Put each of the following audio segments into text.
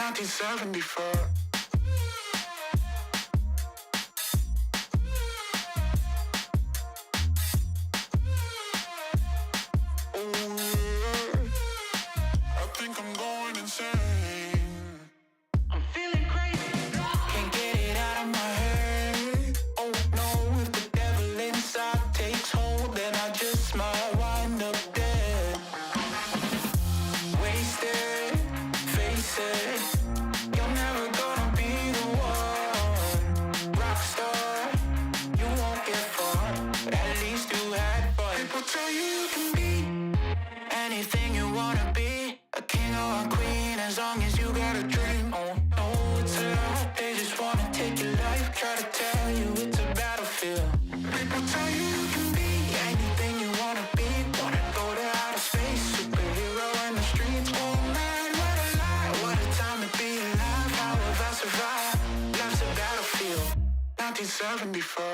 1974. Life's a battlefield. 1974.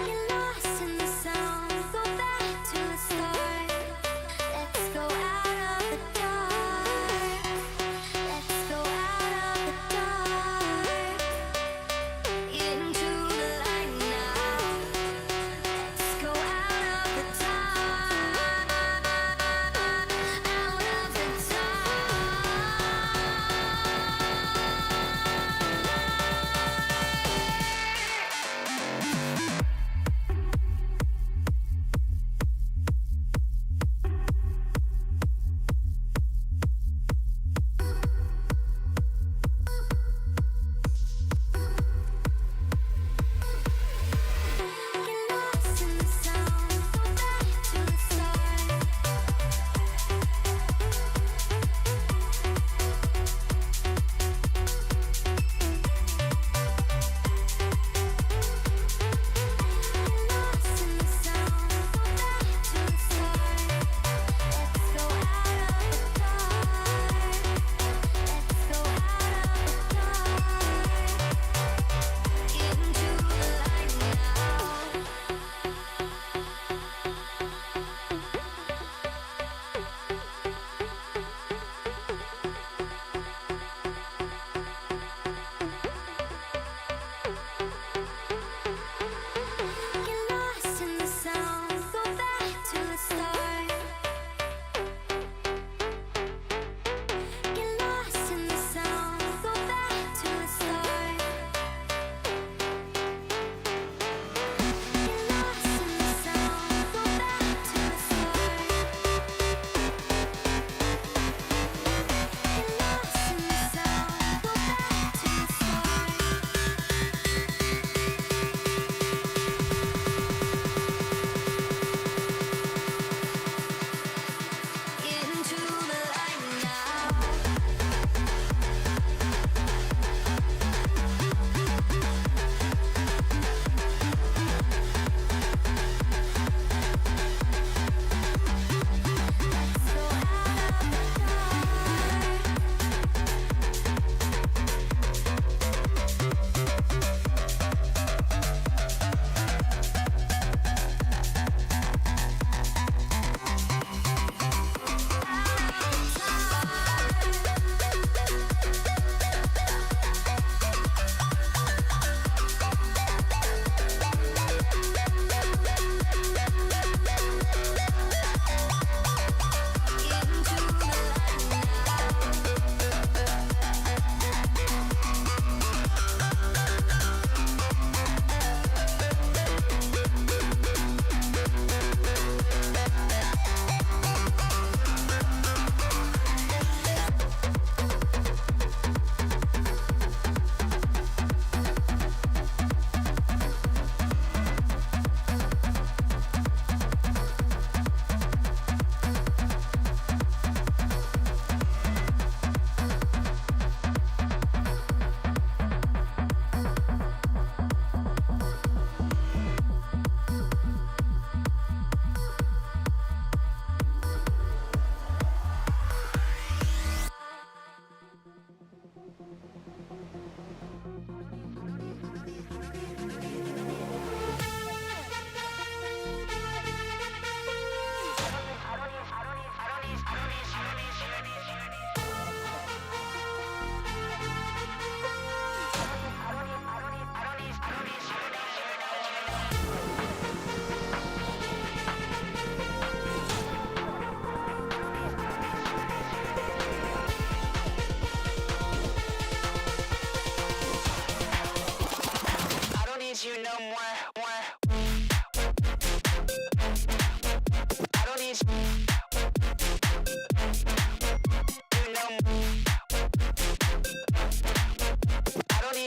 Get lost in the sound, go back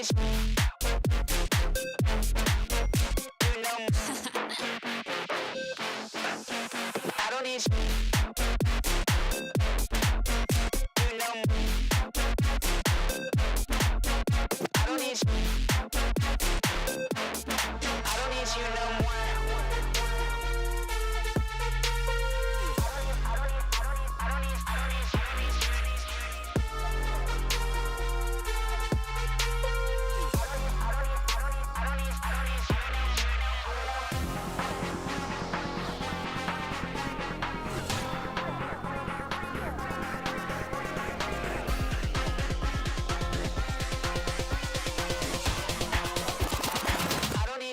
need you. You know I don't need you. You know I don't need you. I don't need you no more.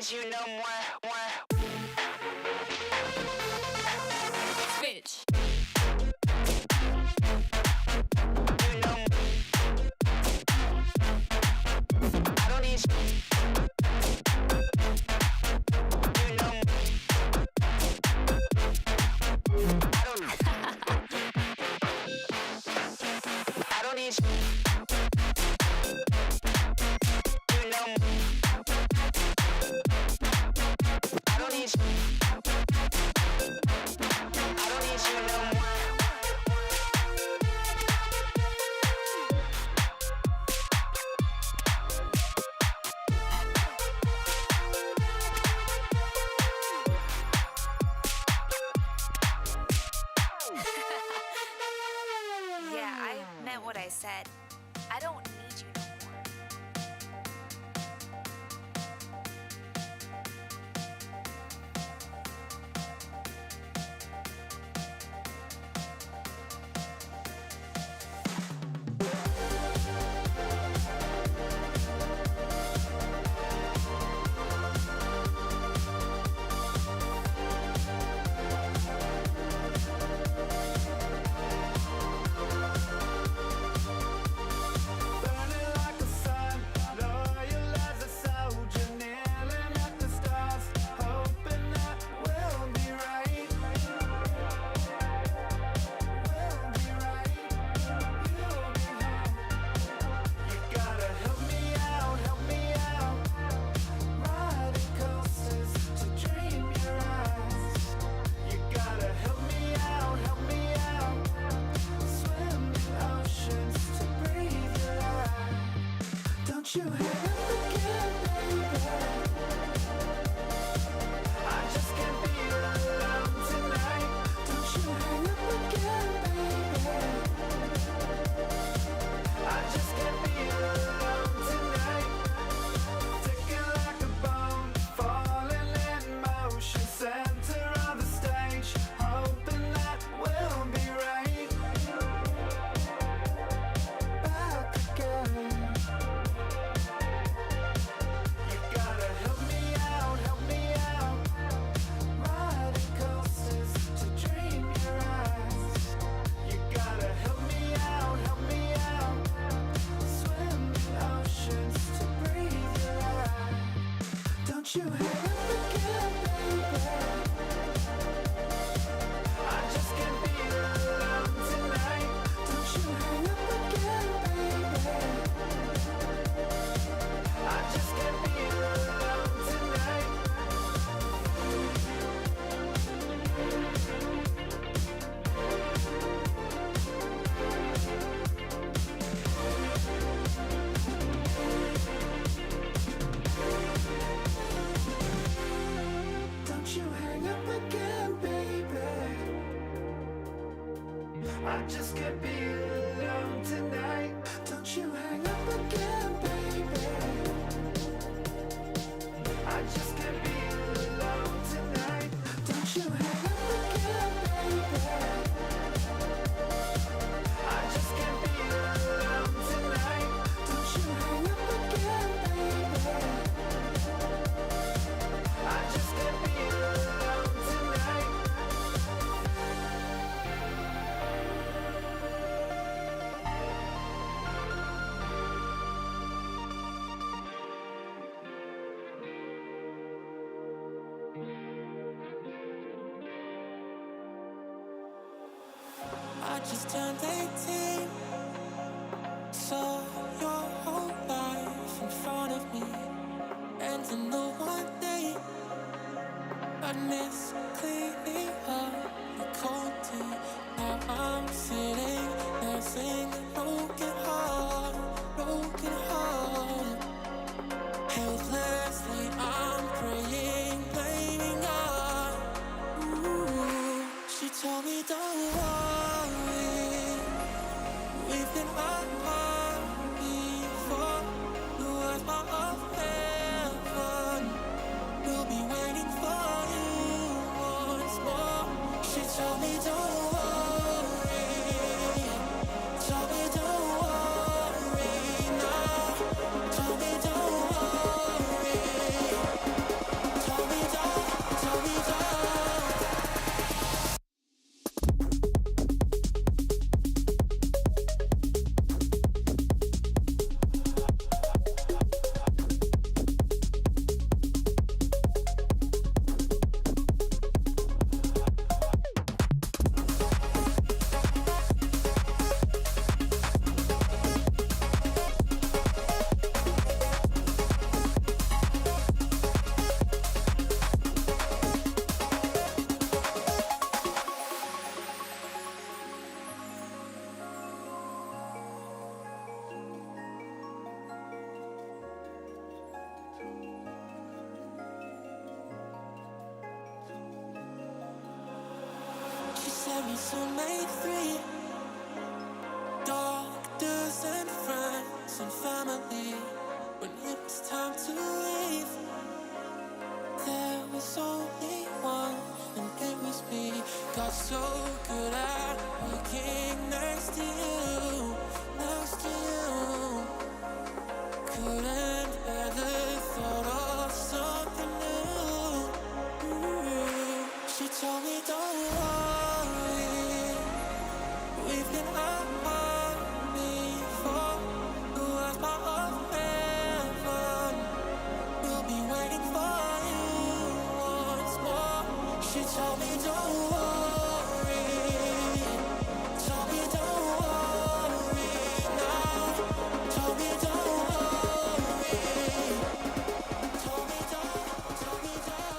You no more. Switch. You know I don't need you. You know I don't need you. You know I don't need you. I don't need you no more. Yeah, I meant what I said. I don't need you no more. I just can't be alone tonight. Don't you hang up again, baby. I just can't be alone tonight. Don't you hang up again, baby. I just can't be alone tonight. Don't you hang up again, baby. I just can't be alone tonight. I just turned 18, saw your whole life in front me. And in the one day I miss cleaning up the cold tea. Now I'm sitting there singing broken heart, broken heart. Helplessly I'm praying, blaming God. Ooh, she told me don't worry, we've been apart before. The words of heaven will be waiting for you once more. She told me don't worry, told me don't worry now. Told me don't worry, told me don't, told me don't. She said we soon made three, doctors and friends and family. When it was time to leave, there was only one, and it was me. Got so good at working next to you, next to you. Couldn't bear the thought of something new. Ooh, she told me don't worry, we've been apart before. The words of heaven will be waiting for you once more. She told me don't worry, told me don't worry now. Told me don't worry, told me don't, told me don't.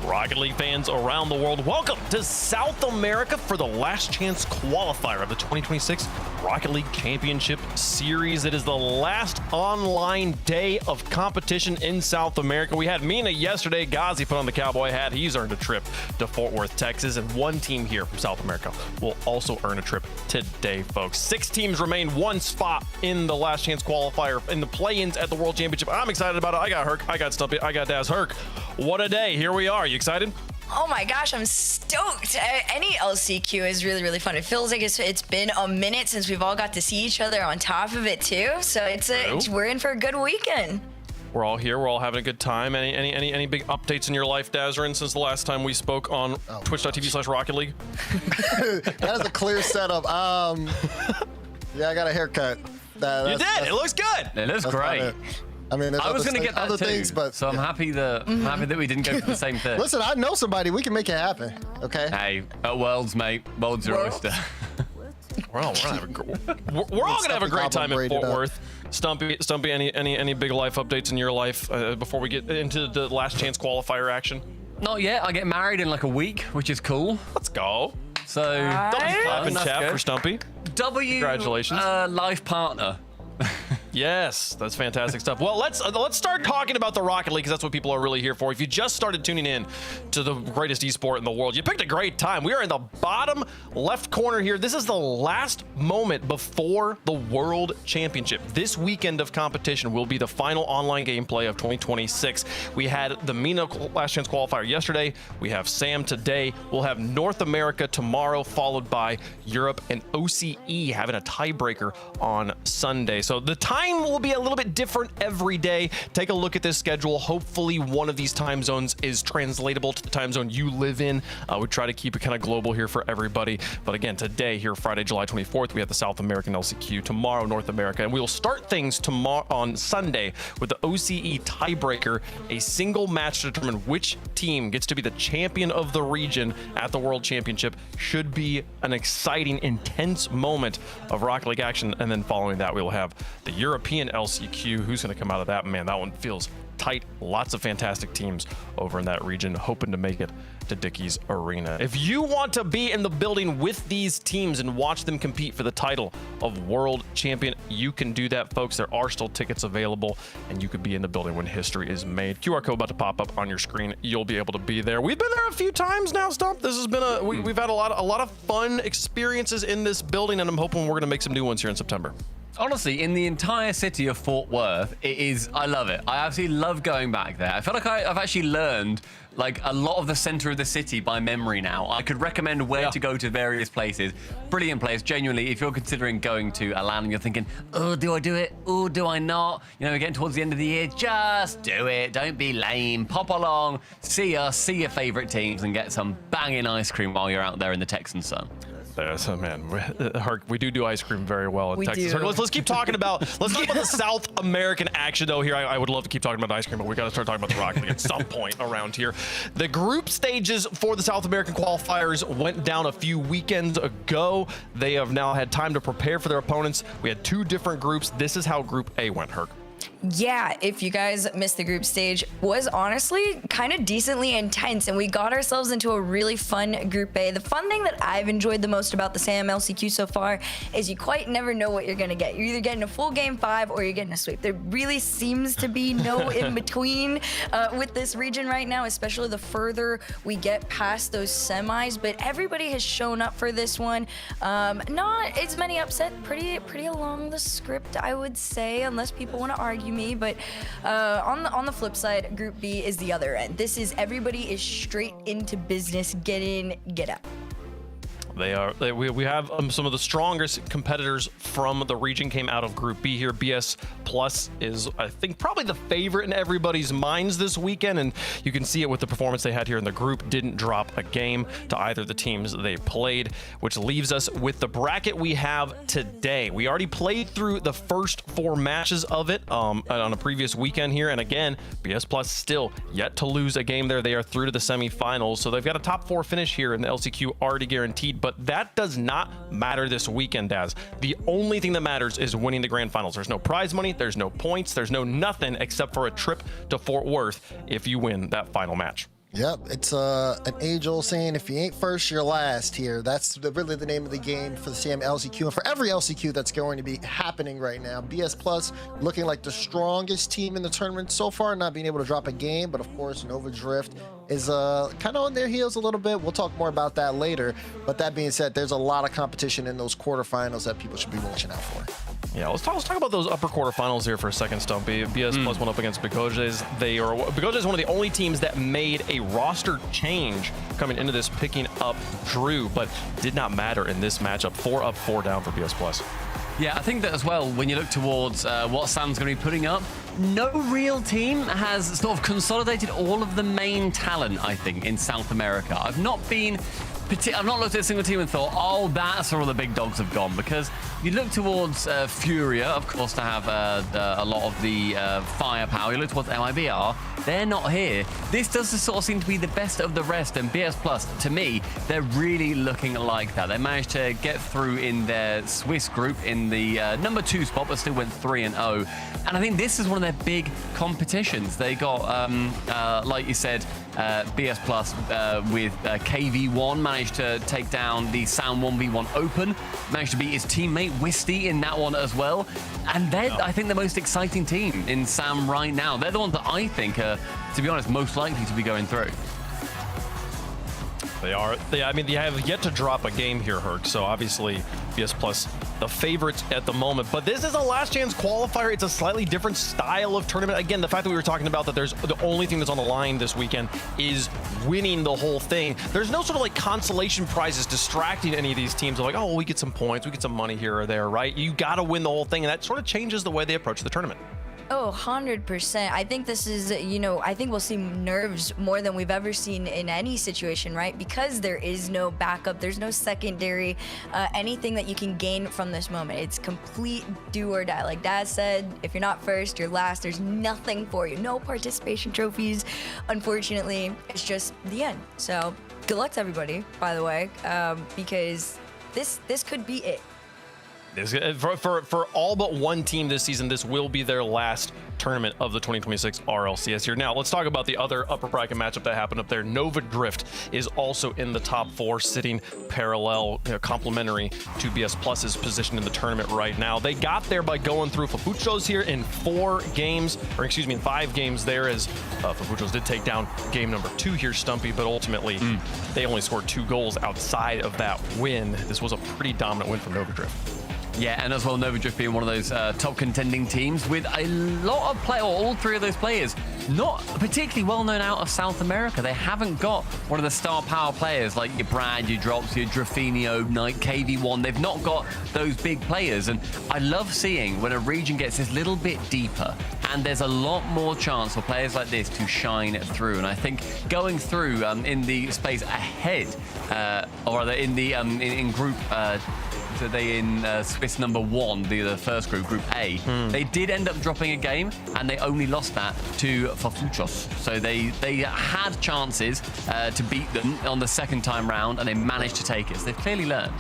Rocket League fans around the world, welcome to South America for the last chance qualifier of the 2026 Rocket League Championship Series. It is the last online day of competition in South America. We had Mina yesterday. Ghazi put on the cowboy hat. He's earned a trip to Fort Worth, Texas, and one team here from South America will also earn a trip today, folks. 6 teams remain, 1 spot in the last chance qualifier in the play-ins at the World Championship. I'm excited about it. I got Herc, I got Stumpy, I got Daz. Herc, what a day. Here we are. You excited? Oh my gosh, I'm stoked. Any LCQ is really, really fun. It feels like it's been a minute since we've all got to see each other on top of it too. So we're in for a good weekend. We're all here. We're all having a good time. Any big updates in your life, Dazarin, since the last time we spoke on twitch.tv/Rocket League? That is a clear setup. Yeah, I got a haircut. You did. It looks good. It looks great. I mean, there's I was going to get that other too, things, but so I'm happy that we didn't go for the same thing. Listen, I know somebody. We can make it happen. Okay. Hey, at Worlds, mate. Worlds your oyster. We're all gonna have a great time in Fort Worth. Stumpy, any big life updates in your life before we get into the last chance qualifier action? Not yet. I get married in like a week, which is cool. Let's go. So, Clap in that's chat good. for Stumpy. W. Congratulations. Life partner. Yes, that's fantastic stuff. Well, let's start talking about the Rocket League, because that's what people are really here for. If you just started tuning in to the greatest esport in the world, you picked a great time. We are in the bottom left corner here. This is the last moment before the World Championship. This weekend of competition will be the final online gameplay of 2026. We had the MENA Last Chance Qualifier yesterday. We have SAM today. We'll have North America tomorrow, followed by Europe and OCE having a tiebreaker on Sunday. So the time will be a little bit different every day. Take a look at this schedule. Hopefully one of these time zones is translatable to the time zone you live in. We try to keep it kind of global here for everybody. But again, today here, Friday, July 24th, we have the South American LCQ. Tomorrow, North America. And we will start things tomorrow on Sunday with the OCE tiebreaker, a single match to determine which team gets to be the champion of the region at the World Championship. Should be an exciting, intense moment of Rocket League action. And then following that, we will have the European LCQ. Who's going to come out of that? Man, that one feels tight. Lots of fantastic teams over in that region, hoping to make it to Dickey's Arena. If you want to be in the building with these teams and watch them compete for the title of World Champion, you can do that, folks. There are still tickets available, and you could be in the building when history is made. QR code about to pop up on your screen. You'll be able to be there. We've been there a few times now, Stump. This has been we've had a lot of fun experiences in this building, and I'm hoping we're going to make some new ones here in September. Honestly, in the entire city of Fort Worth, I love it. I absolutely love going back there. I feel like I've actually learned like a lot of the center of the city by memory now. I could recommend where to go to various places. Brilliant place, genuinely. If you're considering going to a land and you're thinking, oh, do I do it? Oh, do I not? You know, we're getting towards the end of the year. Just do it. Don't be lame. Pop along, see us, see your favorite teams, and get some banging ice cream while you're out there in the Texan sun. So man, we do ice cream very well in We Texas. do. Let's keep talking about the South American action though. Here, I would love to keep talking about ice cream, but we got to start talking about the Rocket League at some point around here. The group stages for the South American qualifiers went down a few weekends ago. They have now had time to prepare for their opponents. We had two different groups. This is how Group A went, Herc. Yeah, if you guys missed the group stage, was honestly kind of decently intense, and we got ourselves into a really fun Group A. The fun thing that I've enjoyed the most about the SAM LCQ so far is you quite never know what you're gonna get. You're either getting a full game 5 or you're getting a sweep. There really seems to be no in between with this region right now, especially the further we get past those semis. But everybody has shown up for this one. Not as many upset, pretty along the script, I would say, unless people want to argue me. But on the flip side, Group B is the other end. This is everybody is straight into business. Get in, get out. We have some of the strongest competitors from the region came out of Group B here. BS Plus is, I think, probably the favorite in everybody's minds this weekend, and you can see it with the performance they had here in the group. Didn't drop a game to either of the teams they played, which leaves us with the bracket we have today. We already played through the first 4 matches of it on a previous weekend here, and again, BS Plus still yet to lose a game there. They are through to the semifinals, so they've got a top 4 finish here in the LCQ already guaranteed. But that does not matter this weekend, Daz. The only thing that matters is winning the grand finals. There's no prize money, there's no points, there's no nothing except for a trip to Fort Worth if you win that final match. Yep, it's an age-old saying, if you ain't first, you're last here. That's really the name of the game for the SAM LCQ and for every LCQ that's going to be happening right now. BS Plus looking like the strongest team in the tournament so far, not being able to drop a game, but of course Nova Drift is kind of on their heels a little bit. We'll talk more about that later. But that being said, there's a lot of competition in those quarterfinals that people should be watching out for. Yeah, let's talk about those upper quarterfinals here for a second, Stumpy. BS Plus went up against Begojes. Begojes is one of the only teams that made a roster change coming into this, picking up Drew, but did not matter in this matchup. 4 up, 4 down for BS Plus. Yeah, I think that as well, when you look towards what Sam's going to be putting up, no real team has sort of consolidated all of the main talent, I think, in South America. I've not looked at a single team and thought, oh, that's where all the big dogs have gone, because you look towards Furia, of course, to have a lot of the firepower. You look towards LIBR, they're not here. This does sort of seem to be the best of the rest, and BS Plus, to me, they're really looking like that. They managed to get through in their Swiss group in the number 2 spot, but still went 3-0. And I think this is one of their big competitions. They got, like you said, BS Plus with KV1 managed to take down the Sound 1v1 Open, managed to beat his teammate Wisty in that one as well. And they're, I think, the most exciting team in SAM right now. They're the ones that I think are, to be honest, most likely to be going through. They are. I mean, they have yet to drop a game here, Herc. So obviously, BS Plus the favorites at the moment. But this is a last chance qualifier. It's a slightly different style of tournament. Again, the fact that we were talking about that there's the only thing that's on the line this weekend is winning the whole thing. There's no sort of like consolation prizes distracting any of these teams. They're like, oh, we get some points, we get some money here or there, right? You got to win the whole thing, and that sort of changes the way they approach the tournament. Oh, 100%. I think this is, I think we'll see nerves more than we've ever seen in any situation, right? Because there is no backup, there's no secondary, anything that you can gain from this moment. It's complete do or die. Like Dad said, if you're not first, you're last. There's nothing for you. No participation trophies. Unfortunately, it's just the end. So good luck to everybody, by the way, because this could be it. For all but one team this season, this will be their last tournament of the 2026 RLCS here. Now, let's talk about the other upper bracket matchup that happened up there. Nova Drift is also in the top 4, sitting parallel, complementary to BS Plus's position in the tournament right now. They got there by going through Fafuchos here in 5 games there, as Fafuchos did take down game number 2 here, Stumpy, but ultimately they only scored 2 goals outside of that win. This was a pretty dominant win for Nova Drift. Yeah, and as well, Nova Drift being one of those top contending teams with a lot of play, or all 3 of those players, not particularly well known out of South America. They haven't got one of the star power players like your Brad, your Drops, your Drafinio, Knight, KV1. They've not got those big players. And I love seeing when a region gets this little bit deeper and there's a lot more chance for players like this to shine through. And I think going through in the space ahead, or rather in the in group. So they in Swiss number 1, the first group, Group A. They did end up dropping a game, and they only lost that to Fafuchos. So they had chances to beat them on the second time round, and they managed to take it. So they've clearly learned.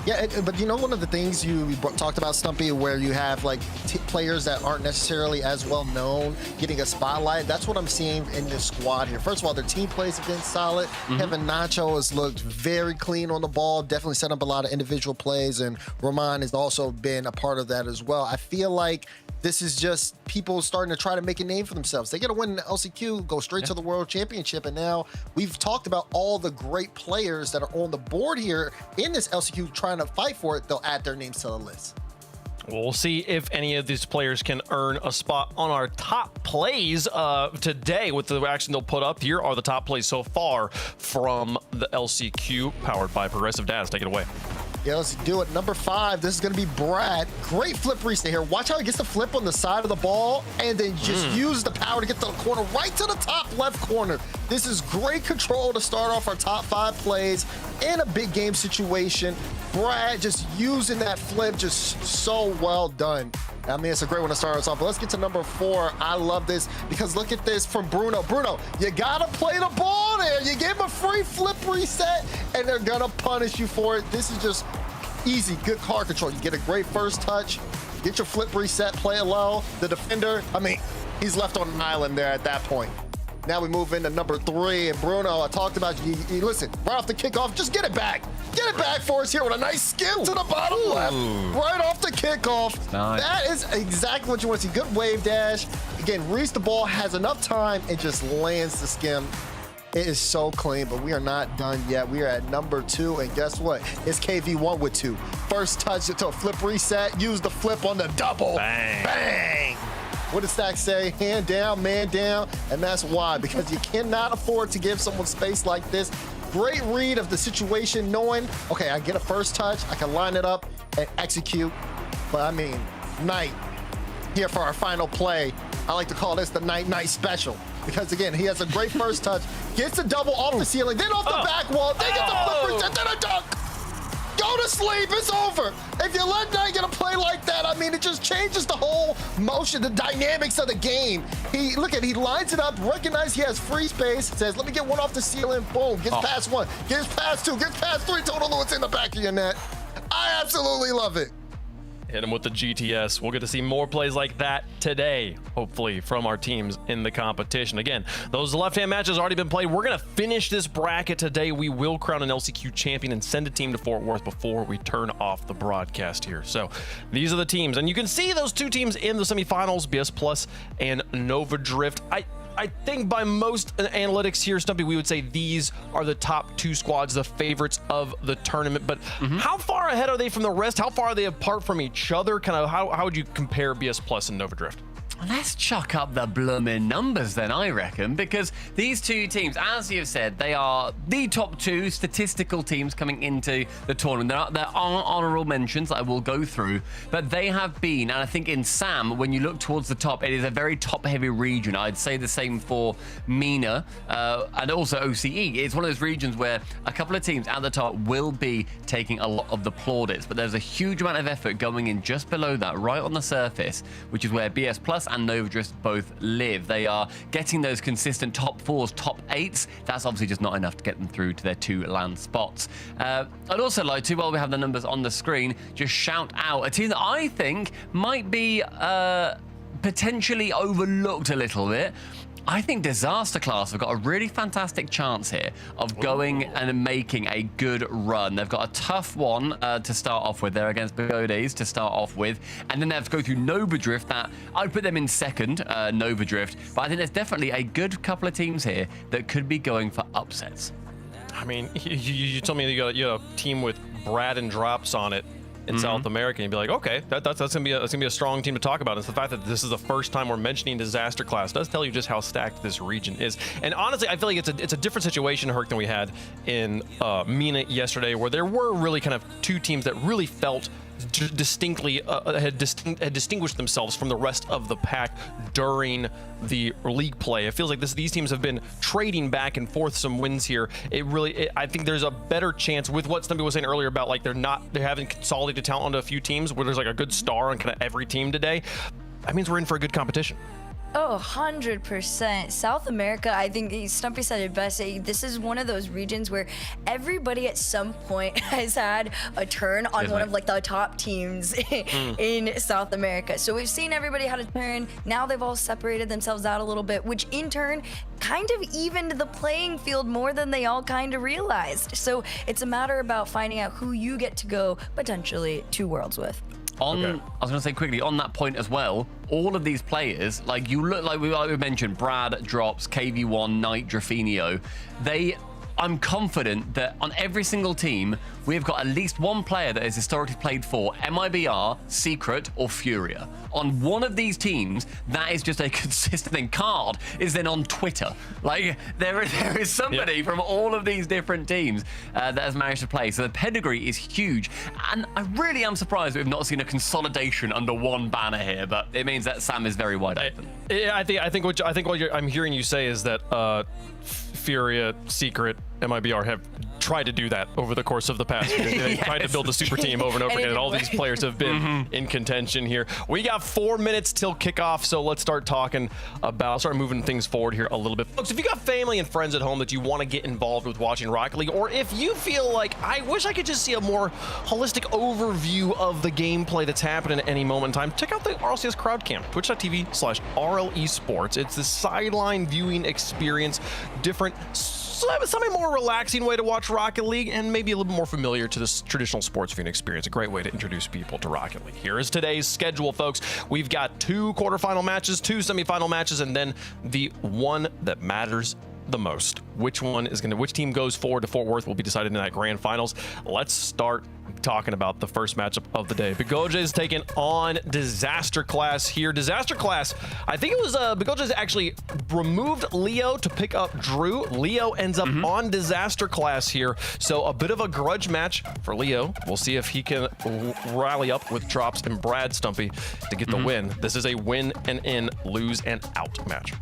Yeah, but one of the things you talked about, Stumpy, where you have like players that aren't necessarily as well known getting a spotlight. That's what I'm seeing in this squad here. First of all, their team plays have been solid. Kevin Nacho has looked very clean on the ball, definitely set up a lot of individual plays, and Roman has also been a part of that as well. I feel like this is just people starting to try to make a name for themselves. They get to win the LCQ, go straight to the World Championship, and now we've talked about all the great players that are on the board here in this LCQ trying to fight for it. They'll add their names to the list. We'll see if any of these players can earn a spot on our top plays today with the action they'll put up. Here are the top plays so far from the LCQ, powered by Progressive Daz. Take it away. Yeah, let's do it. Number 5, this is going to be Brad. Great flip reset here. Watch how he gets the flip on the side of the ball and then just use the power to get to the corner, right to the top left corner. This is great control to start off our top 5 plays in a big game situation. Brad just using that flip, just so well done. I mean, it's a great one to start us off. But let's get to number 4. I love this because look at this from Bruno. Bruno, you got to play the ball there. You give him a free flip reset, and they're going to punish you for it. This is just easy, good card control. You get a great first touch, get your flip reset, play it low. The defender, I mean, he's left on an island there at that point. Now we move into number 3, and Bruno, I talked about you listen, right off the kickoff, just get it back. Get it back for us here with a nice skim to the bottom left, right off the kickoff. Nice. That is exactly what you want to see. Good wave dash. Again, reads the ball, has enough time, and just lands the skim. It is so clean, but we are not done yet. We are at number 2, and guess what? It's KV1 with 2. First touch to a flip reset, use the flip on the double. Bang. Bang. What does Stack say? Hand down, man down, and that's why, because you cannot afford to give someone space like this. Great read of the situation, knowing, okay, I get a first touch, I can line it up and execute. But I mean, Knight here for our final play. I like to call this the Knight special. Because again, he has a great first touch, gets a double off the ceiling, then off the back wall, then gets a flip reset, then a dunk. Go to sleep, it's over. If you let Knight get a play like that, I mean, it just changes the whole motion, the dynamics of the game. He lines it up, recognizes he has free space, says, let me get one off the ceiling, boom, gets past 1, gets past 2, gets past 3, total it's in the back of your net. I absolutely love it. Hit him with the GTS. We'll get to see more plays like that today, hopefully, from our teams in the competition. Again, those left-hand matches already been played. We're going to finish this bracket today. We will crown an LCQ champion and send a team to Fort Worth before we turn off the broadcast here. So these are the teams. And you can see those two teams in the semifinals, BS Plus and Nova Drift. I think by most analytics here, Stumpy, we would say these are the top two squads, the favorites of the tournament. But how far ahead are they from the rest? How far are they apart from each other? Kind of how would you compare BS Plus and Nova Drift? Let's chuck up the blooming numbers then, I reckon, because these two teams, as you've said, they are the top two statistical teams coming into the tournament. There are honorable mentions I will go through, but they have been, and I think in SAM, when you look towards the top, it is a very top-heavy region. I'd say the same for MENA and also OCE. It's one of those regions where a couple of teams at the top will be taking a lot of the plaudits, but there's a huge amount of effort going in just below that, right on the surface, which is where BS Plus and Nova Drift both live. They are getting those consistent top fours, top eights. That's obviously just not enough to get them through to their two land spots. I'd also like to, while we have the numbers on the screen, just shout out a team that I think might be potentially overlooked a little bit. I think Disaster Class have got a really fantastic chance here of going and making a good run. They've got a tough one to start off with. They're against Pagodes to start off with. And then they have to go through Nova Drift. That I'd put them in second, Nova Drift. But I think there's definitely a good couple of teams here that could be going for upsets. I mean, you told me you got a team with Brad and Drops on it in South America, and you'd be like, okay, that's gonna be a strong team to talk about. It's the fact that this is the first time we're mentioning Disaster Class does tell you just how stacked this region is. And honestly, I feel like it's a different situation, Herc, than we had in MENA yesterday, where there were really kind of two teams that really felt distinctly had distinguished themselves from the rest of the pack during the league play. It feels like these teams have been trading back and forth some wins here. I think there's a better chance with what Stumpy was saying earlier about like they haven't consolidated talent onto a few teams where there's like a good star on kind of every team today. That means we're in for a good competition. Oh, 100%. South America, I think Stumpy said it best. This is one of those regions where everybody at some point has had a turn on one of like the top teams in South America. So we've seen everybody had a turn. Now they've all separated themselves out a little bit, which in turn kind of evened the playing field more than they all kind of realized. So it's a matter about finding out who you get to go potentially to Worlds with. I was going to say quickly, on that point as well, all of these players, like you look like we mentioned, Brad, Drops, KV1, Knight, Drafinio, I'm confident that on every single team, we've got at least one player that has historically played for MIBR, Secret, or Furia. On one of these teams, that is just a consistent thing. Card is then on Twitter. Like, there is somebody from all of these different teams that has managed to play. So the pedigree is huge. And I really am surprised we've not seen a consolidation under one banner here, but it means that Sam is very wide open. I think what I'm hearing you say is that Furia, Secret, MIBR have tried to do that over the course of the past year. They tried to build a super team over and over again, and all these players have been in contention here. We got 4 minutes till kickoff, so let's start moving things forward here a little bit. Folks, if you got family and friends at home that you want to get involved with watching Rocket League, or if you feel like, I wish I could just see a more holistic overview of the gameplay that's happening at any moment in time, check out the Rlcs crowd cam, twitch.tv/RLesports. It's the sideline viewing experience, different, something more relaxing way to watch Rocket League, and maybe a little more familiar to this traditional sports viewing experience. A great way to introduce people to Rocket League. Here is today's schedule, folks. We've got 2 quarterfinal matches, 2 semifinal matches, and then the one that matters the most. Which team goes forward to Fort Worth will be decided in that grand finals. Let's start talking about the first matchup of the day. Pagodes taking on Disaster Class here. Disaster Class, I think it was Pagodes actually removed Leo to pick up Drew. Leo ends up on Disaster Class here, so a bit of a grudge match for Leo. We'll see if he can rally up with Drops and Brad, Stumpy, to get the win. This is a win and in, lose and out match.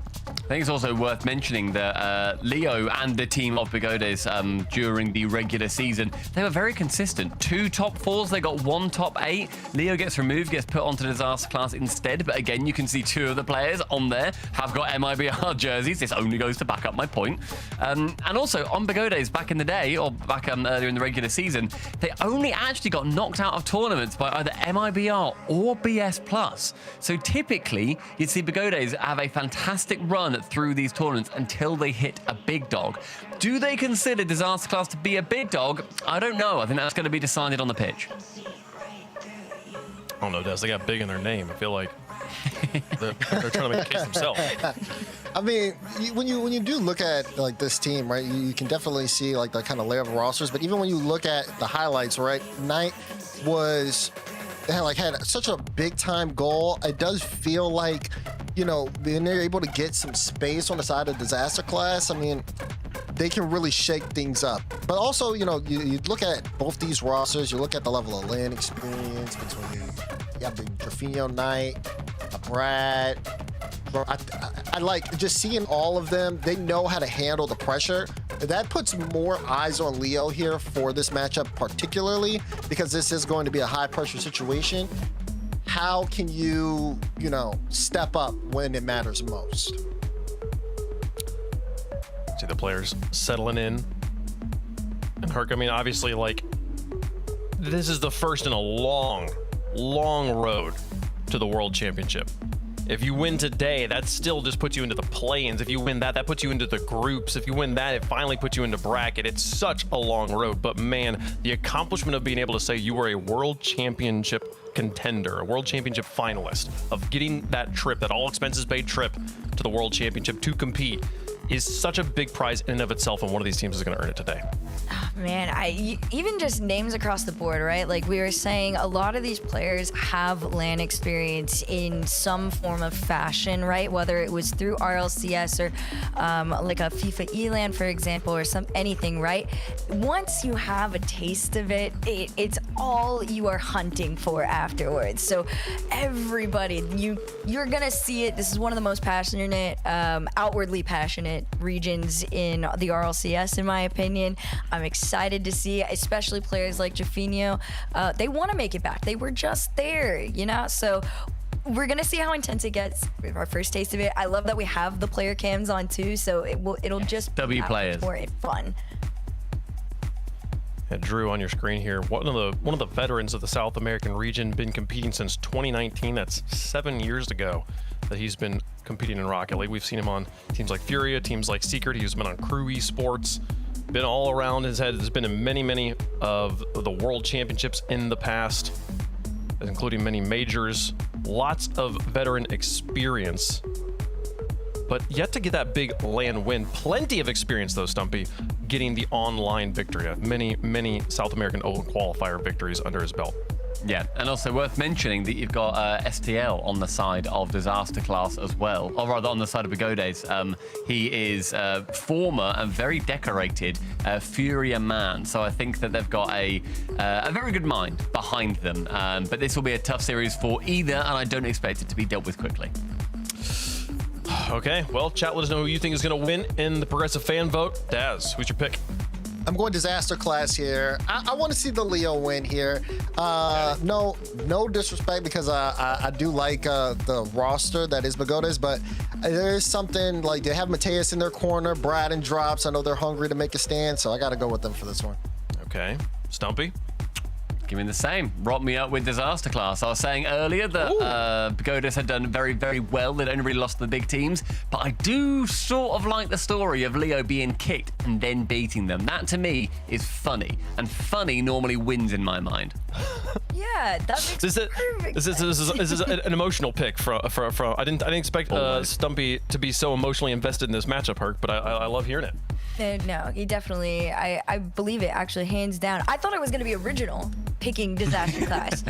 I think it's also worth mentioning that Leo and the team of Bigodes during the regular season, they were very consistent. 2 top 4s, they got 1 top 8. Leo gets removed, gets put onto Disaster Class instead, but again, you can see 2 of the players on there have got MIBR jerseys. This only goes to back up my point. And also, on Bigodes back in the day, or back earlier in the regular season, they only actually got knocked out of tournaments by either MIBR or BS+. So typically, you'd see Bigodes have a fantastic run through these tournaments until they hit a big dog. Do they consider Disaster Class to be a big dog? I don't know. I think that's going to be decided on the pitch. I don't know, Des. They got big in their name. I feel like they're trying to make a case themselves. I mean, when you do look at like this team, right, you can definitely see like the kind of layer of rosters. But even when you look at the highlights, right, Knight had such a big time goal. It does feel like, you know, being they're able to get some space on the side of Disaster Class. I mean, they can really shake things up. But also, you know, you look at both these rosters, you look at the level of land experience between, you have the Drafinho Knight, Brad. I like just seeing all of them. They know how to handle the pressure. That puts more eyes on Leo here for this matchup, particularly because this is going to be a high pressure situation. How can you, you know, step up when it matters most? See the players settling in. And Herc, I mean, obviously, like, this is the first in a long, long road to the World Championship. If you win today, that still just puts you into the play-ins. If you win that, that puts you into the groups. If you win that, it finally puts you into bracket. It's such a long road. But man, the accomplishment of being able to say you were a World Championship contender, a World Championship finalist, of getting that trip, that all expenses paid trip to the World Championship to compete, is such a big prize in and of itself, and one of these teams is going to earn it today. Oh, man, even just names across the board, right? Like we were saying, a lot of these players have LAN experience in some form of fashion, right? Whether it was through RLCS or like a FIFA ELAN, for example, or anything, right? Once you have a taste of it, it's all you are hunting for afterwards. So everybody, you're gonna see it. This is one of the most passionate, outwardly passionate regions in the RLCS, in my opinion. I'm excited to see, especially players like Drafinho. They want to make it back. They were just there, you know? So we're gonna see how intense it gets. Our first taste of it. I love that we have the player cams on too, so it'll just W be players more fun. Yeah, Drew, on your screen here, one of the veterans of the South American region, been competing since 2019. That's 7 years ago that he's been competing in Rocket League. We've seen him on teams like Furia, teams like Secret. He's been on Crew Esports, been all around his head. Has been in many of the World Championships in the past, including many majors. Lots of veteran experience, but yet to get that big LAN win. Plenty of experience though, Stumpy, getting the online victory. Many South American Open qualifier victories under his belt. Yeah, and also worth mentioning that you've got STL on the side of Disaster Class as well, or rather on the side of Bigodes. He is former and very decorated Furia man, so I think that they've got a very good mind behind them. But this will be a tough series for either, and I don't expect it to be dealt with quickly. Okay, well, chat, let us know who you think is going to win in the progressive fan vote. Daz, who's your pick? I'm going Disaster Class here. I want to see the Leo win here. No disrespect, because I do like the roster that is Bigodes, but there is something like they have Mateus in their corner, Brad and Drops. I know they're hungry to make a stand, so I got to go with them for this one. Okay, Stumpy? Give me the same. Rock me up with Disaster Class. I was saying earlier that Bigodes had done very, very well. They'd only really lost to the big teams. But I do sort of like the story of Leo being kicked and then beating them. That, to me, is funny. And funny normally wins in my mind. Yeah, that makes perfect sense. This is an emotional pick from I didn't expect Stumpy to be so emotionally invested in this matchup, Herc, but I love hearing it. No, he definitely, I believe it, actually, hands down. I thought I was going to be original, picking Disaster Class.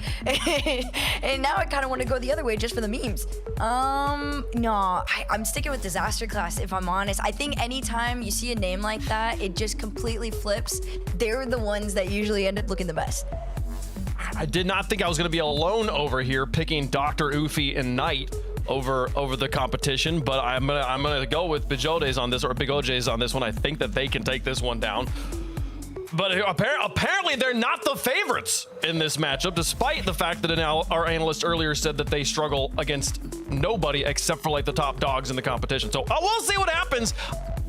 And now I kind of want to go the other way just for the memes. No, I'm sticking with Disaster Class, if I'm honest. I think anytime you see a name like that, it just completely flips. They're the ones that usually end up looking the best. I did not think I was going to be alone over here picking Dr. Oofy and Knight over the competition, but I'm gonna go with Big OJ's on this, or Big OJ's on this one. I think that they can take this one down. But apparently they're not the favorites in this matchup, despite the fact that our analyst earlier said that they struggle against nobody except for like the top dogs in the competition. So we'll see what happens.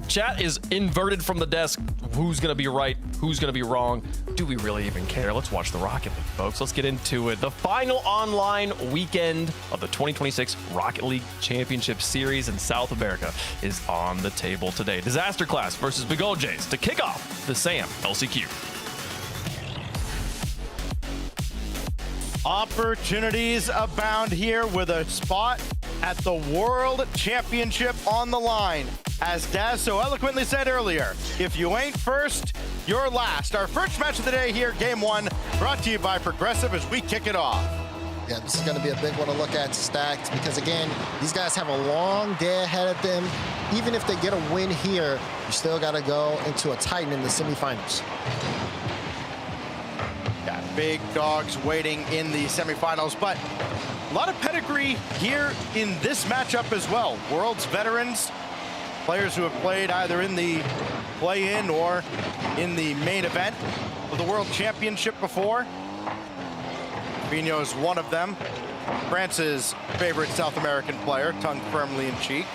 Chat is inverted from the desk. Who's going to be right? Who's going to be wrong? Do we really even care? Let's watch the Rocket League, folks. Let's get into it. The final online weekend of the 2026 Rocket League Championship Series in South America is on the table today. Disaster Class versus Big OJs to kick off the SAM LCQ. Opportunities abound here with a spot at the World Championship on the line. As Daz so eloquently said earlier, if you ain't first, you're last. Our first match of the day here, Game 1, brought to you by Progressive as we kick it off. Yeah, this is going to be a big one to look at, Stacked, because again, these guys have a long day ahead of them. Even if they get a win here, you still got to go into a Titan in the semifinals. Got big dogs waiting in the semifinals, but a lot of pedigree here in this matchup as well. World's veterans, players who have played either in the play-in or in the main event of the World Championship before. Vino is one of them. France's favorite South American player, tongue firmly in cheek.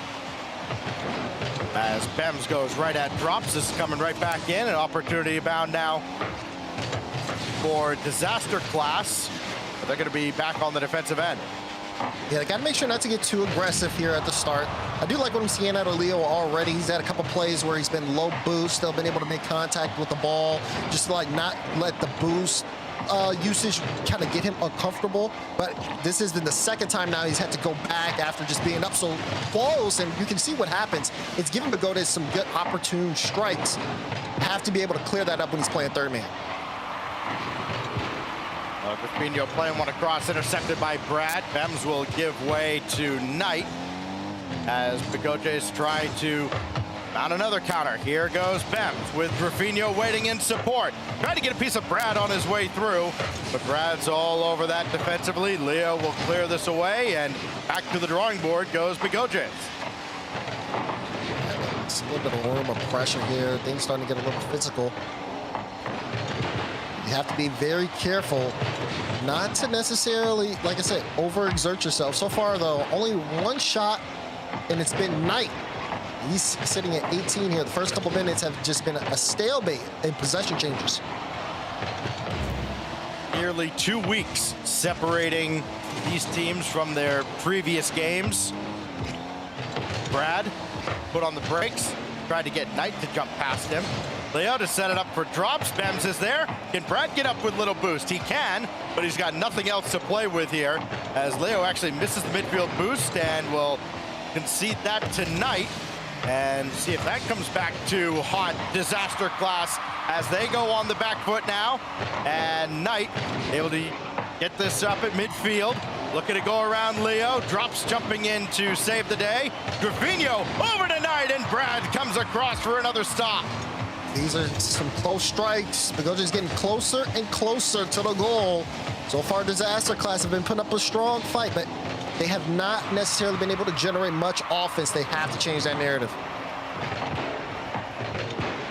As Bems goes right at drops, this is coming right back in. An opportunity abound now for Disaster Class. But they're going to be back on the defensive end. Yeah, they got to make sure not to get too aggressive here at the start. I do like what I'm seeing out of Leo already. He's had a couple plays where he's been low boost, still been able to make contact with the ball, just to like not let the boost usage kind of get him uncomfortable. But this is the second time now he's had to go back after just being up so close, and you can see what happens. It's giving Pagoda some good opportune strikes. Have to be able to clear that up when he's playing third man. Rapinoe playing one across, intercepted by Brad. Bems will give way to Knight as Bigoj's trying to mount another counter. Here goes Bems with Rapinoe waiting in support. Trying to get a piece of Brad on his way through, but Brad's all over that defensively. Leo will clear this away, and back to the drawing board goes Bigoj's. It's a little bit of room of pressure here. Things starting to get a little physical. You have to be very careful not to necessarily, like I said, overexert yourself. So far, though, only one shot, and it's been Knight. He's sitting at 18 here. The first couple minutes have just been a stalemate in possession changes. Nearly 2 weeks separating these teams from their previous games. Brad put on the brakes, tried to get Knight to jump past him. Leo to set it up for drops. Bems is there. Can Brad get up with little boost? He can, but he's got nothing else to play with here as Leo actually misses the midfield boost and will concede that to Knight and see if that comes back to haunt Disaster Class as they go on the back foot now. And Knight able to get this up at midfield. Looking to go around Leo. Drops jumping in to save the day. Rapinoe over to Knight, and Brad comes across for another stop. These are some close strikes. Pagoda's getting closer and closer to the goal. So far, Disaster Class have been putting up a strong fight, but they have not necessarily been able to generate much offense. They have to change that narrative.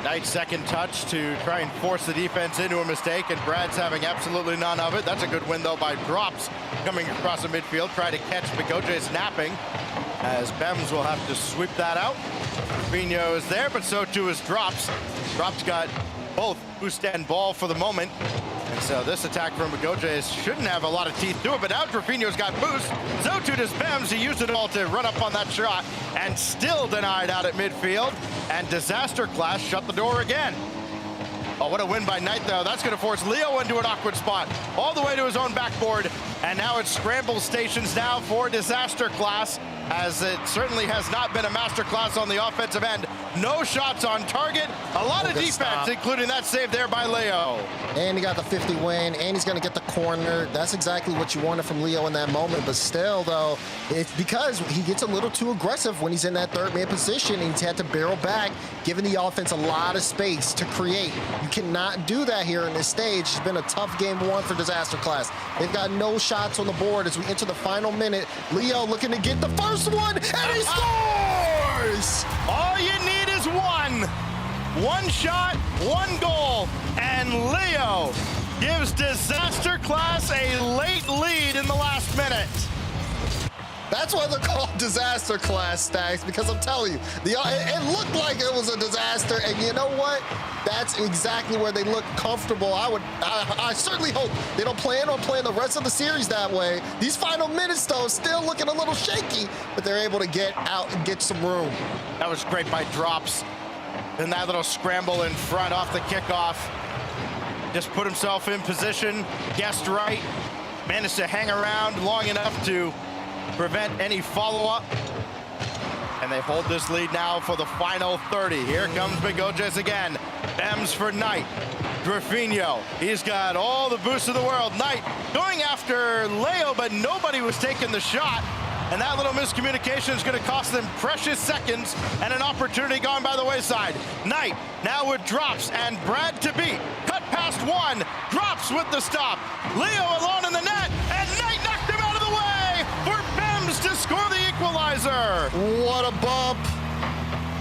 Knight's second touch to try and force the defense into a mistake, and Brad's having absolutely none of it. That's a good win, though, by Drops coming across the midfield. Try to catch Pagoda snapping, as Bems will have to sweep that out. Rapinoe is there, but so too is Drops. Drops got both boost and ball for the moment. And so this attack from Pagoda shouldn't have a lot of teeth to it, but now Rapinoe's got boost. So too does Bems. He used it all to run up on that shot and still denied out at midfield. And Disaster Class shut the door again. Oh, what a win by Knight, though. That's going to force Leo into an awkward spot all the way to his own backboard. And now it's scramble stations now for Disaster Class. as it certainly has not been a masterclass on the offensive end. No shots on target, a lot of defense, stop. including that save there by Leo. And he got the 50 win, and he's going to get the corner. That's exactly what you wanted from Leo in that moment. But still, though, it's because he gets a little too aggressive when he's in that third man position, and he's had to barrel back, giving the offense a lot of space to create. You cannot do that here in this stage. It's been a tough game one for Disaster Class. They've got no shots on the board as we enter the final minute. Leo looking to get the first one, and he scores! All you need is one. One shot, one goal, and Leo gives Disaster Class a late lead in the last minute. That's why they're called Disaster Class, Stacks, because I'm telling you, it looked like it was a disaster, and you know what? That's exactly where they look comfortable. I certainly hope they don't plan on playing the rest of the series that way. These final minutes, though, still looking a little shaky, but they're able to get out and get some room. That was great by Drops. Then that little scramble in front off the kickoff. Just put himself in position, guessed right, managed to hang around long enough to prevent any follow-up. And they hold this lead now for the final 30. Here comes Bigojes again. Bems for Knight. Drafinho, he's got all the boosts in the world. Knight going after Leo, but nobody was taking the shot. And that little miscommunication is going to cost them precious seconds and an opportunity gone by the wayside. Knight now with Drops and Brad to beat. Cut past one. Drops with the stop. Leo alone in the net, and Knight knocked him out of the way for Bems to score the equalizer. What a bump.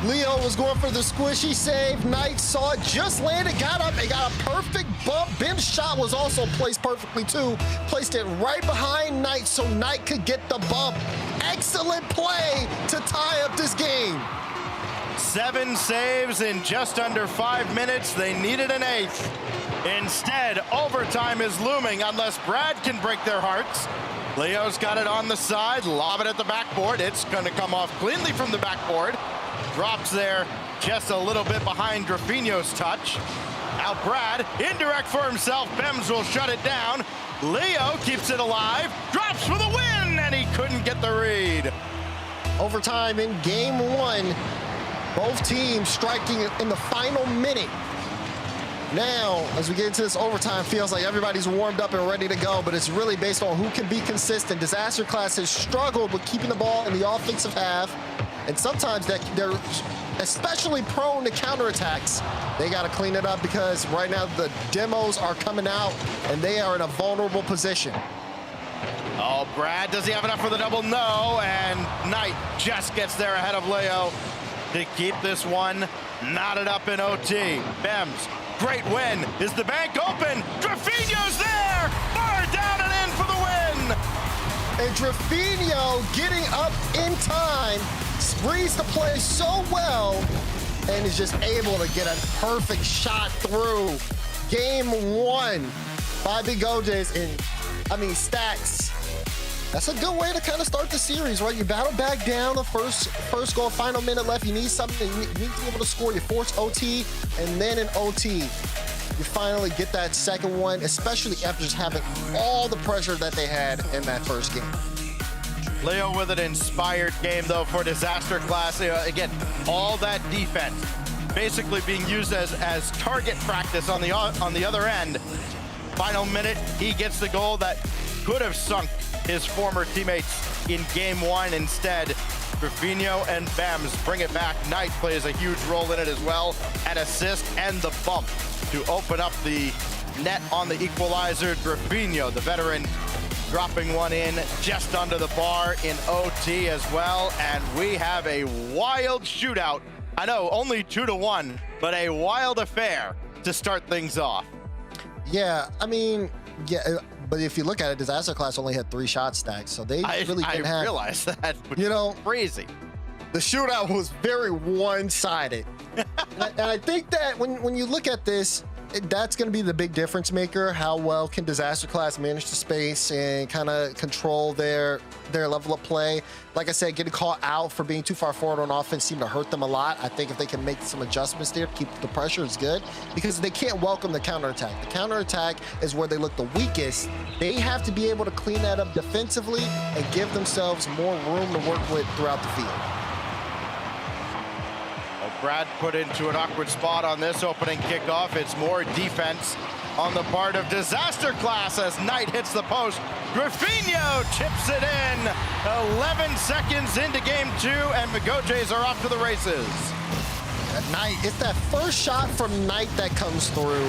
Leo was going for the squishy save. Knight saw it, just landed, got up, and got a perfect bump. Ben's shot was also placed perfectly too. Placed it right behind Knight so Knight could get the bump. Excellent play to tie up this game. 7 saves in just under 5 minutes. They needed an 8th. Instead, overtime is looming unless Brad can break their hearts. Leo's got it on the side, lob it at the backboard. It's going to come off cleanly from the backboard. Drops there just a little bit behind Drafinho's touch. Now Brad, indirect for himself. Bems will shut it down. Leo keeps it alive. Drops for the win, and he couldn't get the read. Overtime in game one. Both teams striking in the final minute. Now, as we get into this overtime, feels like everybody's warmed up and ready to go, but it's really based on who can be consistent. Disaster Class has struggled with keeping the ball in the offensive half, and sometimes they're especially prone to counterattacks. They got to clean it up because right now the demos are coming out, and they are in a vulnerable position. Oh, Brad, does he have enough for the double? No, and Knight just gets there ahead of Leo to keep this one knotted up in OT. Bems, great win. Is the bank open? Drafinho's there! Far down and in for the win! And Drafinho getting up in time, reads the play so well, and is just able to get a perfect shot through. Game one by Bigojes, and I mean, Stacks. That's a good way to kind of start the series, right? You battle back down the first goal, final minute left. You need something, you need to be able to score. You force OT, and then in OT, you finally get that second one, especially after just having all the pressure that they had in that first game. Leo with an inspired game, though, for Disaster Class. Again, all that defense basically being used as target practice on the other end. Final minute, he gets the goal that could have sunk his former teammates in game one. Instead, Drafinho and Bems bring it back. Knight plays a huge role in it as well. An assist and the bump to open up the net on the equalizer. Drafinho, the veteran, dropping one in just under the bar in OT as well. And we have a wild shootout. I know, only 2-1, but a wild affair to start things off. Yeah, I mean, yeah, but if you look at it, Disaster Class only had 3 shot stacks, so they really didn't have. I realize that, you know, crazy. The shootout was very one-sided. and I think that when you look at this, that's going to be the big difference maker. How well can Disaster Class manage the space and kind of control their level of play? Like I said, getting caught out for being too far forward on offense seemed to hurt them a lot. I think if they can make some adjustments there, keep the pressure is good, because they can't welcome the counterattack. The counterattack is where they look the weakest. They have to be able to clean that up defensively and give themselves more room to work with throughout the field. Brad put into an awkward spot on this opening kickoff. It's more defense on the part of Disaster Class as Knight hits the post. Griffinho chips it in. 11 seconds into game 2, and Bigotes are off to the races. Knight, it's that first shot from Knight that comes through,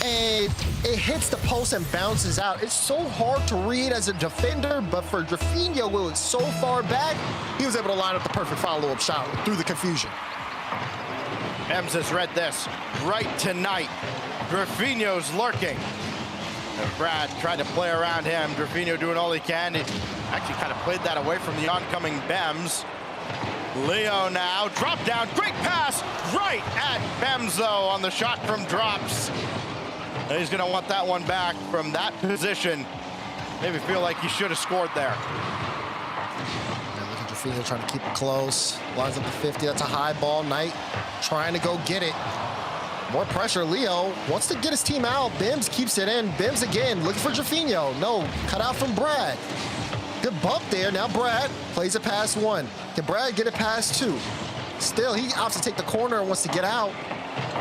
and it hits the post and bounces out. It's so hard to read as a defender, but for Griffinho, who was so far back, he was able to line up the perfect follow-up shot through the confusion. Ems has read this right tonight. Griffinho's lurking. And Brad tried to play around him. Griffinho doing all he can. He actually kind of played that away from the oncoming Bems. Leo now, drop down, great pass, right at Bems though on the shot from Drops. And he's gonna want that one back from that position. Maybe feel like he should have scored there. Griffinho trying to keep it close. Lines up to 50. That's a high ball. Knight trying to go get it. More pressure. Leo wants to get his team out. Bims keeps it in. Bims again looking for Griffinho. No, cut out from Brad. Good bump there. Now Brad plays it past 1. Can Brad get it past 2? Still, he opts to take the corner and wants to get out.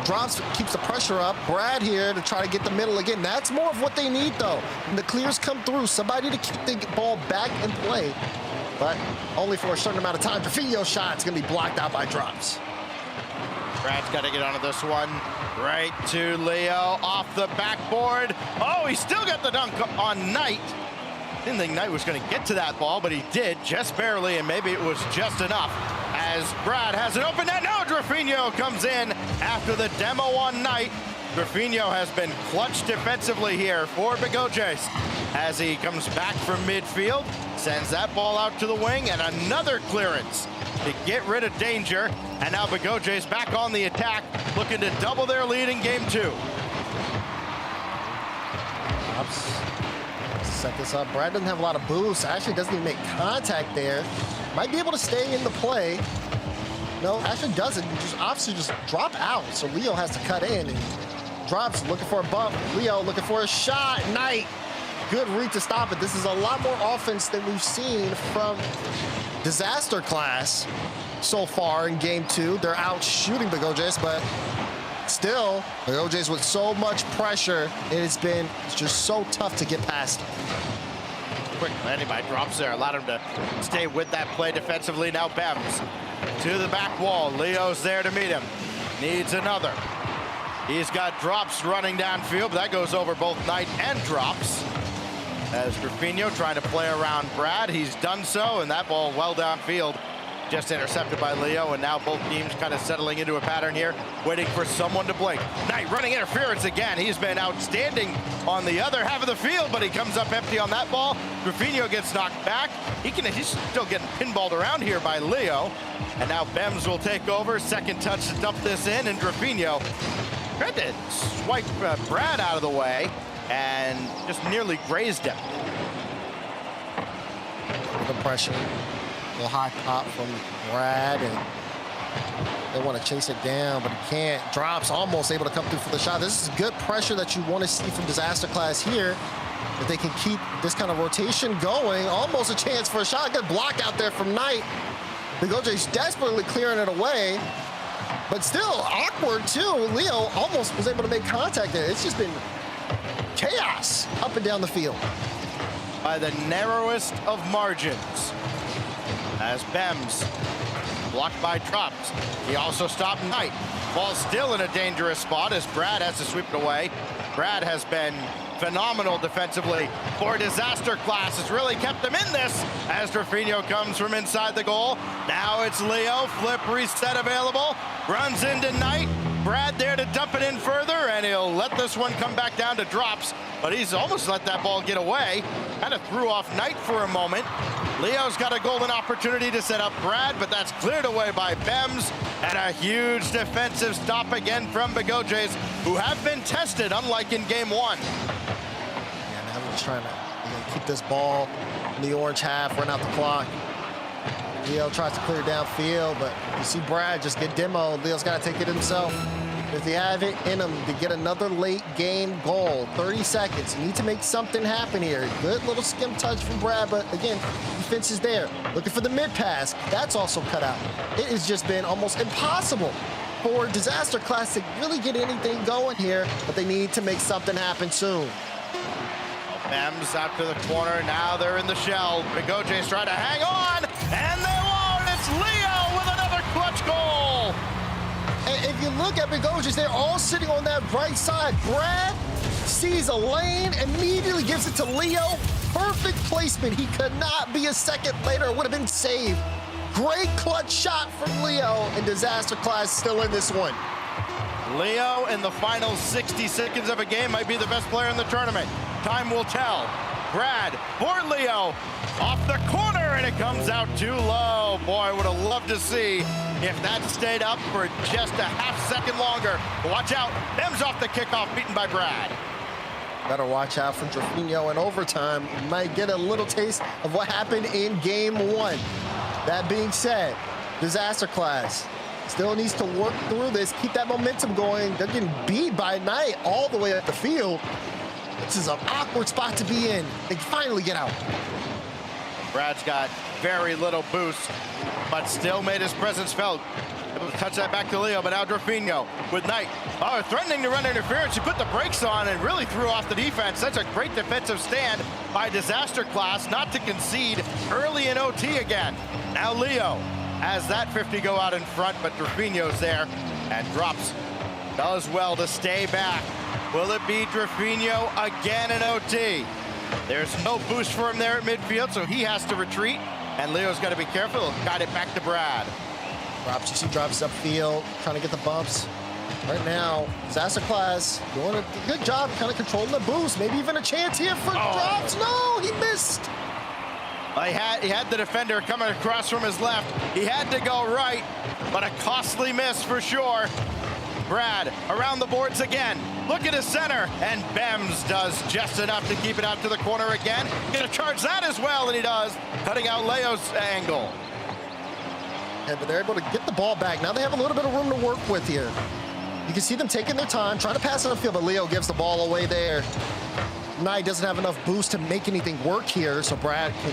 Drops, keeps the pressure up. Brad here to try to get the middle again. That's more of what they need though. When the clears come through, somebody to keep the ball back in play. But only for a certain amount of time. Griffinho's shot's gonna be blocked out by Drops. Brad's got to get onto this one. Right to Leo, off the backboard. Oh, he still got the dunk on Knight. Didn't think Knight was going to get to that ball, but he did, just barely, and maybe it was just enough. As Brad has it open net. No, Griffinho comes in after the demo on Knight. Griffinho has been clutch defensively here for Bigotes as he comes back from midfield, sends that ball out to the wing, and another clearance to get rid of danger. And now Bigotes back on the attack, looking to double their lead in game 2. Set this up. Brad doesn't have a lot of boost. Actually doesn't even make contact there. Might be able to stay in the play. No, actually doesn't. Just obviously just drop out. So Leo has to cut in, and Drops looking for a bump. Leo looking for a shot. Knight, good read to stop it. This is a lot more offense than we've seen from Disaster Class so far in game 2. They're out shooting Bigotes, but still, Bigotes with so much pressure, it's just so tough to get past. Quick landing by Drops there, allowed him to stay with that play defensively. Now Bems to the back wall. Leo's there to meet him. Needs another. He's got Drops running downfield, but that goes over both Knight and Drops. As Griffinho trying to play around Brad, he's done so, and that ball well downfield. Just intercepted by Leo, and now both teams kind of settling into a pattern here, waiting for someone to blink. Knight running interference again. He's been outstanding on the other half of the field, but he comes up empty on that ball. Griffinho gets knocked back. He's still getting pinballed around here by Leo. And now Bems will take over. Second touch to dump this in, and Griffinho tried to swipe Brad out of the way and just nearly grazed him. The pressure. A little high pop from Brad, and they want to chase it down, but he can't. Drops almost able to come through for the shot. This is good pressure that you want to see from Disaster Class here. If they can keep this kind of rotation going, almost a chance for a shot. Good block out there from Knight. Bigotes desperately clearing it away, but still awkward too. Leo almost was able to make contact there. It's just been chaos up and down the field. By the narrowest of margins. As Bems blocked by Drops. He also stopped Knight. Ball still in a dangerous spot as Brad has to sweep it away. Brad has been phenomenal defensively for Disaster Class. Has really kept them in this as Griffinho comes from inside the goal. Now it's Leo. Flip reset available. Runs into Knight. Brad there to dump it in further, and he'll let this one come back down to drops, but he's almost let that ball get away. Kind of threw off Knight for a moment. Leo's got a golden opportunity to set up Brad, but that's cleared away by Bems, and a huge defensive stop again from Begojes, who have been tested, unlike in game one. Yeah, now we're just trying to keep this ball in the orange half, run out the clock. Leo tries to clear downfield, but you see Brad just get demoed. Leo's got to take it himself. If they have it in him to get another late game goal, 30 seconds, you need to make something happen here. Good little skim touch from Brad, but again, defense is there. Looking for the mid pass, that's also cut out. It has just been almost impossible for Disaster Class to really get anything going here, but they need to make something happen soon. Bems out to the corner, now they're in the shell. Begojes trying to hang on, and they won't! It's Leo with another clutch goal! And if you look at Begojes, they're all sitting on that right side. Brad sees a lane, immediately gives it to Leo. Perfect placement. He could not be a second later. It would have been saved. Great clutch shot from Leo, and Disaster Class still in this one. Leo in the final 60 seconds of a game might be the best player in the tournament. Time will tell. Brad for Leo off the corner, and it comes out too low. Boy, would have loved to see if that stayed up for just a half second longer. But watch out, Bems off the kickoff, beaten by Brad. Better watch out for Drafinho in overtime. You might get a little taste of what happened in game one. That being said, Disaster Class still needs to work through this, keep that momentum going. They're getting beat by Knight all the way up the field. This is an awkward spot to be in. They finally get out. Brad's got very little boost, but still made his presence felt. Able to touch that back to Leo, but now Drafinho with Knight. Oh, threatening to run interference. He put the brakes on and really threw off the defense. That's a great defensive stand by Disaster Class not to concede early in OT again. Now Leo has that 50 go out in front, but Drafinho's there and drops. Does well to stay back. Will it be Drafinho again in OT? There's no boost for him there at midfield, so he has to retreat. And Leo's got to be careful. He'll guide it back to Brad. Drops, you see, drives upfield, trying to get the bumps. Right now, Disaster Class doing a good job kind of controlling the boost. Maybe even a chance here for drops. No, he missed. He had the defender coming across from his left. He had to go right, but a costly miss for sure. Brad around the boards again. Look at his center, and Bems does just enough to keep it out to the corner again. Gonna charge that as well, and he does, cutting out Leo's angle. Yeah, but they're able to get the ball back. Now they have a little bit of room to work with here. You can see them taking their time, trying to pass it on the field, but Leo gives the ball away there. Knight doesn't have enough boost to make anything work here, so Brad can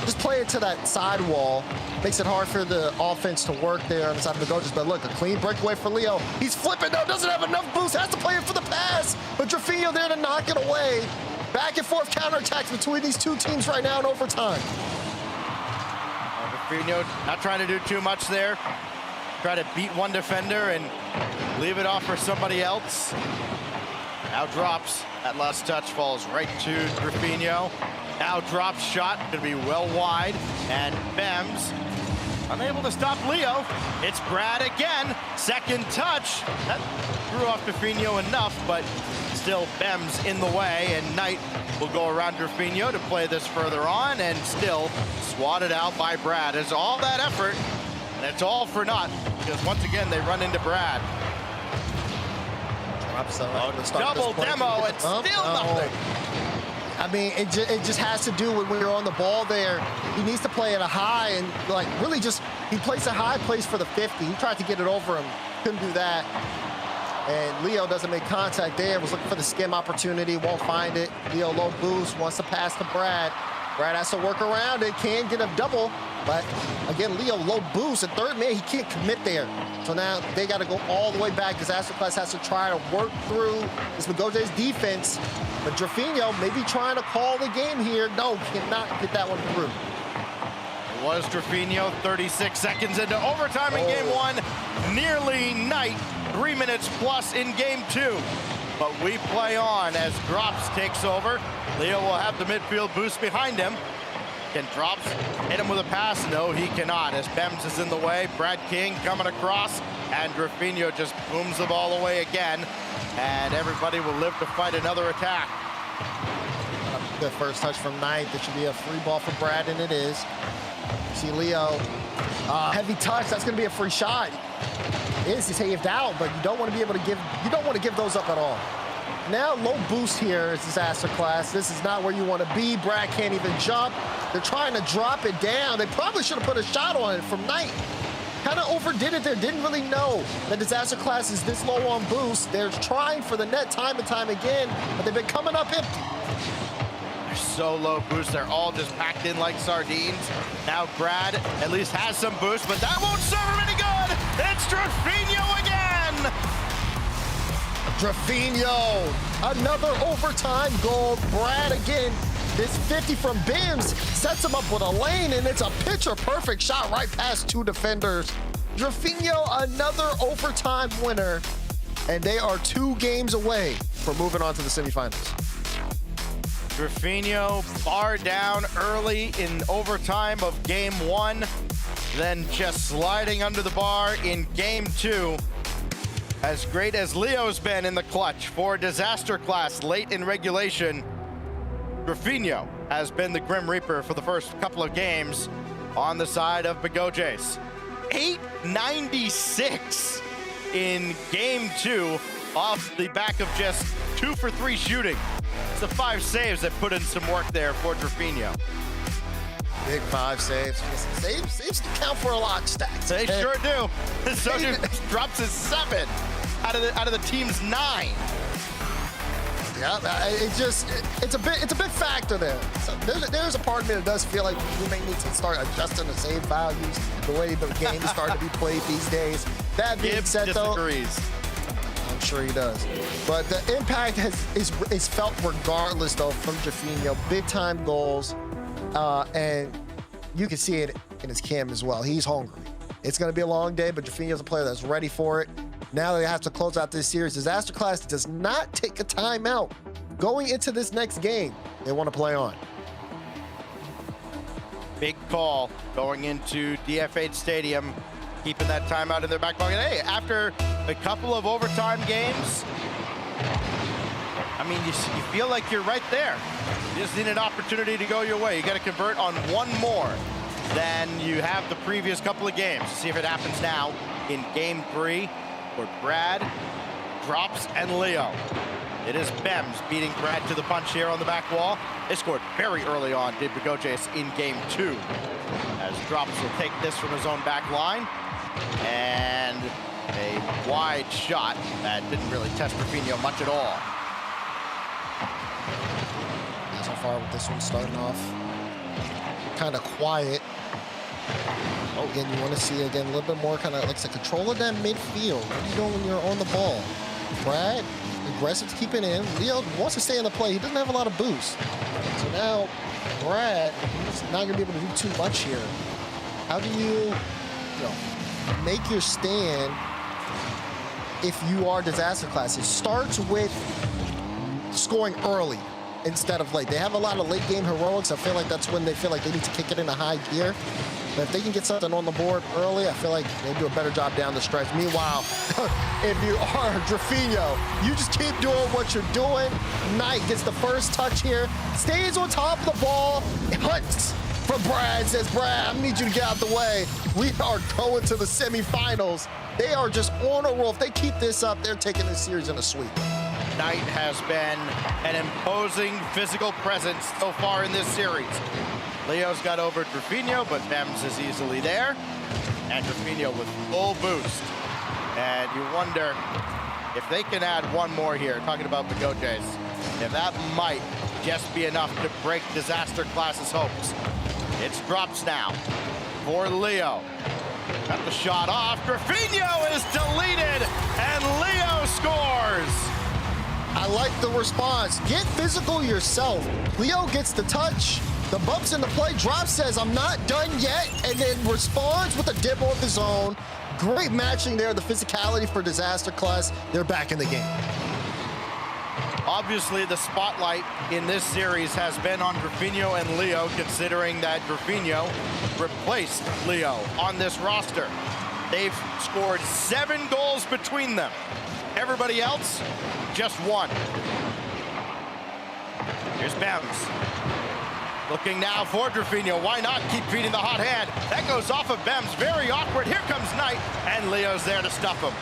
just play it to that side wall. Makes it hard for the offense to work there on the side of the Begojes, but look, a clean breakaway for Leo. He's flipping, no, doesn't have enough boost, has to play it for the pass, but Drafinho there to knock it away. Back and forth counterattacks between these two teams right now in overtime. Drafinho not trying to do too much there. Try to beat one defender and leave it off for somebody else. Now drops. That last touch falls right to Drafinho. Now drops shot, gonna be well wide, and Bems unable to stop Leo. It's Brad again, second touch. That threw off Drafinho enough, but still Bems in the way, and Knight will go around Drafinho to play this further on, and still swatted out by Brad. It's all that effort, and it's all for naught, because once again they run into Brad. Double demo, it's still nothing. I mean, it just has to do with when you're on the ball there. He needs to play at a high and like really just, he plays a high, plays for the 50. He tried to get it over him, couldn't do that. And Leo doesn't make contact there, was looking for the skim opportunity, won't find it. Leo low boost, wants to pass to Brad. Brad has to work around it, can get a double, but again, Leo low boost, and third man, he can't commit there. So now they got to go all the way back. Disaster Class has to try to work through this Begojes defense, but Drafinho maybe trying to call the game here. No, cannot get that one through. It was Drafinho, 36 seconds into overtime in game one. Nearly Knight, 3 minutes plus in game two. But we play on as Drops takes over. Leo will have the midfield boost behind him. Can Drops hit him with a pass? No, he cannot, as Bems is in the way. Brad King coming across. And Rafinha just booms the ball away again. And everybody will live to fight another attack. The first touch from Knight. That should be a free ball for Brad, and it is. See Leo. Heavy touch. That's going to be a free shot. It is saved out, but you don't want to be able to give. You don't want to give those up at all. Now low boost here is Disaster Class. This is not where you want to be. Brad can't even jump. They're trying to drop it down. They probably should have put a shot on it from Knight. Kind of overdid it there. Didn't really know that Disaster Class is this low on boost. They're trying for the net time and time again, but they've been coming up empty. They're so low boost. They're all just packed in like sardines. Now Brad at least has some boost, but that won't serve him any good. It's Rafinha again. Rafinha, another overtime goal. Brad again. This 50 from Bims sets him up with a lane, and it's a picture-perfect shot right past two defenders. Rafinha, another overtime winner, and they are 2 games away from moving on to the semifinals. Rafinha bar down early in overtime of game 1, then just sliding under the bar in game 2. As great as Leo's been in the clutch for Disaster Class late in regulation, Rafinha has been the Grim Reaper for the first couple of games on the side of Begojes. 896 in game 2 off the back of just 2 for 3 shooting. It's the 5 saves that put in some work there for Rafinha. Big 5 saves. Saves to count for a lot, Stacks. They sure do. So drops his 7 out of the team's 9. Yeah, it's a big factor there. So there's a part of me that does feel like we may need to start adjusting the save values, the way the game is starting to be played these days. That being said, though, I'm sure he does. But the impact is felt regardless, though, from Rafinha. Big time goals, and you can see it in his cam as well. He's hungry. It's going to be a long day, but Rafinha's a player that's ready for it. Now they have to close out this series. Disaster Class does not take a timeout. Going into this next game, they want to play on. Big call going into DF8 Stadium, keeping that timeout in their back pocket. Hey, after a couple of overtime games, I mean, you feel like you're right there. You just need an opportunity to go your way. You got to convert on one more than you have the previous couple of games. See if it happens now in game 3. Where Brad drops and Leo. It is Bems beating Brad to the punch here on the back wall. They scored very early on, did Begojes in game 2. As Drops will take this from his own back line. And a wide shot that didn't really test Rafinha much at all. So far with this one starting off kind of quiet. Oh, again, you want to see, again, a little bit more kind of like the control of that midfield. What are you doing when you're on the ball? Brad, aggressive to keep it in. Leo wants to stay in the play. He doesn't have a lot of boost. So now, Brad, he's not going to be able to do too much here. How do you make your stand if you are Disaster Class? It starts with scoring early instead of late. They have a lot of late game heroics. I feel like that's when they feel like they need to kick it into high gear. But if they can get something on the board early, I feel like they do a better job down the stretch. Meanwhile, if you are Rafinha, you just keep doing what you're doing. Knight gets the first touch here, stays on top of the ball, hunts for Brad, says, Brad, I need you to get out the way. We are going to the semifinals. They are just on a roll. If they keep this up, they're taking this series in a sweep. Knight has been an imposing physical presence so far in this series. Leo's got over Rafinha, but Bems is easily there. And Rafinha with full boost. And you wonder if they can add one more here, talking about Begojes, if that might just be enough to break Disaster Class's hopes. It's Drops now for Leo. Got the shot off. Rafinha is deleted, and Leo scores. I like the response. Get physical yourself. Leo gets the touch. The bumps in the play. Drop says, I'm not done yet, and then responds with a dip of his own. Great matching there, the physicality for Disaster Class. They're back in the game. Obviously, the spotlight in this series has been on Rafinha and Leo, considering that Rafinha replaced Leo on this roster. They've scored 7 goals between them. Everybody else, just 1. Here's Bems. Looking now for Drafinho. Why not keep feeding the hot hand? That goes off of Bems. Very awkward. Here comes Knight, and Leo's there to stop him.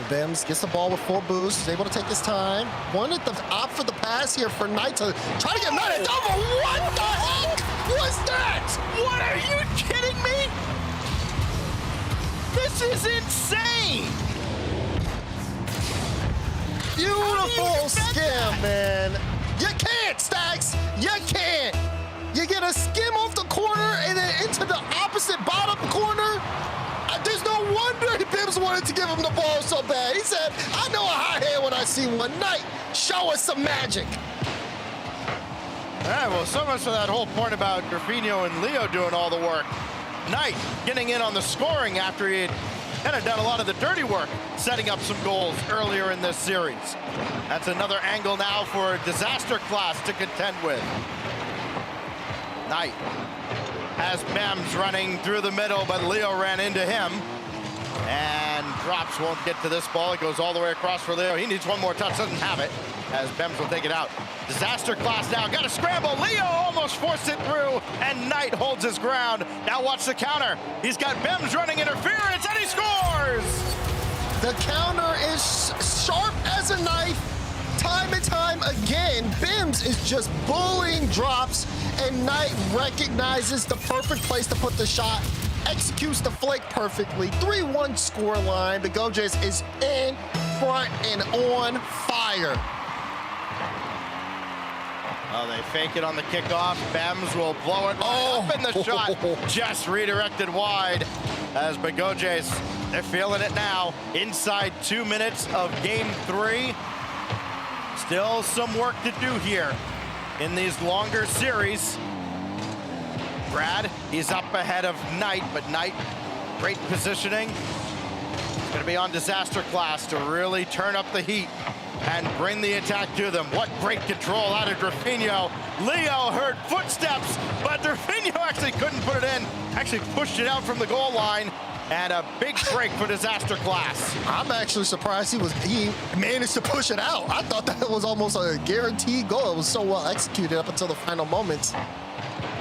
Bems gets the ball with full boost. He's able to take his time. Wanted to opt for the pass here for Knight to try to get Knight a double. What the heck was that? What, are you kidding me? This is insane. Beautiful skim, man. You can't, Stacks. You can't. You get a skim off the corner and then into the opposite bottom corner. There's no wonder Bibbs wanted to give him the ball so bad. He said, I know a hot hand when I see one. Knight, show us some magic. All right, well, so much for that whole point about Drafinho and Leo doing all the work. Knight getting in on the scoring after he had kind of done a lot of the dirty work, setting up some goals earlier in this series. That's another angle now for Disaster Class to contend with. Knight has Bems running through the middle, but Leo ran into him. And Drops won't get to this ball. It goes all the way across for Leo. He needs one more touch, doesn't have it, as Bems will take it out. Disaster Class now, got a scramble. Leo almost forced it through, and Knight holds his ground. Now watch the counter. He's got Bems running interference, and he scores! The counter is sharp as a knife. Time and time again, Bims is just bullying Drops, and Knight recognizes the perfect place to put the shot, executes the flick perfectly. 3-1 score line. The Gojays is in front and on fire. Oh, they fake it on the kickoff. Bems will blow it up, and the shot just redirected wide as Bagojays, they're feeling it now. Inside 2 minutes of game 3. Still some work to do here in these longer series. Brad, he's up ahead of Knight, but Knight, great positioning. It's gonna be on Disaster Class to really turn up the heat and bring the attack to them. What great control out of Drafinho. Leo heard footsteps, but Drafinho actually couldn't put it in. Actually pushed it out from the goal line. And a big break for Disaster Class. I'm actually surprised he managed to push it out. I thought that was almost a guaranteed goal. It was so well executed up until the final moments.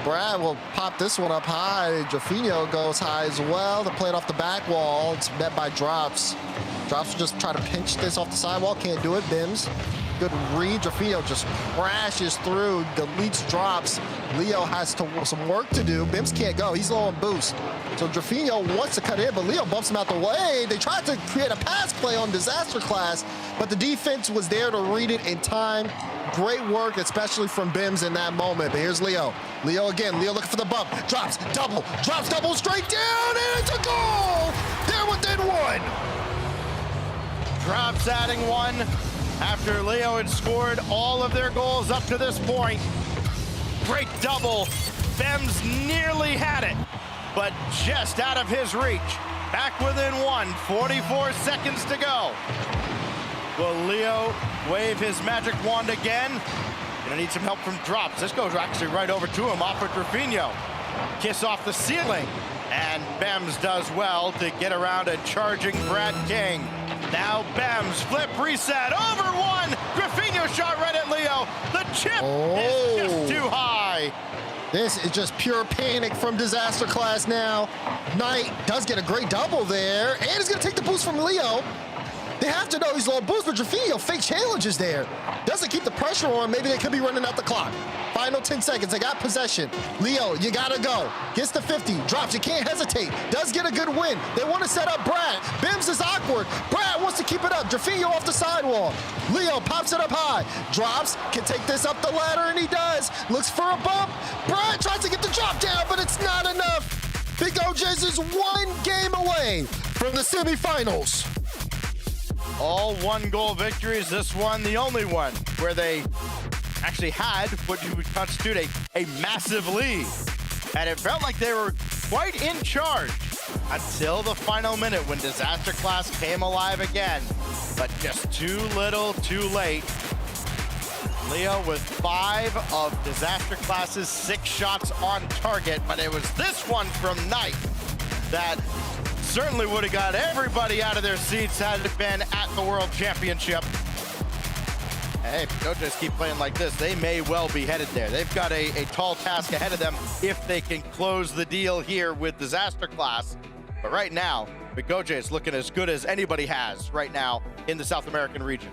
Brad will pop this one up high. Drafinho goes high as well. They're playing off the back wall. It's met by Drops. Drops will just try to pinch this off the sidewall. Can't do it. Bims. Good read. Drafinho just crashes through, deletes Drops. Leo has some work to do. Bims can't go. He's low on boost. So Drafinho wants to cut in, but Leo bumps him out the way. They tried to create a pass play on Disaster Class, but the defense was there to read it in time. Great work, especially from Bims in that moment. But here's Leo. Leo again. Leo looking for the bump. Drops double straight down, and it's a goal! They're within 1. Drops adding 1 after Leo had scored all of their goals up to this point. Great double. Bems nearly had it, but just out of his reach. Back within 1, 44 seconds to go. Will Leo wave his magic wand again? Gonna need some help from Drops. This goes actually right over to him off of Drafinho. Kiss off the ceiling, and Bems does well to get around a charging Brad King. Now Bems, flip, reset, over 1. Drafinho shot right at Leo. The chip is just too high. This is just pure panic from Disaster Class now. Knight does get a great double there, and he's gonna take the boost from Leo. They have to know he's low boost, but Drafinho fake challenges there. Doesn't keep the pressure on. Maybe they could be running out the clock. Final 10 seconds. They got possession. Leo, you gotta go. Gets the 50. Drops. You can't hesitate. Does get a good win. They want to set up Brad. Bims is awkward. Brad wants to keep it up. Drafinho off the sidewall. Leo pops it up high. Drops. Can take this up the ladder, and he does. Looks for a bump. Brad tries to get the drop down, but it's not enough. Big OJs is 1 game away from the semifinals. All 1-goal victories. This one, the only one where they actually had what you would constitute a massive lead. And it felt like they were quite in charge until the final minute when Disaster Class came alive again. But just too little, too late. Leo with 5 of Disaster Class's 6 shots on target, but it was this one from Knight that certainly would have got everybody out of their seats had it been at the World Championship. Hey, if don't just keep playing like this, they may well be headed there. They've got a tall task ahead of them if they can close the deal here with Disaster Class. But right now, Bigoje is looking as good as anybody has right now in the South American region.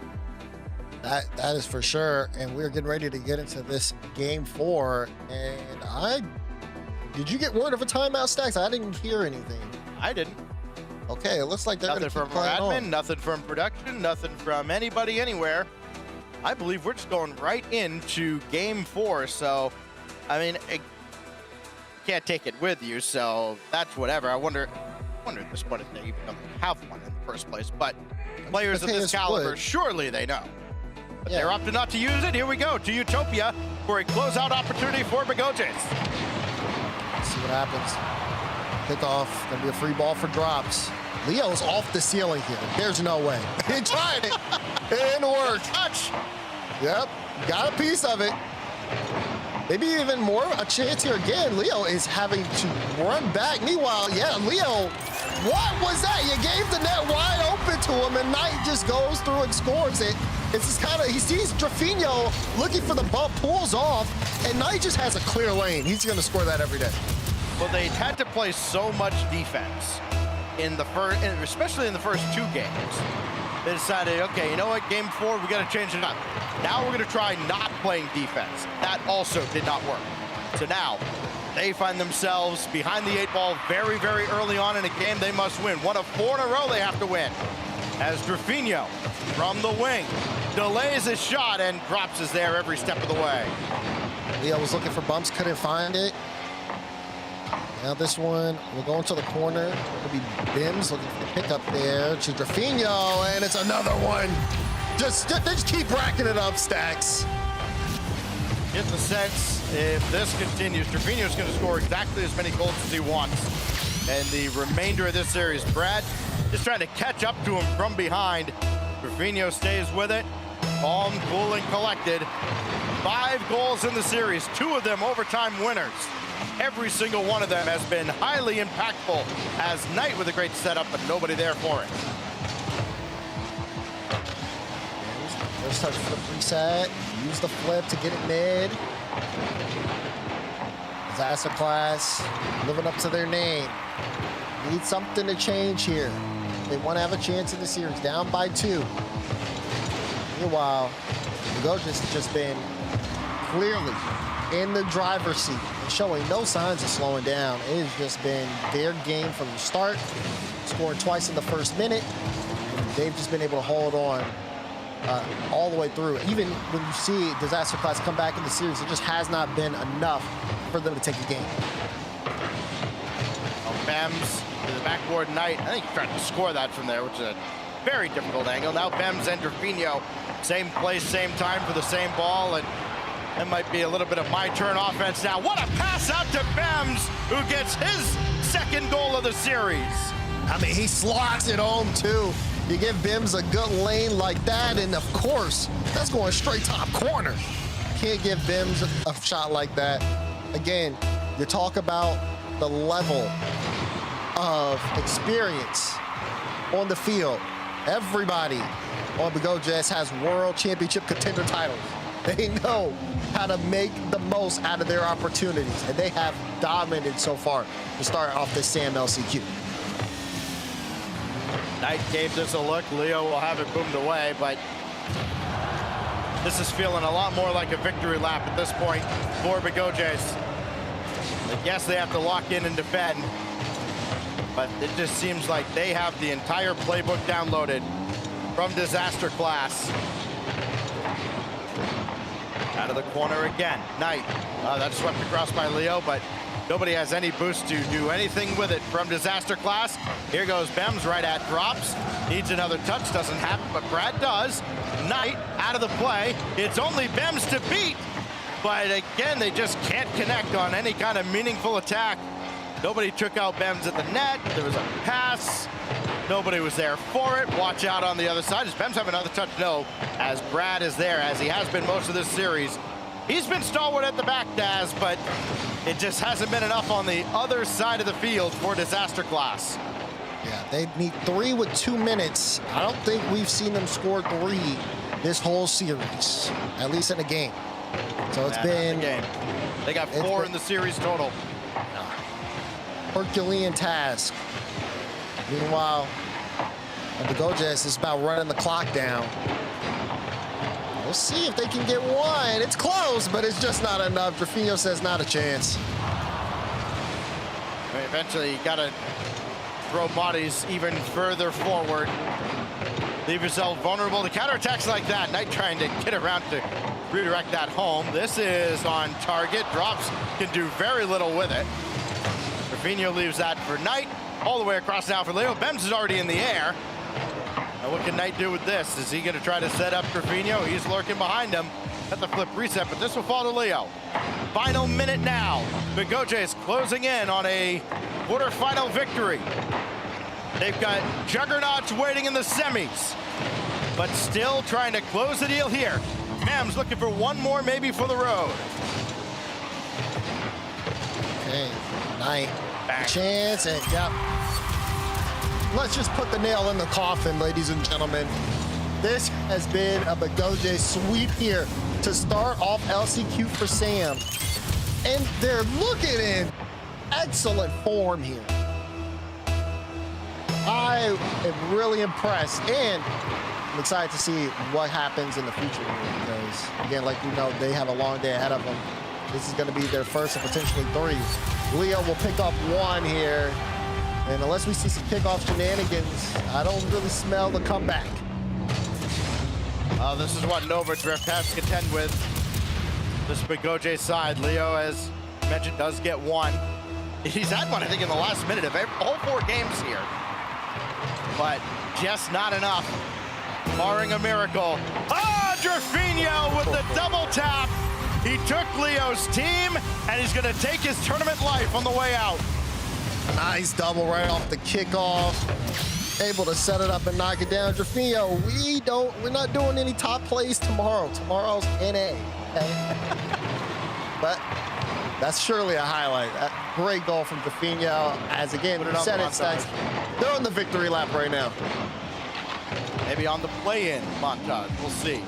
That is for sure. And we're getting ready to get into this game 4. And did you get word of a timeout, Stacks? I didn't hear anything. I didn't. Okay, it looks like they're going to Nothing keep from our playing admin, on. nothing from production, nothing from anybody anywhere. I believe we're just going right into game 4. So, I mean, can't take it with you, so that's whatever. I wonder at this point if they even know they have one in the first place. But players of this caliber, surely they know. But they're opting not to use it. Here we go to Utopia for a closeout opportunity for Bigojes. Let's see what happens. Kickoff, gonna be a free ball for drops. Leo's off the ceiling here. There's no way. He tried it. It didn't work. Touch. Yep, got a piece of it. Maybe even more a chance here again. Leo is having to run back. Meanwhile, yeah, Leo, what was that? You gave the net wide open to him, and Knight just goes through and scores it. It's just kind of, he sees Drafinho looking for the bump, pulls off, and Knight just has a clear lane. He's going to score that every day. Well, they had to play so much defense in the first, especially in the first 2 games. They decided, okay, you know what, game 4, we got to change it up. Now we're going to try not playing defense. That also did not work. So now they find themselves behind the 8 ball very, very early on in a game they must win. 1 of 4 in a row they have to win. As Drafinho from the wing delays his shot and drops us there every step of the way. Leo was looking for bumps, couldn't find it. Now this one, we'll go into the corner. It'll be Bims looking for the pickup there to Drafinho, and it's another one. Just keep racking it up, Stacks. Get the sense if this continues, Drafinho's going to score exactly as many goals as he wants. And the remainder of this series, Brad just trying to catch up to him from behind. Drafinho stays with it, calm, cool, and collected. 5 goals in the series, 2 of them overtime winners. Every single one of them has been highly impactful as Knight with a great setup, but nobody there for it. First touch for the preset. Use the flip to get it mid. Disaster Class living up to their name. Need something to change here. They want to have a chance in the series. Down by 2. Meanwhile, Bigojes has just been clearly in the driver's seat and showing no signs of slowing down. It has just been their game from the start, scoring twice in the first minute. They've just been able to hold on all the way through. Even when you see Disaster Class come back in the series, it just has not been enough for them to take a game. Bems to the backboard Knight. I think he's trying to score that from there, which is a very difficult angle. Now Bems and Drafinho, same place, same time for the same ball, and that might be a little bit of my turn offense now. What a pass out to Bems, who gets his second goal of the series. I mean, he slots it home too. You give Bims a good lane like that, and of course, that's going straight top corner. Can't give Bims a shot like that. Again, you talk about the level of experience on the field. Everybody on Bigojes has world championship contender titles. They know how to make the most out of their opportunities, and they have dominated so far to start off this Sam LCQ. Knight gave this a look. Leo will have it boomed away, but this is feeling a lot more like a victory lap at this point for Bigojes. I guess they have to lock in and defend, but it just seems like they have the entire playbook downloaded from Disaster Class. Out of the corner again, Knight. That's swept across by Leo, but nobody has any boost to do anything with it from Disaster Class. Here goes Bems right at drops. Needs another touch, doesn't happen, but Brad does. Knight out of the play. It's only Bems to beat, but again, they just can't connect on any kind of meaningful attack. Nobody took out Bems at the net. There was a pass. Nobody was there for it. Watch out on the other side. Does Bems have another touch? No, as Brad is there, as he has been most of this series. He's been stalwart at the back, Daz, but it just hasn't been enough on the other side of the field for Disaster Class. They need 3 with 2 minutes. I don't think we've seen them score 3 this whole series, at least in a game. So it's been a game. They got 4 in the series total. Herculean task. Meanwhile, the Gojas is about running the clock down. We'll see if they can get 1. It's close, but it's just not enough. Drafinho says not a chance. I mean, eventually, you got to throw bodies even further forward. Leave yourself vulnerable to counterattacks like that. Knight trying to get around to redirect that home. This is on target. Drops can do very little with it. Drafinho leaves that for Knight. All the way across now for Leo. Bems is already in the air. Now what can Knight do with this? Is he going to try to set up Drafinho? He's lurking behind him. Got the flip reset, but this will fall to Leo. Final minute now. The Gojas closing in on a quarterfinal victory. They've got juggernauts waiting in the semis, but still trying to close the deal here. Mems looking for 1 more, maybe for the road. Okay, Knight, chance, and yep. Let's just put the nail in the coffin, ladies and gentlemen. This has been a Goja sweep here to start off LCQ for Sam. And they're looking in excellent form here. I am really impressed, and I'm excited to see what happens in the future here because, again, like you know, they have a long day ahead of them. This is going to be their first and potentially 3. Leo will pick up 1 here, and unless we see some kickoff shenanigans, I don't really smell the comeback. This is what Nova Drift has to contend with. This big Goja side. Leo, as mentioned, does get 1. He's had 1, I think, in the last minute of all 4 games here. But just not enough, barring a miracle. Ah, Drafinho with the double tap. He took Leo's team, and he's going to take his tournament life on the way out. Nice double right off the kickoff. Able to set it up and knock it down. Drafinho, we're not doing any top plays tomorrow. Tomorrow's NA, okay? But that's surely a highlight. That great goal from Drafinho. As again, we said it, they're on the victory lap right now. Maybe on the play-in montage, we'll see.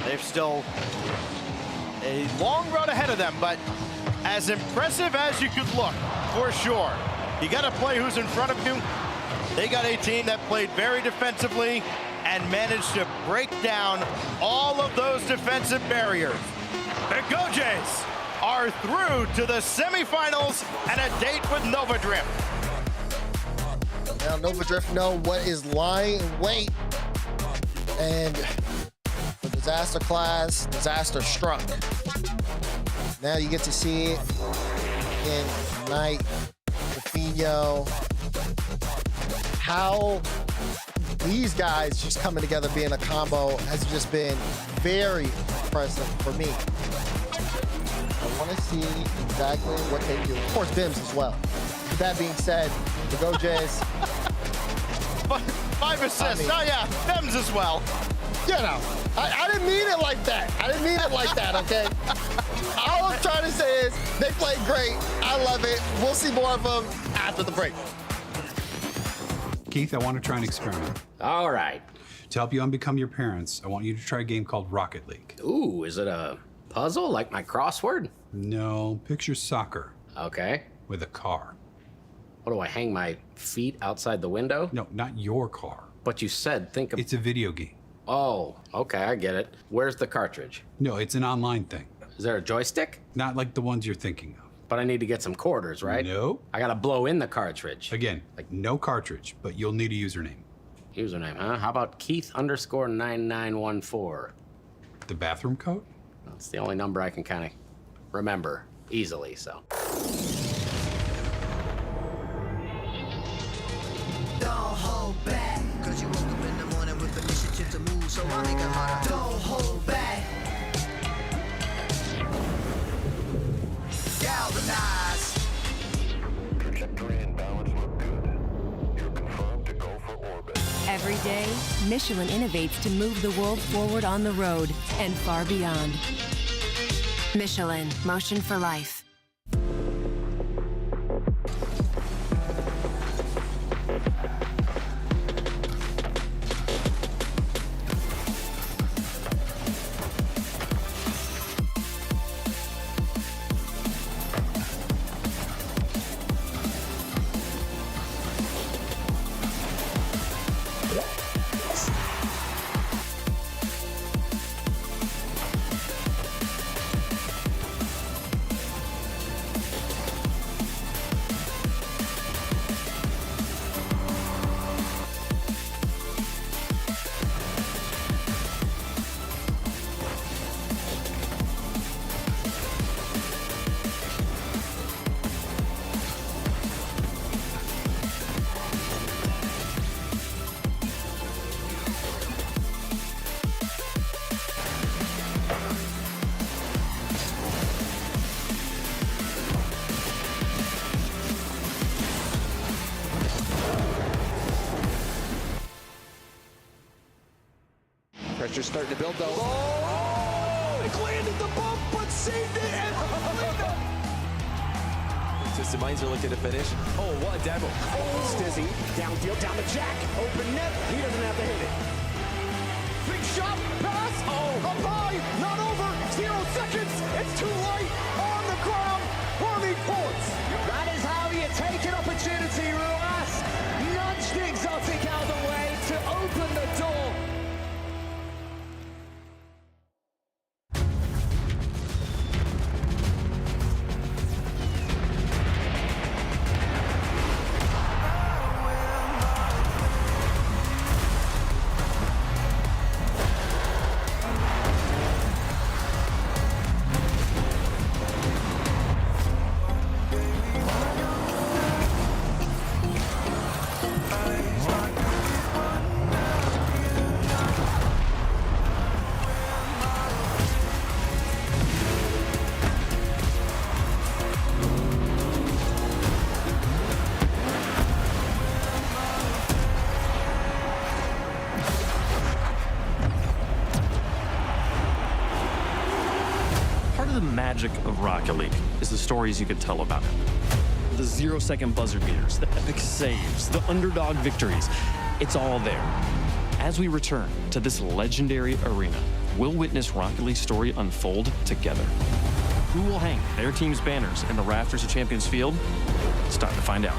They've still a long road ahead of them, but as impressive as you could look, for sure. You got to play who's in front of you. They got a team that played very defensively and managed to break down all of those defensive barriers. The Gojas are through to the semifinals and a date with Nova Drift. Now Nova Drift know what is lying in wait. And the disaster class, disaster struck. Now you get to see it in Knight, Drafinho, how these guys just coming together being a combo has just been very impressive for me. I want to see exactly what they do. Of course, Bims as well. With that being said, the Gojas. 5 assists. Oh yeah, Bims as well. You know, I didn't mean it like that. I didn't mean it like that, okay? All I'm trying to say is they played great. I love it. We'll see more of them after the break. Keith, I want to try an experiment. All right. To help you unbecome your parents, I want you to try a game called Rocket League. Ooh, is it a puzzle like my crossword? No, picture soccer Okay. with a car. What do I hang my feet outside the window? No, not your car. But you said think of. It's a video game. Oh, okay, I get it. Where's the cartridge? No, it's an online thing. Is there a joystick? Not like the ones you're thinking of. But I need to get some quarters, right? No. I gotta blow in the cartridge. Again, like no cartridge, but you'll need a username. Username, huh? How about Keith_9914? The bathroom code? That's the only number I can kind of remember easily, so. Don't hold back, cause you woke up in the morning with initiative to move, so I make it harder. Don't hold back. Galvanize. Trajectory and balance look good. You're confirmed to go for orbit. Every day, Michelin innovates to move the world forward on the road and far beyond. Michelin, motion for life. Pressure's starting to build, though. Oh! Landed the bump, but saved it and Twisted Minds are looking to finish. Oh, what a demo. Oh! Stizzy, downfield, down the jack. Open net. He doesn't have to hit it. Big shot, pass. Oh! Up high, not over. 0 seconds. It's too late. On the ground. Army points. That is how you take an opportunity, Ruas. Nudge the exotic out of the way to open the door. Part of the magic of Rocket League is the stories you could tell about it. The 0-second buzzer beaters, the epic saves, the underdog victories. It's all there. As we return to this legendary arena, we'll witness Rocket League's story unfold together. Who will hang their team's banners in the rafters of Champions Field? It's time to find out.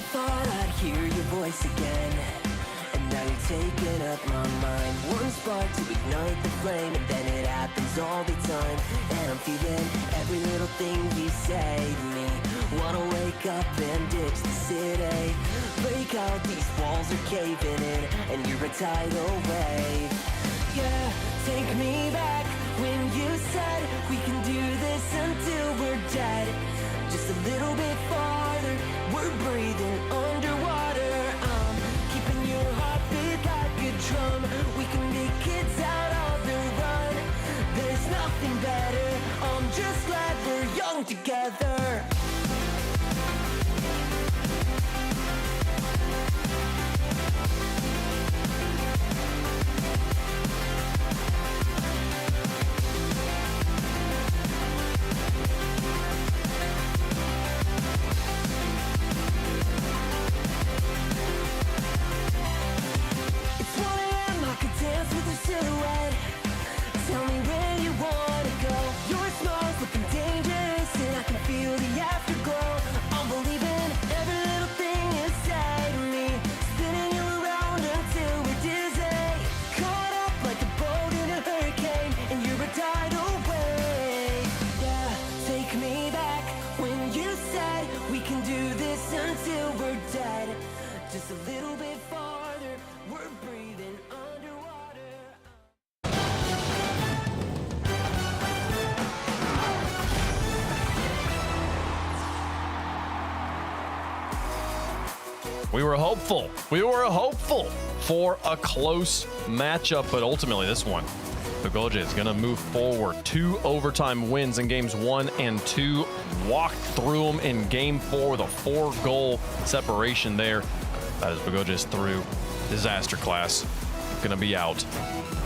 thought I'd hear your voice again, and now you're taking up my mind. One spark to ignite the flame, and then it happens all the time. And I'm feeling every little thing you say to me. Wanna wake up and ditch the city. Break out, these walls are caving in, and you're a tidal wave. Yeah, take me back when you said we can do this until we're dead. Just a little bit farther, we're breathing underwater. I'm keeping your heartbeat like a drum. We can be kids out on the run. There's nothing better. I'm just glad we're young together. Silhouette. Tell me where you wanna go. Your smile's looking dangerous, and I can feel the afterglow. I'm believing every little thing you say to me, spinning you around until we're dizzy. Caught up like a boat in a hurricane, and you're a tidal wave. Yeah, take me back when you said we can do this until we're dead. Just a little bit farther, we're breathing underwater. We were hopeful. We were hopeful for a close matchup, but ultimately this one, Bogojay is going to move forward. 2 overtime wins in games 1 and 2. Walked through them in game 4 with a 4-goal separation there. That is Bogojay's through. Disaster class going to be out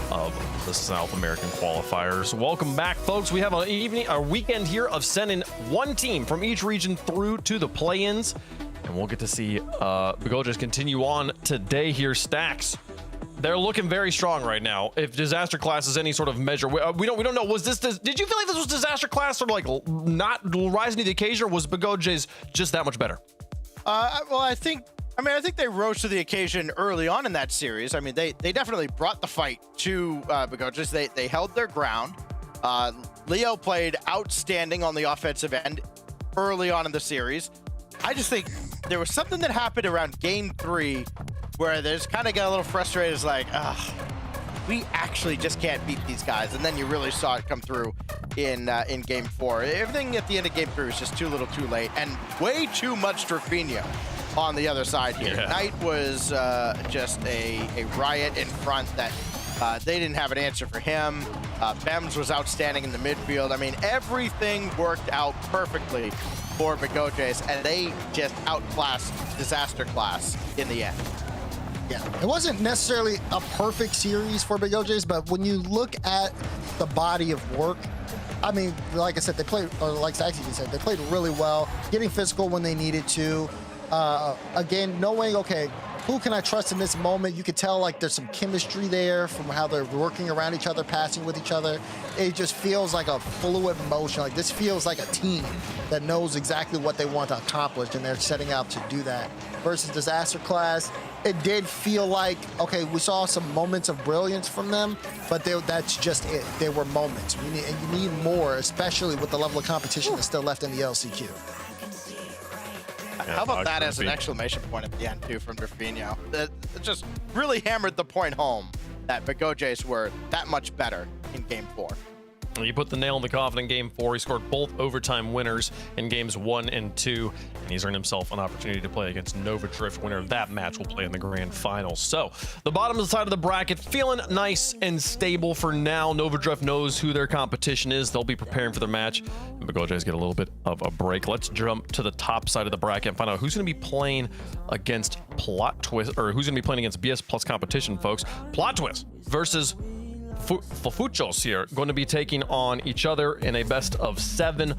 of the South American qualifiers. Welcome back, folks. We have a weekend here of sending one team from each region through to the play-ins. And we'll get to see Bogojay's continue on today here. Stacks, they're looking very strong right now. If disaster class is any sort of measure, we don't know. Was this? Did you feel like this was disaster class, or like not rising to the occasion, or was Bogojay's just that much better? Well, I think they rose to the occasion early on in that series. I mean, they definitely brought the fight to Bogojay's. They held their ground. Leo played outstanding on the offensive end early on in the series. I just think there was something that happened around game 3 where they just kind of got a little frustrated. It's like, we actually just can't beat these guys. And then you really saw it come through in game 4. Everything at the end of game 3 was just too little too late, and way too much Drafinho on the other side here. Yeah. Knight was just a riot in front that they didn't have an answer for him. Bems was outstanding in the midfield. I mean, everything worked out perfectly for Bogojay's, and they just outclassed Disaster Class in the end. Yeah, it wasn't necessarily a perfect series for Bogojay's, but when you look at the body of work, I mean, like I said, they played, or like Saxy said, they played really well, getting physical when they needed to. Again, knowing, okay, who can I trust in this moment? You could tell like there's some chemistry there from how they're working around each other, passing with each other. It just feels like a fluid motion. Like this feels like a team that knows exactly what they want to accomplish, and they're setting out to do that. Versus Disaster Class, it did feel like, okay, we saw some moments of brilliance from them, but that's just it. They were moments. And you need more, especially with the level of competition that's still left in the LCQ. How about that as an exclamation point at the end, too, from Drafinho? It just really hammered the point home that Bogojay's were that much better in Game 4. He put the nail in the coffin in Game 4. He scored both overtime winners in Games 1 and 2, and he's earned himself an opportunity to play against Nova Drift. Winner of that match will play in the grand finals. So, the bottom side of the bracket feeling nice and stable for now. Nova Drift knows who their competition is. They'll be preparing for their match, and Bogojay's get a little bit of a break. Let's jump to the top side of the bracket and find out who's going to be playing against Plot Twist, or who's going to be playing against BS Plus competition, folks. Plot Twist versus Fofuchos here, going to be taking on each other in a best of 7.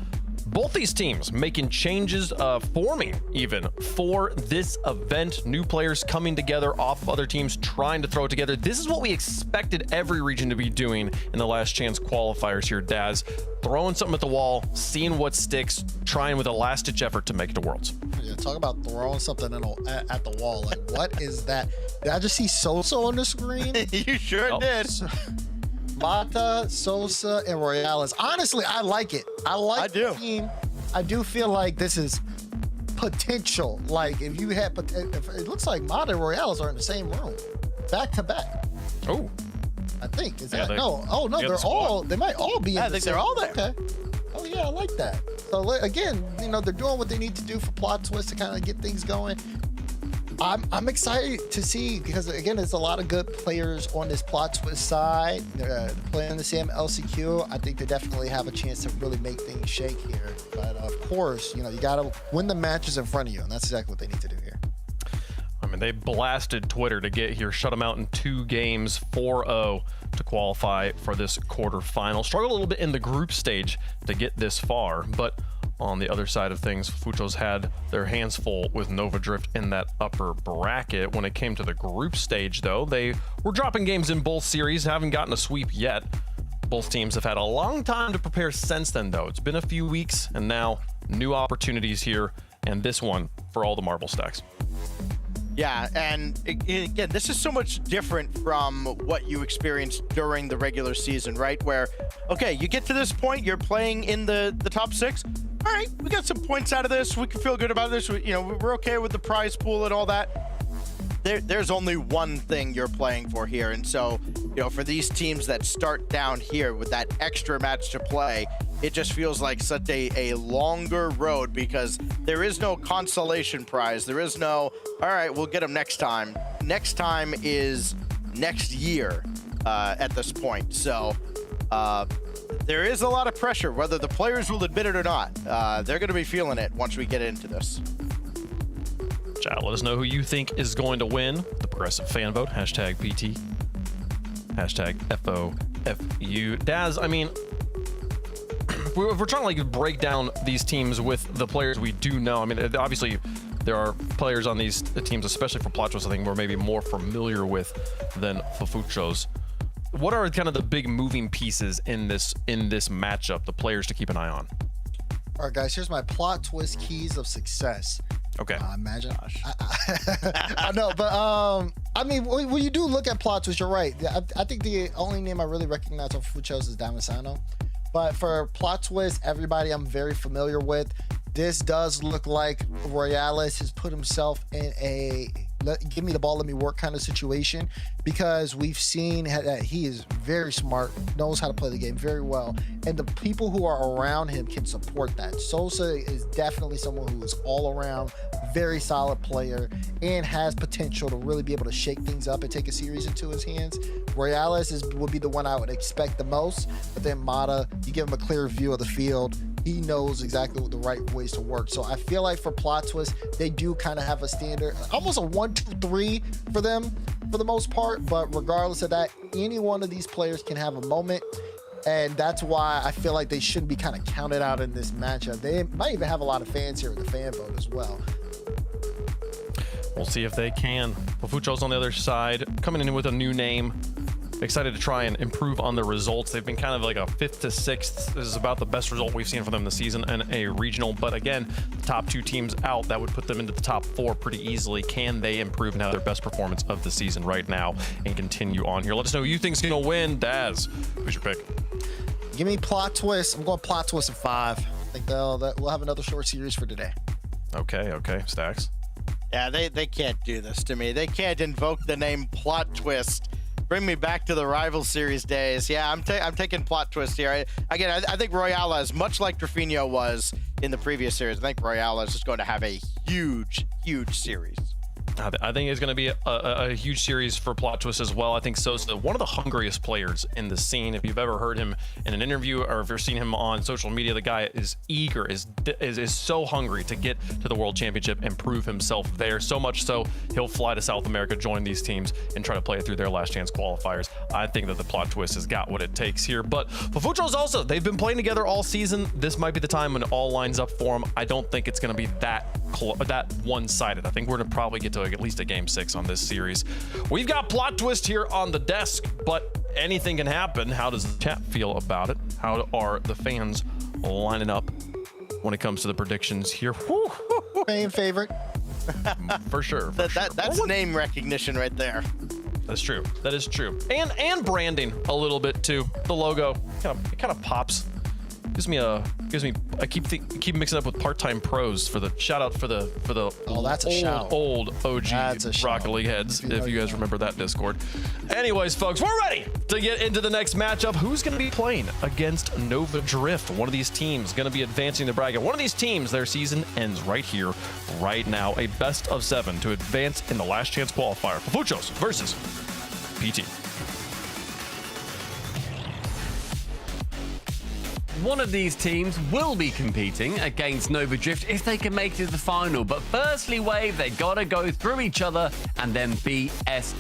Both these teams making changes, forming even for this event. New players coming together off of other teams, trying to throw it together. This is what we expected every region to be doing in the last chance qualifiers here, Daz. Throwing something at the wall, seeing what sticks, trying with a last-ditch effort to make it to Worlds. Yeah, talk about throwing something at the wall. Like, what is that? Did I just see Sosa on the screen? You sure did. Mata, Sosa, and Rlcs. Honestly, I like it. I do. The team. I do feel like this is potential. Like, if you had, if it looks like Mata and Rlcs are in the same room, back to back. Oh, I think is yeah, that no? Oh no, they're all. They might all be. I think they're all there. Okay. Oh yeah, I like that. So again, you know, they're doing what they need to do for plot twist to kind of get things going. I'm excited to see, because again, there's a lot of good players on this plot twist side. Playing the same LCQ, I think they definitely have a chance to really make things shake here. But of course, you know, you got to win the matches in front of you, and that's exactly what they need to do here. I mean, they blasted Twitter to get here, shut them out in 2 games, 4-0 to qualify for this quarterfinal. Struggled a little bit in the group stage to get this far, but on the other side of things, Fuchos had their hands full with Nova Drift in that upper bracket. When it came to the group stage, though, they were dropping games in both series, haven't gotten a sweep yet. Both teams have had a long time to prepare since then, though. It's been a few weeks, and now new opportunities here, and this one for all the marble stacks. Yeah, and again, this is so much different from what you experienced during the regular season, right? Where, okay, you get to this point, you're playing in the top 6. All right, we got some points out of this. We can feel good about this. You know, we're okay with the prize pool and all that. There's only one thing you're playing for here. And so, you know, for these teams that start down here with that extra match to play, it just feels like such a longer road, because there is no consolation prize. There is no, all right, we'll get them next time. Next time is next year at this point. So there is a lot of pressure, whether the players will admit it or not. They're going to be feeling it once we get into this. Chat, let us know who you think is going to win the Progressive Fan Vote. Hashtag PT. Hashtag FOFU. Daz, I mean, if we're trying to like break down these teams with the players we do know, I mean, obviously there are players on these teams, especially for plot twist, I think we're maybe more familiar with than Fuchos. What are kind of the big moving pieces in this matchup, the players to keep an eye on? All right, guys, here's my plot twist keys of success. Okay. Imagine. I know, but I mean, when you do look at plot twist, you're right. I think the only name I really recognize of Fuchos is Damasano. But for plot twist, everybody I'm very familiar with. This does look like Rlcs has put himself in a give me the ball, let me work kind of situation, because we've seen that he is very smart, knows how to play the game very well, and the people who are around him can support that. Sosa is definitely someone who is all around very solid player and has potential to really be able to shake things up and take a series into his hands. Rlcs would be the one I would expect the most, but then Mata, you give him a clear view of the field. He knows exactly what the right ways to work. So I feel like for plot twist, they do kind of have a standard, almost a 1-2-3 for them for the most part. But regardless of that, any one of these players can have a moment. And that's why I feel like they shouldn't be kind of counted out in this matchup. They might even have a lot of fans here in the fan vote as well. We'll see if they can. Fuchos on the other side, coming in with a new name. Excited to try and improve on the results. They've been kind of like a 5th to 6th. This is about the best result we've seen from them this season in a regional. But again, the top 2 teams out, that would put them into the top 4 pretty easily. Can they improve and have their best performance of the season right now and continue on here? Let us know who you think's gonna win. Daz, who's your pick? Give me plot twist. I'm going plot twist at 5. I think we'll have another short series for today. Okay. Stacks. Yeah, they can't do this to me. They can't invoke the name plot twist. Bring me back to the rival series days. Yeah, I'm taking plot twist here. I think Rlcs, much like Drafinho was in the previous series, I think Rlcs is going to have a huge series. I think it's going to be a huge series for plot twist as well. I think Sosa, one of the hungriest players in the scene. If you've ever heard him in an interview or if you've seen him on social media, the guy is eager, is so hungry to get to the World Championship and prove himself there. So much so, he'll fly to South America, join these teams, and try to play it through their last chance qualifiers. I think that the plot twist has got what it takes here. But for Fuchos also, they've been playing together all season. This might be the time when it all lines up for them. I don't think it's going to be that one-sided. I think we're going to probably get to at least a game 6 on this series. We've got plot twist here on the desk, but anything can happen. How does the chat feel about it? How are the fans lining up when it comes to the predictions here? Woo, woo. Fan favorite. For sure. That's name recognition right there. That's true. That is true. And branding a little bit too. The logo kind of pops. I keep mixing up with part-time pros for the shout out for the that's a old OG Rocket League heads, if you guys remember that Discord. Anyways, folks, we're ready to get into the next matchup. Who's going to be playing against Nova Drift? One of these teams going to be advancing the bracket. One of these teams, their season ends right here, right now. A best of 7 to advance in the last chance qualifier. Papuchos versus PT. One of these teams will be competing against Nova Drift if they can make it to the final. But firstly, Wave, they gotta go through each other and then BS+.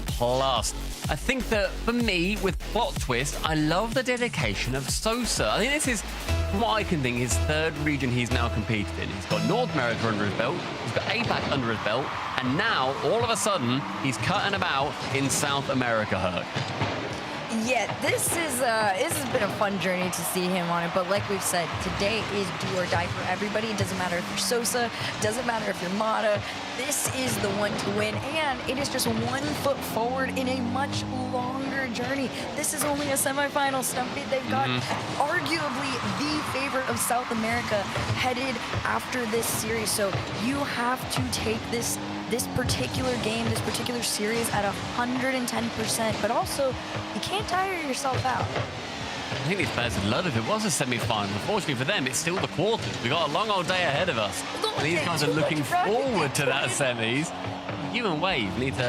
I think that for me, with Plot Twist, I love the dedication of Sosa. I think this is, from what I can think, his third region he's now competed in. He's got North America under his belt, he's got APAC under his belt, and now, all of a sudden, he's cutting about in South America, Herc. Yeah, this has been a fun journey to see him on it, but like we've said, today is do or die for everybody. It doesn't matter if you're Sosa, doesn't matter if you're Mata. This is the one to win, and it is just 1 foot forward in a much longer journey. This is only a semifinal, Stumpy. They've got arguably the favorite of South America headed after this series, so you have to take this particular game, this particular series at 110%, but also you can't tire yourself out. I think these players would love if it was a semi-final. Unfortunately for them, it's still the quarters. We've got a long old day ahead of us. And these guys are looking forward to that semis. You and Wave need to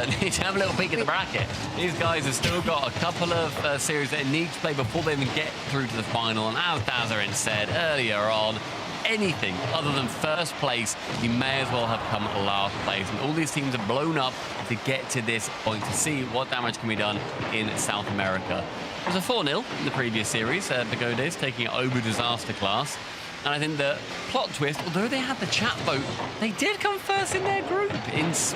have a little peek at the bracket. These guys have still got a couple of series that they need to play before they even get through to the final. And as Dazarin said earlier on, anything other than first place, you may as well have come at last place. And all these teams are blown up to get to this point to see what damage can be done in South America. It was a 4-0 in the previous series. Bigodes taking over Disaster Class. And I think the Plot Twist, although they had the chat vote, they did come first in their group,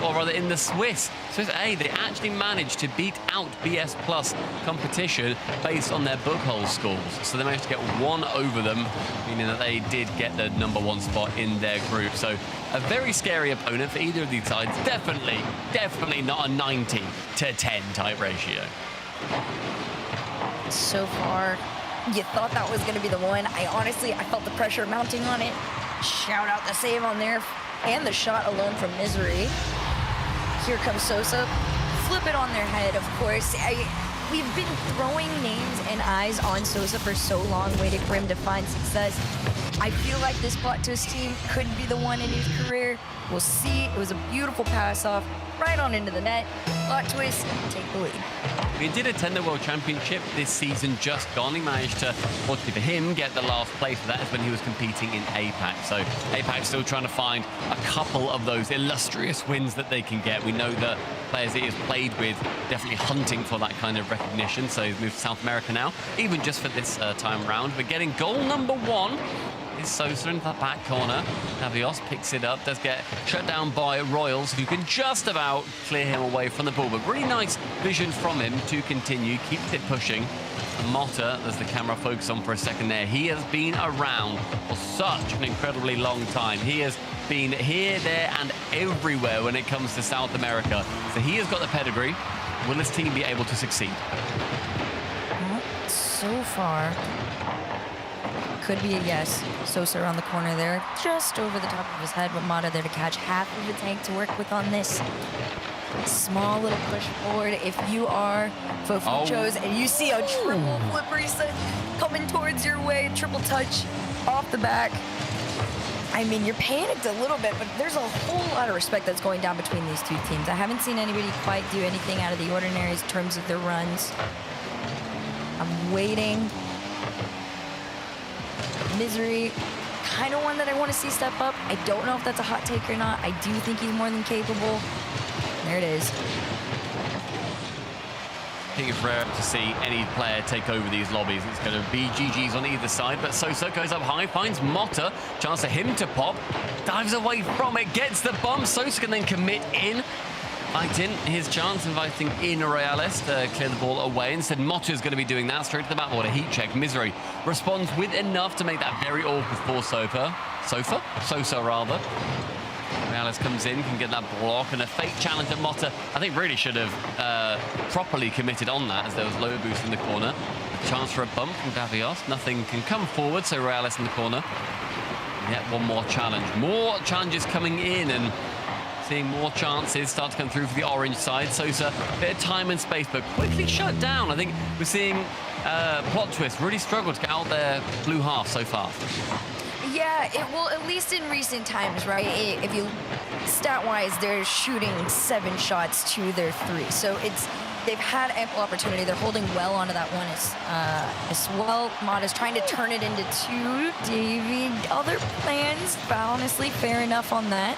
or rather in the Swiss A. They actually managed to beat out BS Plus competition based on their book hole scores. So they managed to get 1 over them, meaning that they did get the #1 spot in their group. So a very scary opponent for either of these sides. Definitely not a 90-10 type ratio. So far, you thought that was going to be the one. I felt the pressure mounting on it. Shout out the save on there and the shot alone from Misery. Here comes Sosa. Flip it on their head, of course. We've been throwing names and eyes on Sosa for so long, waiting for him to find success. I feel like this Plot Twist team could be the one in his career. We'll see. It was a beautiful pass off right on into the net. Plot Twist, take the lead. He did attend the World Championship this season just gone. He managed to, fortunately for him, get the last place. That is when he was competing in APAC. So APAC still trying to find a couple of those illustrious wins that they can get. We know that players that he has played with definitely hunting for that kind of recognition. So he's moved to South America now, even just for this time round. But getting goal #1 is Sosa in the back corner. Navios picks it up, does get shut down by Royals, who can just about clear him away from the ball. But really nice vision from him to continue, keeps it pushing. Mota, as the camera focuses on for a second there, he has been around for such an incredibly long time. He has been here, there, and everywhere when it comes to South America. So he has got the pedigree. Will this team be able to succeed? So far, could be a yes. Sosa around the corner there, just over the top of his head, but Mata there to catch half of the tank to work with on this. Small little push forward. If you are Fofuchos and you see a triple flip reset coming towards your way, triple touch off the back, I mean, you're panicked a little bit, but there's a whole lot of respect that's going down between these two teams. I haven't seen anybody quite do anything out of the ordinary in terms of their runs. I'm waiting. Misery, kind of one that I want to see step up. I don't know if that's a hot take or not. I do think he's more than capable. There it is. I think it's rare to see any player take over these lobbies. It's going to be GG's on either side, but Sosa goes up high, finds Mota. Chance for him to pop. Dives away from it, gets the bump. Sosa can then commit in. Fighting his chance, inviting in Rlcs to clear the ball away. Instead, Mota is going to be doing that straight to the backboard. A heat check. Misery responds with enough to make that very awkward for Sosa rather. Rlcs comes in, can get that block, and a fake challenge at Motta. I think really should have properly committed on that, as there was low boost in the corner. A chance for a bump from Davios. Nothing can come forward, so Rlcs in the corner. Yet one more challenge. More challenges coming in, and seeing more chances start to come through for the orange side. Sosa, bit of time and space, but quickly shut down. I think we're seeing Plot Twist really struggle to get out their blue half so far. Yeah, it will, at least in recent times, right? If you, stat-wise, they're shooting 7 shots to their 3. So they've had ample opportunity. They're holding well onto that one as well. Mata's trying to turn it into 2. Davey, other plans, honestly, fair enough on that.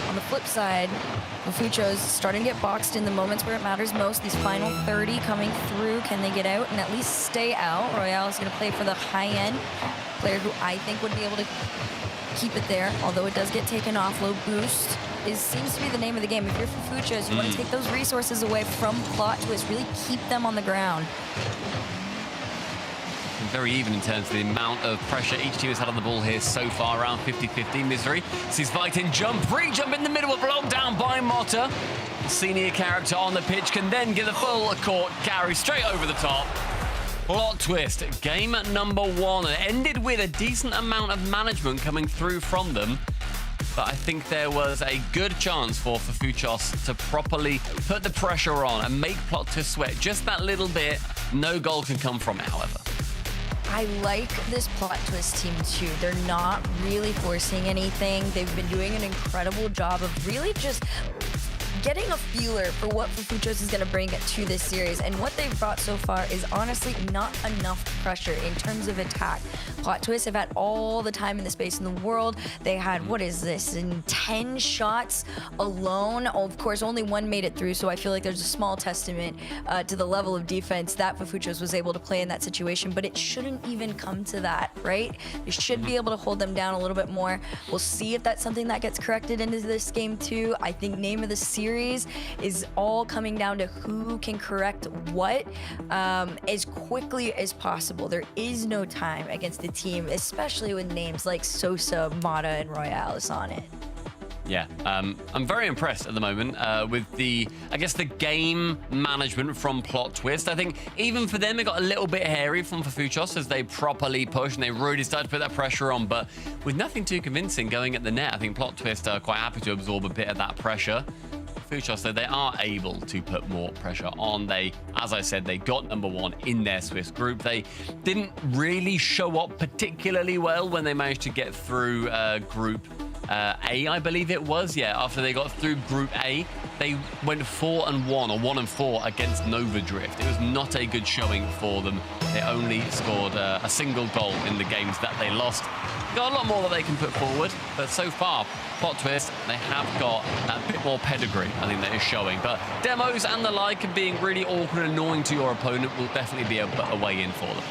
On the flip side, Fucho's starting to get boxed in the moments where it matters most. These final 30 coming through. Can they get out and at least stay out? Royale is going to play for the high-end player who I think would be able to keep it there, although it does get taken off. Low boost seems to be the name of the game. If you're Fuchos, you want to take those resources away from Plot Twist, really keep them on the ground. Very even in terms of the amount of pressure each team has had on the ball here so far, around 50-50. Misery sees Viking jump, jump in the middle, blocked down by Motta. The senior character on the pitch can then get the full court carry straight over the top. Plot Twist, game number 1, and ended with a decent amount of management coming through from them. But I think there was a good chance for Fuchos to properly put the pressure on and make Plot Twist sweat just that little bit. No goal can come from it, however. I like this Plot Twist team too. They're not really forcing anything. They've been doing an incredible job of really just getting a feeler for what Fuchos is going to bring to this series. And what they've brought so far is honestly not enough pressure in terms of attack. Plot Twist have had all the time and the space in the world. They had, what is this, in 10 shots alone. Of course, only 1 made it through, so I feel like there's a small testament to the level of defense that Fuchos was able to play in that situation, but it shouldn't even come to that, right? You should be able to hold them down a little bit more. We'll see if that's something that gets corrected into this game too. I think name of the series is all coming down to who can correct what as quickly as possible. There is no time against the team, especially with names like Sosa, Mata, and Rlcs on it. Yeah, I'm very impressed at the moment with the game management from Plot Twist. I think even for them, it got a little bit hairy from Fuchos as they properly pushed and they really started to put that pressure on. But with nothing too convincing going at the net, I think Plot Twist are quite happy to absorb a bit of that pressure. Fuchos, so they are able to put more pressure on. They, as I said, they got number 1 in their Swiss group. They didn't really show up particularly well when they managed to get through Group A, I believe it was. Yeah, after they got through Group A, they went 4-1 or 1-4 against Nova Drift. It was not a good showing for them. They only scored a single goal in the games that they lost. Got a lot more that they can put forward, but so far, Plot Twist, they have got a bit more pedigree, I think, that is showing. But demos and the like and being really awkward and annoying to your opponent will definitely be a way in for them.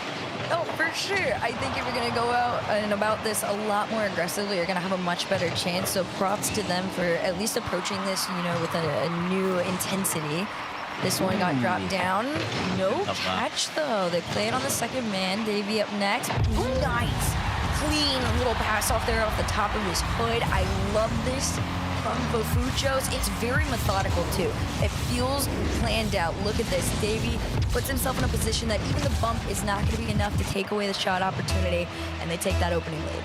Oh, for sure. I think if you're going to go out and about this a lot more aggressively, you're going to have a much better chance. So props to them for at least approaching this, with a new intensity. This one got dropped down. No catch, though. They play it on the second man. Davey up next. Nice. Clean little pass off there off the top of his hood. I love this from Fuchos. It's very methodical too. It feels planned out. Look at this. Davey puts himself in a position that even the bump is not going to be enough to take away the shot opportunity, and they take that opening lead.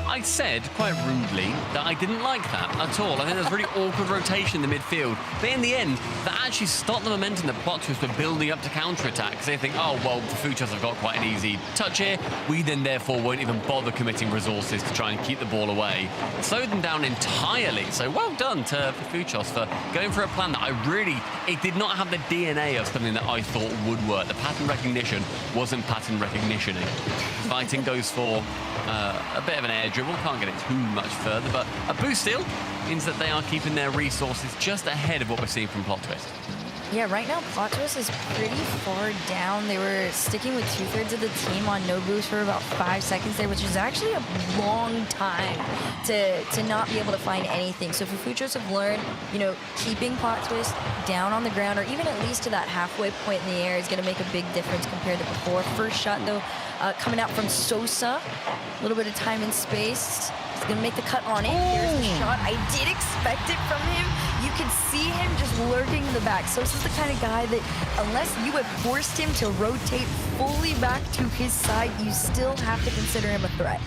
I said, quite rudely, that I didn't like that at all. I think there's really awkward rotation in the midfield. But in the end, that actually stopped the momentum that Plot Twist were building up to counter-attack. Because they think, oh, well, the Fuchos have got quite an easy touch here. We then, therefore, won't even bother committing resources to try and keep the ball away. It slowed them down entirely. So well done to Fuchos for going for a plan that it did not have the DNA of something that I thought would work. The pattern recognition wasn't pattern recognitioning. Fighting goes for a bit of an air dribble, can't get it too much further, but a boost steal means that they are keeping their resources just ahead of what we're seeing from Plot Twist. Yeah, right now Plot Twist is pretty far down. They were sticking with 2/3 of the team on no boost for about 5 seconds there, which is actually a long time to not be able to find anything. So Fuchos have learned, keeping Plot Twist down on the ground, or even at least to that halfway point in the air, is going to make a big difference compared to before. First shot, though, coming out from Sosa. A little bit of time and space. He's gonna make the cut on it. There's the shot. I did expect it from him. You can see him just lurking in the back. So this is the kind of guy that unless you have forced him to rotate fully back to his side, you still have to consider him a threat.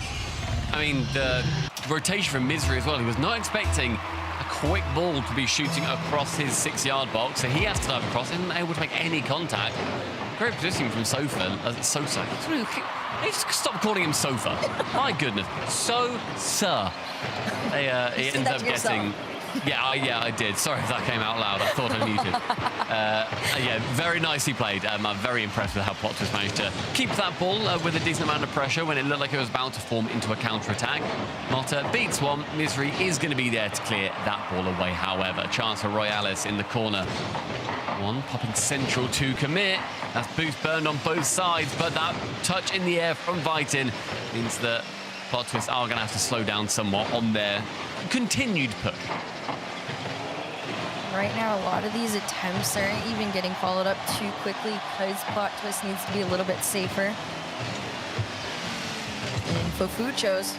I mean, the rotation from Misery as well. He was not expecting a quick ball to be shooting across his 6-yard box, so he has to dive across. He isn't able to make any contact. Great positioning from Sosa. Let's stop calling him Sofa. My goodness. Sosa. He ends up getting... Yeah, I did. Sorry if that came out loud. I thought I muted. Yeah, very nicely played. I'm very impressed with how Plot Twist managed to keep that ball with a decent amount of pressure when it looked like it was about to form into a counter-attack. Motta beats one. Misery is going to be there to clear that ball away, however. Chance for Rlcs in the corner. One popping central to commit. That's boost burned on both sides, but that touch in the air from Vitin means that Plot Twist are going to have to slow down somewhat on their continued push. Right now, a lot of these attempts aren't even getting followed up too quickly because Plot Twist needs to be a little bit safer. And Fofuchos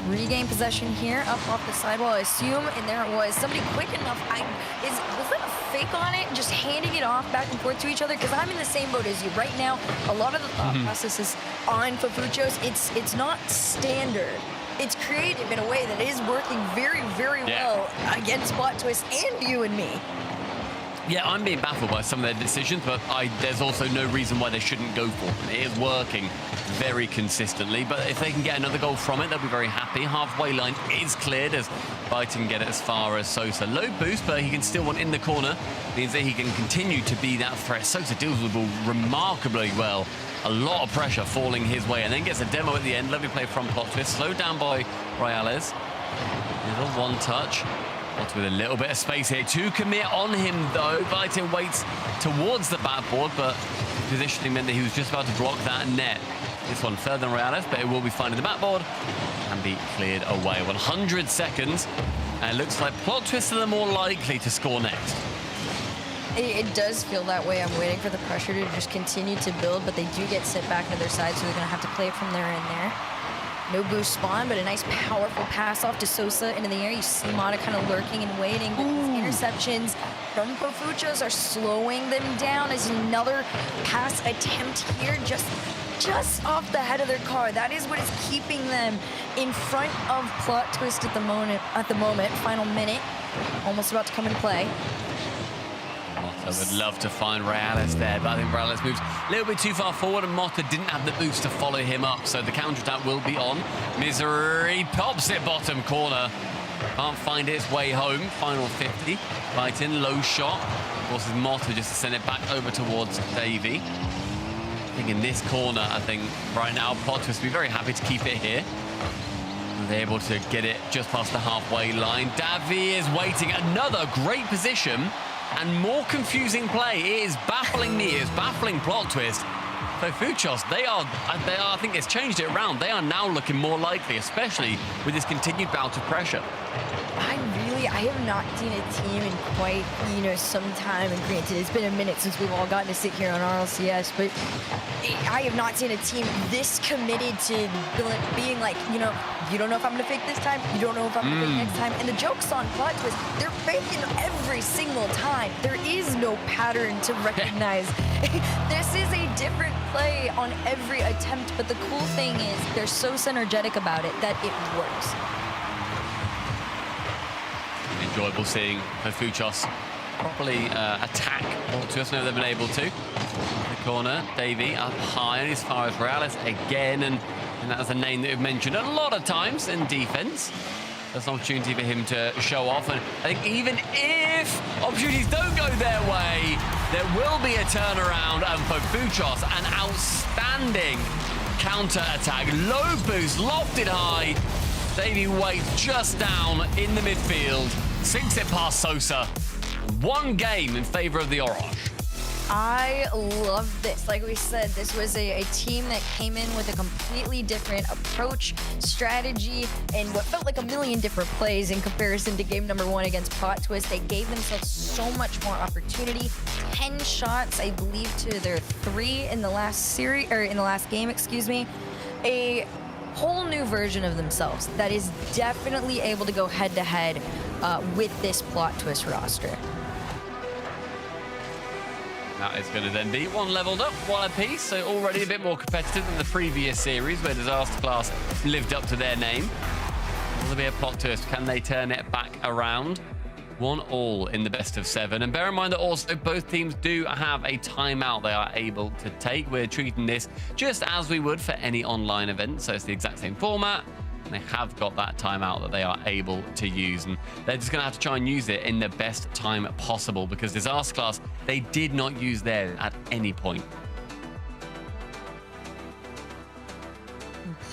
regain possession here, up off the sidewall, I assume, and there it was. Somebody quick enough. Was that a fake on it? Just handing it off back and forth to each other? Because I'm in the same boat as you. Right now, a lot of the thought process is on Fofuchos. It's not standard. It's creative in a way that is working very, very well against Plot Twist and you and me. Yeah, I'm being baffled by some of their decisions, but there's also no reason why they shouldn't go for them. It is working very consistently, but if they can get another goal from it, they'll be very happy. Halfway line is cleared as Vitin can get it as far as Sosa. Low boost, but he can still want in the corner. Means that he can continue to be that threat. Sosa deals with the ball remarkably well. A lot of pressure falling his way, and then gets a demo at the end. Lovely play from Plot Twist. Slowed down by Rlcs. Little one touch. Plot with a little bit of space here to commit on him, though. Vitin waits towards the backboard, but positioning meant that he was just about to block that net. This one further than Rlcs, but it will be finding the backboard and be cleared away. 100 seconds, and it looks like Plot Twist are the more likely to score next. It does feel that way. I'm waiting for the pressure to just continue to build, but they do get sent back to their side, so they're going to have to play it from there and there. No boost spawn, but a nice powerful pass off to Sosa into the air. You see Motta kind of lurking and waiting, but these interceptions from Fofuchos are slowing them down. As another pass attempt here, just off the head of their car. That is what is keeping them in front of Plot Twist at the moment. Final minute, almost about to come into play. I would love to find Rlcs there, but I think Rlcs moves a little bit too far forward, and Motta didn't have the boost to follow him up, so the counterattack will be on. Misery pops it bottom corner. Can't find its way home. Final 50. Vitin, low shot. Forces Motta just to send it back over towards Davey. I think in this corner, I think right now, Plot Twist will be very happy to keep it here. They're able to get it just past the halfway line. Davey is waiting. Another great position. And more confusing play. It is baffling me. It's baffling Plot Twist. Fofuchos, they are, I think it's changed it around. They are now looking more likely, especially with this continued bout of pressure. I have not seen a team in quite, some time. And granted, it's been a minute since we've all gotten to sit here on Rlcs, but I have not seen a team this committed to being like, you don't know if I'm going to fake this time. You don't know if I'm going to fake next time. And the joke's on Plot Twist. They're faking every single time. There is no pattern to recognize. This is a different play on every attempt, but the cool thing is they're so synergetic about it that it works. Enjoyable seeing Fofuchos properly attack Plot Twist. Never they've been able to. The corner, Davey up high and as far as Rlcs again, and that was a name that we've mentioned a lot of times in defense. There's an opportunity for him to show off, and I think even if opportunities don't go their way, there will be a turnaround, and Fofuchos, an outstanding counter-attack. Low boost, lofted high. Davey waits just down in the midfield, sinks it past Sosa. One game in favor of the Orange. I love this. Like we said, this was a team that came in with a completely different approach, strategy, and what felt like a million different plays in comparison to game number 1 against Plot Twist. They gave themselves so much more opportunity. 10 shots, I believe, to their 3 in the last series, or in the last game, excuse me. A whole new version of themselves that is definitely able to go head to head with this plot twist roster. That is going to then be one leveled up, one apiece, so already a bit more competitive than the previous series where Disaster Class lived up to their name. Will there be a plot twist? Can they turn it back around? 1-1 in the best of 7. And bear in mind that also both teams do have a timeout they are able to take. We're treating this just as we would for any online event, so it's the exact same format. They have got that timeout that they are able to use, and they're just going to have to try and use it in the best time possible because Disaster Class, they did not use theirs at any point.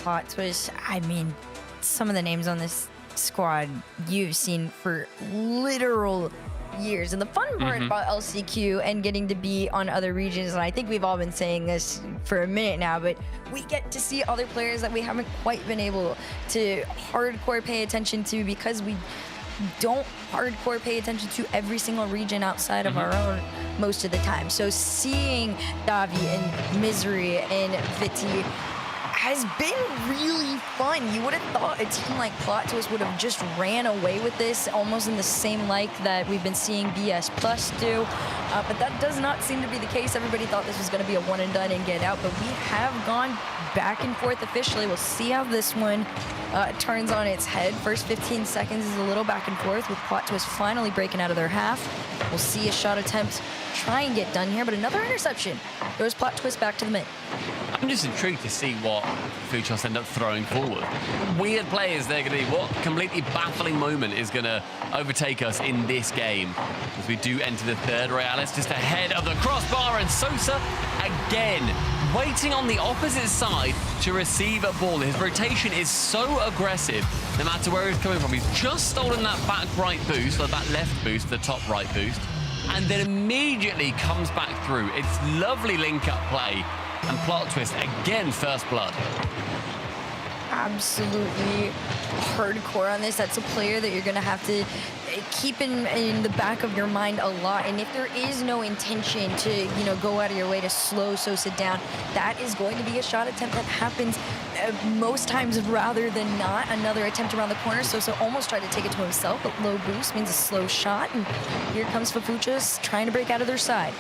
Plot twist, I mean, some of the names on this squad you've seen for literal years. And the fun part about LCQ and getting to be on other regions, and I think we've all been saying this for a minute now, but we get to see other players that we haven't quite been able to hardcore pay attention to because we don't hardcore pay attention to every single region outside of our own most of the time. So seeing Davi and Misery and Viti has been really fun. You would have thought a team like Plot Twist would have just ran away with this almost in the same like that we've been seeing BS Plus do, but that does not seem to be the case. Everybody thought this was going to be a one and done and get out, but we have gone back and forth officially. We'll see how this one turns on its head. First 15 seconds is a little back and forth with Plot Twist finally breaking out of their half. We'll see a shot attempt try and get done here, but another interception. Goes Plot Twist back to the mid. I'm just intrigued to see what Fuchos end up throwing forward. Weird players they're going to be. What completely baffling moment is going to overtake us in this game as we do enter the third. Rlcs just ahead of the crossbar, and Sosa again waiting on the opposite side to receive a ball. His rotation is so aggressive no matter where he's coming from. He's just stolen that back right boost, or that left boost, the top right boost, and then immediately comes back through. It's lovely link-up play. And Plot Twist, again, first blood. Absolutely hardcore on this. That's a player that you're going to have to keep in the back of your mind a lot. And if there is no intention to, go out of your way to slow Sosa down, that is going to be a shot attempt that happens most times rather than not. Another attempt around the corner. Sosa almost tried to take it to himself, but low boost means a slow shot. And here comes Fafuchas trying to break out of their side.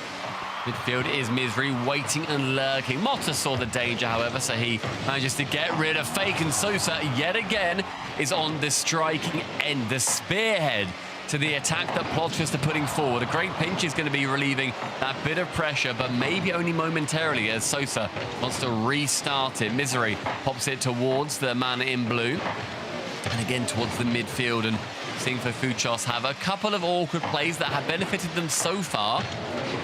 Midfield is Misery, waiting and lurking. Motta saw the danger, however, so he manages to get rid of Fake, and Sosa, yet again, is on the striking end, the spearhead to the attack that Plot Twist are putting forward. A great pinch is going to be relieving that bit of pressure, but maybe only momentarily as Sosa wants to restart it. Misery pops it towards the man in blue, and again towards the midfield, and seeing Fuchos have a couple of awkward plays that have benefited them so far.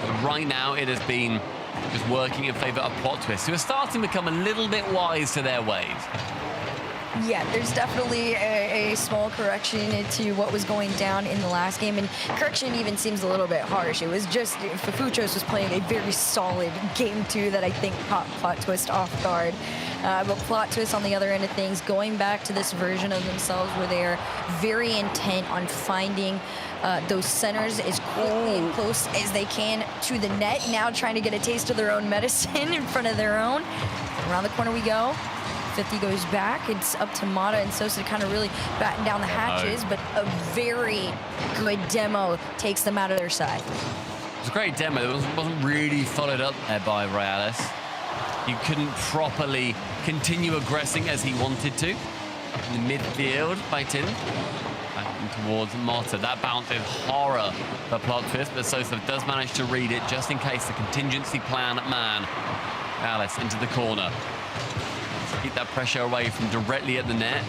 But right now, it has been just working in favor of Plot Twist, who are starting to become a little bit wise to their ways. Yeah, there's definitely a small correction to what was going down in the last game, and correction even seems a little bit harsh. It was just Fafuchos was playing a very solid game 2 that I think caught Plot Twist off guard. But Plot Twist on the other end of things, going back to this version of themselves where they are very intent on finding those centers as quickly and close as they can to the net, now trying to get a taste of their own medicine in front of their own. Around the corner we go. 50 goes back. It's up to Mata and Sosa to kind of really batten down the hatches, but a very good demo takes them out of their side. It was a great demo. It wasn't really followed up there by Rlcs. He couldn't properly continue aggressing as he wanted to. In the midfield, fighting back towards Mata. That bounce is horror for Plot Twist, but Sosa does manage to read it just in case the contingency plan man. Alice into the corner. Keep that pressure away from directly at the net.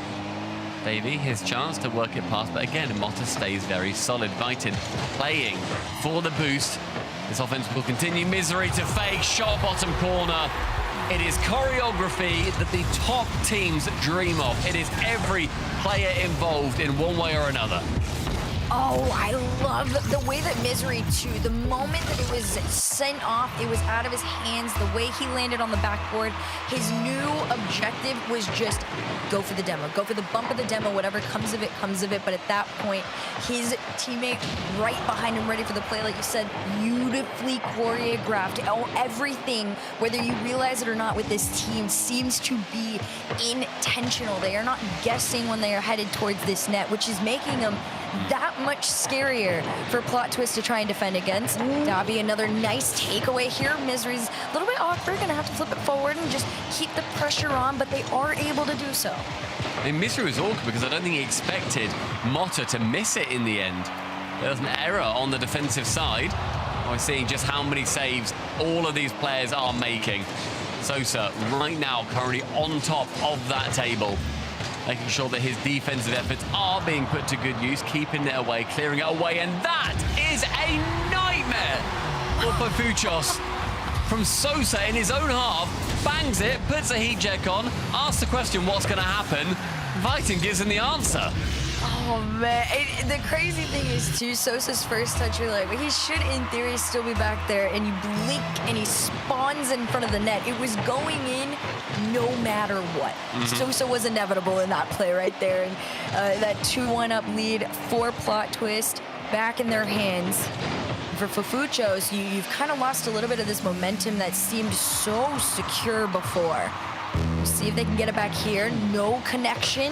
Davey, his chance to work it past, but again, Mata stays very solid. Vitin playing for the boost. This offense will continue. Misery to Fake, shot bottom corner. It is choreography that the top teams dream of. It is every player involved in one way or another. Oh, I love the way that Misery, too, the moment that it was sent off, it was out of his hands, the way he landed on the backboard, his new objective was just go for the demo, go for the bump of the demo, whatever comes of it, comes of it. But at that point, his teammate right behind him, ready for the play, like you said, beautifully choreographed. Everything, whether you realize it or not, with this team seems to be intentional. They are not guessing when they are headed towards this net, which is making them that much scarier for Plot Twist to try and defend against. Dobby, another nice takeaway here. Misery's a little bit awkward, gonna have to flip it forward and just keep the pressure on, but they are able to do so. I mean, Misery was awkward because I don't think he expected Motta to miss it in the end. There was an error on the defensive side. We're seeing just how many saves all of these players are making. Sosa right now currently on top of that table, making sure that his defensive efforts are being put to good use, keeping it away, clearing it away, and that is a nightmare for Fuchos. From Sosa in his own half, bangs it, puts a heat check on, asks the question what's going to happen. Viking gives him the answer. Oh, man. The crazy thing is, too, Sosa's first touch, you're like, he should, in theory, still be back there, and you blink, and he spawns in front of the net. It was going in no matter what. Sosa was inevitable in that play right there, and that 2-1 up lead for Plot Twist back in their hands. For Fuchos, you've kind of lost a little bit of this momentum that seemed so secure before. We'll see if they can get it back here. No connection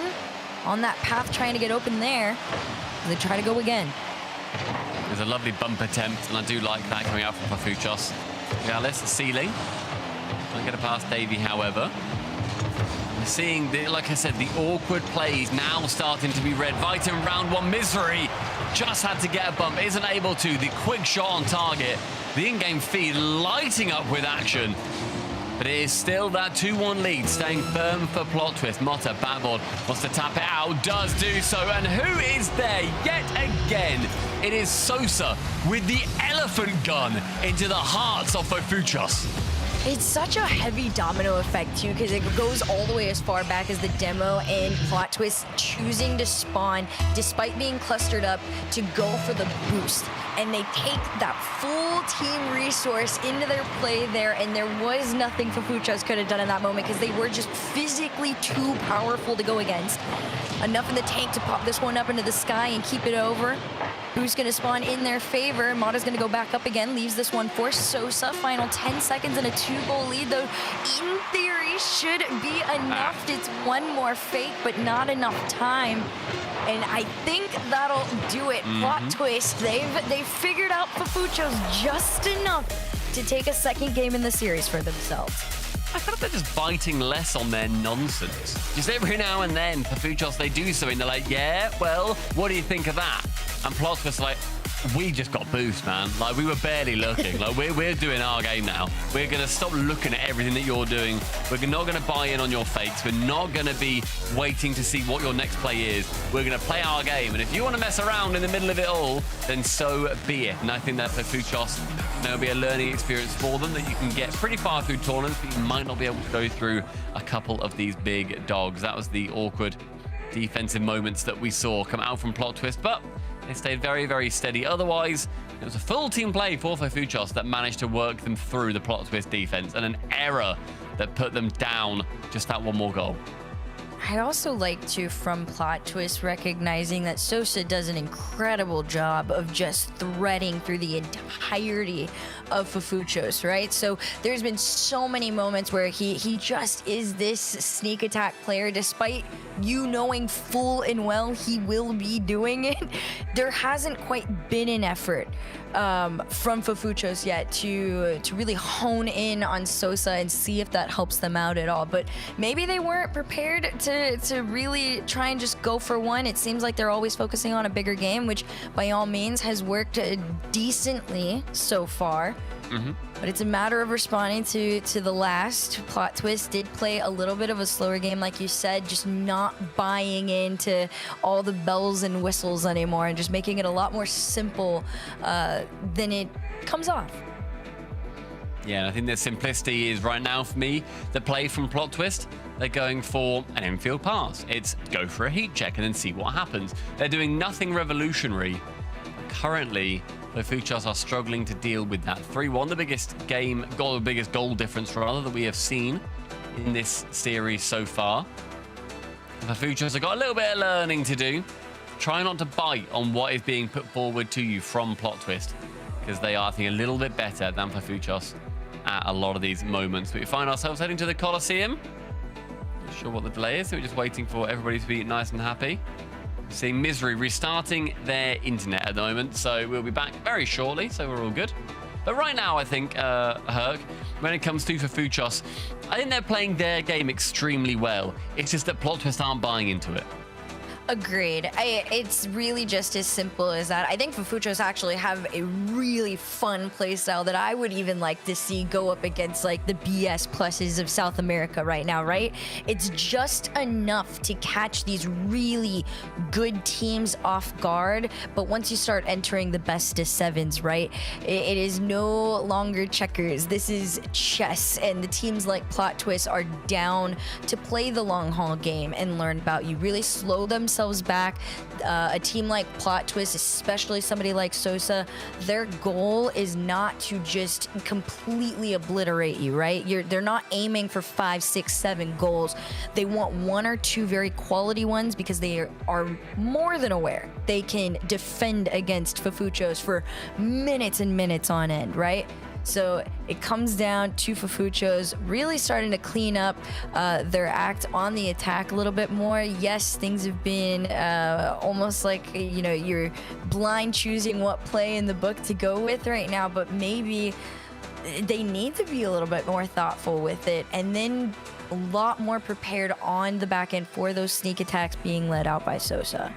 on that path, trying to get open there. They try to go again. There's a lovely bump attempt, and I do like that coming out from Fuchos. Rlcs ceiling. Can't get it past Davey, however. We're seeing, like I said, the awkward plays now starting to be read. Vitan round one, Misery just had to get a bump, isn't able to. The quick shot on target. The in-game feed lighting up with action. But it is still that 2-1 lead, staying firm for Plot Twist. Motta, backboard, wants to tap it out, does do so. And who is there yet again? It is Sosa with the elephant gun into the hearts of Fuchos. It's such a heavy domino effect, too, because it goes all the way as far back as the demo, and Plot Twist choosing to spawn, despite being clustered up, to go for the boost. And they take that full team resource into their play there, and there was nothing Fuchos could have done in that moment because they were just physically too powerful to go against. Enough in the tank to pop this one up into the sky and keep it over. Who's going to spawn in their favor? Motta's going to go back up again, leaves this one for Sosa. Final 10 seconds and a 2-goal lead, though in theory should be enough. It's one more fake, but not enough time. And I think that'll do it. Plot Twist, they've figured out Fuchos just enough to take a second game in the series for themselves. I feel like they're just biting less on their nonsense. Just every now and then, for Fuchos, they do something. They're like, yeah, well, what do you think of that? And Plot Twist like, we just got boost, man. Like, we were barely looking. Like, we're doing our game now. We're going to stop looking at everything that you're doing. We're not going to buy in on your fakes. We're not going to be waiting to see what your next play is. We're going to play our game. And if you want to mess around in the middle of it all, then so be it. And I think that for Fuchos, there'll be a learning experience for them that you can get pretty far through tournaments, but you might not be able to go through a couple of these big dogs. That was the awkward defensive moments that we saw come out from Plot Twist, but they stayed very, very steady. Otherwise, it was a full team play for Fuchos that managed to work them through the Plot Twist defense, and an error that put them down just that one more goal. I'd also like to, from Plot Twist, recognizing that Sosa does an incredible job of just threading through the entirety of Fuchos, right? So there's been so many moments where he just is this sneak attack player, despite you knowing full and well he will be doing it. There hasn't quite been an effort from Fuchos yet to really hone in on Sosa and see if that helps them out at all. But maybe they weren't prepared to really try and just go for one. It seems like they're always focusing on a bigger game, which by all means has worked decently so far. But it's a matter of responding to the last. Plot Twist did play a little bit of a slower game, like you said, just not buying into all the bells and whistles anymore and just making it a lot more simple than it comes off. Yeah, and I think the simplicity is right now for me, the play from Plot Twist, they're going for an infield pass. It's go for a heat check and then see what happens. They're doing nothing revolutionary. Currently, the Fuchs are struggling to deal with that. 3-1, the biggest goal difference rather that we have seen in this series so far. The Fuchs have got a little bit of learning to do. Try not to bite on what is being put forward to you from Plot Twist, because they are, I think, a little bit better than Fuchs at a lot of these moments. But we find ourselves heading to the Coliseum. Not sure what the delay is, so we're just waiting for everybody to be nice and happy. Seeing Misery restarting their internet at the moment, so we'll be back very shortly, so we're all good. But right now, I think, Herc, when it comes to Fuchs, I think they're playing their game extremely well. It's just that Plot Twist aren't buying into it. Agreed. It's really just as simple as that. I think Fuchs actually have a really fun playstyle that I would even like to see go up against like the BS pluses of South America right now, right? It's just enough to catch these really good teams off guard, but once you start entering the best of sevens, right, it is no longer checkers. This is chess, and the teams like Plot Twist are down to play the long haul game and learn about you, really slow themselves back. A team like Plot Twist, especially somebody like Sosa, their goal is not to just completely obliterate you, right? They're not aiming for 5, 6, 7 goals. They want 1 or 2 very quality ones because they are more than aware they can defend against Fuchs for minutes and minutes on end, right? So it comes down to Fuchs really starting to clean up their act on the attack a little bit more. Yes, things have been almost like, you know, you're blind choosing what play in the book to go with right now, but maybe they need to be a little bit more thoughtful with it, and then a lot more prepared on the back end for those sneak attacks being led out by Sosa.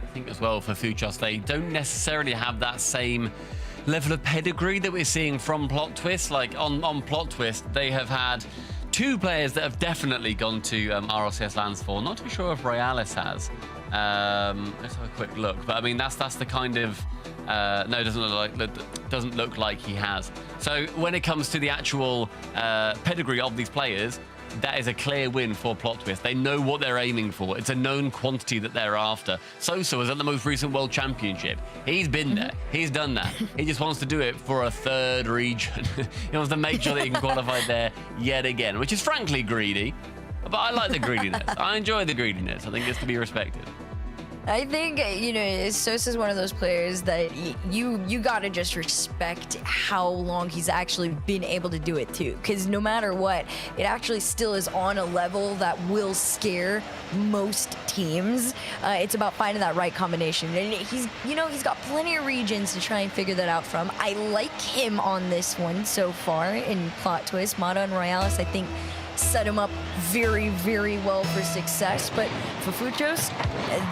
I think as well for Fuchs, they don't necessarily have that same level of pedigree that we're seeing from Plot Twist. Like on Plot Twist, they have had 2 players that have definitely gone to RLCS lands for. Not too sure if Rlcs has. Let's have a quick look. But I mean, that's the kind of no, it doesn't look like he has. So when it comes to the actual pedigree of these players, that is a clear win for Plot Twist. They know what they're aiming for. It's a known quantity that they're after. Sosa was at the most recent World Championship. He's been there. He's done that. He just wants to do it for a 3rd region. He wants to make sure that he can qualify there yet again, which is frankly greedy. But I like the greediness. I enjoy the greediness. I think it's to be respected. I think, you know, Sosa's one of those players that you gotta just respect how long he's actually been able to do it too. Because no matter what, it actually still is on a level that will scare most teams. It's about finding that right combination. And he's got plenty of regions to try and figure that out from. I like him on this one so far in Plot Twist. Mata and Rlcs, I think, set him up very, very well for success. But for Fuchs,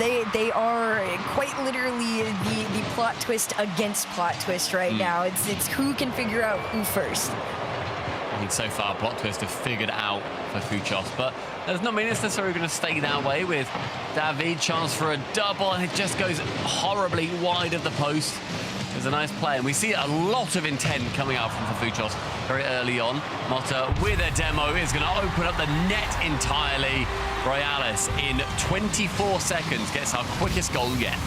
they are quite literally the Plot Twist against Plot Twist right now. It's who can figure out who first. I think so far Plot Twist have figured out for Fuchs, but there's not many necessarily going to stay that way with David. Chance for a double, and it just goes horribly wide of the post. It's a nice play, and we see a lot of intent coming out from Fuchs very early on. Mata with a demo is going to open up the net entirely. Rlcs in 24 seconds gets our quickest goal yet.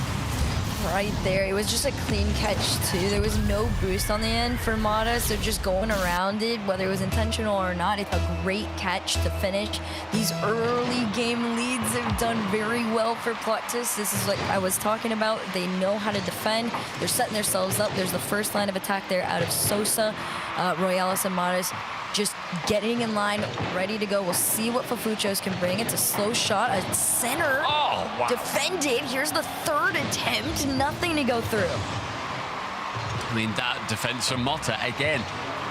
Right there, it was just a clean catch too. There was no boost on the end for Mata, so just going around it, whether it was intentional or not, it's a great catch to finish. These early game leads have done very well for Plot Twist. This is what I was talking about. They know how to defend. They're setting themselves up. There's the first line of attack there out of Sosa, Rlcs and Matas. Just getting in line, ready to go. We'll see what Fuchs can bring. It's a slow shot, a center. Oh, wow. Defended. Here's the 3rd attempt. Nothing to go through. I mean, that defense from Mata, again,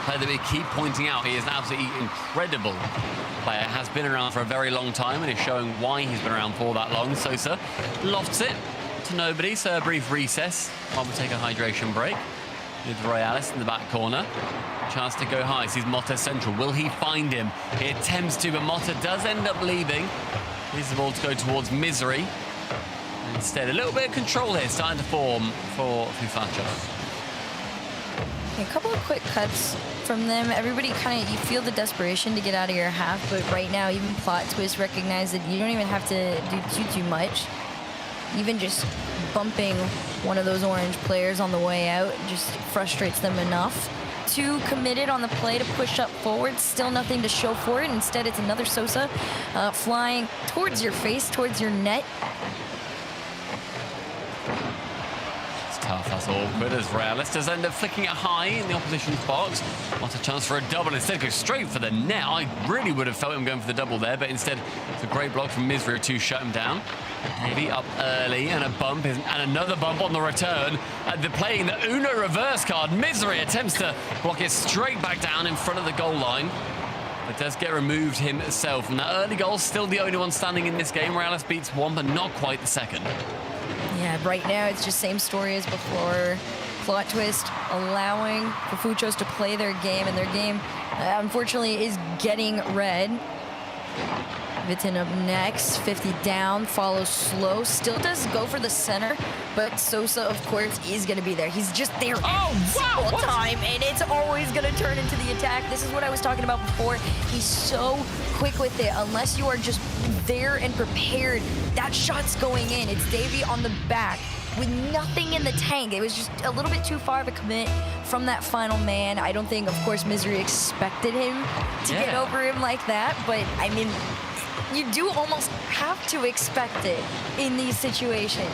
player that we keep pointing out. He is an absolutely incredible player. Has been around for a very long time and is showing why he's been around for that long. Sosa lofts it to nobody, so a brief recess while we take a hydration break. With Rlcs in the back corner. Chance to go high. Sees Mata central. Will he find him? He attempts to, but Mata does end up leaving. Leaves the ball to go towards Misery. Instead, a little bit of control here starting to form for Fuchs. A couple of quick cuts from them. Everybody you feel the desperation to get out of your half, but right now even Plot Twist recognize that you don't even have to do too much. Even just bumping one of those orange players on the way out just frustrates them enough. Too committed on the play to push up forward, still nothing to show for it. Instead, it's another Sosa flying towards your face, towards your net. Tough, that's awkward as Rlcs does end up flicking it high in the opposition's box. What a chance for a double. Instead, goes straight for the net. I really would have felt him going for the double there, but instead, it's a great block from Misery to shut him down. Heavy up early and a bump and another bump on the return. They're playing the Uno reverse card. Misery attempts to block it straight back down in front of the goal line. But does get removed himself. And that early goal still the only one standing in this game. Rlcs beats one, but not quite the second. Yeah, right now it's just same story as before. Plot Twist allowing for Fuchos to play their game, and their game, unfortunately, is getting red. Vitin up next, 50 down, follows slow, still does go for the center, but Sosa, of course, is going to be there. He's just there all the time, and it's always going to turn into the attack. This is what I was talking about before. He's so quick with it. Unless you are just there and prepared, that shot's going in. It's Davey on the back with nothing in the tank. It was just a little bit too far of a commit from that final man. I don't think, of course, Misery expected him to get over him like that, but I mean, you do almost have to expect it in these situations.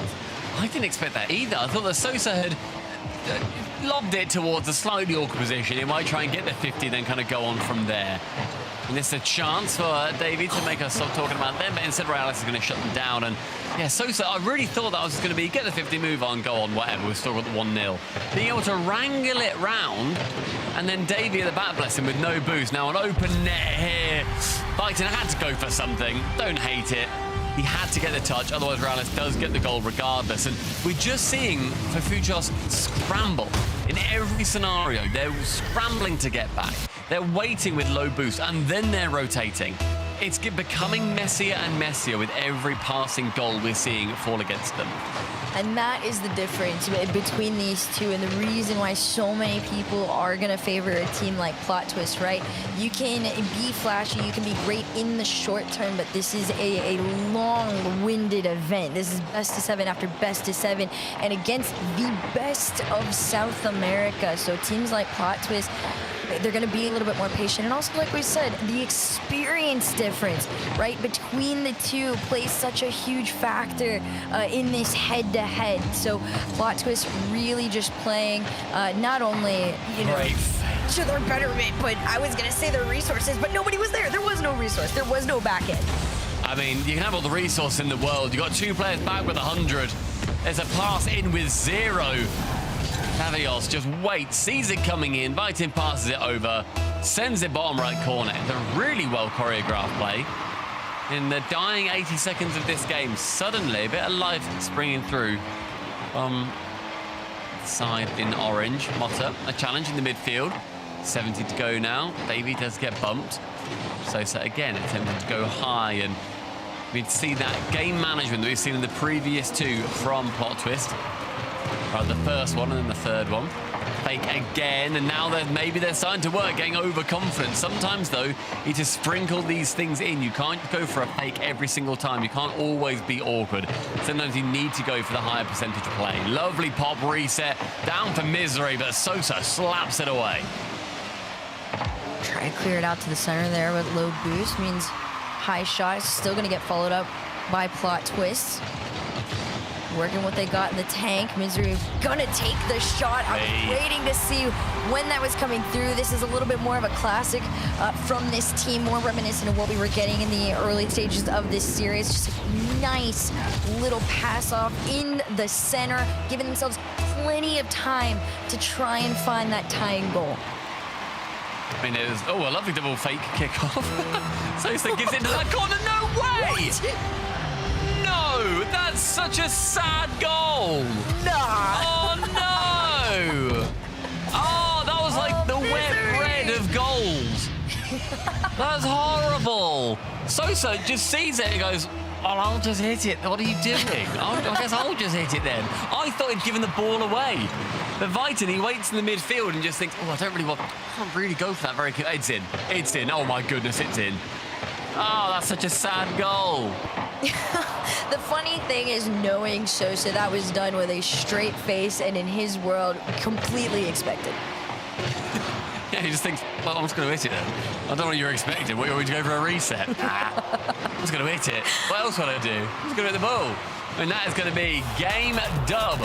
I didn't expect that either. I thought that Sosa had lobbed it towards a slightly awkward position. He might try and get the 50, then kind of go on from there. And this is a chance for Davey to make us stop talking about them, but instead Rlcs is going to shut them down. And yeah, Sosa, I really thought that was going to be get the 50, move on, go on, whatever. We've still got the 1-0. Being able to wrangle it round, and then Davey at the back, bless him, with no boost. Now an open net here. Vitin had to go for something. Don't hate it. He had to get the touch, otherwise Rlcs does get the goal regardless. And we're just seeing for Fuchos scramble in every scenario. They're scrambling to get back. They're waiting with low boost, and then they're rotating. It's becoming messier and messier with every passing goal we're seeing fall against them. And that is the difference between these two, and the reason why so many people are going to favor a team like Plot Twist, right? You can be flashy, you can be great in the short term, but this is a long-winded event. This is best of 7 after best of 7, and against the best of South America. So teams like Plot Twist, they're going to be a little bit more patient. And also, like we said, the experience difference, right, between the two plays such a huge factor in this head-to-head. So Plot Twist really just playing not only, you know, to their betterment, but I was going to say their resources, but nobody was there. There was no resource. There was no back end. I mean, you can have all the resource in the world. You got 2 players back with 100. There's a pass in with 0. Tavios just waits, sees it coming in, Vitin passes it over, sends it bottom right corner. It's a really well choreographed play. In the dying 80 seconds of this game, suddenly a bit of life springing through from side in orange. Motta, a challenge in the midfield. 70 to go now. Davey does get bumped. Sosa again attempting to go high, and we see that game management that we've seen in the previous 2 from Plot Twist. Right, the first one and then the third one. Fake again, and now maybe they're starting to work, getting overconfident. Sometimes, though, you need to sprinkle these things in. You can't go for a fake every single time. You can't always be awkward. Sometimes you need to go for the higher percentage play. Lovely pop reset, down for Misery, but Sosa slaps it away. Try to clear it out to the center there with low boost. Means high shot is still going to get followed up by Plot Twist. Working what they got in the tank. Misery gonna take the shot. I was waiting to see when that was coming through. This is a little bit more of a classic from this team, more reminiscent of what we were getting in the early stages of this series. Just a nice little pass off in the center, giving themselves plenty of time to try and find that tying goal. I mean, it was, a lovely double fake kickoff. Sosa gives it into that corner. No way! What? No, that's such a sad goal. Nah. Oh, no. Oh, that was like the wet red of goals. That's horrible. Sosa just sees it and goes, I'll just hit it. What are you doing? I guess I'll just hit it then. I thought he'd given the ball away. But Viton, he waits in the midfield and just thinks, oh, I can't really go for that very quick. It's in. It's in. Oh, my goodness, it's in. Oh, that's such a sad goal. The funny thing is knowing Sosa, that was done with a straight face and in his world, completely expected. Yeah, he just thinks, well, I'm just going to hit it then. I don't know what you're expecting. What, you want me to go for a reset? Nah, I'm just going to hit it. What else would I do? I'm just going to hit the ball. And that is going to be game dub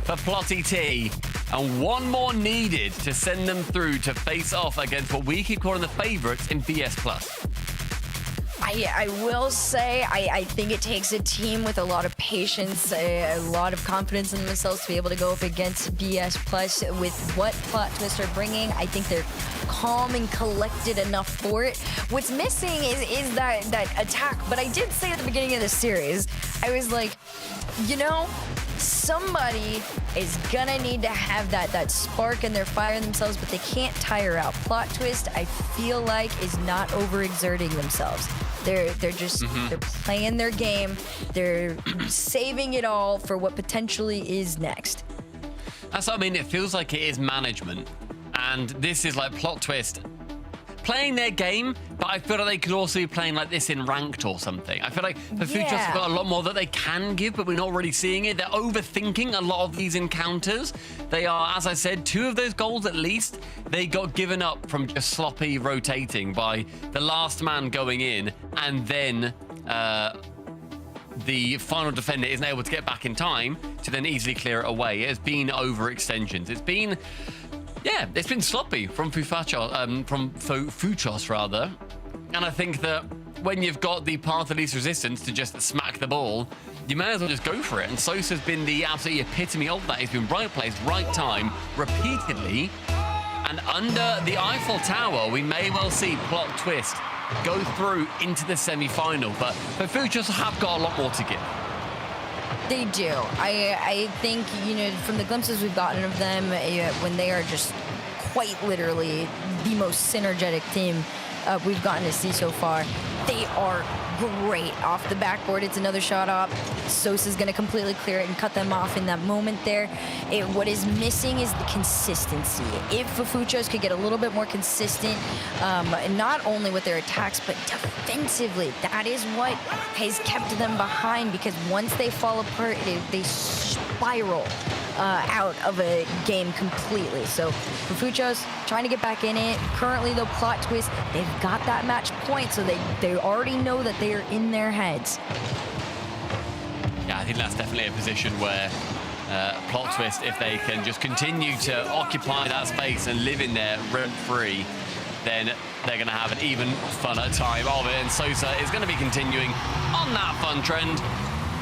for Plotty T. And one more needed to send them through to face off against what we keep calling the favourites in BS Plus. I will say, I think it takes a team with a lot of patience, a lot of confidence in themselves to be able to go up against BS Plus with what Plot Twist are bringing. I think they're calm and collected enough for it. What's missing is that attack. But I did say at the beginning of the series, I was like, you know, somebody is gonna need to have that spark and they're firing themselves, but they can't tire out. Plot Twist, I feel like, is not overexerting themselves. They're just they're playing their game. They're saving it all for what potentially is next. That's what I mean. It feels like it is management, and this is like Plot Twist playing their game, but I feel like they could also be playing like this in ranked or something. I feel like the Futures have got a lot more that they can give, but we're not really seeing it. They're overthinking a lot of these encounters. They are, as I said, 2 of those goals at least, they got given up from just sloppy rotating by the last man going in, and then the final defender isn't able to get back in time to then easily clear it away. It has been overextensions. It's been sloppy from Fuchos rather. And I think that when you've got the path of least resistance to just smack the ball, you may as well just go for it. And Sosa's been the absolute epitome of that. He's been right place, right time, repeatedly. And under the Eiffel Tower, we may well see Plot Twist go through into the semi-final. But Fuchos have got a lot more to give. They do. I think, you know, from the glimpses we've gotten of them, when they are just quite literally the most synergetic team we've gotten to see so far, they are great off the backboard. It's another shot up. Sosa's going to completely clear it and cut them off in that moment there. What is missing is the consistency. If Fuchos could get a little bit more consistent, not only with their attacks, but defensively, that is what has kept them behind, because once they fall apart, they spiral out of a game completely. So for Fuchos, trying to get back in it. Currently, though, Plot Twist, they've got that match point, so they already know that they are in their heads. Yeah, I think that's definitely a position where Plot Twist, if they can just continue to occupy that space and live in there rent-free, then they're going to have an even funner time of it. And Sosa is going to be continuing on that fun trend.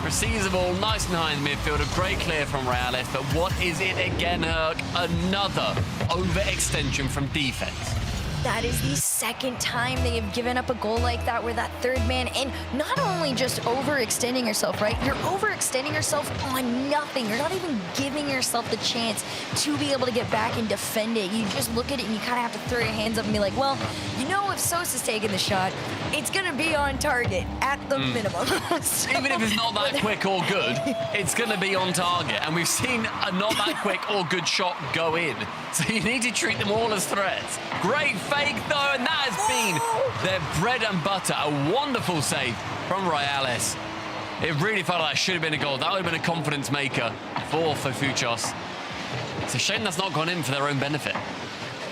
Receives the ball nice and high in the midfield. A great clear from Rlcs, but what is it again, Herc? Another overextension from defense. That is the second time they have given up a goal like that, where that third man, and not only just overextending yourself, right? You're overextending yourself on nothing. You're not even giving yourself the chance to be able to get back and defend it. You just look at it and you kind of have to throw your hands up and be like, well, you know, if Sosa's taking the shot, it's going to be on target at the minimum. So, even if it's not that quick or good, it's going to be on target. And we've seen a not that quick or good shot go in. So you need to treat them all as threats. Great fake though, and that has been their bread and butter. A wonderful save from Rlcs. It really felt like it should have been a goal. That would have been a confidence maker for Fuchos. It's a shame that's not gone in for their own benefit.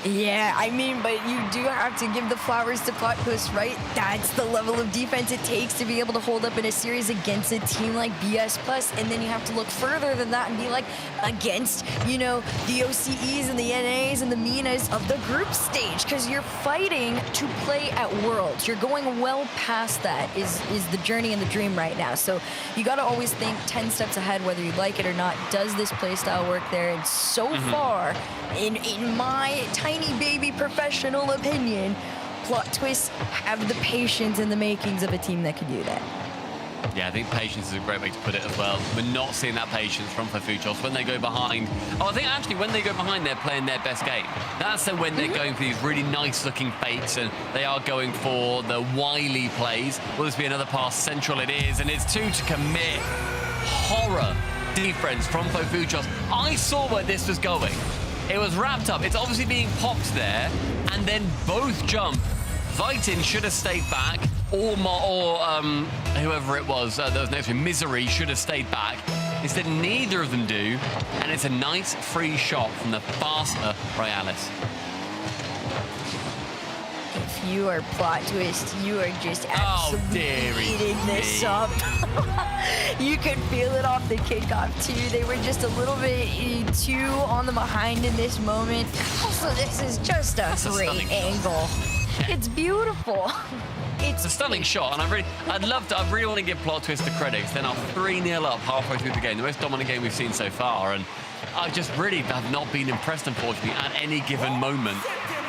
Yeah, I mean, but you do have to give the flowers to Plot Twist, right? That's the level of defense it takes to be able to hold up in a series against a team like BS Plus, and then you have to look further than that and be like, against, you know, the OCEs and the NAs and the Minas of the group stage, because you're fighting to play at Worlds. You're going well past that is the journey and the dream right now. So you got to always think 10 steps ahead, whether you like it or not. Does this play style work there? And so far, in my tiny baby professional opinion, Plot Twists have the patience and the makings of a team that could do that. Yeah, I think patience is a great way to put it as well. We're not seeing that patience from Fuchos when they go behind. Oh, I think actually when they go behind, they're playing their best game. That's when they're going for these really nice-looking fakes, and they are going for the wily plays. Will this be another pass? Central it is, and it's 2 to commit. Horror defense from Fuchos. I saw where this was going. It was wrapped up. It's obviously being popped there, and then both jump. Vitin should have stayed back, or whoever it was that was next to him, Misery, should have stayed back. Instead, neither of them do, and it's a nice free shot from the faster Rlcs. If you are Plot Twist, you are just absolutely eating this up. You could feel it off the kickoff, too. They were just a little bit too on the behind in this moment. Also, this is just a great angle. It's beautiful. It's a stunning shot, and I really want to give Plot Twist the credit. Then I'm 3-0 up halfway through the game, the most dominant game we've seen so far, and I just really have not been impressed, unfortunately, at any given moment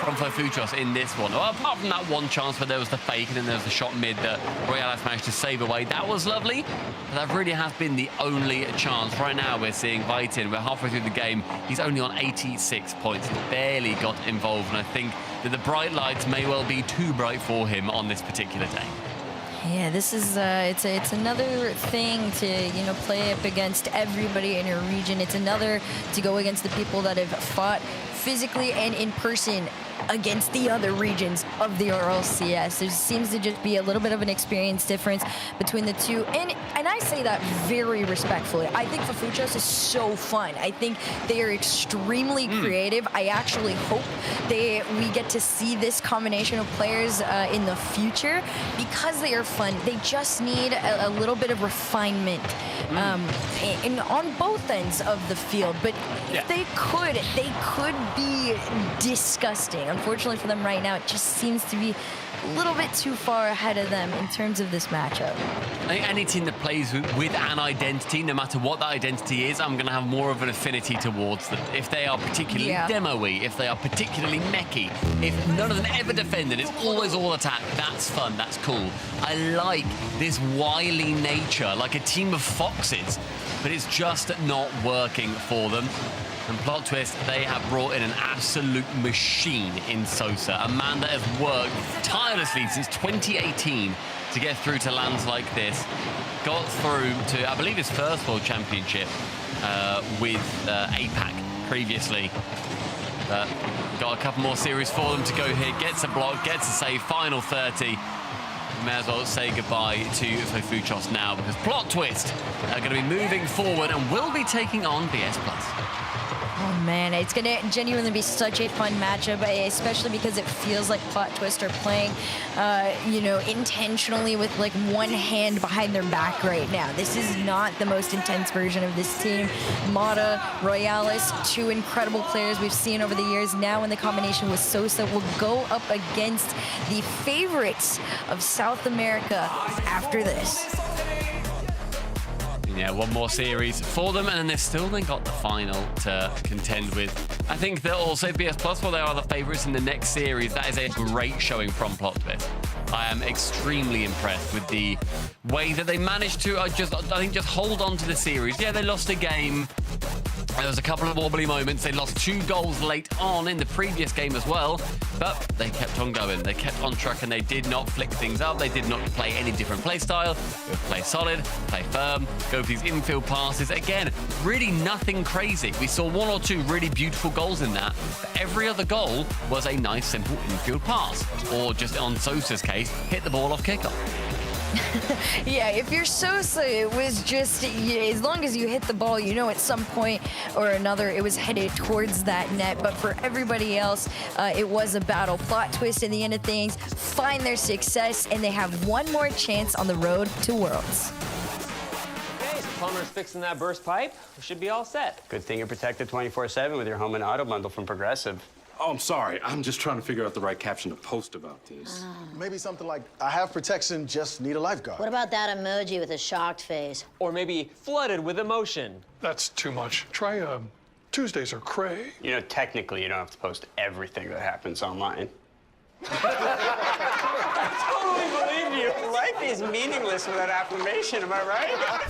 from Fuchos in this one. Well, apart from that one chance where there was the fake and then there was the shot mid that Rlcs managed to save away. That was lovely, but that really has been the only chance. Right now we're seeing Vitin. We're halfway through the game. He's only on 86 points. He's barely got involved, and I think that the bright lights may well be too bright for him on this particular day. Yeah, this is it's another thing to play up against everybody in your region. It's another to go against the people that have fought physically and in person against the other regions of the Rlcs. There seems to just be a little bit of an experience difference between the two, and I say that very respectfully. I think Fuchos is so fun. I think they are extremely creative. I actually hope we get to see this combination of players in the future because they are fun. They just need a little bit of refinement on both ends of the field. But if they could be disgusting. Unfortunately for them right now, it just seems to be a little bit too far ahead of them in terms of this matchup. I think any team that plays with an identity, no matter what that identity is, I'm going to have more of an affinity towards them. If they are particularly demo-y, if they are particularly mechy, if none of them ever defend and it's always all attack, that's fun, that's cool. I like this wily nature, like a team of foxes, but it's just not working for them. And Plot Twist, they have brought in an absolute machine in Sosa, a man that has worked tirelessly since 2018 to get through to lands like this. Got through to, I believe, his first World Championship with APAC previously. Got a couple more series for them to go here. Gets a block, gets a save, final 30. May as well say goodbye to Fuchos now, because Plot Twist are going to be moving forward and will be taking on BS+. Oh man, it's gonna genuinely be such a fun matchup, especially because it feels like Plot Twist are playing, intentionally with like one hand behind their back right now. This is not the most intense version of this team. Mata, Rlcs, two incredible players we've seen over the years. Now in the combination with Sosa, will go up against the favorites of South America after this. Yeah, one more series for them, and then they've still got the final to contend with. I think that also BS+, while they are the favourites in the next series, that is a great showing from Plot Twist. I am extremely impressed with the way that they managed to, I think, just hold on to the series. Yeah, they lost a game. There was a couple of wobbly moments. They lost 2 goals late on in the previous game as well, but they kept on going. They kept on track, and they did not flick things up. They did not play any different play style. They would play solid, play firm, go for these infield passes. Again, really nothing crazy. We saw 1 or 2 really beautiful goals in that, but every other goal was a nice, simple infield pass, or just on Sosa's case, hit the ball off kickoff. Yeah, if you're Sosa, it was just, as long as you hit the ball, at some point or another it was headed towards that net. But for everybody else, it was a battle. Plot Twist in the end of things find their success, and they have one more chance on the road to Worlds. Okay, so plumber's fixing that burst pipe. We should be all set. Good thing you're protected 24/7 with your home and auto bundle from Progressive. Oh, I'm sorry. I'm just trying to figure out the right caption to post about this. Maybe something like, I have protection, just need a lifeguard. What about that emoji with a shocked face? Or maybe flooded with emotion. That's too much. Try Tuesdays are cray. Technically, you don't have to post everything that happens online. totally believe you. Life is meaningless without affirmation, am I right?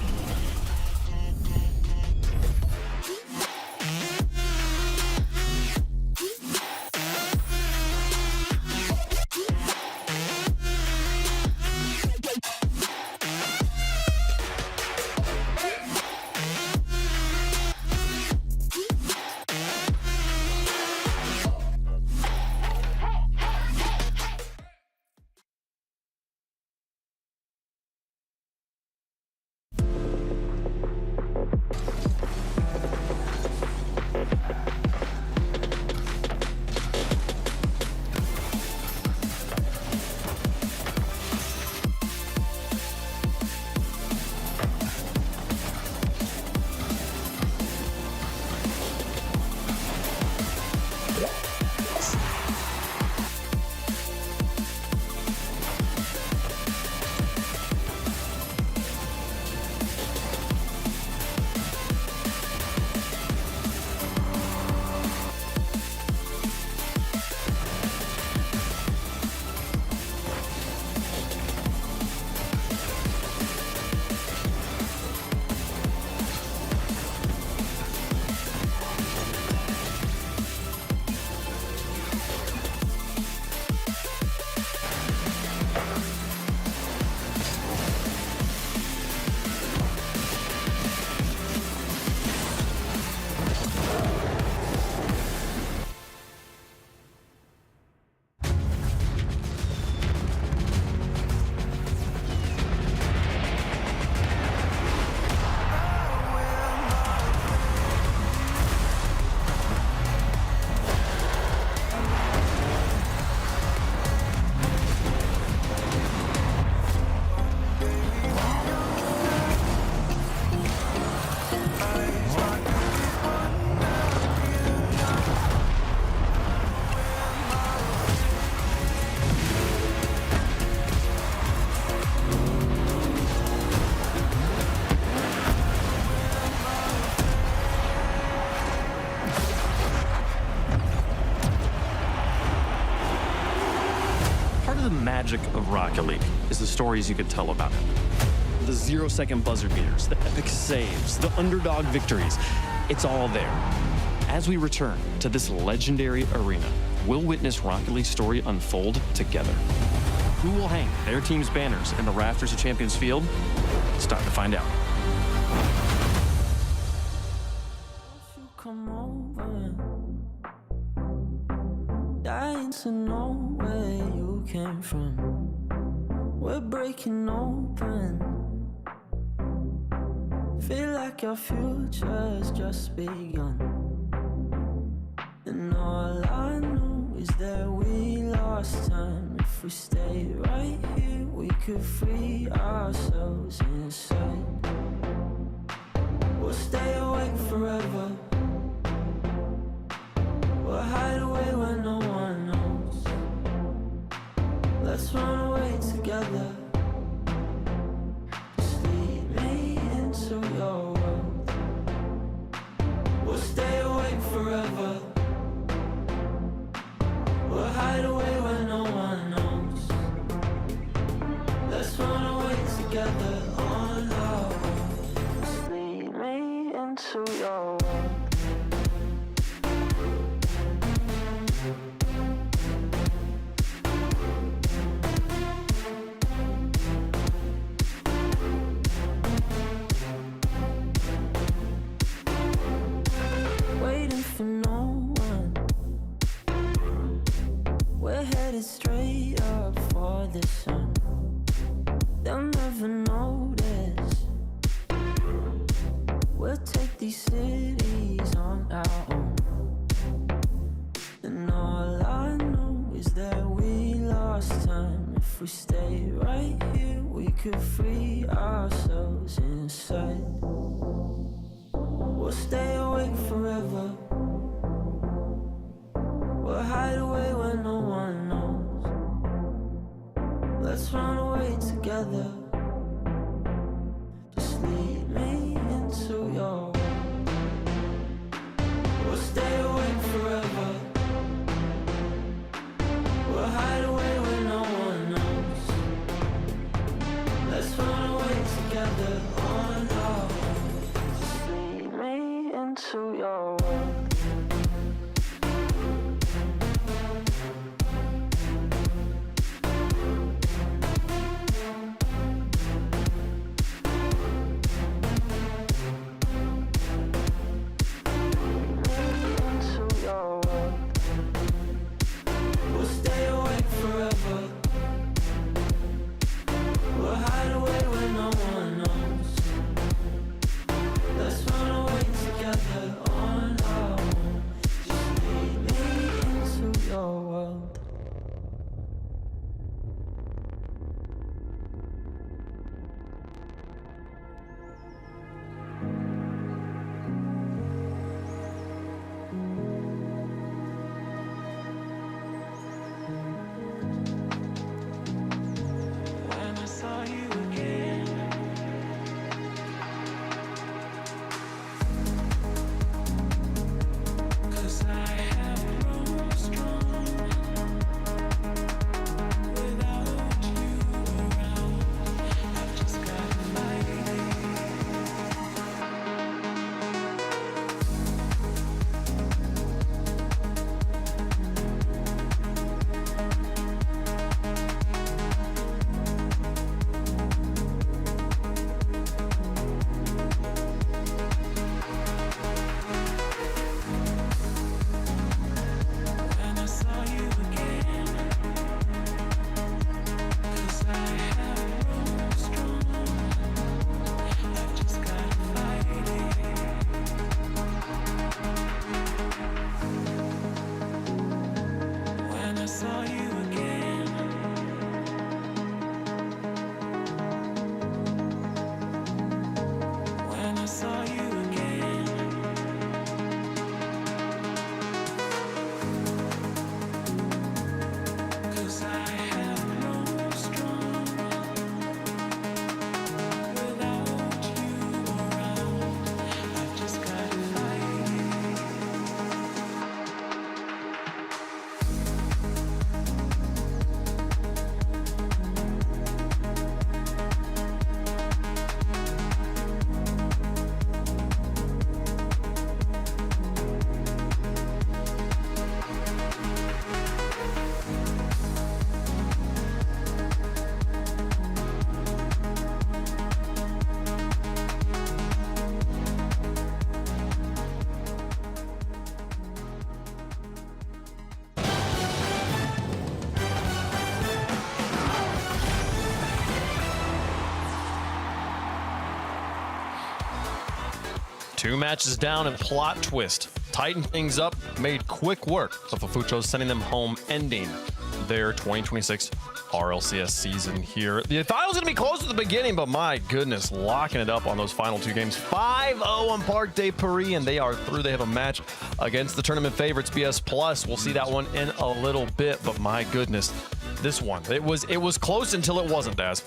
Magic of Rocket League is the stories you could tell about it. The 0-second buzzer beaters, the epic saves, the underdog victories. It's all there. As we return to this legendary arena, we'll witness Rocket League's story unfold together. Who will hang their team's banners in the rafters of Champions Field? It's time to find out. Dying to know where you came from. We're breaking open. Feel like our future's just begun. And all I know is that we lost time. If we stay right here, we could free ourselves inside. We'll stay awake forever. We'll hide away where no one knows. Let's run away together. Just lead me into your world. We'll stay awake forever. We'll hide away where no one knows. Let's run away together on our own. Just lead me into your world. For no one, we're headed straight up for the sun. They'll never notice. We'll take these cities on our own. And all I know is that we lost time. If we stay right here, we could free ourselves inside. We'll stay awake forever. We'll hide away where no one knows. Let's run away together. Just lead me into your world. We'll stay awake forever. We'll hide away where no one knows. into your world. We'll stay awake forever. We'll hide away when no one knows. Let's run away together on our own. Just lead me into your world. When I saw you again, cause I have grown strong without you around. I've just got fighting. When I saw you again, cause I have grown strong. I've just got fighting. When I saw you again, when I saw you again. Cause I have grown strong without you around. I've just got fighting. Two matches down and plot twist. Tightened things up, made quick work of Fufucho, sending them home, ending their 2026 RLCS season here. The thought it was going to be close at the beginning, but my goodness, locking it up on those final two games. 5-0 on Parc des Paris, and they are through. They have a match against the tournament favorites, BS Plus. We'll see that one in a little bit, but my goodness, this one, it was close until it wasn't, Daz.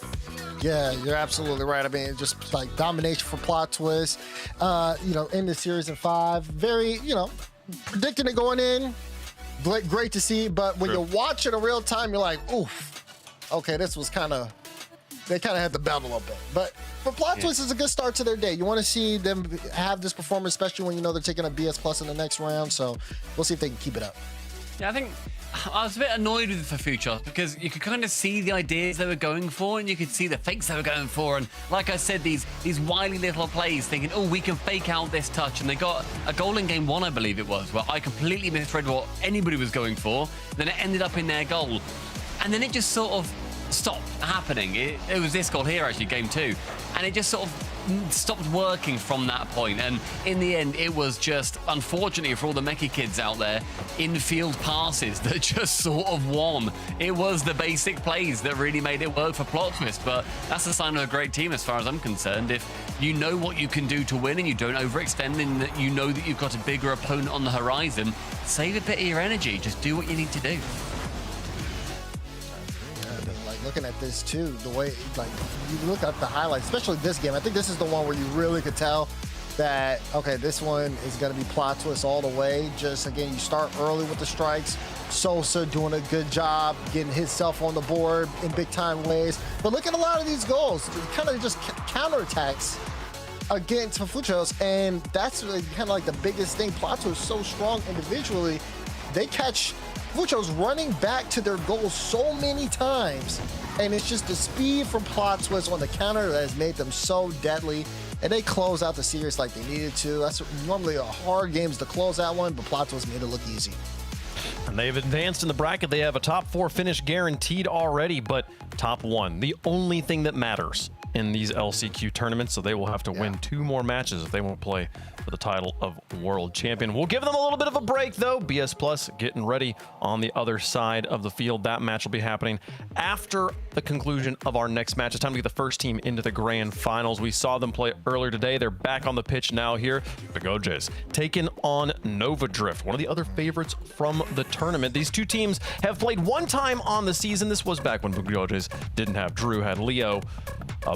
Yeah, you're absolutely right. I mean, just like domination for plot twist. In the series in 5, very, predicting it going in. Great to see, but when you watch it in real time, you're like, oof, okay, this was they kind of had the belt a little bit. But for plot twist, it's a good start to their day. You want to see them have this performance, especially when you know they're taking a BS Plus in the next round. So we'll see if they can keep it up. Yeah, I think I was a bit annoyed with the future because you could kind of see the ideas they were going for and you could see the fakes they were going for. And like I said, these wily little plays thinking, oh, we can fake out this touch. And they got a goal in game 1, I believe it was, where I completely misread what anybody was going for. Then it ended up in their goal. And then it just sort of stopped happening. It was this goal here, actually, game 2. And it just sort of stopped working from that point. And in the end, it was just, unfortunately for all the Mechie kids out there, infield passes that just sort of won. It was the basic plays that really made it work for plot twist. But that's a sign of a great team as far as I'm concerned. If you know what you can do to win and you don't overextend and that you know that you've got a bigger opponent on the horizon, save a bit of your energy. Just do what you need to do. Looking at this too, the way you look at the highlights, especially this game, I think this is the one where you really could tell that, okay, this one is going to be plot twist all the way. Just again, you start early with the strikes. Sosa doing a good job getting himself on the board in big time ways. But look at a lot of these goals, it kind of just counterattacks against Fufuchos, and that's really kind of like the biggest thing. Plato is so strong individually. They catch Fufuchos running back to their goal so many times, and it's just the speed from plot twist on the counter that has made them so deadly, and they close out the series like they needed to. That's normally a hard games to close that one, but plot twist made it look easy. And they've advanced in the bracket. They have a top 4 finish guaranteed already, but top 1, the only thing that matters in these LCQ tournaments, so they will have to win 2 more matches if they won't play for the title of world champion. We'll give them a little bit of a break, though. BS Plus getting ready on the other side of the field. That match will be happening after the conclusion of our next match. It's time to get the first team into the grand finals. We saw them play earlier today. They're back on the pitch now here. Begojes taking on Nova Drift, one of the other favorites from the tournament. These two teams have played one time on the season. This was back when Begojes didn't have Drew, had Leo,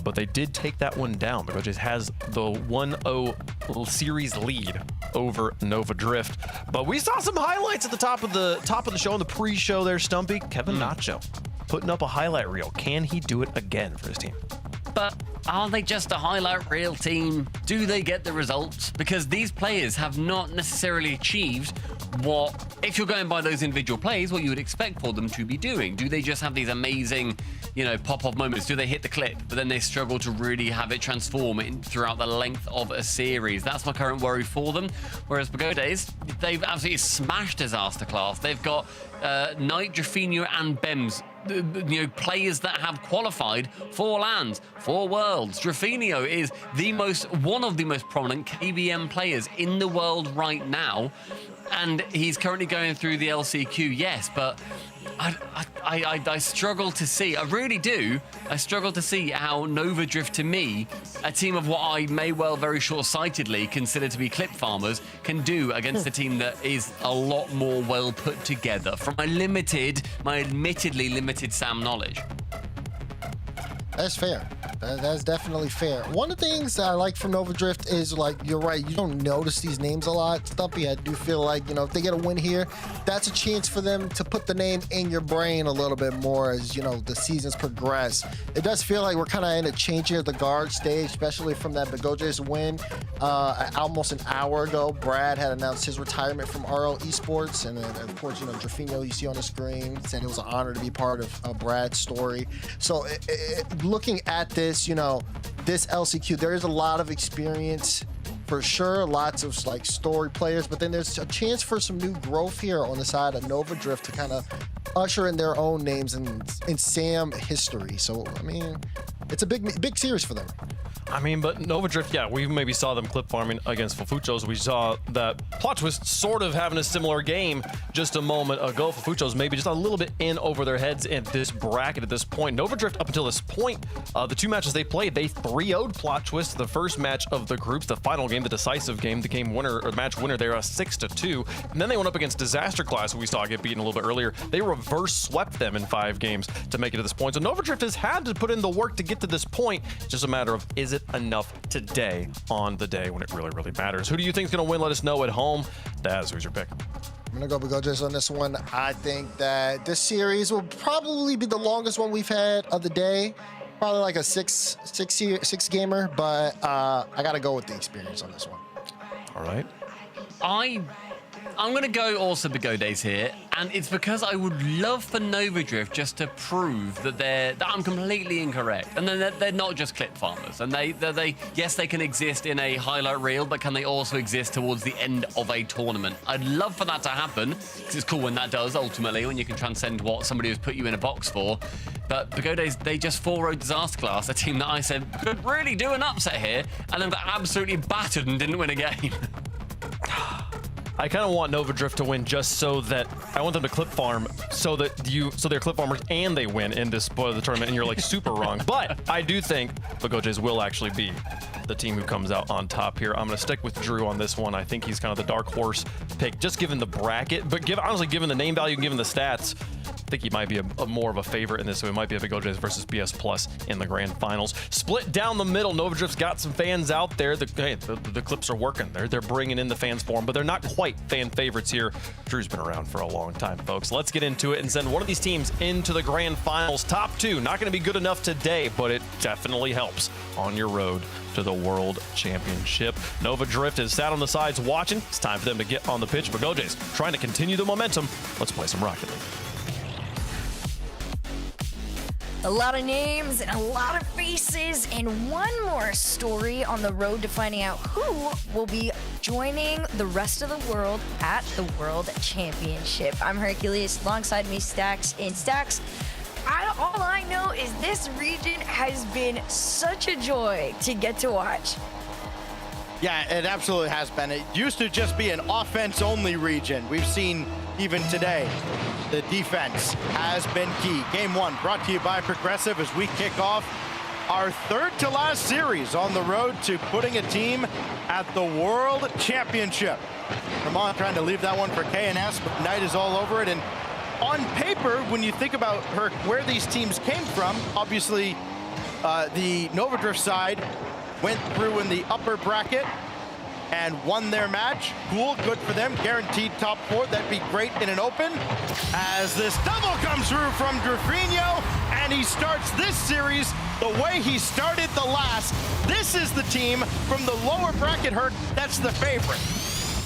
but they did take that one down. Begojes has the 1-0 series lead over Nova Drift. But we saw some highlights at the top of the show, in the pre-show there, Stumpy. Kevin Nacho putting up a highlight reel. Can he do it again for his team? But are they just a highlight reel team? Do they get the results? Because these players have not necessarily achieved what, if you're going by those individual plays, what you would expect for them to be doing. Do they just have these amazing, pop-off moments? Do they hit the clip, but then they struggle to really have it transform throughout the length of a series? That's my current worry for them. Whereas Begodes, they've absolutely smashed Disaster Class. They've got Knight, Drafinho, and Bems, players that have qualified for LANs, for Worlds. Drafinho is one of the most prominent KBM players in the world right now, and he's currently going through the LCQ, yes, but I struggle to see, I really do, I struggle to see how Nova Drift, to me, a team of what I may well very short-sightedly consider to be clip farmers, can do against a team that is a lot more well put together, from my admittedly limited SAM knowledge. That's fair. That's definitely fair. One of the things that I like from Nova Drift is, like, you're right, you don't notice these names a lot, Stumpy. I do feel like, if they get a win here, that's a chance for them to put the name in your brain a little bit more as, the seasons progress. It does feel like we're kind of in a changing of the guard stage, especially from that Begojes win. Almost an hour ago, Brad had announced his retirement from RL Esports, and then, of course, Drafinho, you see on the screen, said it was an honor to be part of Brad's story. So looking at this, this LCQ, there is a lot of experience for sure, lots of story players, but then there's a chance for some new growth here on the side of Nova Drift to kind of usher in their own names in SAM history. So, it's a big series for them. But Nova Drift, we maybe saw them clip farming against Fufuchos. We saw that Plot Twist sort of having a similar game just a moment ago. Fufuchos maybe just a little bit in over their heads in this bracket at this point. Nova Drift, up until this point, the 2 matches they played, they 3-0'd Plot Twist. The first match of the groups, the final game, the decisive game, the game winner, or the match winner, they were 6-2. And then they went up against Disaster Class, who we saw get beaten a little bit earlier. They reverse swept them in 5 games to make it to this point. So Nova Drift has had to put in the work to get to this point. It's just a matter of, is it enough today on the day when it really, really matters? Who do you think is going to win? Let us know at home. Daz, who's your pick? I'm going to go Begojes on this one. I think that this series will probably be the longest one we've had of the day. Probably like a six gamer, but I got to go with the experience on this one. All right. I'm going to go also Begodes here, and it's because I would love for Nova Drift just to prove that I'm completely incorrect, and then they're not just clip farmers, and yes, they can exist in a highlight reel, but can they also exist towards the end of a tournament? I'd love for that to happen, because it's cool when that does, ultimately, when you can transcend what somebody has put you in a box for. But Begodes, they just 4-0'd Disaster Class, a team that I said could really do an upset here, and then got absolutely battered and didn't win a game. I kind of want Nova Drift to win just so that I want them to clip farm so they're clip farmers and they win in this spoil of the tournament, and you're like super wrong. But I do think Begojes will actually be the team who comes out on top here. I'm going to stick with Drew on this one. I think he's kind of the dark horse pick, just given the bracket, but honestly, given the name value and given the stats, think he might be a more of a favorite in this, so it might be a Big OJs versus BS Plus in the grand finals. Split down the middle. Nova Drift's got some fans out there. The clips are working. They're bringing in the fans for them, but they're not quite fan favorites here. Drew's been around for a long time, folks. Let's get into it and send one of these teams into the grand finals. Top two, not going to be good enough today, but it definitely helps on your road to the World Championship. Nova Drift is sat on the sides watching. It's time for them to get on the pitch. But GoJ's trying to continue the momentum. Let's play some Rocket League. A lot of names and a lot of faces, and one more story on the road to finding out who will be joining the rest of the world at the World Championship. I'm Hercules, alongside me Stacks. And Stacks, all I know is this region has been such a joy to get to watch. Yeah, it absolutely has been. It used to just be an offense-only region. We've seen even today, the defense has been key. Game one brought to you by Progressive as we kick off our third to last series on the road to putting a team at the World Championship. Ramon trying to leave that one for KNS, but Knight is all over it. And on paper, when you think about where these teams came from, obviously the Nova Drift side went through in the upper bracket and won their match. Cool, good for them. Guaranteed top four. That'd be great in an open. As this double comes through from Drafinho, and he starts this series the way he started the last. This is the team from the lower bracket, Herc, that's the favorite.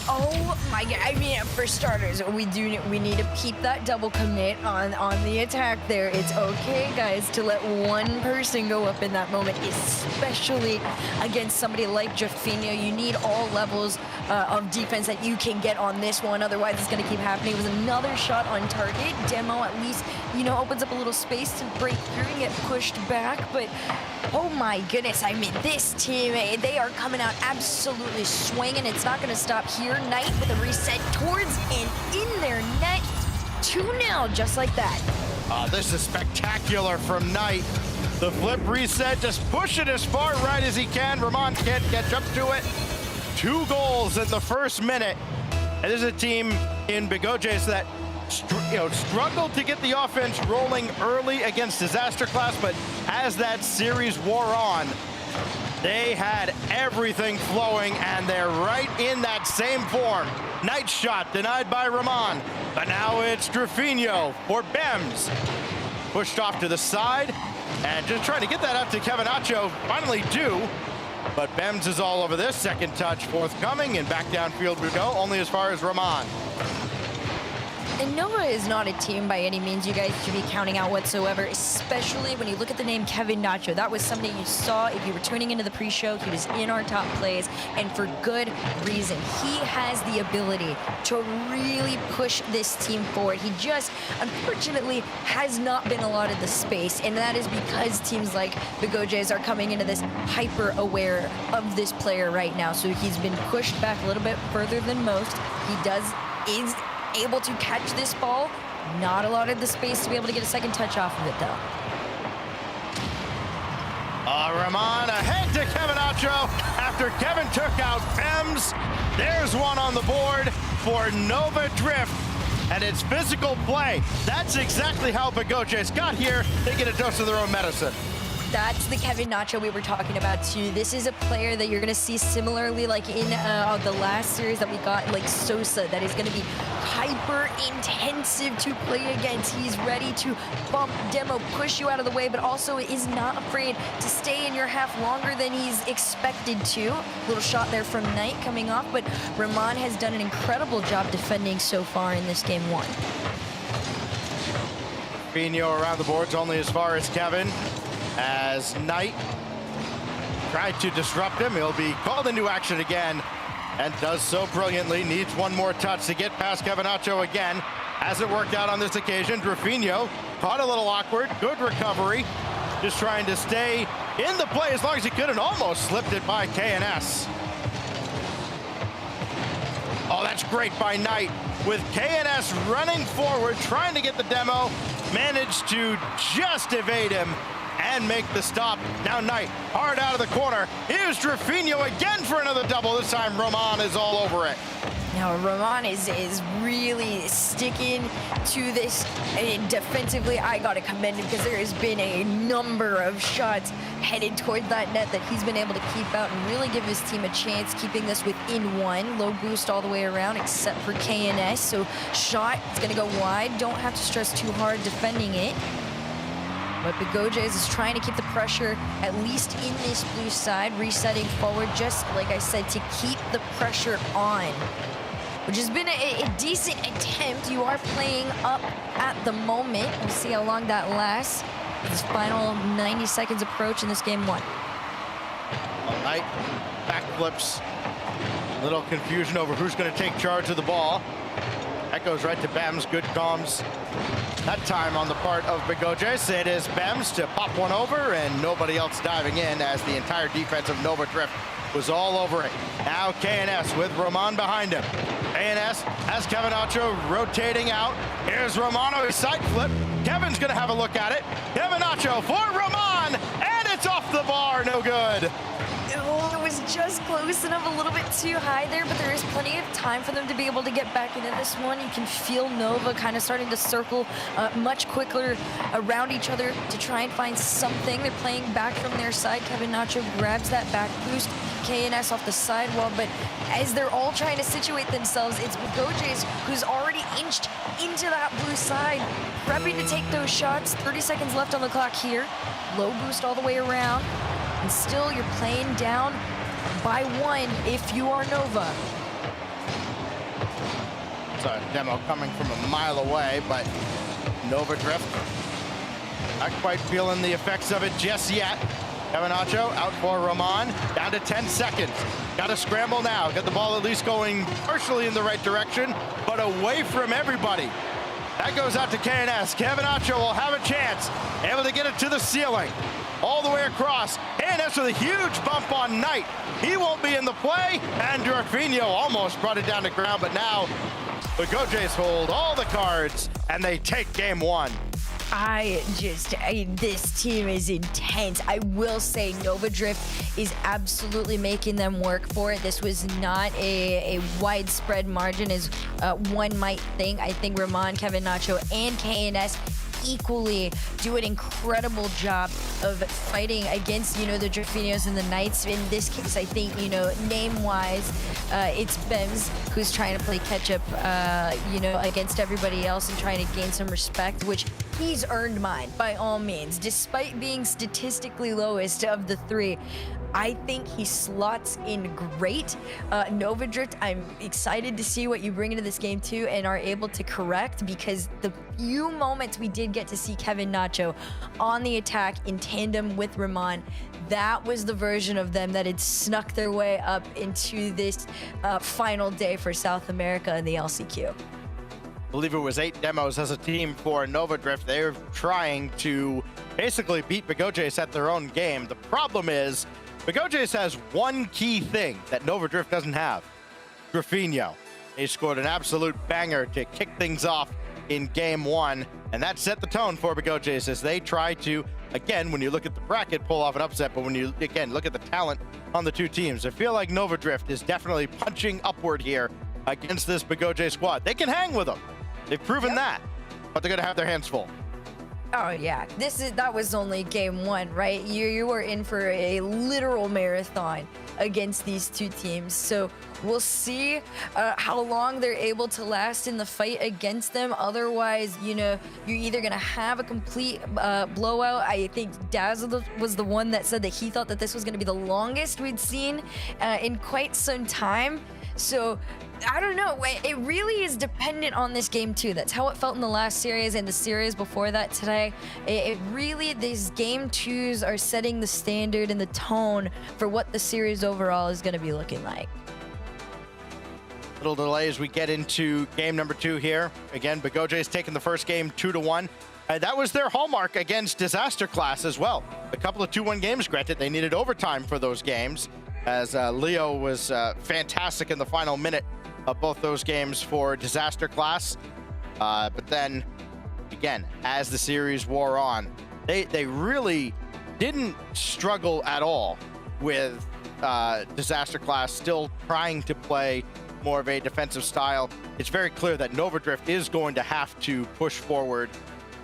Oh my god, I mean, for starters, we need to keep that double commit on the attack there. It's okay, guys, to let one person go up in that moment, especially against somebody like Drafinho. You need all levels of defense that you can get on this one, otherwise it's going to keep happening. It was another shot on target. Demo at least, opens up a little space to break through and get pushed back, but oh my goodness, I mean, this team, they are coming out absolutely swinging. It's not going to stop here. Knight with a reset towards and in their net. 2-0, just like that. This is spectacular from Knight. The flip reset, just push it as far right as he can. Ramon can't catch up to it. 2 goals in the first minute. And this is a team in Big OJs that struggled to get the offense rolling early against Disaster Class, but as that series wore on, they had everything flowing, and they're right in that same form. Night shot denied by Ramon, but now it's Drafinho for Bems. Pushed off to the side, and just trying to get that out to Kevin Acho. Finally do, but Bems is all over this. Second touch forthcoming, and back downfield we go, only as far as Ramon. And Nova is not a team by any means you guys should be counting out whatsoever, especially when you look at the name Kevin Nacho. That was somebody you saw if you were tuning into the pre-show. He was in our top plays, and for good reason. He has the ability to really push this team forward. He just, unfortunately, has not been allotted the space, and that is because teams like the GoJs are coming into this hyper-aware of this player right now. So he's been pushed back a little bit further than most. He is able to catch this ball, not allotted the space to be able to get a second touch off of it though. Ramon ahead to Kevin Acho after Kevin took out Bems. There's one on the board for Nova Drift, and it's physical play. That's exactly how Big OJs got here. They get a dose of their own medicine. That's the Kevin Nacho we were talking about too. This is a player that you're going to see similarly like in the last series that we got, like Sosa, that is going to be hyper intensive to play against. He's ready to bump, demo, push you out of the way, but also is not afraid to stay in your half longer than he's expected to. Little shot there from Knight coming off, but Ramon has done an incredible job defending so far in this game one. Pino around the boards only as far as Kevin. As Knight tried to disrupt him, he'll be called into action again and does so brilliantly. Needs one more touch to get past Kevin Acho again. Hasn't worked out on this occasion. Drafinho caught a little awkward. Good recovery. Just trying to stay in the play as long as he could, and almost slipped it by KNS. Oh, that's great by Knight. With KNS running forward, trying to get the demo, managed to just evade him and make the stop. Now Knight, hard out of the corner. Here's Drafinho again for another double. This time Roman is all over it. Now, Roman is really sticking to this defensively. I got to commend him because there has been a number of shots headed toward that net that he's been able to keep out and really give his team a chance, keeping this within one. Low boost all the way around except for KNS. So shot, it's going to go wide. Don't have to stress too hard defending it. But Bigoj's is trying to keep the pressure at least in this blue side, resetting forward, just like I said, to keep the pressure on, which has been a decent attempt. You are playing up at the moment. We'll see how long that lasts. This final 90 seconds approach in this game one. All right, backflips. Little confusion over who's going to take charge of the ball. That goes right to Bems. Good comms that time on the part of Bigoj's. It is Bems to pop one over, and nobody else diving in as the entire defense of Nova Drift was all over it. Now KNS with Roman behind him. KNS has Kevin Nacho rotating out. Here's Romano, his side flip. Kevin's going to have a look at it. Kevin Nacho for Roman, and it's off the bar. No good. Oh, it was just close enough, a little bit too high there, but there is plenty of time for them to be able to get back into this one. You can feel Nova kind of starting to circle much quicker around each other to try and find something. They're playing back from their side. Kevin Nacho grabs that back boost. KNS off the sidewall, but as they're all trying to situate themselves, it's Bigoj's who's already inched into that blue side, prepping to take those shots. 30 seconds left on the clock here. Low boost all the way around. And still, you're playing down by one if you are Nova. It's a demo coming from a mile away, but Nova Drift not quite feeling the effects of it just yet. Kevin Nacho out for Roman, down to 10 seconds. Got to scramble now. Got the ball at least going partially in the right direction, but away from everybody. That goes out to KNS. Kevin Nacho will have a chance, able to get it to the ceiling. All the way across. KNS with a huge bump on Knight. He won't be in the play, and Drafinho almost brought it down to ground, but now the Goj's hold all the cards, and they take game one. This team is intense. I will say Nova Drift is absolutely making them work for it. This was not a widespread margin as one might think. I think Roman, Kevin Nacho, and KNS equally do an incredible job of fighting against, the Drafinos and the Knights. In this case, I think, name-wise, it's Bems who's trying to play catch-up, against everybody else and trying to gain some respect, which he's earned mine, by all means. Despite being statistically lowest of the three, I think he slots in great. Nova Drift, I'm excited to see what you bring into this game too and are able to correct, because the few moments we did get to see Kevin Nacho on the attack in tandem with Roman, that was the version of them that had snuck their way up into this final day for South America in the LCQ. I believe it was 8 demos as a team for Nova Drift. They're trying to basically beat Bigoj's at their own game. The problem is Bigoj's has one key thing that Nova Drift doesn't have: Drafinho. He scored an absolute banger to kick things off in game one, and that set the tone for Bigoj's as they try to, again, when you look at the bracket, pull off an upset, but when you, again, look at the talent on the two teams, I feel like Nova Drift is definitely punching upward here against this Bigoj squad. They can hang with them. They've proven that, but they're going to have their hands full. Oh yeah, that was only game one, right? You were in for a literal marathon against these two teams. So we'll see how long they're able to last in the fight against them. Otherwise, you're either gonna have a complete blowout. I think Dazzle was the one that said that he thought that this was gonna be the longest we'd seen in quite some time. So I don't know. It really is dependent on this game too. That's how it felt in the last series and the series before that today. It really, these game twos are setting the standard and the tone for what the series overall is going to be looking like. Little delay as we get into game number 2 here. Again, Bigoj's taking the first game 2-1. That was their hallmark against Disaster Class as well. A couple of 2-1 games, granted. They needed overtime for those games, as Leo was fantastic in the final minute of both those games for Disaster Class. But then, again, as the series wore on, they really didn't struggle at all with Disaster Class still trying to play more of a defensive style. It's very clear that Nova Drift is going to have to push forward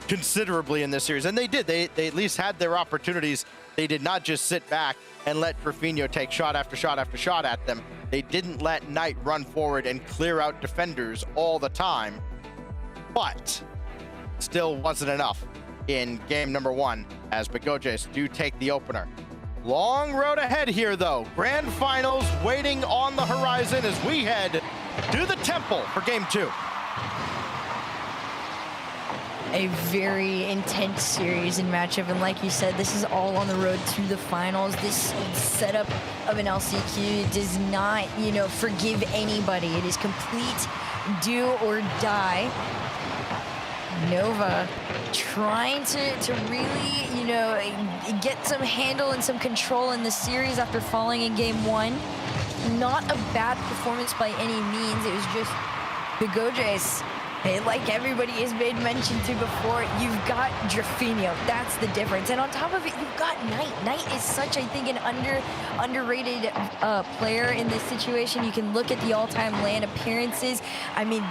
considerably in this series, and they did. They at least had their opportunities. They did not just sit back and let Drafinho take shot after shot after shot at them. They didn't let Knight run forward and clear out defenders all the time, but still wasn't enough in game number 1 as Begojes do take the opener. Long road ahead here, though. Grand finals waiting on the horizon as we head to the Temple for game 2. A very intense series and matchup, and like you said, this is all on the road to the finals. This setup of an LCQ does not, forgive anybody. It is complete do or die. Nova trying to really, get some handle and some control in the series after falling in game 1. Not a bad performance by any means. It was just Begojes. Hey, like everybody has made mention to before, you've got Drafinho. That's the difference. And on top of it, you've got Knight. Knight is such, I think, an underrated player in this situation. You can look at the all-time LAN appearances. I mean,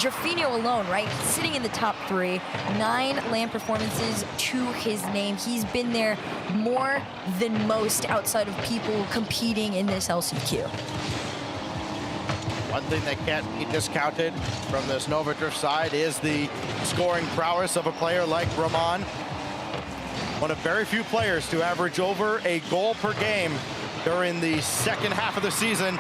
Drafinho alone, right? Sitting in the top 3, 9 LAN performances to his name. He's been there more than most outside of people competing in this LCQ. One thing that can't be discounted from this Nova Drift side is the scoring prowess of a player like Rahman. One of very few players to average over a goal per game during the second half of the season.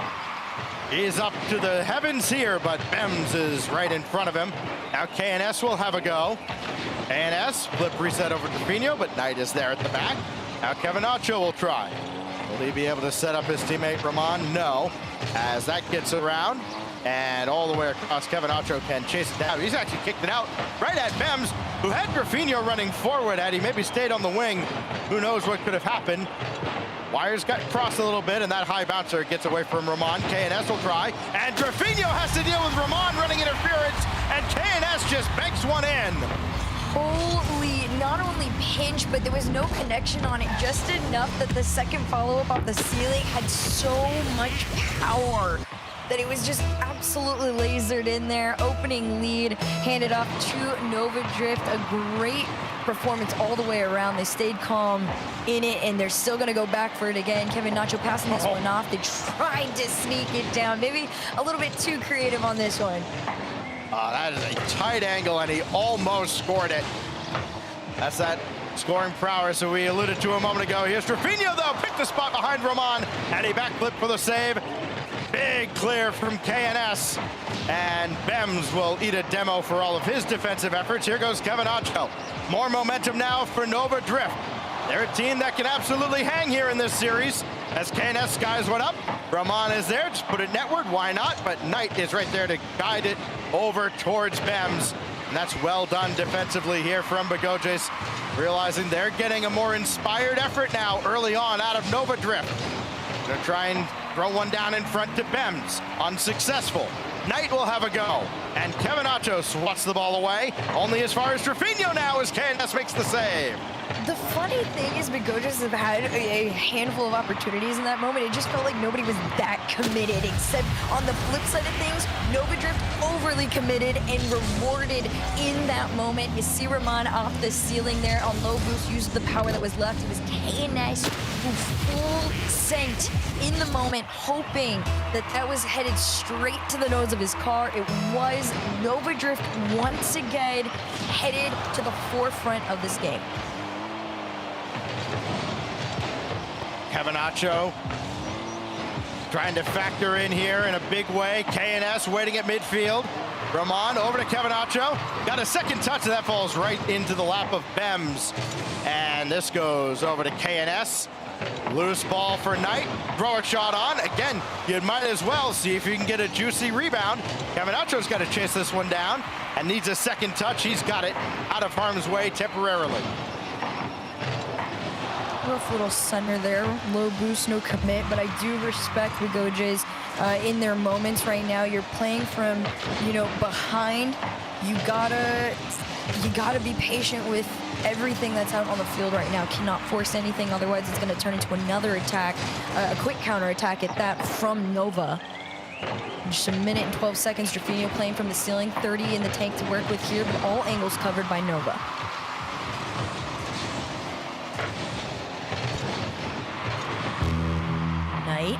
He's up to the heavens here, but Bems is right in front of him. Now KNS will have a go. KNS, flip reset over to Drafinho, but Knight is there at the back. Now Kevin Nacho will try. Will he be able to set up his teammate Rahman? No. As that gets around and all the way across, Kevin Nacho can chase it down. He's actually kicked it out right at Bems, who had Drafinho running forward. Had he maybe stayed on the wing, who knows what could have happened. Wires got crossed a little bit, and that high bouncer gets away from Rahman. KNS will try, and Drafinho has to deal with Rahman running interference, and KNS just banks one in. Holy, not only pinch, but there was no connection on it, just enough that the second follow-up off the ceiling had so much power that it was just absolutely lasered in there. Opening lead, handed off to Nova Drift. A great performance all the way around. They stayed calm in it, and they're still gonna go back for it again. Kevin Nacho passing this one off. They tried to sneak it down. Maybe a little bit too creative on this one. That is a tight angle, and he almost scored it. That's that scoring prowess that we alluded to a moment ago. Here's Drafinho, though, picked the spot behind Rahman, and he backflipped for the save. Big clear from KNS, and Bems will eat a demo for all of his defensive efforts. Here goes Kevin Nacho. More momentum now for Nova Drift. They're a team that can absolutely hang here in this series. As KNS skies one up, Rahman is there, just put it netward, why not? But Knight is right there to guide it over towards Bems. And that's well done defensively here from Begojes, realizing they're getting a more inspired effort now early on out of Nova Drift. Gonna try and throw one down in front to Bems, unsuccessful. Knight will have a go, and Kevin Nacho swats the ball away, only as far as Drafinho now as KNS makes the save. The funny thing is Begojes have had a handful of opportunities in that moment. It just felt like nobody was that committed, except on the flip side of things, Nova Drift overly committed and rewarded in that moment. You see Rahman off the ceiling there on low boost, used the power that was left. It was KNS who full sent in the moment, hoping that that was headed straight to the nose of his car. It was. Nova Drift once again headed to the forefront of this game. Kevin Nacho trying to factor in here in a big way. KNS waiting at midfield. Rahman over to Kevin Nacho. Got a second touch, and that falls right into the lap of Bems. And this goes over to KNS. Loose ball for Knight. Throw a shot on. Again, you might as well see if you can get a juicy rebound. Kevin Nacho's got to chase this one down and needs a second touch. He's got it out of harm's way temporarily. Rough little center there, low boost, no commit, but I do respect Begojes in their moments right now. You're playing from, behind. You gotta you got to be patient with everything that's out on the field right now. Cannot force anything, otherwise it's going to turn into another attack, a quick counter attack at that from Nova. Just a minute and 12 seconds. Drafinio playing from the ceiling, 30 in the tank to work with here, but all angles covered by Nova. Knight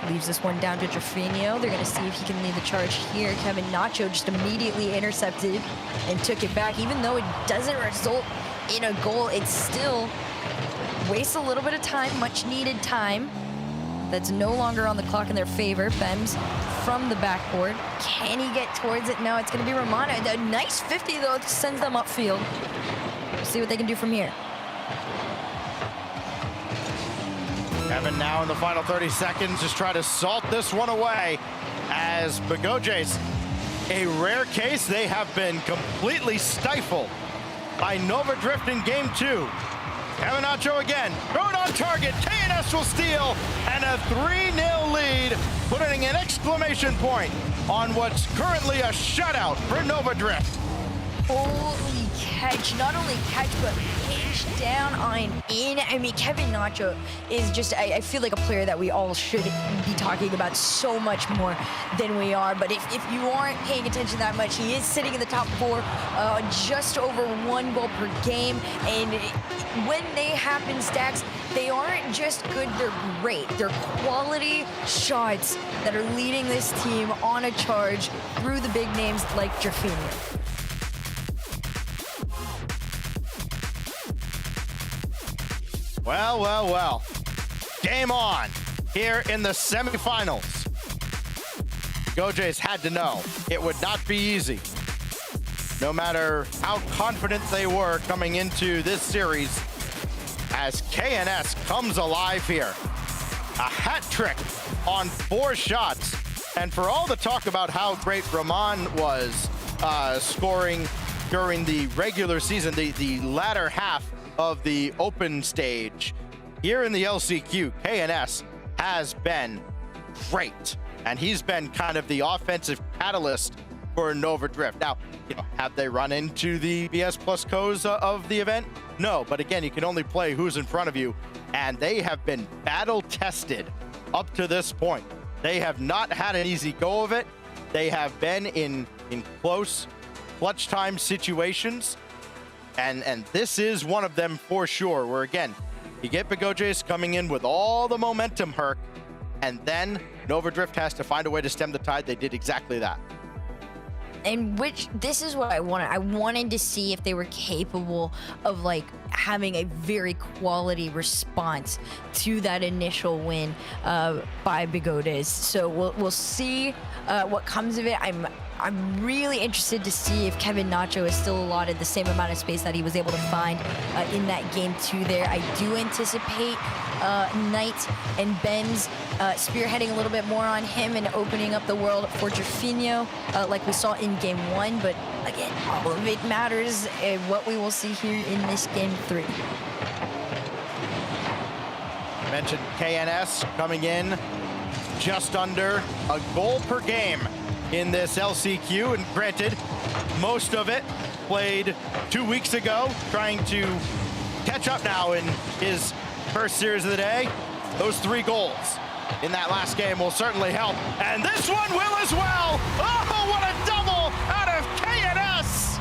leaves this one down to Drafinio. They're going to see if he can lead the charge here. Kevin Nacho just immediately intercepted and took it back. Even though it doesn't result in a goal, it still wastes a little bit of time, much needed time. That's no longer on the clock in their favor. Bems from the backboard. Can he get towards it? No, it's going to be Romano. A nice 50, though, sends them upfield. We'll see what they can do from here. Kevin now in the final 30 seconds, just try to salt this one away as Begoje's a rare case. They have been completely stifled by Nova Drift in game 2. Kevin Nacho again, thrown on target. KNS will steal, and a 3-0 lead, putting an exclamation point on what's currently a shutout for Nova Drift. Holy catch, not only catch, but pinch down on in. I mean, Kevin Nacho is just, I feel like a player that we all should be talking about so much more than we are. But if you aren't paying attention that much, he is sitting in the top 4, just over 1 goal per game. And when they happen, Stacks, they aren't just good, they're great. They're quality shots that are leading this team on a charge through the big names like Drafinio. Well, well, well. Game on here in the semifinals. Begoje's had to know it would not be easy. No matter how confident they were coming into this series, as KNS comes alive here. A hat trick on 4 shots. And for all the talk about how great Rahman was scoring during the regular season, the latter half of the open stage, here in the LCQ, KNS has been great. And he's been kind of the offensive catalyst for Nova Drift. Now, have they run into the BS Plus Co's of the event? No, but again, you can only play who's in front of you, and they have been battle tested up to this point. They have not had an easy go of it. They have been in close clutch time situations, and this is one of them for sure, where again, you get Begoje's coming in with all the momentum, Herc, and then Nova Drift has to find a way to stem the tide. They did exactly that. And this is what I wanted. I wanted to see if they were capable of like having a very quality response to that initial win by Begodes. So we'll see what comes of it. I'm really interested to see if Kevin Nacho is still allotted the same amount of space that he was able to find in that game 2 there. I do anticipate Knight and Benz spearheading a little bit more on him and opening up the world for Drafinio like we saw in game 1. But again, all of it matters what we will see here in this game 3. I mentioned KNS coming in just under a goal per game in this LCQ, and granted, most of it played 2 weeks ago, trying to catch up now in his first series of the day. Those 3 goals in that last game will certainly help, and this one will as well. Oh, what a double out of KNS!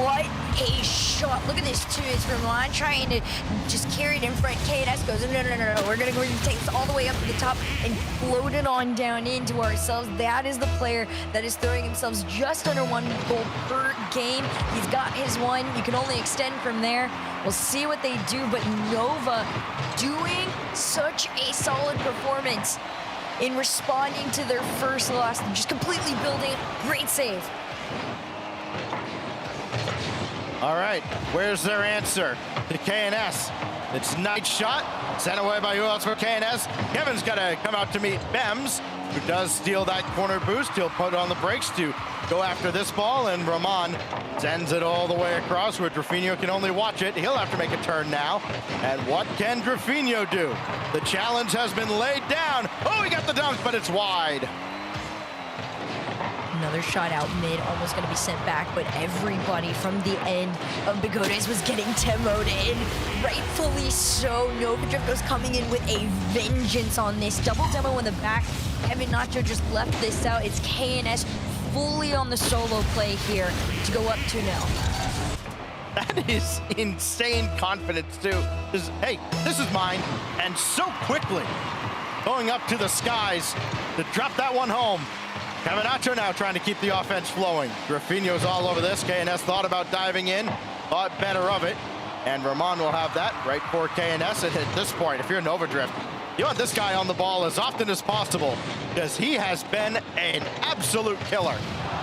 What a shot. Look at this too. It's Ramon trying to just carry it in front. KNS goes, no. We're going to take this all the way up to the top and float it on down into ourselves. That is the player that is throwing himself just under 1 goal per game. He's got his 1. You can only extend from there. We'll see what they do, but Nova doing such a solid performance in responding to their first loss. Just completely building. Great save. All right, where's their answer to KNS? It's Knight's shot, sent away by who else for KNS? Kevin's got to come out to meet Bems, who does steal that corner boost. He'll put on the brakes to go after this ball, and Rahman sends it all the way across where Drafinio can only watch it. He'll have to make a turn now. And what can Drafinio do? The challenge has been laid down. Oh, he got the dunk, but it's wide. another shot out mid, almost going to be sent back, but everybody from the end of Bigotes was getting demoed in. Rightfully so. Novadrift was coming in with a vengeance on this. Double demo in the back. Kevin Nacho just left this out. It's KNS fully on the solo play here to go up 2-0. That is insane confidence, too. Hey, this is mine. And so quickly going up to the skies to drop that one home. Kevin Nacho now trying to keep the offense flowing. Graffinho's all over this. KNS thought about diving in, thought better of it. And Ramon will have that right for KNS. And at this point, if you're Novadrift, you want this guy on the ball as often as possible because he has been an absolute killer.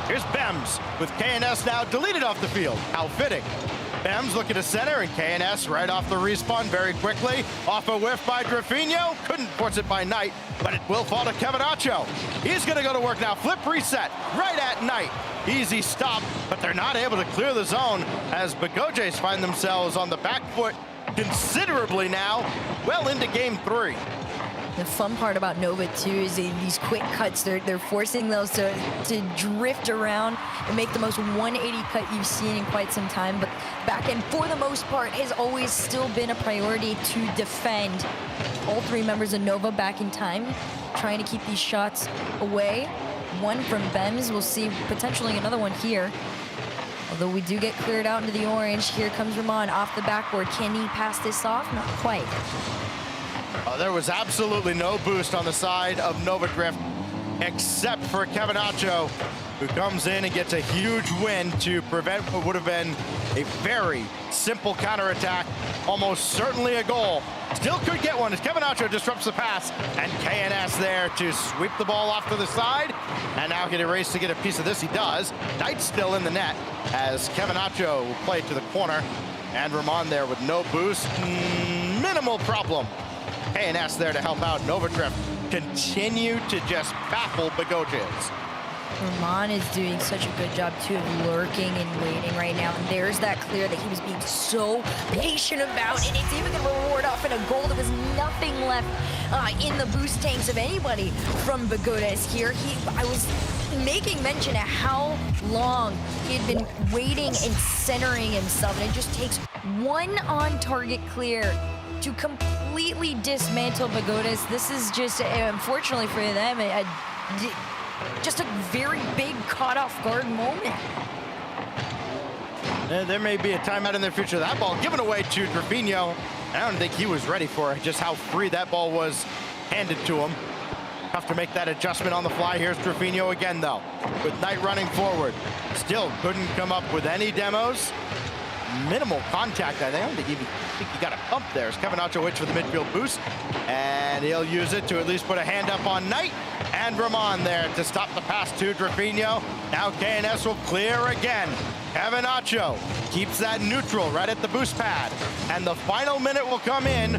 Here's Bems with KNS now deleted off the field. How fitting. Bems looking to center, and KNS right off the respawn very quickly. Off a whiff by Graffinho. Couldn't force it by Knight, but it will fall to Kevin Nacho. He's going to go to work now. Flip reset right at Knight. Easy stop, but they're not able to clear the zone as Bigotes find themselves on the back foot considerably now, well into game 3. The fun part about Nova too is these quick cuts. They're forcing those to drift around and make the most 180 cut you've seen in quite some time. But back end, for the most part, has always still been a priority to defend. All 3 members of Nova back in time, trying to keep these shots away. One from Bems. We'll see potentially another one here. Although we do get cleared out into the orange. Here comes Ramon off the backboard. Can he pass this off? Not quite. There was absolutely no boost on the side of Novadrift except for Kevin Nacho, who comes in and gets a huge win to prevent what would have been a very simple counterattack, almost certainly a goal. Still could get one as Kevin Nacho disrupts the pass, and KNS there to sweep the ball off to the side, and now get a race to get a piece of this. He does. Knight's still in the net as Kevin Nacho will play to the corner, and Ramon there with no boost. Minimal problem. KNS there to help out. Novadrift continue to just baffle Bigotes. Ramon is doing such a good job too of lurking and waiting right now, and there's that clear that he was being so patient about, and it's even going to reward off in a goal. There was nothing left in the boost tanks of anybody from Bigotes here. I was making mention of how long he had been waiting and centering himself, and it just takes one on-target clear to completely dismantle Bigotes. This is just, unfortunately for them, just a very big caught-off-guard moment. There may be a timeout in the future. That ball given away to Graffinho. I don't think he was ready for it, just how free that ball was handed to him. Tough to make that adjustment on the fly. Here's Graffinho again, though, with Knight running forward. Still couldn't come up with any demos. Minimal contact, I think. I don't think he got a pump there as Kevin Nacho waits for the midfield boost, and he'll use it to at least put a hand up on Knight, and Ramon there to stop the pass to Graffinho. Now KNS will clear again. Kevin Nacho keeps that neutral right at the boost pad, and the final minute will come in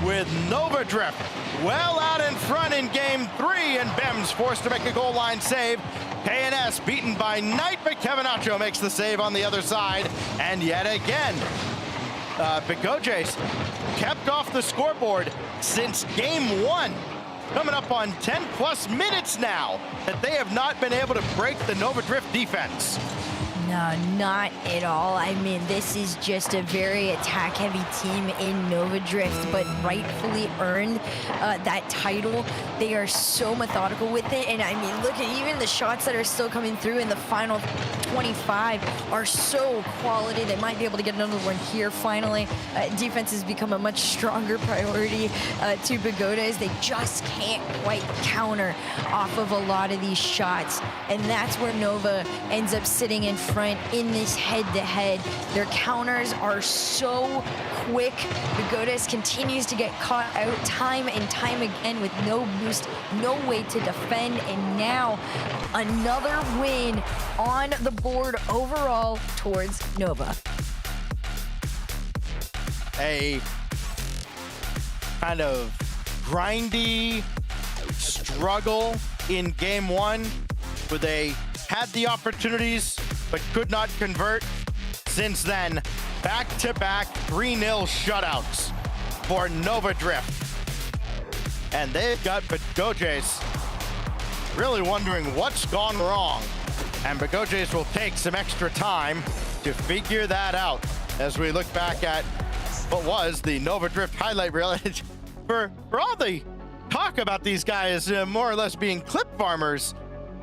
with Novadrift well out in front in game 3, and Bems forced to make a goal line save. KNS beaten by Knight, but Kevin Nacho makes the save on the other side. And yet again, Bigotes kept off the scoreboard since game 1. Coming up on 10+ minutes now that they have not been able to break the Novadrift defense. No, not at all. I mean, this is just a very attack-heavy team in Novadrift, but rightfully earned that title. They are so methodical with it, and I mean, look at even the shots that are still coming through in the final 25 are so quality. They might be able to get another one here finally. Defense has become a much stronger priority to Bigotes. They just can't quite counter off of a lot of these shots, and that's where Nova ends up sitting in front in this head-to-head. Their counters are so quick. Bigotes continues to get caught out time and time again with no boost, no way to defend, and now another win on the board overall towards Nova. A kind of grindy struggle in game 1 where they had the opportunities but could not convert. Since then, back-to-back 3-0 shutouts for Novadrift. And they've got Bigotes really wondering what's gone wrong And Begojes will take some extra time to figure that out as we look back at what was the Nova Drift highlight reel. for all the talk about these guys more or less being clip farmers,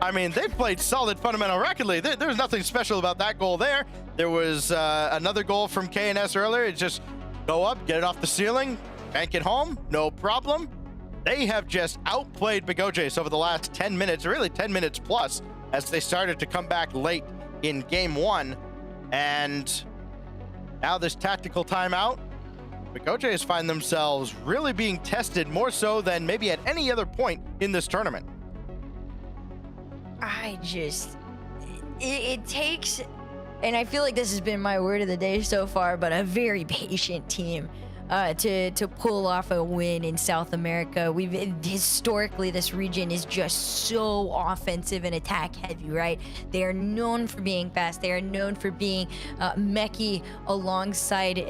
I mean, they've played solid fundamental Rocket League. There's nothing special about that goal there. There was another goal from KNS earlier. It's just go up, get it off the ceiling, bank it home, no problem. They have just outplayed Begojes over the last 10 minutes, or really 10 minutes plus, as they started to come back late in game one. And now this tactical timeout, Begojes find themselves really being tested more so than maybe at any other point in this tournament. It takes, and I feel like this has been my word of the day so far, but a very patient team to pull off a win in South America. Historically, this region is just so offensive and attack heavy, right? They are known for being fast. They are known for being mechy alongside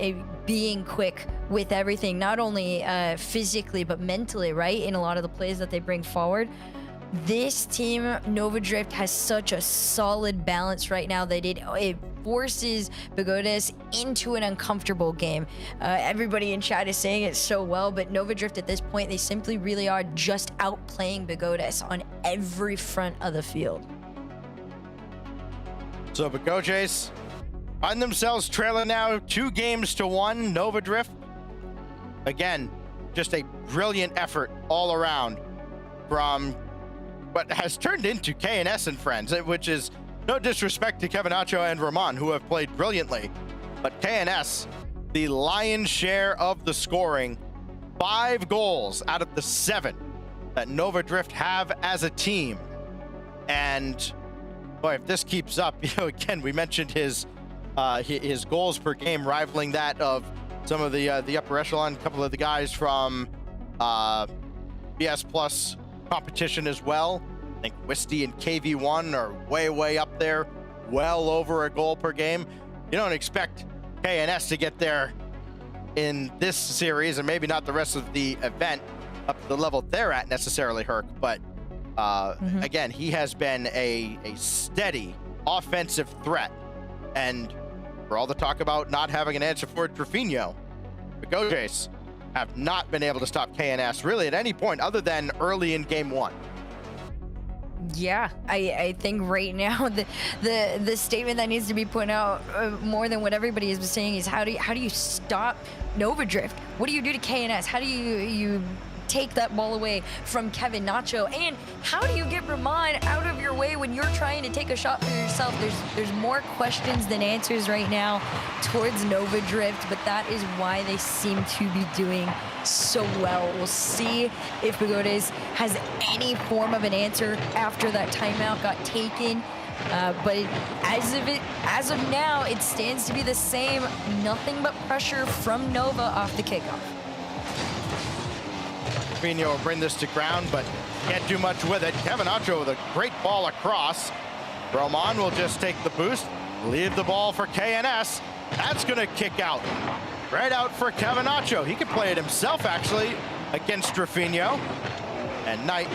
being quick with everything, not only physically, but mentally, right? In a lot of the plays that they bring forward. This team, Nova Drift, has such a solid balance right now that it forces Begodes into an uncomfortable game. Everybody in chat is saying it so well, but Nova Drift at this point, they simply really are just outplaying Begodes on every front of the field. So Begojes find themselves trailing now 2-1. Nova Drift, again, just a brilliant effort all around from what has turned into KNS and friends, which is no disrespect to Kevin Acho and Roman, who have played brilliantly. But KNS, the lion's share of the scoring, 5 goals out of the 7 that Nova Drift have as a team. And boy, if this keeps up, again, we mentioned his goals per game rivaling that of some of the upper echelon, a couple of the guys from BS Plus competition as well. I think Wisty and KV1 are way up there, well over a goal per game. You don't expect KNS to get there in this series, and maybe not the rest of the event up to the level they're at necessarily, Herc, but again, he has been a steady offensive threat. And for all the talk about not having an answer for Trefino, Begojes have not been able to stop KNS really at any point other than early in game one. Yeah, I think right now the statement that needs to be put out more than what everybody has been saying is how do you stop Nova Drift? What do you do to KNS? How do you take that ball away from Kevin Nacho? And how do you get Roman out of your way when you're trying to take a shot for yourself? There's more questions than answers right now towards Nova Drift, but that is why they seem to be doing so well. We'll see if Begodes has any form of an answer after that timeout got taken. But as of now, it stands to be the same. Nothing but pressure from Nova off the kickoff. Trefino will bring this to ground, but can't do much with it. Kevin Acho with a great ball across. Roman will just take the boost, leave the ball for KNS. That's going to kick out. Right out for Kevin Acho. He could play it himself, actually, against Trefino. And Knight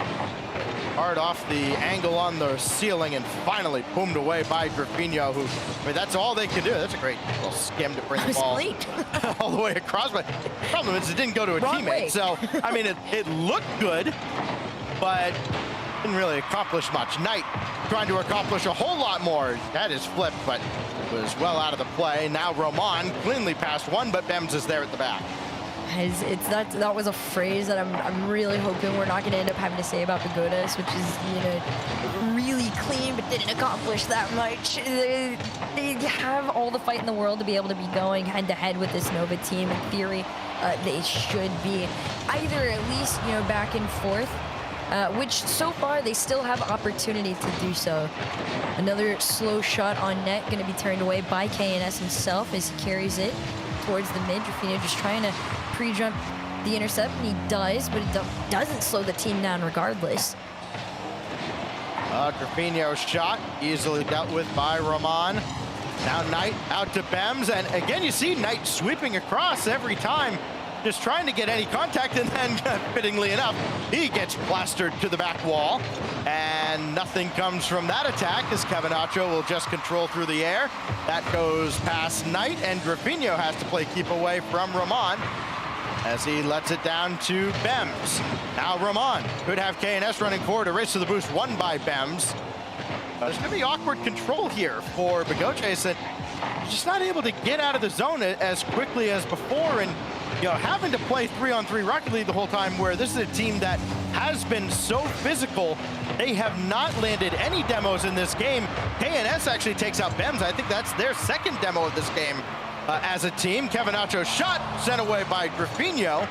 hard off the angle on the ceiling and finally boomed away by Trefino, who, I mean, that's all they could do. That's a great little skim to bring the ball all the way across. But the problem is it didn't go to a teammate. Way. So, I mean, it looked good, but didn't really accomplish much. Knight trying to accomplish a whole lot more. That is flipped, but was well out of the play. Now Roman cleanly passed one, but Bems is there at the back. That was a phrase that I'm really hoping we're not going to end up having to say about Begodes, which is, really clean, but didn't accomplish that much. They have all the fight in the world to be able to be going head-to-head with this Nova team. In theory, they should be either at least, back and forth, which so far they still have opportunity to do so. Another slow shot on net going to be turned away by KNS himself as he carries it towards the mid. Trefino just trying to pre-jump the intercept, and he does, but it doesn't slow the team down regardless. Trefino's shot easily dealt with by Roman. Now Knight out to Bems, and again you see Knight sweeping across every time. just trying to get any contact, and then fittingly enough, he gets plastered to the back wall, and nothing comes from that attack as Kevinacho will just control through the air. That goes past Knight, and Grafino has to play keep away from Ramon as he lets it down to Bems. Now Ramon could have KNS running forward. A race to the boost won by Bems. There's going to be awkward control here for Begoches, and just not able to get out of the zone as quickly as before, and having to play 3-on-3 Rocket League the whole time, where this is a team that has been so physical. They have not landed any demos in this game. KNS actually takes out Bems. I think that's their second demo of this game as a team. Kevinacho's shot sent away by Grafino,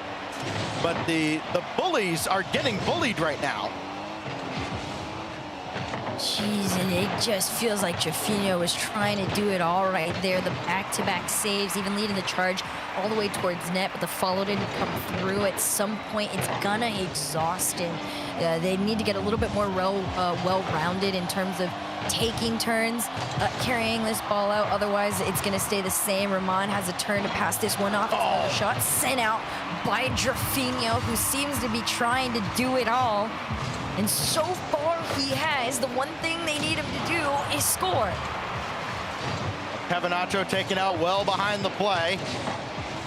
but the bullies are getting bullied right now. Jeez, and it just feels like Grafino was trying to do it all right there. The back-to-back saves, even leading the charge all the way towards net, but the follow didn't come through. At some point, it's gonna exhaust him. They need to get a little bit more well-rounded in terms of taking turns, carrying this ball out. Otherwise, it's gonna stay the same. Ramon has a turn to pass this one off. Another shot sent out by Grafino, who seems to be trying to do it all. And so far, he has. The one thing they need him to do is score. Kevinacho taken out well behind the play.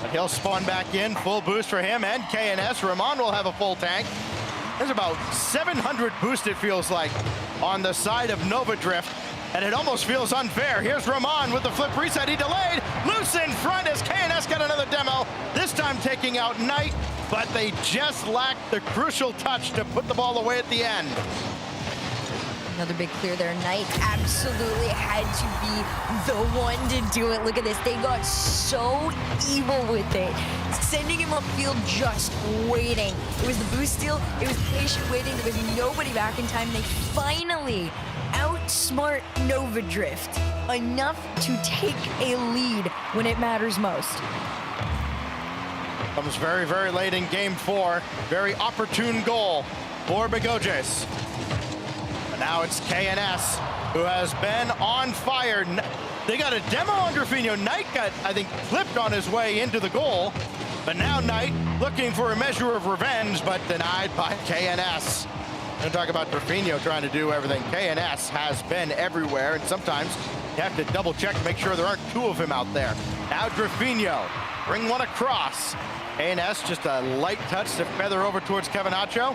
But he'll spawn back in. Full boost for him and KNS. Ramon will have a full tank. There's about 700 boost, it feels like, on the side of Nova Drift. And it almost feels unfair. Here's Ramon with the flip reset. He delayed. Loose in front as KNS got another demo. This time taking out Knight, but they just lacked the crucial touch to put the ball away at the end. Another big clear there. Knight absolutely had to be the one to do it. Look at this. They got so evil with it. Sending him upfield, just waiting. It was the boost steal. It was patient waiting. There was nobody back in time. They finally outsmart Nova Drift enough to take a lead when it matters most. Comes very, very late in game 4. Very opportune goal for Begoches. But now it's KNS, who has been on fire. They got a demo on Grafino. Knight got, I think, flipped on his way into the goal. But now Knight looking for a measure of revenge, but denied by KNS. We're gonna talk about Grafino trying to do everything. KNS has been everywhere, and sometimes you have to double check to make sure there aren't two of him out there. Now Grafino, bring one across. KNS just a light touch to feather over towards Kevinacho.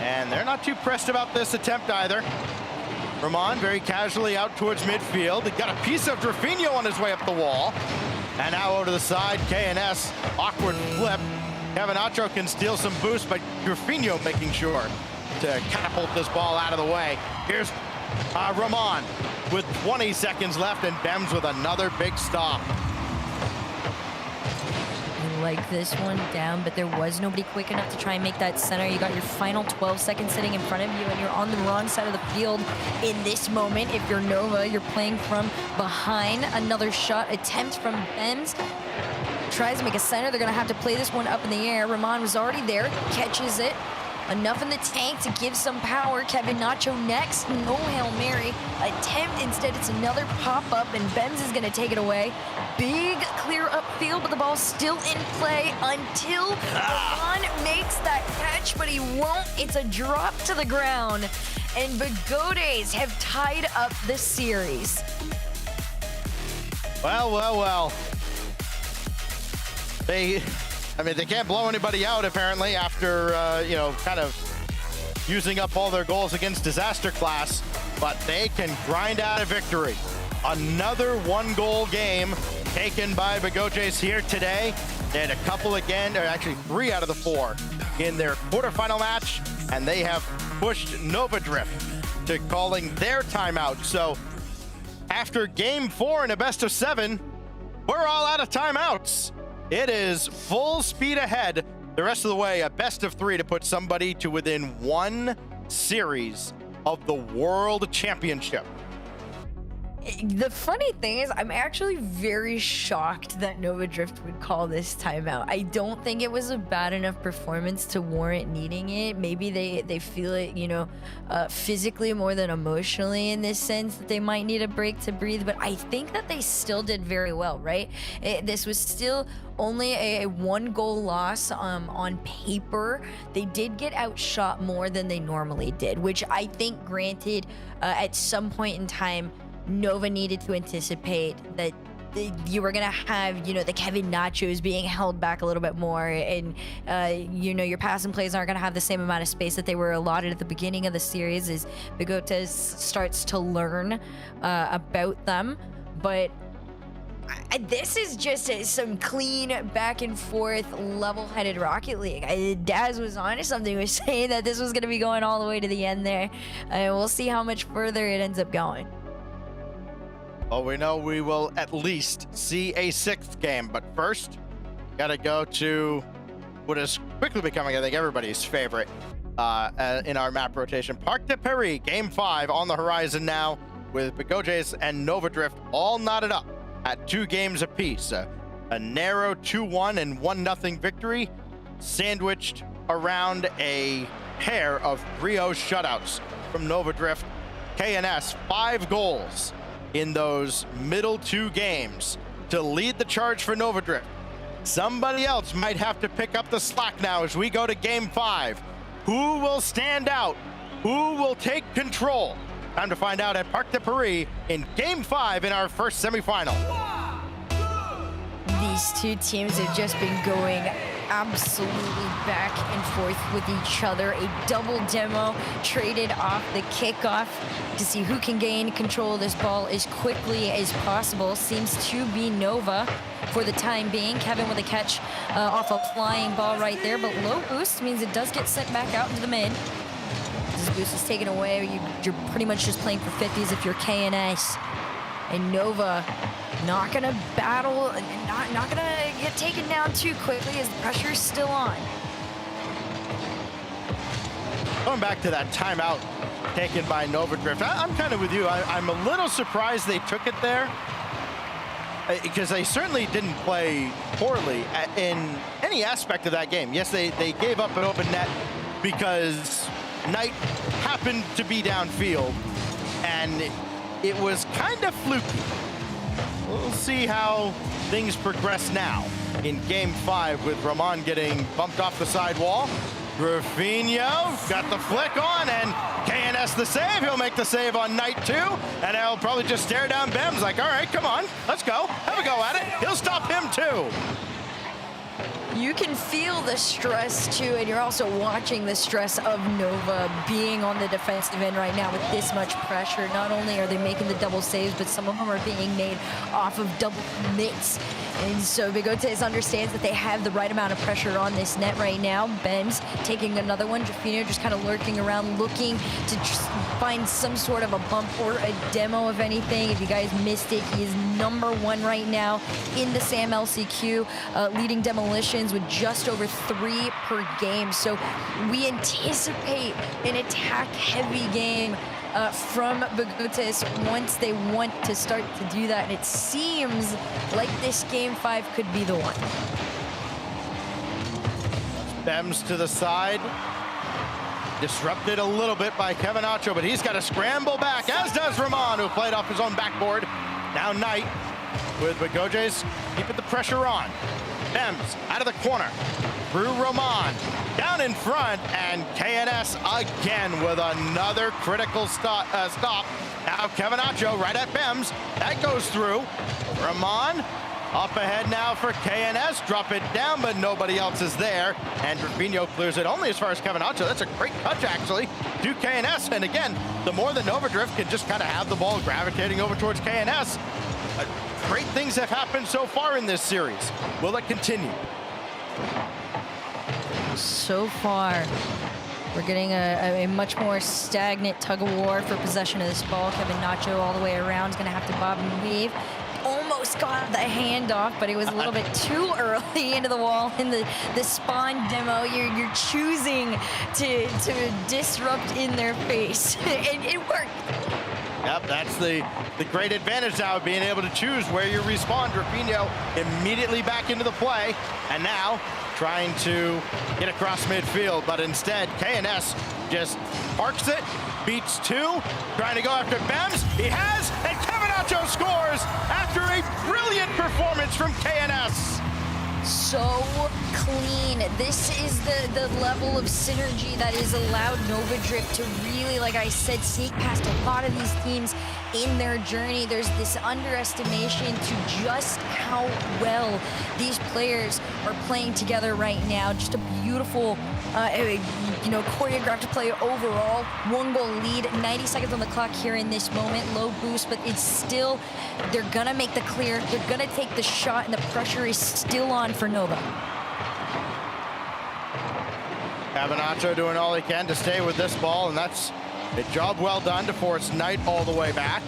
And they're not too pressed about this attempt either. Ramon very casually out towards midfield. He got a piece of Grafino on his way up the wall. And now over to the side, KNS, awkward flip. Kevinacho can steal some boost, but Grafino making sure to catapult this ball out of the way. Here's Ramon with 20 seconds left, and Bems with another big stop. Like this one down, but there was nobody quick enough to try and make that center. You got your final 12 seconds sitting in front of you, and you're on the wrong side of the field in this moment. If you're Nova, you're playing from behind. Another shot attempt from Bems. Tries to make a center. They're going to have to play this one up in the air. Ramon was already there, catches it. Enough in the tank to give some power. Kevinacho next. No Hail Mary attempt. Instead, it's another pop-up, and Bems is going to take it away. Big clear upfield, but the ball's still in play until Ramon makes that catch, but he won't. It's a drop to the ground, and Begoches have tied up the series. Well. They can't blow anybody out, apparently, after, kind of using up all their goals against Disaster Class, but they can grind out a victory. Another one-goal game taken by Begoches here today. They had a couple again, or actually 3 out of the 4 in their quarterfinal match, and they have pushed Nova Drift to calling their timeout. So after game 4 in a best of 7, we're all out of timeouts. It is full speed ahead the rest of the way, a best of 3 to put somebody to within 1 series of the World Championship. The funny thing is, I'm actually very shocked that Nova Drift would call this timeout. I don't think it was a bad enough performance to warrant needing it. Maybe they feel it, you know, physically more than emotionally in this sense that they might need a break to breathe. But I think that they still did very well, right? This was still only a 1-goal loss on paper. They did get outshot more than they normally did, which I think, granted, at some point in time, Nova needed to anticipate that you were gonna have, you know, the Kevin Nachos being held back a little bit more, and you know, your passing plays aren't gonna have the same amount of space that they were allotted at the beginning of the series as Bigotes starts to learn about them. But this is just some clean back and forth, level-headed Rocket League. Daz was onto something. Was saying that this was gonna be going all the way to the end there. We'll see how much further it ends up going. Well, we know we will at least see a 6th game, but first, gotta go to what is quickly becoming, I think, everybody's favorite in our map rotation. Parc de Paris, Game 5 on the horizon now, with Bigotes and Nova Drift all knotted up at 2 games apiece. A narrow 2-1 and 1-0 victory, sandwiched around a pair of 3-0 shutouts from Nova Drift. KNS, 5 goals in those middle 2 games to lead the charge for Nova Drift. Somebody else might have to pick up the slack now as we go to Game 5. Who will stand out? Who will take control? Time to find out at Parc de Paris in Game 5 in our first semifinal. These two teams have just been going absolutely back and forth with each other. A double demo traded off the kickoff to see who can gain control of this ball as quickly as possible. Seems to be Nova for the time being. Kevin with a catch off a flying ball right there, but low boost means it does get sent back out into the mid. This boost is taken away. You're pretty much just playing for 50s if you're KNS. And Nova not gonna battle, not gonna get taken down too quickly as the pressure is still on. Going back to that timeout taken by Nova Drift, I'm kind of with you. I'm a little surprised they took it there, because they certainly didn't play poorly in any aspect of that game. Yes, they gave up an open net because Knight happened to be downfield, and it was kind of fluky. We'll see how things progress now in Game 5 with Ramon getting bumped off the sidewall. Rafinha got the flick on, and KNS the save. He'll make the save on Knight too, and he'll probably just stare down Bems like, all right, come on, let's go. Have a go at it. He'll stop him too. You can feel the stress too, and you're also watching the stress of Nova being on the defensive end right now with this much pressure. Not only are they making the double saves, but some of them are being made off of double commits. And so Bigotes understands that they have the right amount of pressure on this net right now. Ben's taking another one. Jafino just kind of lurking around, looking to just find some sort of a bump or a demo of anything. If you guys missed it, he is #1 right now in the SAM LCQ, leading demolitions with just over 3 per game. So we anticipate an attack-heavy game from Bigotes once they want to start to do that, and it seems like this Game 5 could be the one. Bems to the side. Disrupted a little bit by Kevin Acho, but he's got to scramble back, as does Ramon, who played off his own backboard. Now Knight with Bigotes keeping the pressure on. Bems out of the corner. Through Ramon. Down in front, and KNS again with another critical stop. Now Kevin Acho right at Bems. That goes through. Ramon up ahead now for KNS. Drop it down, but nobody else is there. And Rafinha clears it only as far as Kevin Acho. That's a great touch, actually, to KNS. And again, the more that Nova Drift can just kind of have the ball gravitating over towards KNS, great things have happened so far in this series. Will it continue? So far, we're getting a much more stagnant tug-of-war for possession of this ball. Kevin Nacho all the way around is going to have to bob and weave. Almost got the handoff, but it was a little bit too early into the wall in the spawn demo. You're choosing to disrupt in their face, and it worked. Yep, that's the great advantage now of being able to choose where you respawn. Rafinho immediately back into the play, and now trying to get across midfield, but instead KNS just parks it, beats two, trying to go after Bems. He has, and Kevin Acho scores after a brilliant performance from KNS. So clean. This is the level of synergy that has allowed Nova Drift to really, like I said, sneak past a lot of these teams in their journey. There's this underestimation to just how well these players are playing together right now. Just a beautiful, choreographed play overall. 1-goal lead, 90 seconds on the clock here in this moment. Low boost, but it's still, they're gonna make the clear. They're gonna take the shot, and the pressure is still on for Nova. Cavanacho doing all he can to stay with this ball, and that's a job well done to force Knight all the way back.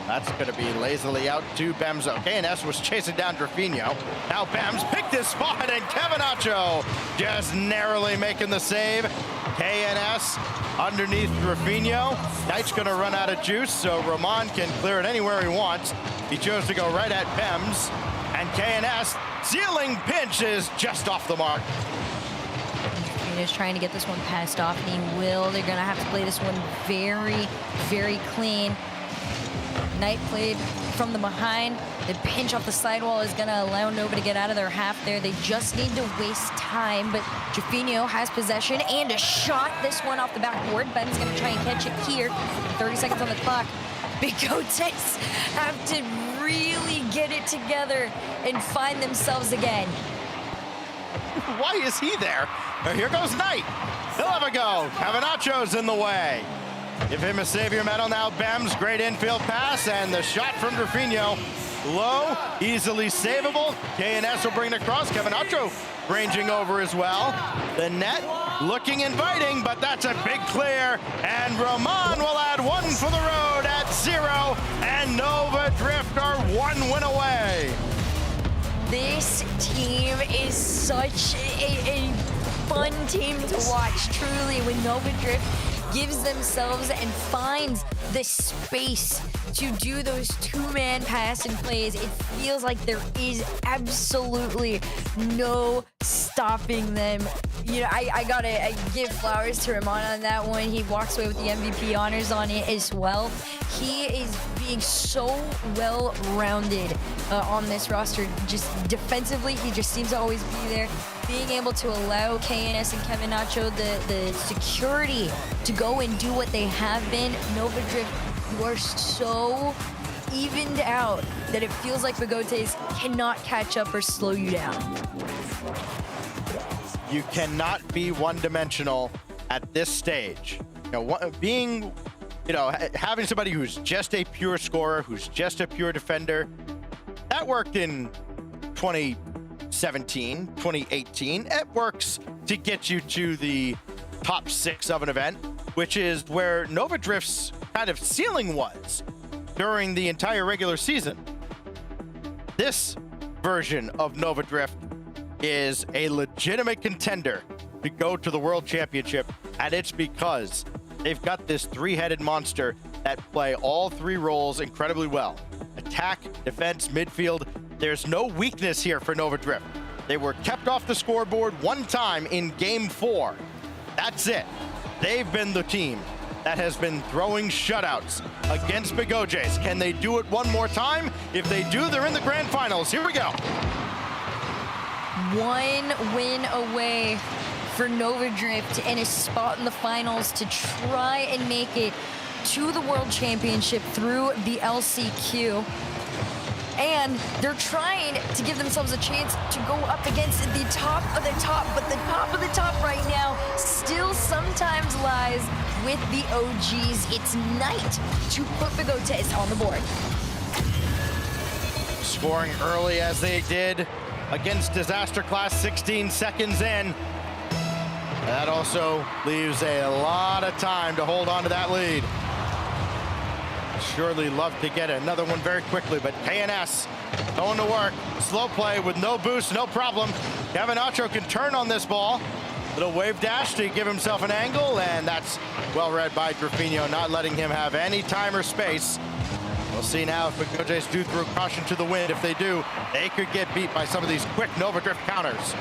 That's going to be lazily out to Bemzo. KNS was chasing down Drafinho. Now Bems picked his spot, and Cavanacho just narrowly making the save. KNS underneath Drafinho. Knight's going to run out of juice, so Roman can clear it anywhere he wants. He chose to go right at Bems, and KNS ceiling pinch is just off the mark. Is trying to get this one passed off, and he will. They're gonna have to play this one very, very clean. Knight played from the behind. The pinch off the sidewall is gonna allow Nova to get out of their half there. They just need to waste time, but Jafinho has possession and a shot. This one off the backboard. Ben's gonna try and catch it here. 30 seconds on the clock. Bigotes have to really get it together and find themselves again. Why is he there? Here goes Knight. He'll have a go. Cavanacho's in the way. Give him a savior medal now. Bems, great infield pass, and the shot from Drafinho. Low, easily savable. KNS will bring it across. Cavanacho ranging over as well. The net looking inviting, but that's a big clear. And Roman will add one for the road at 0. And Nova Drift are 1 win away. This team is such a fun team to watch, truly, when Nova Drift gives themselves and finds the space to do those two-man passing plays. It feels like there is absolutely no stopping them. You know, I gotta give flowers to Ramon on that one. He walks away with the MVP honors on it as well. He is being so well-rounded on this roster. Just defensively, he just seems to always be there. Being able to allow KNS and Cavanacho the security to go and do what they have been. Nova Drift, you are so evened out that it feels like Bigotes cannot catch up or slow you down. You cannot be one-dimensional at this stage. Having somebody who's just a pure scorer, who's just a pure defender, that worked in 2017, 2018. It works to get you to the top 6 of an event, which is where Nova Drift's kind of ceiling was during the entire regular season. This version of Nova Drift is a legitimate contender to go to the World Championship, and it's because they've got this three-headed monster that play all 3 roles incredibly well. Attack, defense, midfield. There's no weakness here for Nova Drift. They were kept off the scoreboard one time in Game 4. That's it. They've been the team that has been throwing shutouts against Bigotes. Can they do it one more time? If they do, they're in the grand finals. Here we go. 1 win away for Nova Drift and a spot in the finals to try and make it to the World Championship through the LCQ. And they're trying to give themselves a chance to go up against the top of the top, but the top of the top right now still sometimes lies with the OGs. It's Knight to put Bigotes on the board. Scoring early as they did against Disaster Class 16 seconds in. That also leaves a lot of time to hold on to that lead. Surely love to get another one very quickly, but KNS going to work. Slow play with no boost, no problem. Cavanacho can turn on this ball. Little wave dash to give himself an angle, and that's well read by Drafinho, not letting him have any time or space. We'll see now if Begojes do throw caution to the wind. If they do, they could get beat by some of these quick Nova Drift counters.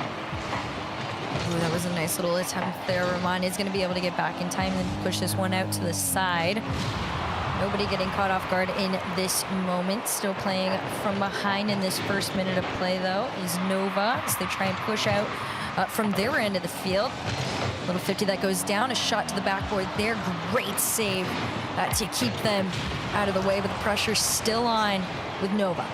Ooh, that was a nice little attempt there. Roman is going to be able to get back in time and push this one out to the side. Nobody getting caught off guard in this moment. Still playing from behind in this first minute of play, though, is Nova as they try and push out from their end of the field. Little 50 that goes down, a shot to the backboard there. Great save to keep them out of the way, but the pressure's still on with Nova.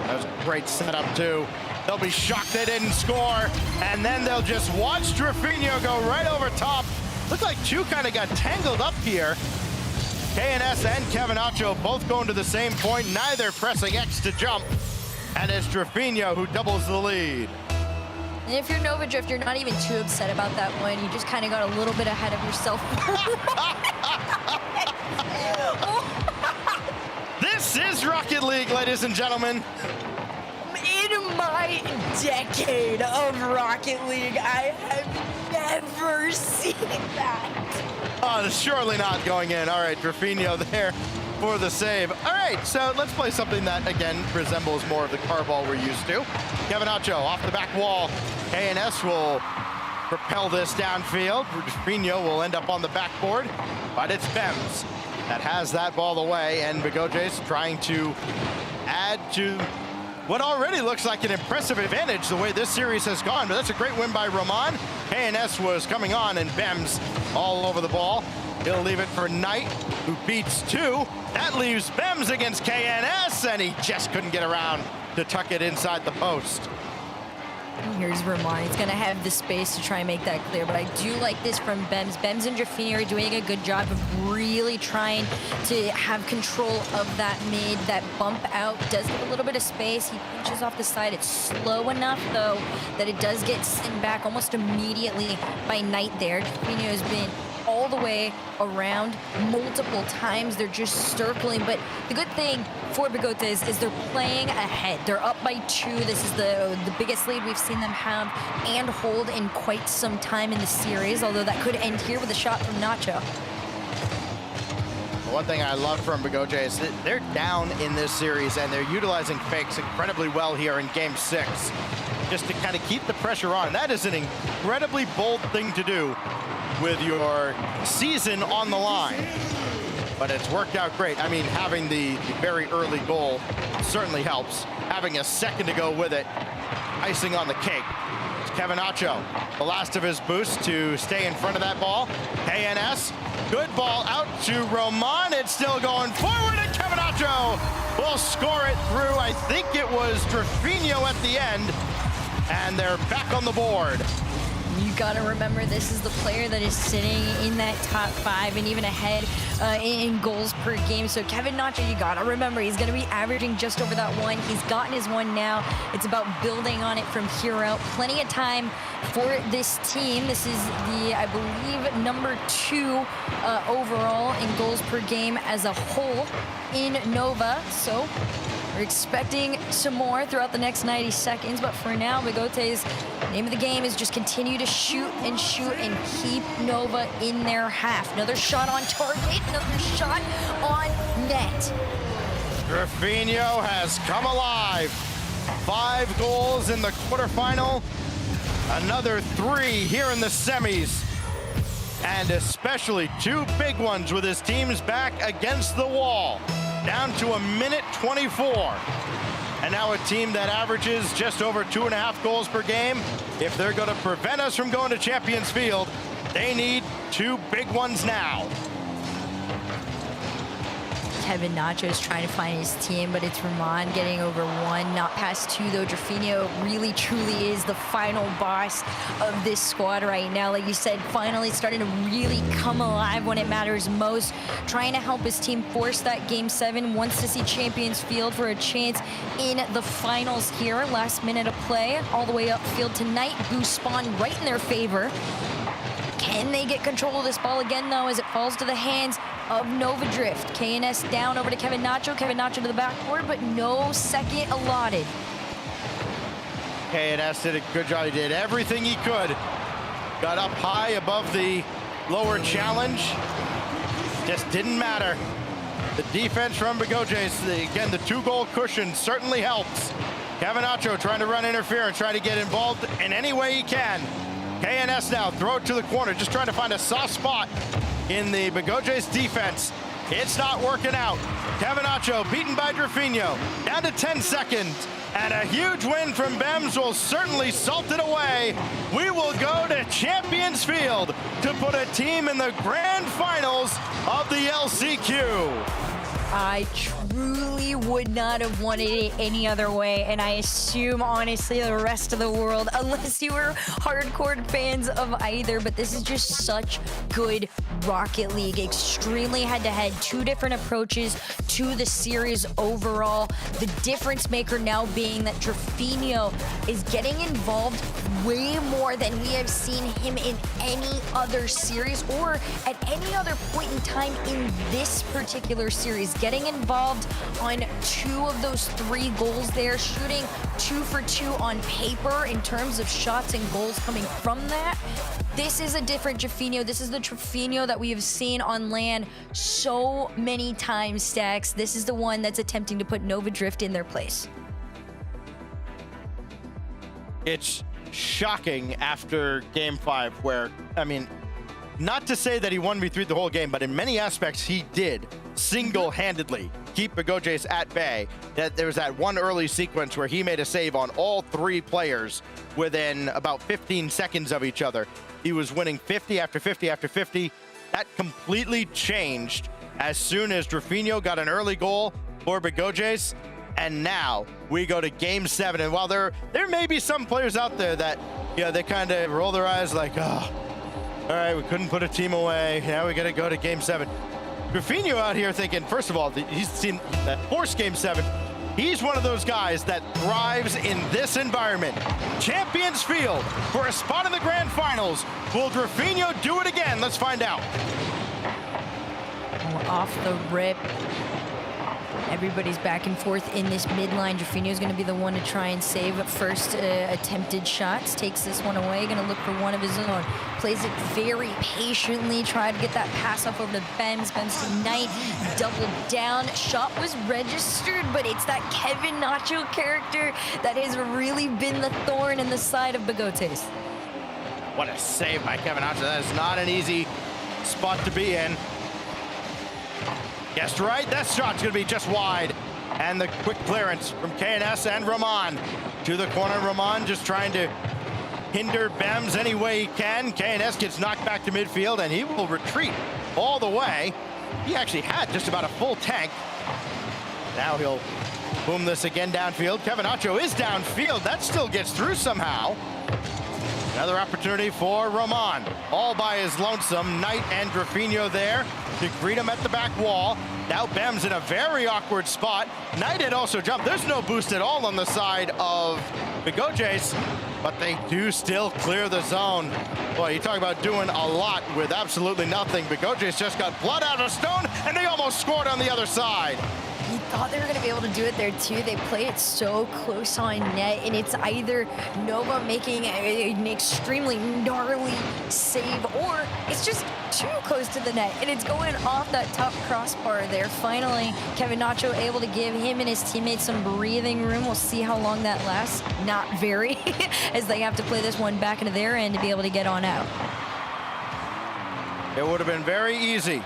That was a great setup, too. They'll be shocked they didn't score, and then they'll just watch Drafinho go right over top. Looked like two kind of got tangled up here. KNS and Kevinacho both going to the same point, neither pressing X to jump. And it's Drafinho who doubles the lead. And if you're Nova Drift, you're not even too upset about that one. You just kind of got a little bit ahead of yourself. This is Rocket League, ladies and gentlemen. In my decade of Rocket League, I have never seen that. Oh, surely not going in. All right, Drafinho there for the save. All right, so let's play something that, again, resembles more of the car ball we're used to. Kevinacho off the back wall. KNS will propel this downfield. Drafinho will end up on the backboard, but it's Bems that has that ball away, and Begojes trying to add to what already looks like an impressive advantage the way this series has gone, but that's a great win by Roman. KNS was coming on, and Bems all over the ball. He'll leave it for Knight, who beats two. That leaves Bems against KNS, and he just couldn't get around to tuck it inside the post. Here's Roman. He's going to have the space to try and make that clear, but I do like this from Bems. Bems and Drafinho are doing a good job of really trying to have control of that mid. That bump out does give a little bit of space. He pinches off the side. It's slow enough, though, that it does get sent back almost immediately by Knight there. Drafinho has been all the way around multiple times. They're just circling, but the good thing for Begotes is they're playing ahead. They're up by 2. This is the biggest lead we've seen them have and hold in quite some time in the series, although that could end here with a shot from Nacho. One thing I love from Begojes is that they're down in this series, and they're utilizing fakes incredibly well here in Game 6, just to kind of keep the pressure on. That is an incredibly bold thing to do with your season on the line, but it's worked out great. I mean, having the very early goal certainly helps. Having a second to go with it, icing on the cake. It's Kevinacho, the last of his boosts to stay in front of that ball. KNS, good ball out to Roman. It's still going forward, and Kevinacho will score it through. I think it was Drafinho at the end, and they're back on the board. You got to remember, this is the player that is sitting in that top 5 and even ahead in goals per game. So Kevinacho, you got to remember, he's going to be averaging just over that 1. He's gotten his 1 now. It's about building on it from here out. Plenty of time for this team. This is the, I believe, number 2 overall in goals per game as a whole in Nova. So we're expecting some more throughout the next 90 seconds, but for now, Begotes' name of the game is just continue to shoot and keep Nova in their half. Another shot on target, another shot on net. Drafinho has come alive. 5 goals in the quarterfinal, another 3 here in the semis, and especially 2 big ones with his teams back against the wall. Down to 1:24. And now a team that averages just over 2.5 goals per game. If they're going to prevent us from going to Champions Field, they need 2 big ones now. Kevinacho is trying to find his team, but it's Roman getting over 1, not past 2 though. Drafinho really truly is the final boss of this squad right now. Like you said, finally starting to really come alive when it matters most. Trying to help his team force that Game 7. Wants to see Champions Field for a chance in the finals here. Last minute of play, all the way upfield tonight. Boost spawn right in their favor. Can they get control of this ball again, though, as it falls to the hands of Nova Drift? KNS down over to Kevinacho. Kevinacho to the backboard, but no second allotted. KNS did a good job. He did everything he could. Got up high above the lower challenge. Just didn't matter. The defense from Begojais, again, the 2-goal cushion certainly helps. Cavanaccio trying to run interference, trying to get involved in any way he can. KNS now, throw it to the corner, just trying to find a soft spot in the Begojais defense. It's not working out. Cavanaccio beaten by Drafinho, down to 10 seconds. And a huge win from Bems will certainly salt it away. We will go to Champions Field to put a team in the grand finals of the LCQ. I truly would not have wanted it any other way, and I assume, honestly, the rest of the world, unless you were hardcore fans of either, but this is just such good Rocket League. Extremely head-to-head, 2 different approaches to the series overall. The difference maker now being that Drafinho is getting involved way more than we have seen him in any other series or at any other point in time in this particular series. Getting involved on 2 of those 3 goals there, shooting 2 for 2 on paper in terms of shots and goals coming from that. This is a different Drafinho. This is the Drafinho that we have seen on LAN so many times, Stacks. This is the one that's attempting to put Nova Drift in their place. It's shocking after game 5 where, I mean, not to say that he 1v3 the whole game, but in many aspects he did single-handedly keep Begojais at bay. That there was that one early sequence where he made a save on all 3 players within about 15 seconds of each other. He was winning 50 after 50 after 50. That completely changed as soon as Drafinho got an early goal for Begojais. And now we go to game 7. And while there may be some players out there that, you know, they kind of roll their eyes like, oh, all right, we couldn't put a team away. Now we got to go to game 7. Drafinho out here thinking, first of all, he's seen that forced game 7. He's one of those guys that thrives in this environment. Champions Field for a spot in the grand finals. Will Drafinho do it again? Let's find out. Off the rip. Everybody's back and forth in this midline. Drafinho is going to be the one to try and save first attempted shots. Takes this one away. Going to look for one of his own. Plays it very patiently. Tried to get that pass off over to Bems. Bems to Knight. Double down. Shot was registered, but it's that Kevin Nacho character that has really been the thorn in the side of Begojais. What a save by Kevin Nacho. That is not an easy spot to be in. Guessed right, that shot's gonna be just wide. And the quick clearance from KNS and Roman to the corner. Roman just trying to hinder Bems any way he can. KNS gets knocked back to midfield and he will retreat all the way. He actually had just about a full tank. Now he'll boom this again downfield. Kevin Nacho is downfield. That still gets through somehow. Another opportunity for Roman. All by his lonesome. Knight and Drafinho there to greet him at the back wall. Now Bems in a very awkward spot. Knight had also jumped. There's no boost at all on the side of Begojais, but they do still clear the zone. Boy, you talk about doing a lot with absolutely nothing. Begojais just got blood out of stone, and they almost scored on the other side. You thought they were going to be able to do it there too. They play it so close on net, and it's either Nova making an extremely gnarly save, or it's just too close to the net, and it's going off that top crossbar there. Finally, Kevin Nacho able to give him and his teammates some breathing room. We'll see how long that lasts. Not very, as they have to play this one back into their end to be able to get on out. It would have been very easy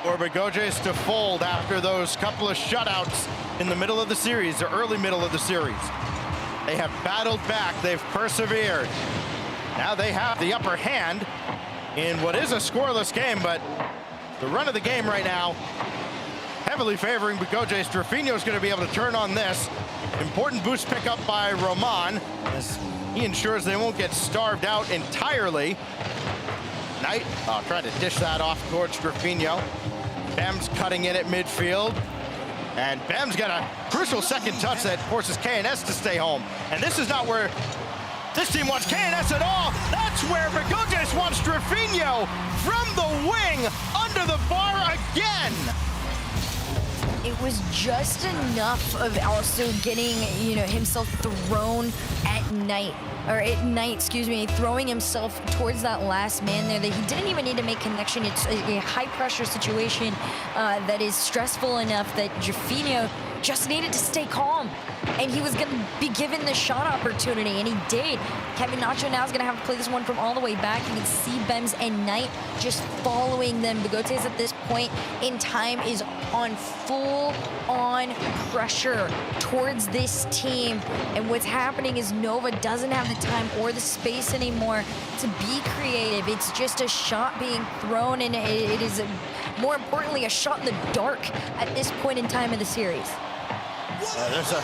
for Begojais to fold after those couple of shutouts in the middle of the series, the early middle of the series. They have battled back, they've persevered. Now they have the upper hand in what is a scoreless game, but the run of the game right now, heavily favoring Begojais. Drafinho is going to be able to turn on this. Important boost pickup by Roman, as he ensures they won't get starved out entirely. Knight, trying to dish that off towards Drafinho. Bems cutting in at midfield. And Bems got a crucial second touch that forces KNS to stay home. And this is not where this team wants KNS at all. That's where Begojais wants Drafinho from the wing under the bar again. it was just enough of also getting, himself thrown at night. Or at night, excuse me, throwing himself towards that last man there that he didn't even need to make connection. It's a high-pressure situation that is stressful enough that Jaffinho just needed to stay calm. And he was going to be given the shot opportunity, and he did. Kevin Nacho now is going to have to play this one from all the way back. You can see Bems and Knight just following them. Bigotes at this point in time is on full-on pressure towards this team. And what's happening is Nova doesn't have the time or the space anymore to be creative. It's just a shot being thrown, and it is, more importantly, a shot in the dark at this point in time of the series. There's a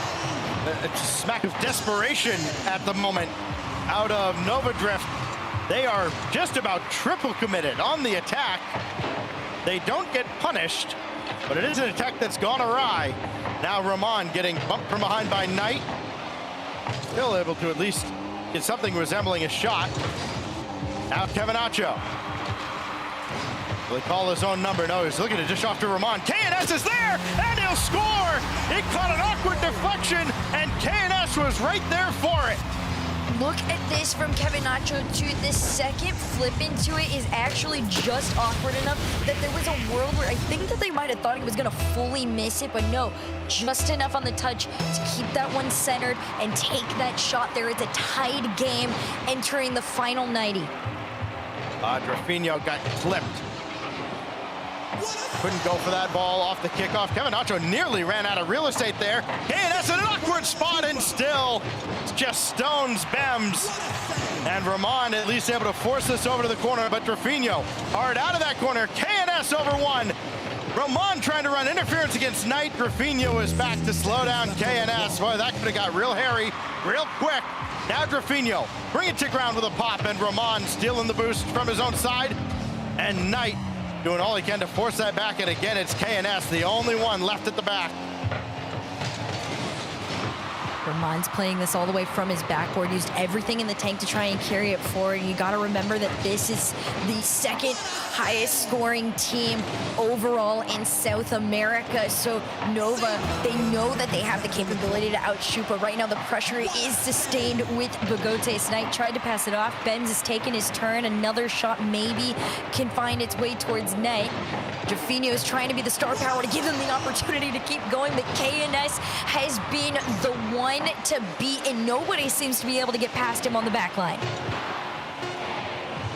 smack of desperation at the moment out of Nova Drift. They are just about triple committed on the attack. They don't get punished, but it is an attack that's gone awry. Now Ramon getting bumped from behind by Knight. Still able to at least get something resembling a shot. Now Kevin Nacho. Will he call his own number? No, he's looking to dish off to Ramon. KNS is there, and he'll score! It caught an awkward deflection, and KNS was right there for it. Look at this from Kevin Nacho, too. The second flip into it is actually just awkward enough that there was a world where I think that they might have thought he was going to fully miss it, but no, just enough on the touch to keep that one centered and take that shot there. It's a tied game entering the final 90. Jaffinho got clipped. Couldn't go for that ball off the kickoff. Kevin Nacho nearly ran out of real estate there. KNS in an awkward spot, and still just stones Bems. And Ramon at least able to force this over to the corner, but Jaffinho hard out of that corner. KNS over one. Ramon trying to run interference against Knight. Jaffinho is back to slow down KNS. Boy, that could have got real hairy real quick. Now Jaffinho bring it to ground with a pop, and Ramon stealing the boost from his own side. And Knight doing all he can to force that back, and again, it's KNS, the only one left at the back. Ramon's playing this all the way from his backboard, used everything in the tank to try and carry it forward. You got to remember that this is the second highest scoring team overall in South America. So Nova, they know that they have the capability to outshoot, but right now the pressure is sustained with Bigotes. Knight tried to pass it off. Benz has taken his turn. Another shot maybe can find its way towards Knight. Jaffinho is trying to be the star power to give them the opportunity to keep going, but KNS has been the one to beat, and nobody seems to be able to get past him on the back line.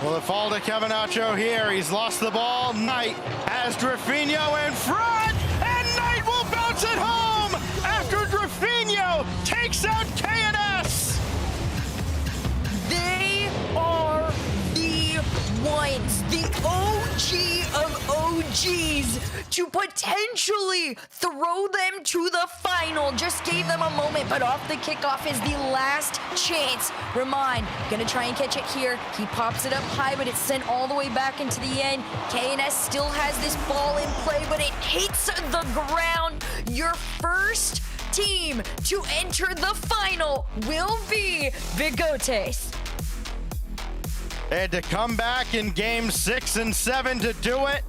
Well, the fall to Kevin Nacho here. He's lost the ball. Knight has Jaffinho in front, and Knight will bounce it home after Jaffinho takes out KNS. They are the ones, the OG of OGs, to potentially throw them to the final. Just gave them a moment, but off the kickoff is the last chance. Ramon gonna try and catch it here. He pops it up high, but it's sent all the way back into the end. KNS still has this ball in play, but it hits the ground. Your first team to enter the final will be Bigotes. They had to come back in game 6 and 7 to do it,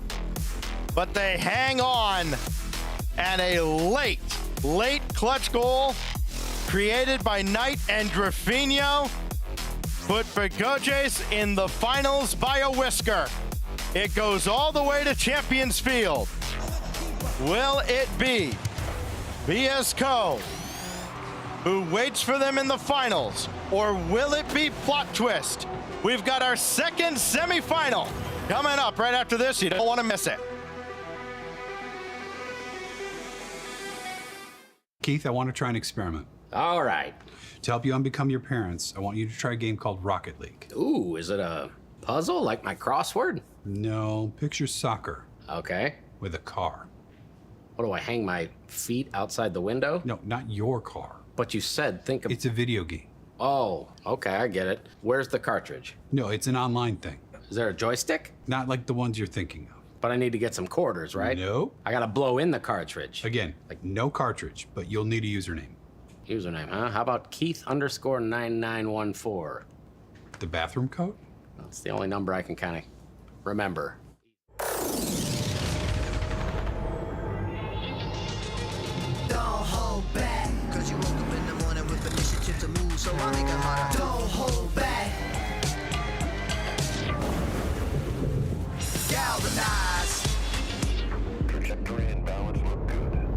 but they hang on. And a late clutch goal created by Knight and Jaffinho put Bigotes in the finals by a whisker. It goes all the way to Champions Field. Will it be BSCO who waits for them in the finals, or will it be plot twist? We've got our second semifinal coming up right after this. You don't want to miss it. Keith, I want to try an experiment. All right. To help you unbecome your parents, I want you to try a game called Rocket League. Ooh, is it a puzzle like my crossword? No, picture soccer. Okay. With a car. What do I hang my feet outside the window? No, not your car. But you said think of... It's a video game. Oh, okay, I get it. Where's the cartridge? No, it's an online thing. Is there a joystick? Not like the ones you're thinking of. But I need to get some quarters, right? No. I gotta blow in the cartridge. Again, like no cartridge, but you'll need a username. Username, huh? How about Keith_9914? The bathroom code? That's the only number I can kind of remember. Don't hold back. Galvanize. Trajectory and balance look good.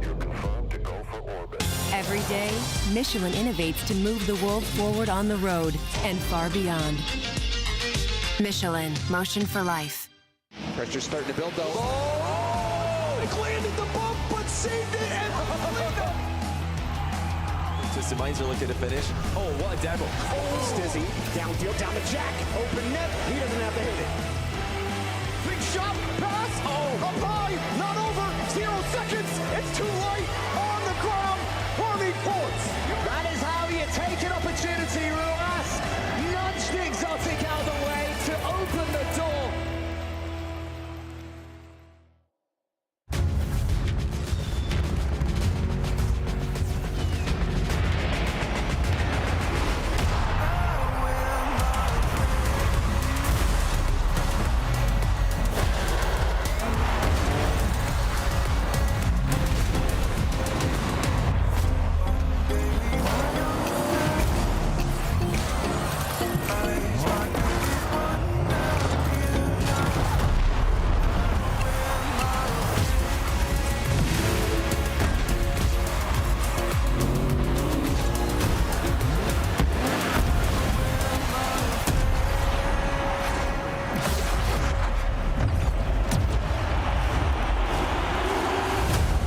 You're confirmed to go for orbit. Every day, Michelin innovates to move the world forward on the road and far beyond. Michelin, motion for life. Pressure's starting to build, though. Oh! It landed the bump, but saved it and Twisted Minds are looking to finish. Oh, what a demo. Oh, Stizzy, downfield, down the jack. Open net, he doesn't have to hit it. Big shot, pass, up high, not over, 0 seconds. It's too late, on the ground, Army points. That is how you take an opportunity, Ruas. Nudge the exotic out of the way to open the door.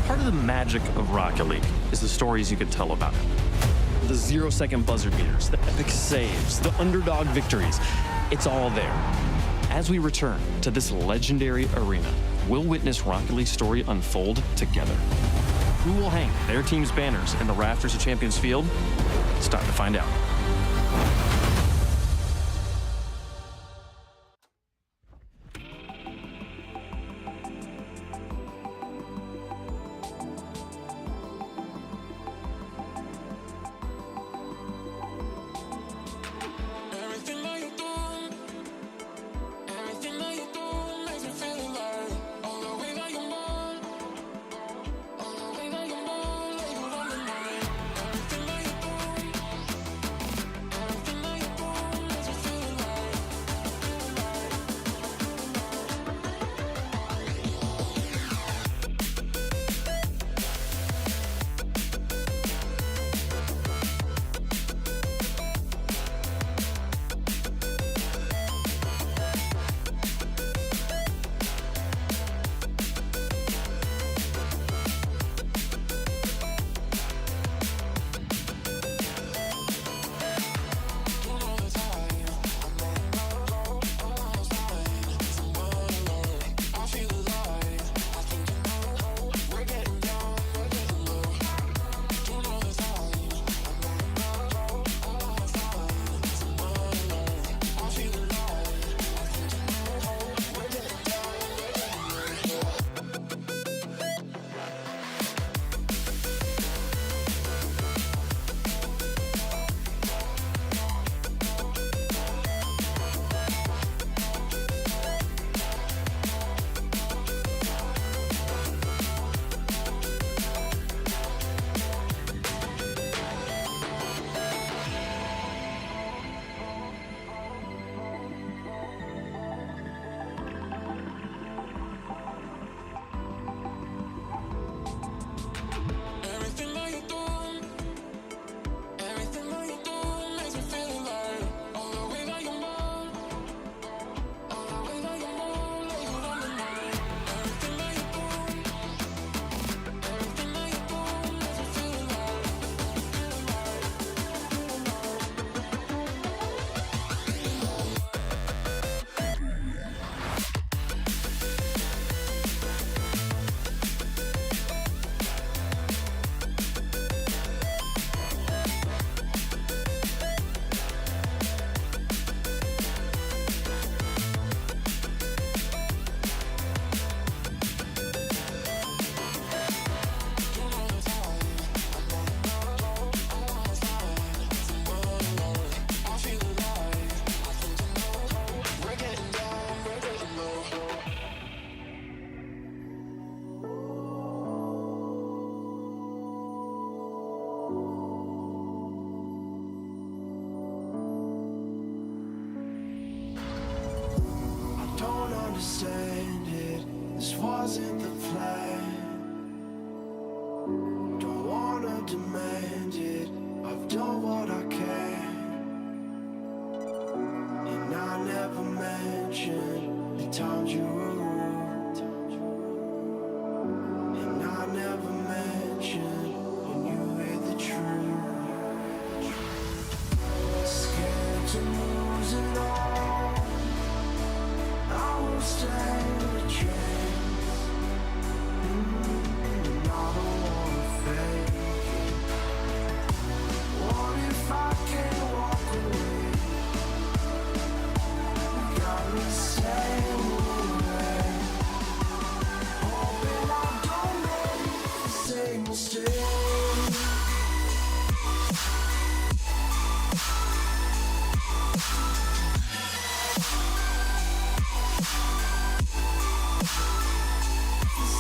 Part of the magic of Rocket League is the stories you can tell about it. The 0-second buzzer beaters, the epic saves, the underdog victories. It's all there. As we return to this legendary arena, we'll witness Rocket League's story unfold together. Who will hang their team's banners in the rafters of Champions Field? It's time to find out. Everything with the plan. Don't wanna demand it. I've done what I can. And I never mentioned the times you were rude. And I never mentioned when you hear the truth. Scared to lose it all. I won't stand a chance. And I don't wanna fake it. What if I can't walk away? You got me staying away. Hoping I don't make the same mistake.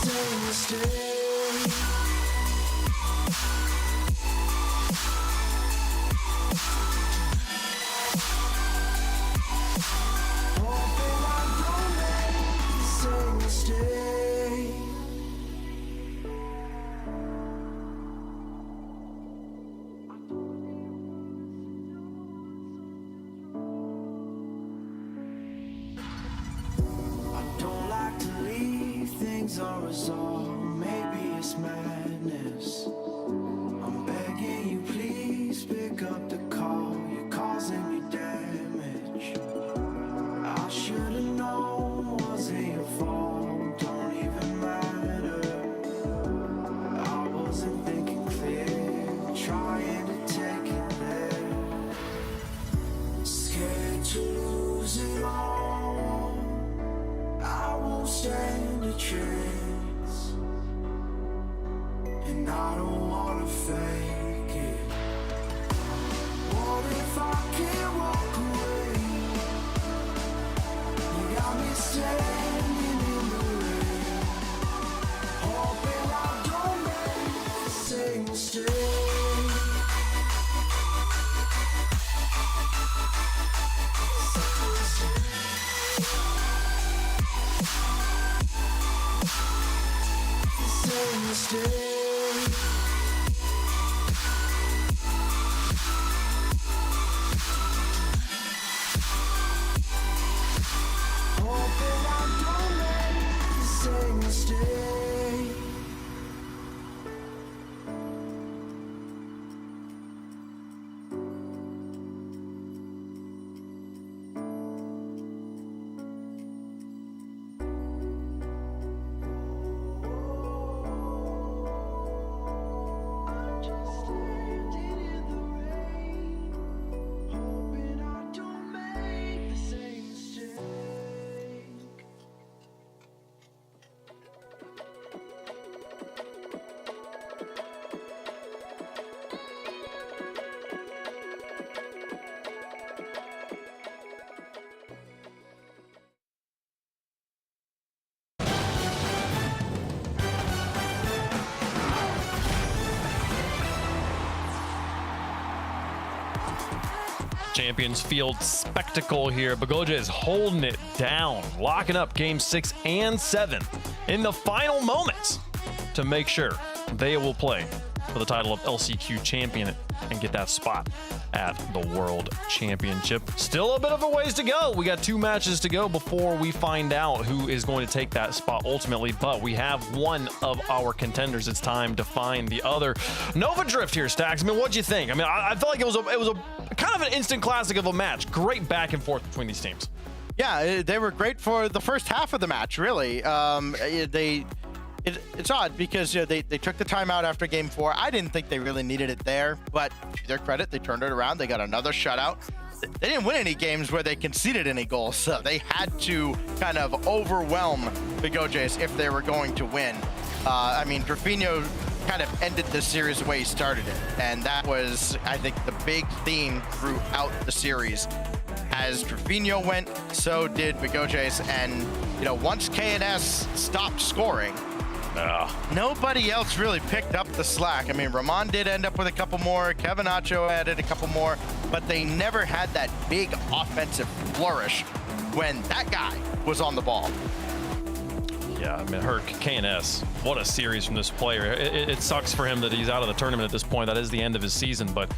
Same mistake. Hoping I don't make the same mistake. I don't like to leave things unresolved. Maybe it's madness. I'm begging you, please pick up the call. You're causing me damage. I should've known wasn't your fault. Don't even matter. I wasn't thinking clear, trying to take it there. Scared to lose it all. I won't stand a chance. And I don't wanna fake it. What if I can't walk away? You got me standing in the rain. Hoping I don't make the same mistake. Same mistake. Hoping I don't make the same mistake. Champions Field spectacle here. Bagoja is holding it down, locking up game 6 and 7 in the final moments to make sure they will play for the title of LCQ champion and get that spot at the World Championship. Still a bit of a ways to go. We got 2 matches to go before we find out who is going to take that spot ultimately, but we have one of our contenders. It's time to find the other. Nova Drift here, Stacks. I mean, what'd you think? I mean, I felt like it was a kind of an instant classic of a match. Great back and forth between these teams. Yeah, they were great for the first half of the match, really. It's odd because they took the timeout after game 4. I didn't think they really needed it there, but to their credit, they turned it around. They got another shutout. They didn't win any games where they conceded any goals, so they had to kind of overwhelm the Gojays if they were going to win. I mean, Drafinho kind of ended the series the way he started it, and that was, I think, the big theme throughout the series. As Drafinho went, so did Bagojays, and once KNS stopped scoring, nobody else really picked up the slack. I mean, Ramon did end up with a couple more, Kevin Acho added a couple more, but they never had that big offensive flourish when that guy was on the ball. Yeah, I mean, Herc, KNS, what a series from this player. It sucks for him that he's out of the tournament at this point. That is the end of his season, but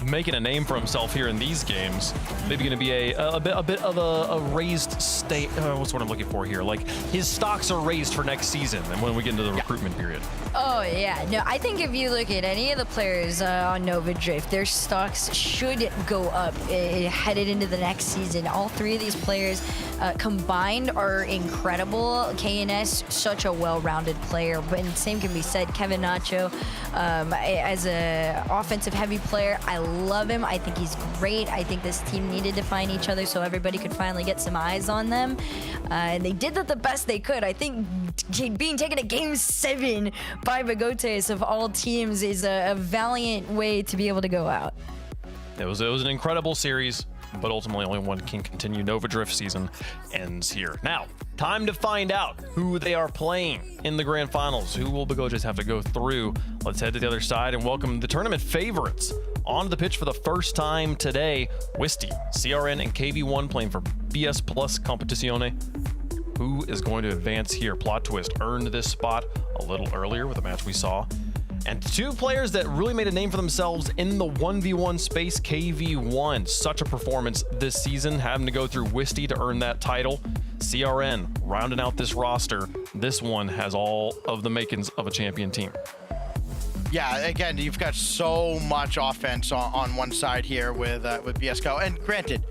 making a name for himself here in these games, maybe going to be a bit of a raised state. What's what I'm looking for here? Like, his stocks are raised for next season and when we get into the recruitment period. Oh, yeah. No, I think if you look at any of the players on Nova Drift, their stocks should go up headed into the next season. All three of these players combined are incredible. KNS, such a well-rounded player, but same can be said. Kevin Nacho, as a offensive heavy player, I love him. I think he's great. I think this team needed to find each other so everybody could finally get some eyes on them. And they did that the best they could. I think being taken to Game 7 by Bagotes of all teams is a valiant way to be able to go out. It was an incredible series, but ultimately only one can continue. Nova Drift season ends here. Now, time to find out who they are playing in the grand finals. Who will Bagotes have to go through? Let's head to the other side and welcome the tournament favorites onto the pitch for the first time today. Wisty, CRN, and KV1 playing for BS Plus Competizione. Who is going to advance here? Plot twist, earned this spot a little earlier with a match we saw. And two players that really made a name for themselves in the 1v1 space, KV1. Such a performance this season, having to go through Wisty to earn that title. CRN rounding out this roster. This one has all of the makings of a champion team. Yeah, again, you've got so much offense on one side here with BSCO. And granted,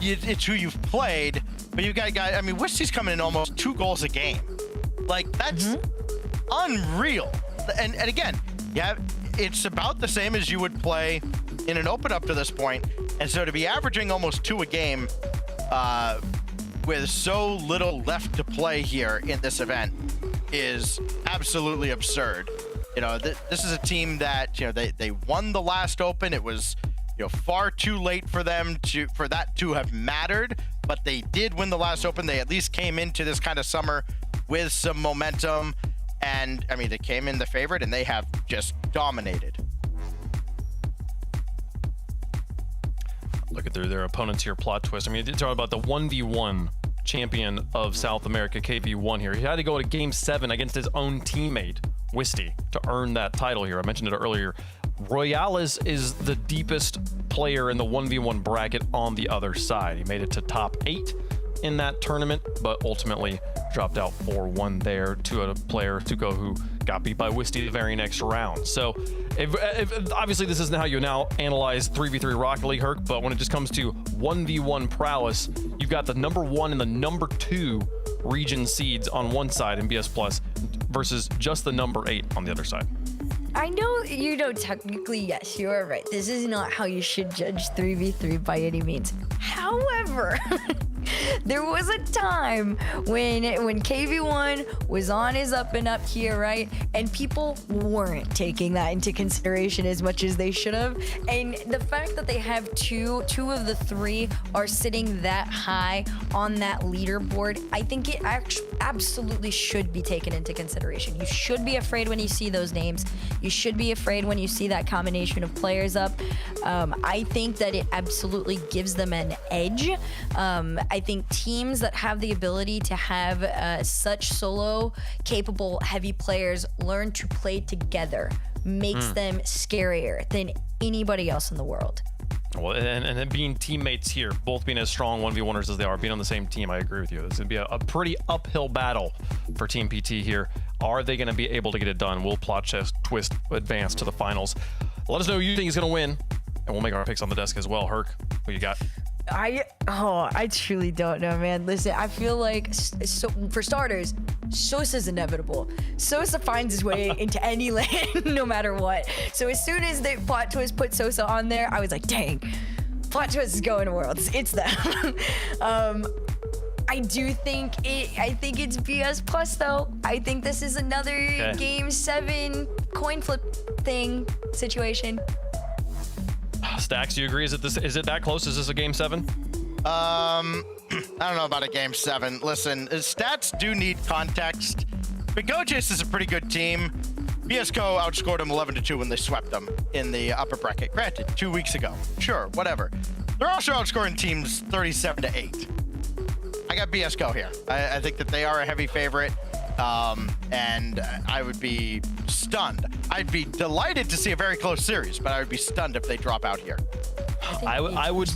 it's who you've played, but you've got a guy, I mean, Wisty's coming in almost 2 goals a game. Like, that's unreal. And again, yeah, it's about the same as you would play in an open up to this point. And so to be averaging almost 2 a game with so little left to play here in this event is absolutely absurd. You know, this is a team that, you know, they won the last open. It was, you know, far too late for them for that to have mattered, but they did win the last open. They at least came into this kind of summer with some momentum. And I mean, they came in the favorite and they have just dominated. Look at their opponents here, plot twist. I mean, you're talking about the 1v1 champion of South America, KV1 here. He had to go to Game 7 against his own teammate, Wisty, to earn that title here. I mentioned it earlier. Rlcs is the deepest player in the 1v1 bracket on the other side. He made it to top 8 in that tournament, but ultimately dropped out 4-1 there to a player, Tuco, who got beat by Wisty the very next round. So if obviously this isn't how you now analyze 3v3 Rocket League, Herc, but when it just comes to 1v1 prowess, you've got the number 1 and the number 2 region seeds on one side in BS Plus versus just the number 8 on the other side. I know, you know, technically, yes, you are right. This is not how you should judge 3v3 by any means. However, there was a time when KV1 was on his up and up here, right? And people weren't taking that into consideration as much as they should have. And the fact that they have two of the 3 are sitting that high on that leaderboard, I think it absolutely should be taken into consideration. You should be afraid when you see those names. You should be afraid when you see that combination of players up. I think that it absolutely gives them an edge. I think teams that have the ability to have such solo capable heavy players learn to play together makes them scarier than anybody else in the world. Well, and then being teammates here, both being as strong 1v1ers as they are, being on the same team, I agree with you. It's going to be a pretty uphill battle for Team PT here. Are they going to be able to get it done? Will Plot Twist advance to the finals? Let us know who you think is going to win, and we'll make our picks on the desk as well. Herc, who you got? I truly don't know, man. Listen, I feel like, for starters, Sosa's inevitable. Sosa finds his way into any lane, no matter what. So as soon as the Plot Twist put Sosa on there, I was like, dang, Plot Twist is going to Worlds. It's them. I think it's BS Plus though. I think this is another Game 7 coin flip thing situation. Stacks, do you agree? Is it that close? Is this a Game 7? I don't know about a Game 7. Listen, stats do need context. But GoJace is a pretty good team. BSCO outscored them 11-2 when they swept them in the upper bracket. Granted, 2 weeks ago. Sure, whatever. They're also outscoring teams 37-8. I got BS Go here. I think that they are a heavy favorite, and I would be stunned. I'd be delighted to see a very close series, but I would be stunned if they drop out here. I would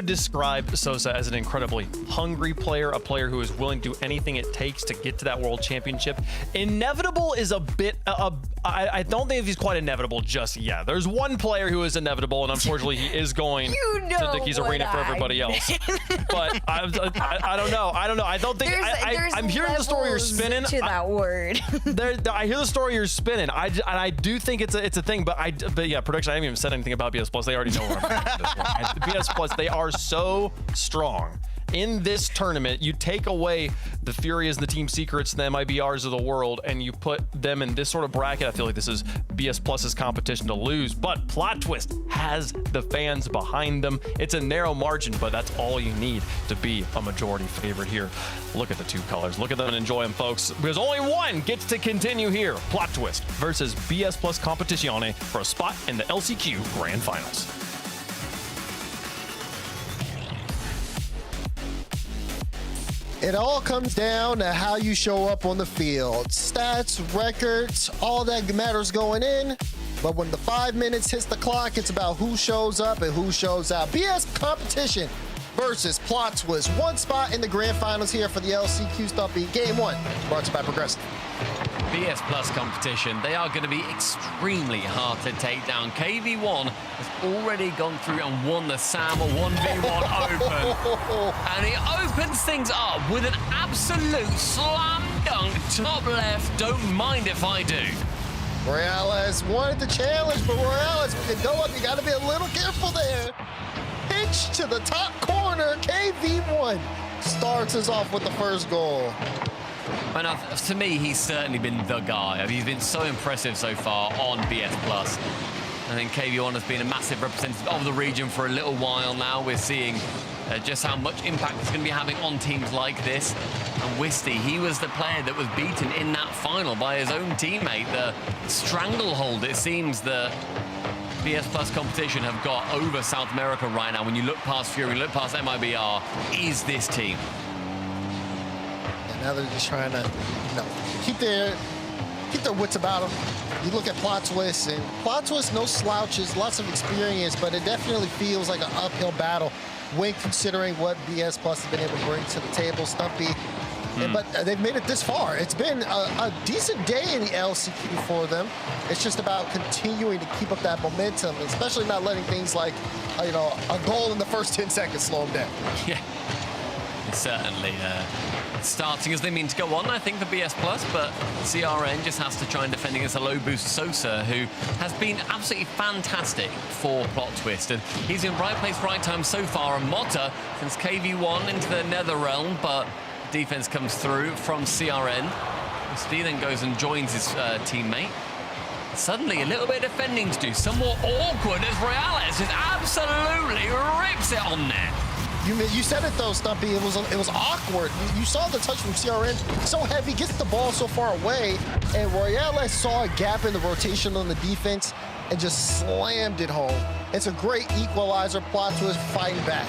describe Sosa as an incredibly hungry player, a player who is willing to do anything it takes to get to that world championship. Inevitable is a bit, I don't think he's quite inevitable just yet. There's one player who is inevitable, and unfortunately he is going to Dickies Arena for everybody else. But I don't know. I don't think, I'm hearing the story you're spinning. To that word. I hear the story you're spinning. I do think it's a thing, but yeah, production, I haven't even said anything about BS Plus. They already know where I'm at this one. And the BS Plus, they are so strong. In this tournament, you take away the Furias, the Team Secrets, the MIBRs of the world, and you put them in this sort of bracket. I feel like this is BS Plus's competition to lose, but Plot Twist has the fans behind them. It's a narrow margin, but that's all you need to be a majority favorite here. Look at the two colors. Look at them and enjoy them, folks, because only one gets to continue here. Plot Twist versus BS Plus Competizione for a spot in the LCQ Grand Finals. It all comes down to how you show up on the field. Stats, records, all that matters going in. But when the 5 minutes hits the clock, it's about who shows up and who shows out. BS Competition versus Plot Twist. One spot in the grand finals here for the LCQ Stumpy. Game 1, brought to you by Progressive. BS Plus Competition, they are going to be extremely hard to take down. KV1 has already gone through and won the SAM 1v1 Open. And he opens things up with an absolute slam dunk top left. Don't mind if I do. Rlcs wanted the challenge, but Rlcs, when you go up, you got to be a little careful there. Pitch to the top corner. KV1 starts us off with the first goal. And to me, he's certainly been the guy. I mean, he's been so impressive so far on BS Plus. I think KV1 has been a massive representative of the region for a little while now. We're seeing just how much impact it's going to be having on teams like this. And Wisty, he was the player that was beaten in that final by his own teammate. The stranglehold, it seems, the BS Plus Competition have got over South America right now. When you look past Fury, look past MIBR, is this team. Now they're just trying to, keep their wits about them. You look at Plot Twist, and Plot Twist, no slouches, lots of experience, but it definitely feels like an uphill battle when considering what BS Plus has been able to bring to the table. Stumpy, but they've made it this far. It's been a decent day in the LCQ for them. It's just about continuing to keep up that momentum, especially not letting things like, a goal in the first 10 seconds slow them down. Yeah, it's certainly starting as they mean to go on, I think, for BS Plus, but CRN just has to try and defend against a low boost Sosa, who has been absolutely fantastic for Plot Twist, and he's in right place, right time so far. And Motta sends KV1 into the nether realm, but defense comes through from CRN. Steve then goes and joins his teammate. Suddenly a little bit of defending to do, somewhat awkward as Rlcs just absolutely rips it on net. You said it though, Stumpy. It was awkward. You saw the touch from CRN. So heavy, gets the ball so far away, and Rlcs saw a gap in the rotation on the defense and just slammed it home. It's a great equalizer. Plot Twist fighting back.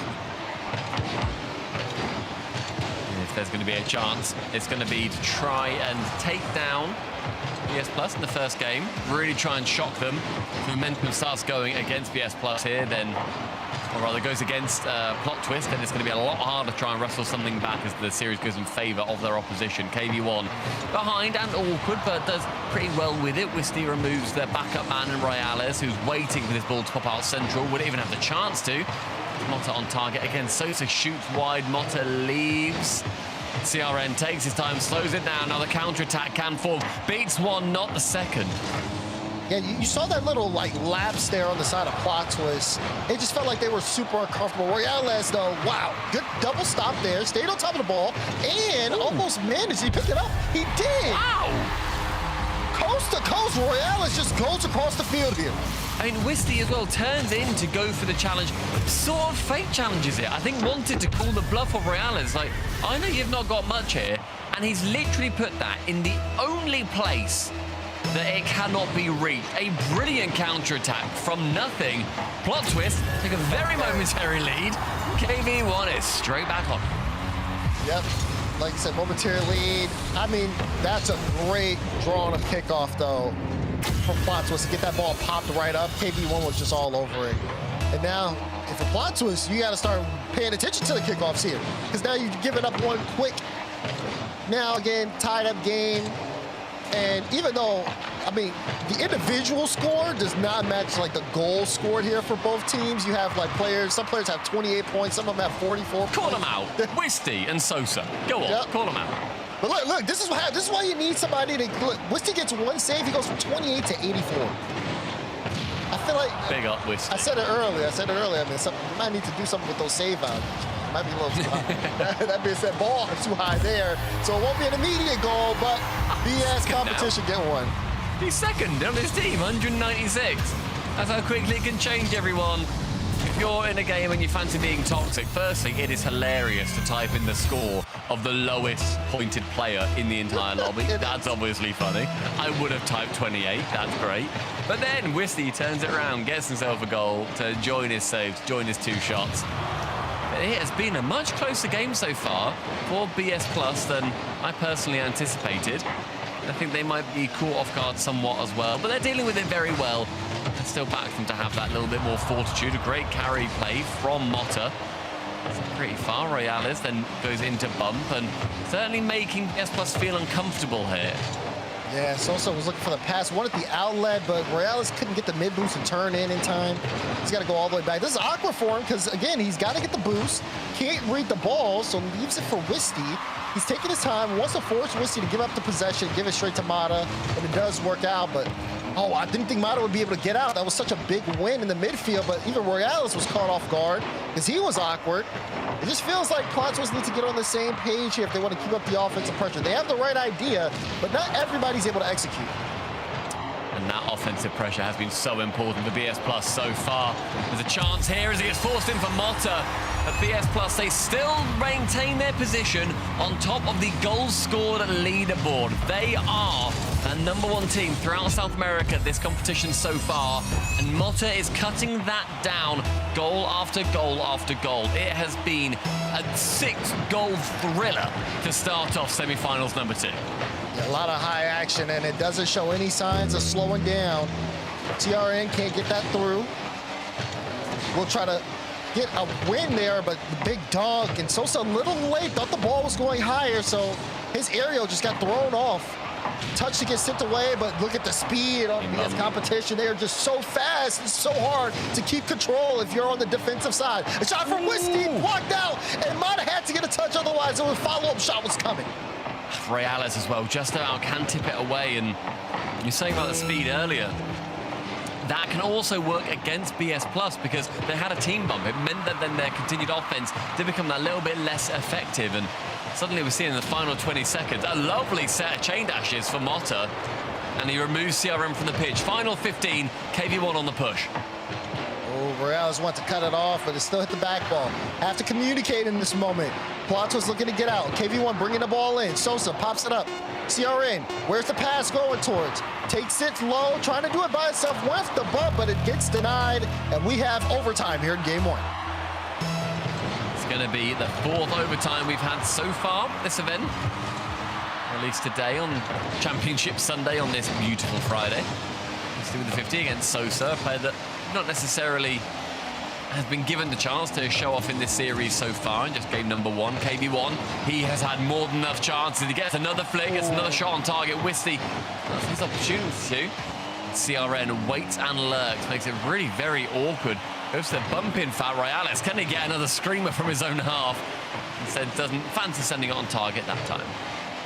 If there's going to be a chance, it's going to be to try and take down BS Plus in the first game. Really try and shock them. If momentum starts going against BS Plus here, then, or rather goes against Plot Twist, then it's going to be a lot harder to try and wrestle something back as the series goes in favor of their opposition. KV1 behind and awkward, but does pretty well with it. Wisty removes their backup man in Rlcs, who's waiting for this ball to pop out central. Wouldn't even have the chance to. Motta on target again. Sosa shoots wide. Motta leaves. CRN takes his time, slows it down. Now the counter-attack can form. Beats one, not the second. Yeah, you saw that little lapse there on the side of Plot Twist. It just felt like they were super uncomfortable. Rlcs though, wow, good double stop there. Stayed on top of the ball and almost managed. He picked it up. He did. Wow. Coast to coast, Rlcs just goes across the field here. I mean, Wisty as well turns in to go for the challenge. Sort of fake challenges it. I think wanted to call the bluff of Rlcs. Like, I know you've not got much here. And he's literally put that in the only place that it cannot be reached. A brilliant counter-attack from nothing. Plot Twist take a very momentary lead. KV1 is straight back on. Yep. Like I said, momentary lead. I mean, that's a great draw on a kickoff, though, from plot twist to get that ball popped right up. KB1 was just all over it. And now, if a plot twist, you got to start paying attention to the kickoffs here, because now you're giving up one quick. Now, again, tied up game. And even though, I mean, the individual score does not match like the goal scored here for both teams. You have like players, some players have 28 points, some of them have 44 Call points. them out. Wisty and Sosa. Go on, Yep. call them out. But look, this is what happens. This is why you need somebody to look. Wisty gets one save, he goes from 28 to 84. I feel like Big up, Wisty. I said it earlier. I mean, you might need to do something with those save values. Might be a little too high. That being said, ball is too high there, so it won't be an immediate goal, but BS competition get one. He's second on his team, 196. That's how quickly it can change, everyone. If you're in a game and you fancy being toxic, firstly, it is hilarious to type in the score of the lowest pointed player in the entire lobby. That's obviously funny. I would have typed 28. That's great. But then Wisty turns it around, gets himself a goal to join his saves, join his 2 shots. But it has been a much closer game so far for BS Plus than I personally anticipated. I think they might be caught off guard somewhat as well, but they're dealing with it very well. I still back them to have that little bit more fortitude. A great carry play from Motta. It's pretty far. Rlcs then goes into bump and certainly making BS Plus feel uncomfortable here. Yeah, Sosa was looking for the pass, one at the outlet, but Rlcs couldn't get the mid boost and turn in time. He's got to go all the way back. This is awkward for him because, again, he's got to get the boost, can't read the ball, so leaves it for Wisty. He's taking his time, wants to force Wisty to give up the possession, give it straight to Motta, and it does work out, but oh, I didn't think Motta would be able to get out. That was such a big win in the midfield, but even Rlcs was caught off guard because he was awkward. It just feels like plot twists need to get on the same page here if they want to keep up the offensive pressure. They have the right idea, but not everybody's able to execute. And that offensive pressure has been so important for BS Plus so far. There's a chance here as he gets forced in for Motta. But BS Plus, they still maintain their position on top of the goals scored leaderboard. They are the #1 team throughout South America this competition so far. And Motta is cutting that down goal after goal after goal. It has been a 6-goal thriller to start off semi-finals number 2. A lot of high action, and it doesn't show any signs of slowing down. TRN can't get that through. We'll try to get a win there, but the big dog and Sosa a little late, thought the ball was going higher, so his aerial just got thrown off. Touch to get sent away, but look at the speed on this competition. They are just so fast. It's so hard to keep control if you're on the defensive side. A shot from Wisty, blocked out, and Motta had to get a touch, otherwise a follow-up shot was coming. Rlcs as well, just about can tip it away, and you're saying about the speed earlier. That can also work against BS Plus because they had a team bump. It meant that then their continued offense did become that little bit less effective, and suddenly we're seeing in the final 20 seconds a lovely set of chain dashes for Motta, and he removes CRM from the pitch. Final 15, KV1 on the push. Oh, Rlcs want to cut it off, but it still hit the back ball. Have to communicate in this moment. Plato's looking to get out. KV1 bringing the ball in. Sosa pops it up. CRN, where's the pass going towards? Takes it low, trying to do it by itself. Went the bump, but it gets denied. And we have overtime here in game 1. It's going to be the 4th overtime we've had so far this event. Released today on Championship Sunday on this beautiful Friday. Let's do with the 50 against Sosa, a player that not necessarily has been given the chance to show off in this series so far in just game number 1. KB1, he has had more than enough chances. He gets another flick, gets another shot on target. Wisty, that's his opportunity to. CRN waits and lurks, makes it really very awkward. Goes to the bump in for Rlcs. Can he get another screamer from his own half? Instead, doesn't fancy sending it on target that time.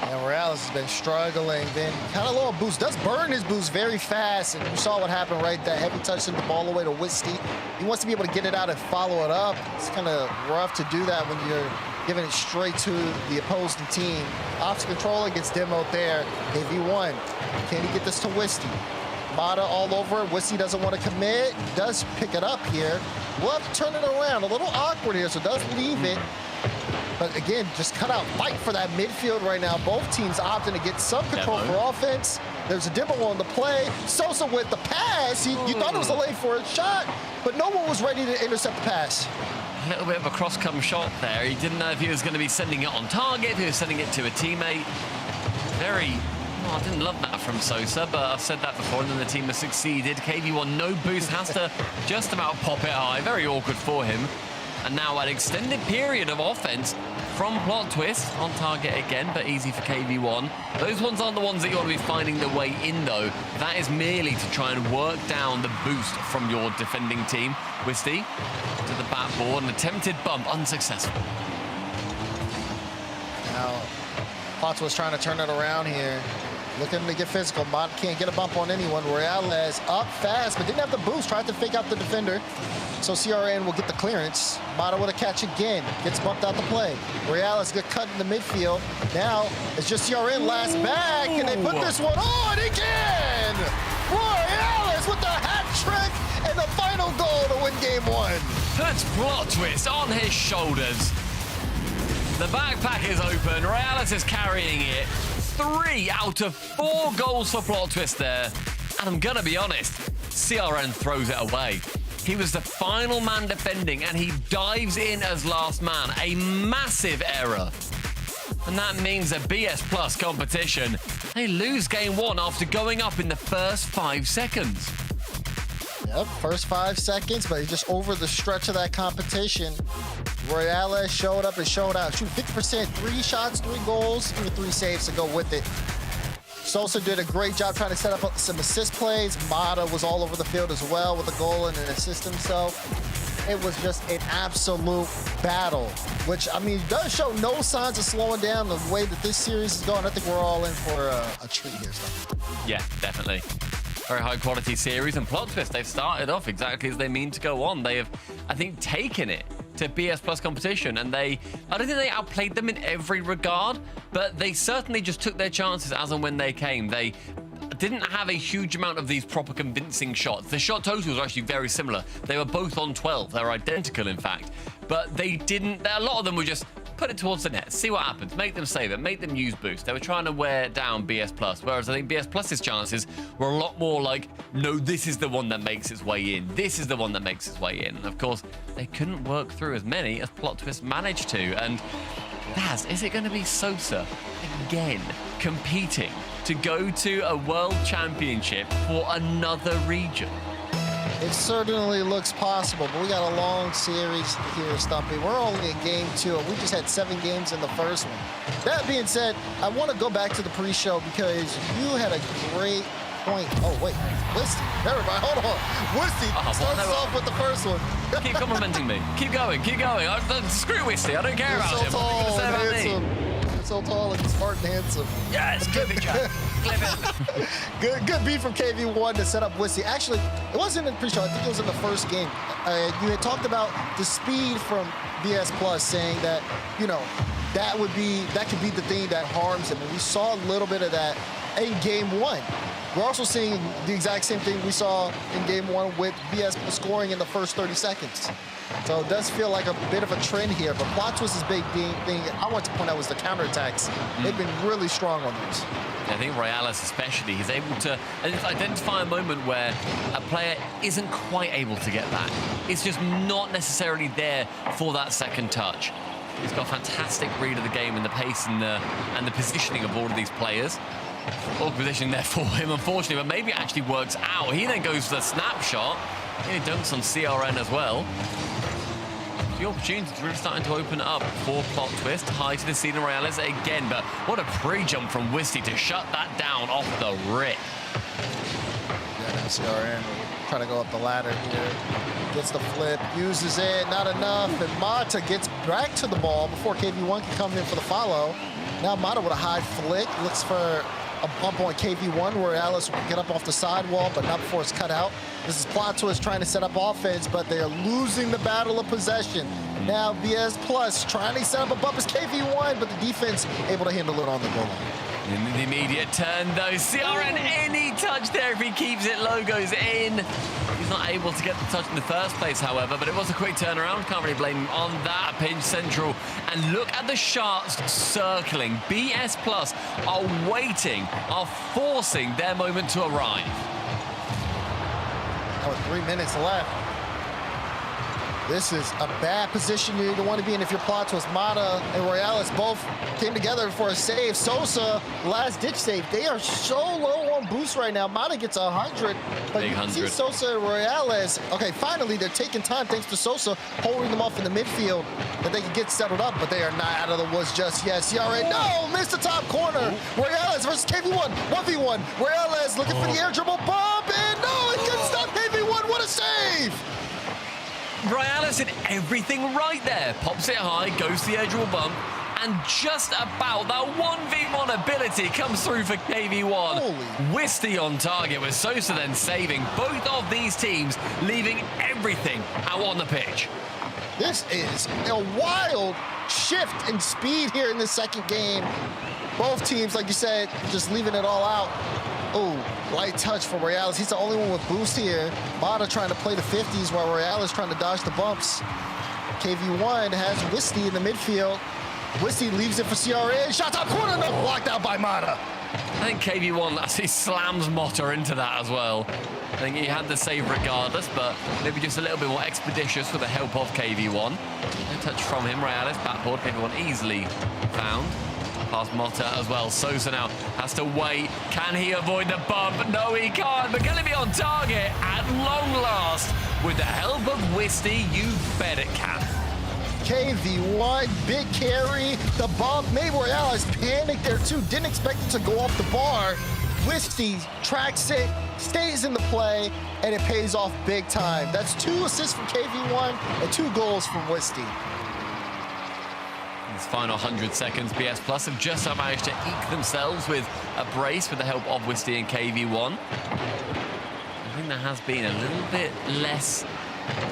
And Rlcs has been struggling, been kind of low on boost, does burn his boost very fast, and you saw what happened right there. Heavy touch sent the ball away to Wisty. He wants to be able to get it out and follow it up. It's kind of rough to do that when you're giving it straight to the opposing team. Ops controller gets demoed there. KV1, can he get this to Wisty? Motta all over it. Wisty doesn't want to commit, does pick it up here. We'll have to turn it around. A little awkward here, so does leave it. But again, just cut out, fight for that midfield right now. Both teams opting to get some control for offense. There's a demo on the play. Sosa with the pass. You thought it was a late for a shot, but no one was ready to intercept the pass. A little bit of a cross-come shot there. He didn't know if he was going to be sending it on target, if he was sending it to a teammate. I didn't love that from Sosa, but I've said that before, and then the team has succeeded. KV1, no boost, has to just about pop it high. Very awkward for him. And now an extended period of offense from Plot Twist. On target again, but easy for KV1. Those ones aren't the ones that you want to be finding their way in, though. That is merely to try and work down the boost from your defending team. Wisty to the backboard, an attempted bump, unsuccessful. Now, Potts was trying to turn it around here. Looking to get physical. Mott can't get a bump on anyone. Rlcs up fast, but didn't have the boost. Tried to fake out the defender. So CRN will get the clearance. Mata with a catch again. Gets bumped out the play. Rlcs get cut in the midfield. Now it's just CRN last back, and they put this one on again. Rlcs with the hat trick and the final goal to win game one. Puts Plot Twist on his shoulders. The backpack is open. Rlcs is carrying it. 3 out of 4 goals for Plot Twist there. And I'm gonna be honest, CRN throws it away. He was the final man defending, and he dives in as last man. A massive error. And that means a BS Plus competition. They lose game one after going up in the first 5 seconds. Yep, first 5 seconds, but just over the stretch of that competition, Rlcs showed up and showed out. Shoot 50%, 3 shots, 3 goals, even 3 saves to go with it. Sosa did a great job trying to set up some assist plays. Mata was all over the field as well with a goal and an assist himself. It was just an absolute battle, which, I mean, does show no signs of slowing down the way that this series is going. I think we're all in for a treat here. So. Yeah, definitely. Very high quality series, and Plot Twist, they've started off exactly as they mean to go on. They have, I think, taken it to BS Plus competition, and I don't think they outplayed them in every regard, but they certainly just took their chances as and when they came. They didn't have a huge amount of these proper convincing shots. The shot totals are actually very similar. They were both on 12. They're identical, in fact, but they didn't, a lot of them were just put it towards the net, see what happens, make them save it, make them use boost. They were trying to wear down BS Plus, whereas I think BS Plus's chances were a lot more like, no, this is the one that makes its way in. This is the one that makes its way in. And of course, they couldn't work through as many as Plot Twist managed to. And Laz, is it going to be Sosa again competing to go to a world championship for another region? It certainly looks possible, but we got a long series here, Stumpy. We're only in game 2, and we just had 7 games in the first one. That being said, I want to go back to the pre-show because you had a great point. Oh, wait, Wisty. Never mind, hold on. Wisty starts us off with the first one. Keep complimenting me. Keep going, keep going. Screw Wisty, I don't care about him. So tall and handsome. So tall and smart and handsome. Yes, good job. Good beat from KV1 to set up Wisty. Actually, it wasn't in the pre-show. I think it was in the first game. You had talked about the speed from BS Plus, saying that, you know, that could be the thing that harms him. And we saw a little bit of that in game 1. We're also seeing the exact same thing we saw in game 1 with BS scoring in the first 30 seconds. So it does feel like a bit of a trend here, but Plot Twist's big thing I want to point out was the counterattacks. They've been really strong on these. I think Rlcs especially, he's able to identify a moment where a player isn't quite able to get that. It's just not necessarily there for that second touch. He's got a fantastic read of the game and the pace and the positioning of all of these players. All positioning there for him, unfortunately, but maybe it actually works out. He then goes for the snapshot. He dunks on CRN as well. The opportunity is really starting to open up for Plot Twist. High to the ceiling, Rlcs again, but what a pre-jump from Wisty to shut that down off the rip. Yeah, now CRN trying to go up the ladder here. Gets the flip, uses it, not enough, and Mata gets back to the ball before KV1 can come in for the follow. Now Mata with a high flick, looks for a bump on KV1 where Alice will get up off the sidewall, but not before it's cut out. This is Plot Twist trying to set up offense, but they are losing the battle of possession. Now BS Plus trying to set up a bump as KV1, but the defense able to handle it on the goal line. In the immediate turn, though, CRN, any touch there if he keeps it low goes in. He's not able to get the touch in the first place, however, but it was a quick turnaround. Can't really blame him on that. Pinch central. And look at the Sharks circling. BS Plus are waiting, are forcing their moment to arrive. Oh, 3 minutes left. This is a bad position you don't want to be in if your plot twist. Mata and Rlcs both came together for a save. Sosa, last-ditch save. They are so low on boost right now. Mata gets 100, but Big you can see 100. Sosa and Rlcs. Okay, finally, they're taking time thanks to Sosa holding them off in the midfield that they can get settled up, but they are not out of the woods just yet. CRA, no, missed the top corner. Rlcs versus KV1, 1v1. Rlcs looking for the air dribble bump, and no, it couldn't stop KV1. What a save! Rlcs did everything right there. Pops it high, goes to the edge of a bump, and just about that 1v1 ability comes through for KV1. Wisty on target with Sosa then saving both of these teams, leaving everything out on the pitch. This is a wild shift in speed here in the second game. Both teams, like you said, just leaving it all out. Oh, light touch for Rlcs. He's the only one with boost here. Mata trying to play the 50s while Rlcs trying to dodge the bumps. KV1 has Wisty in the midfield. Wisty leaves it for CRA. Shot top corner, no, blocked out by Mata. I think KV1 actually slams Motta into that as well. I think he had the save regardless, but maybe just a little bit more expeditious with the help of KV1. No touch from him, Rlcs backboard. KV1 easily found. Past Motta as well. Sosa now has to wait. Can he avoid the bump? No, he can't. But can he be on target at long last? With the help of Wisty, you bet it can. KV1, big carry, the bump. Maybe Rlcs panicked there too. Didn't expect it to go off the bar. Wisty tracks it, stays in the play, and it pays off big time. That's 2 assists from KV1 and 2 goals from Wisty. This final 100 seconds, BS Plus have just managed to eke themselves with a brace with the help of Wisty and KV1. I think there has been a little bit less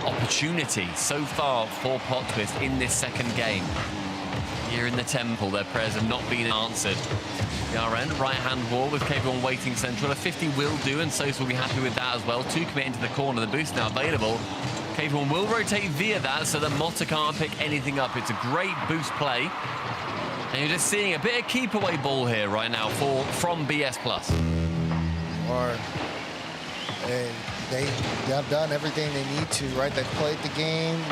opportunity so far for Plot Twist in this second game. Here in the Temple, their prayers have not been answered. RN, right-hand wall with KV1 waiting central. A 50 will do, and Sosa will be happy with that as well. 2 commit into the corner. The boost now available. KV1 will rotate via that so that Motta can't pick anything up. It's a great boost play. And you're just seeing a bit of keep away ball here right now from BS Plus. They have done everything they need to, right? They've played the game.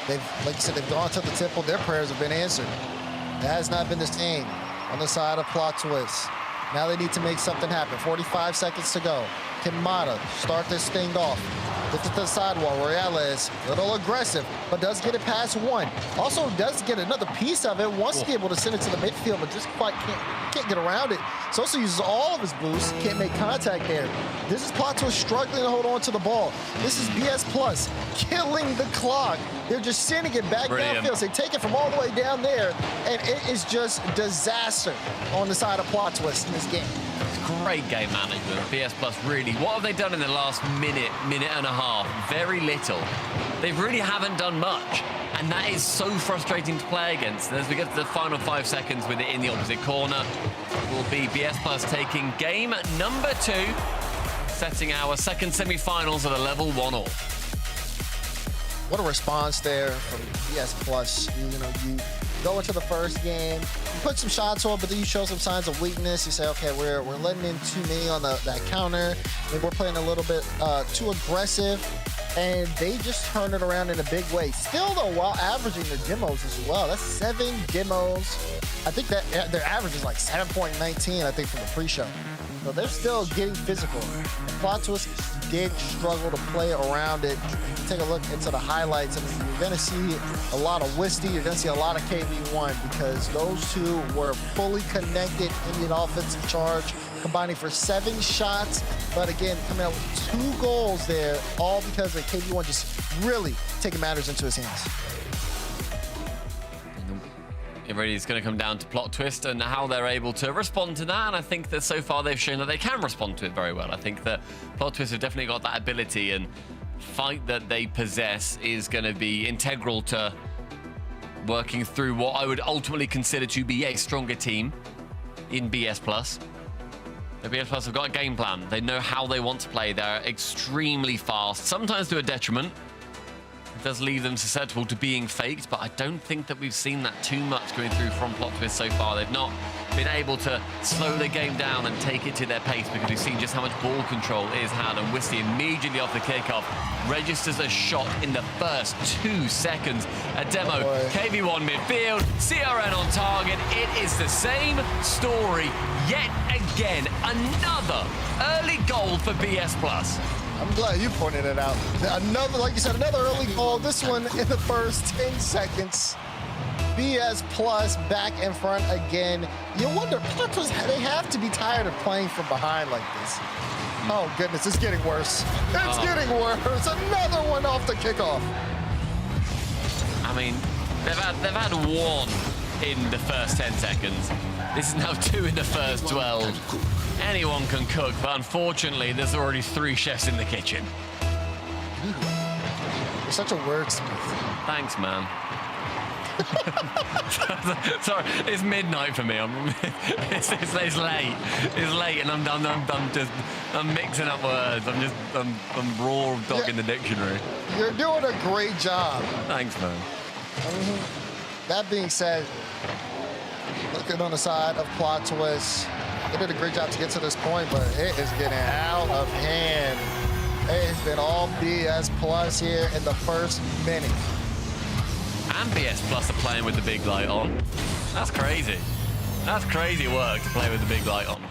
They've, like you said, they've gone to the temple. Their prayers have been answered. That has not been the same on the side of Plot Twist. Now they need to make something happen. 45 seconds to go. Can Mata start this thing off? Gets it to the sidewall. Rlcs a little aggressive, but does get it past one. Also does get another piece of it. Wants to be able to send it to the midfield, but just quite can't get around it. Sosa uses all of his boosts. Can't make contact there. This is Plot Twist struggling to hold on to the ball. This is BS Plus killing the clock. They're just sending it back downfield. So they take it from all the way down there, and it is just disaster on the side of Plot Twist in this game. Great game management. BS Plus really, what have they done in the last minute and a half? Very little. They really haven't done much. And that is so frustrating to play against. And as we get to the final 5 seconds with it in the opposite corner, it will be BS Plus taking game number 2, setting our second semi-finals at a level 1-all. What a response there from BS Plus. You go into the first game, you put some shots on, but then you show some signs of weakness. You say, okay, we're letting in too many on that counter. Maybe we're playing a little bit too aggressive, and they just turn it around in a big way. Still, though, while averaging their demos as well. That's 7 demos. I think that their average is like 7.19, I think, from the pre-show. So they're still getting physical. Plot Twist did struggle to play around it. Take a look into the highlights. I mean, you're going to see a lot of Wisty. You're going to see a lot of KV1 because those two were fully connected in the offensive charge, combining for 7 shots. But again, coming out with 2 goals there, all because of KV1 just really taking matters into his hands. It really is going to come down to Plot Twist and how they're able to respond to that. And I think that so far they've shown that they can respond to it very well. I think that Plot Twist have definitely got that ability, and fight that they possess is going to be integral to working through what I would ultimately consider to be a stronger team in BS Plus. The BS Plus have got a game plan. They know how they want to play. They're extremely fast, sometimes to a detriment. does leave them susceptible to being faked, but I don't think that we've seen that too much going through from Plot Twist so far. They've not been able to slow their game down and take it to their pace because we've seen just how much ball control is had. And Wisty immediately off the kickoff registers a shot in the first 2 seconds. A demo, KV1 midfield, CRN on target. It is the same story yet again. Another early goal for BS Plus. I'm glad you pointed it out. Another, like you said, another early goal. This one in the first 10 seconds. BS Plus back in front again. You wonder, they have to be tired of playing from behind like this. Oh, goodness, it's getting worse. It's getting worse. Another one off the kickoff. I mean, they've had one in the first 10 seconds. This is now 2 in the first 12. Anyone can cook, but unfortunately, there's already 3 chefs in the kitchen. You're such a wordsmith. Thanks, man. Sorry, it's midnight for me. It's late. It's late, and I'm mixing up words. I'm raw dog in the dictionary. You're doing a great job. Thanks, man. That being said, looking on the side of Plot Twist, they did a great job to get to this point, but it is getting out of hand. It has been all BS Plus here in the first minute. And BS Plus are playing with the big light on. That's crazy. That's crazy work to play with the big light on.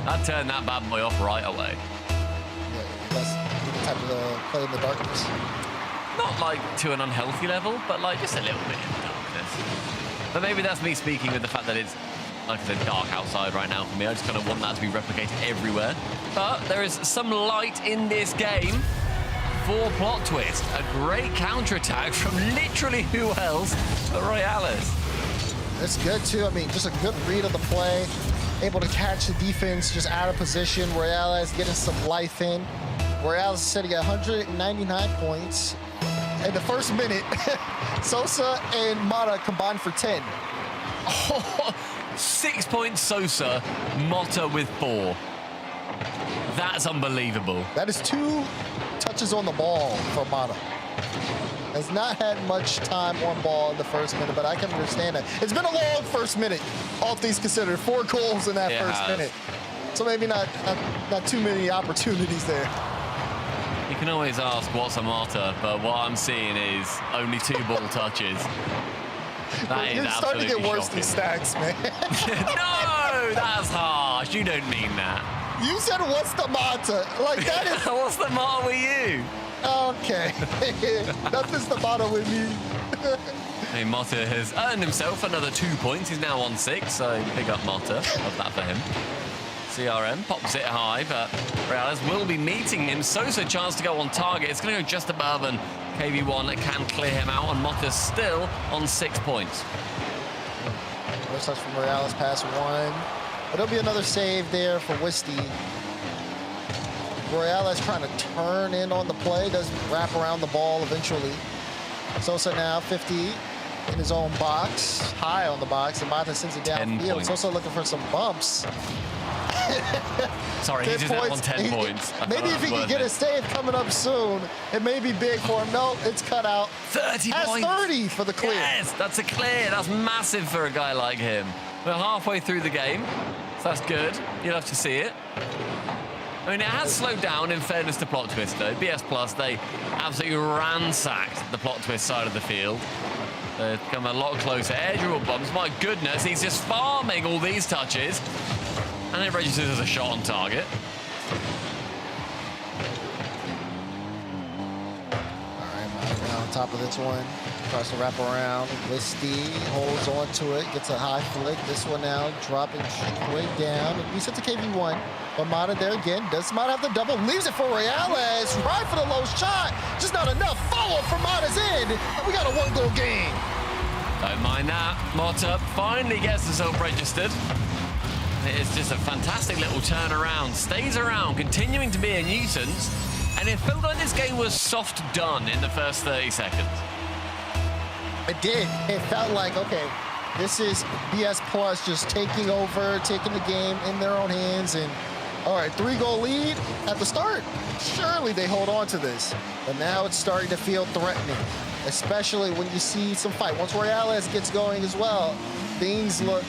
I'd turn that bad boy off right away. Yeah, that's the type of play in the darkness. Not like to an unhealthy level, but like just a little bit in the darkness. But maybe that's me speaking with the fact that it's, like I said, dark outside right now for me. I just kind of want that to be replicated everywhere. But there is some light in this game for Plot Twist. A great counterattack from literally who else but Rlcs. It's good, too. I mean, just a good read of the play. Able to catch the defense just out of position. Rlcs getting some life in. Rlcs is sitting at 199 points. In the first minute, Sosa and Mata combined for 10. 6 points Sosa, Mata with 4. That's unbelievable. That is 2 touches on the ball for Mata. Has not had much time on ball in the first minute, but I can understand that. It's been a long first minute, all things considered. 4 goals in that first minute. So maybe not too many opportunities there. You can always ask what's a Mata, but what I'm seeing is only 2 ball touches. That You're starting to get worse than Stacks, man. No, that's harsh. You don't mean that. You said, what's the Mata? Like, that is... What's the Mata with you? Okay. Nothing's the Mata with me. Hey, Mata has earned himself another 2 points. He's now on 6, so big up Mata. Love that for him. CRM pops it high, but Rlcs will be meeting him. Sosa chance to go on target. It's going to go just above, and KV1 can clear him out, and Motta's still on 6 points. First touch from Rlcs, pass 1. But there'll be another save there for Wisty. Rlcs trying to turn in on the play, does wrap around the ball eventually. Sosa now 50 in his own box, high on the box, and Mata sends it downfield. Sosa looking for some bumps. Sorry, he's just on 10 points. Maybe if he can get a save coming up soon, it may be big for him. No, it's cut out. 30 points. 30 for the clear. Yes, that's a clear. That's massive for a guy like him. We're halfway through the game, so that's good. You'll have to see it. I mean, it has slowed down, in fairness to Plot Twist, though. BS Plus, they absolutely ransacked the Plot Twist side of the field. They've come a lot closer. Air dribble bumps. My goodness, he's just farming all these touches. And it registers as a shot on target. All right, Mata now on top of this one. Tries to wrap around. Wisty holds on to it, gets a high flick. This one now dropping straight down. It resets to KV1. But Mata there again. Does Mata have the double? Leaves it for Rlcs. Right for the low shot. Just not enough. Follow from Mata's end. We got a 1-goal game. Don't mind that. Mata finally gets himself registered. It's just a fantastic little turnaround. Stays around, continuing to be a nuisance. And it felt like this game was soft done in the first 30 seconds. It did. It felt like, okay, this is BS Plus just taking over, taking the game in their own hands. And All right, 3-goal lead at the start. Surely they hold on to this. But now it's starting to feel threatening, especially when you see some fight. Once Rlcs gets going as well, things look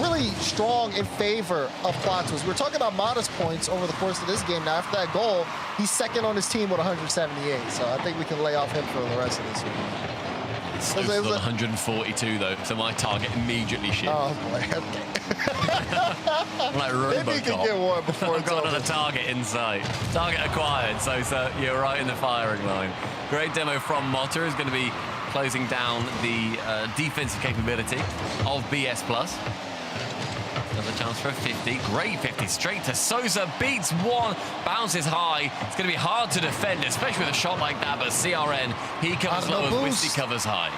really strong in favor of Plot Twist. We're talking about modest points over the course of this game. Now, after that goal, he's second on his team with 178. So I think we can lay off him for the rest of this week. It's 142 though, so my target immediately shifts. Oh boy, okay. I'm like Robocop. Maybe you can get one before I've got another target in sight. Target acquired, so you're right in the firing line. Great demo from Motta, who's going to be closing down the defensive capability of BS Plus. Another chance for a 50. Great 50 straight to Sosa. Beats one. Bounces high. It's going to be hard to defend, especially with a shot like that. But CRN, he comes low as Wisty covers high.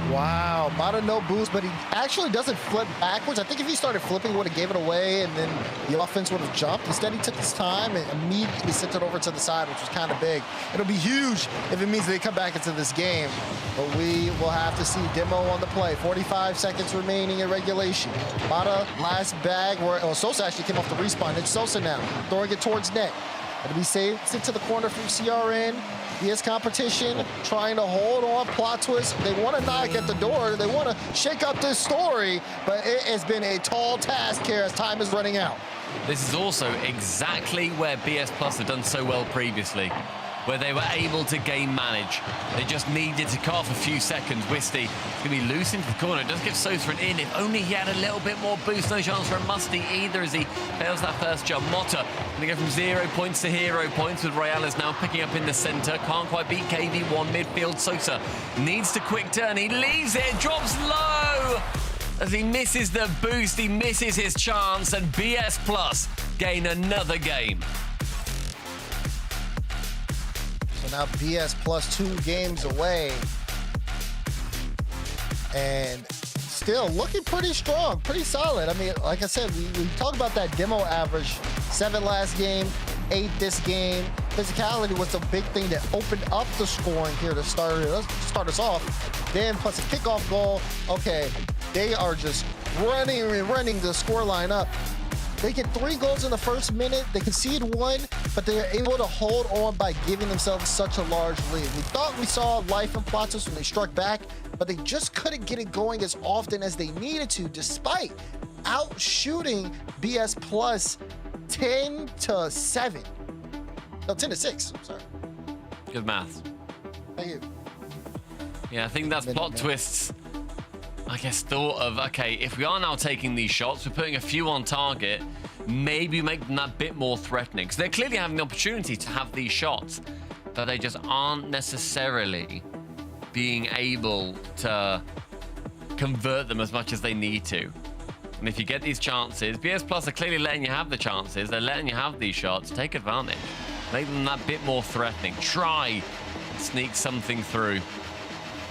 Wow, Mata no boost, but he actually doesn't flip backwards. I think if he started flipping, he would have gave it away, and then the offense would have jumped. Instead, he took his time and immediately sent it over to the side, which was kind of big. It'll be huge if it means they come back into this game, but we will have to see Demo on the play. 45 seconds remaining in regulation. Mata, last bag, Sosa actually came off the respawn. It's Sosa now, throwing it towards net. It'll be saved to the corner from CRN. BS competition, trying to hold on. Plot Twist, they want to knock at the door. They want to shake up this story, but it has been a tall task here as time is running out. This is also exactly where BS Plus have done so well previously, where they were able to game manage. They just needed to cut off a few seconds. Wisty is going to be loose into the corner. It does give Sosa an in. If only he had a little bit more boost. No chance for a Musty either as he fails that first jump. Motta going to go from 0 points to hero points with Rlcs now picking up in the center. Can't quite beat KV1 midfield. Sosa needs to quick turn. He leaves it, drops low. As he misses the boost, he misses his chance, and BS Plus gain another game. So now BS Plus 2 games away. And still looking pretty strong, pretty solid. I mean, like I said, we talked about that demo average. 7 last game, 8 this game. Physicality was a big thing that opened up the scoring here to start us off. Then plus a kickoff goal. Okay, they are just running the score line up. They get 3 goals in the first minute. They concede 1, but they're able to hold on by giving themselves such a large lead. We thought we saw life in Plot Twist when they struck back, but they just couldn't get it going as often as they needed to, despite outshooting BS Plus 10-7. No, 10-6. I'm sorry. Good maths. Thank you. Yeah, I think that's Plot Twist's, I guess, thought of, okay, if we are now taking these shots, we're putting a few on target, maybe make them that bit more threatening. Because they're clearly having the opportunity to have these shots, but they just aren't necessarily being able to convert them as much as they need to. And if you get these chances, BS Plus are clearly letting you have the chances. They're letting you have these shots. Take advantage. Make them that bit more threatening. Try and sneak something through.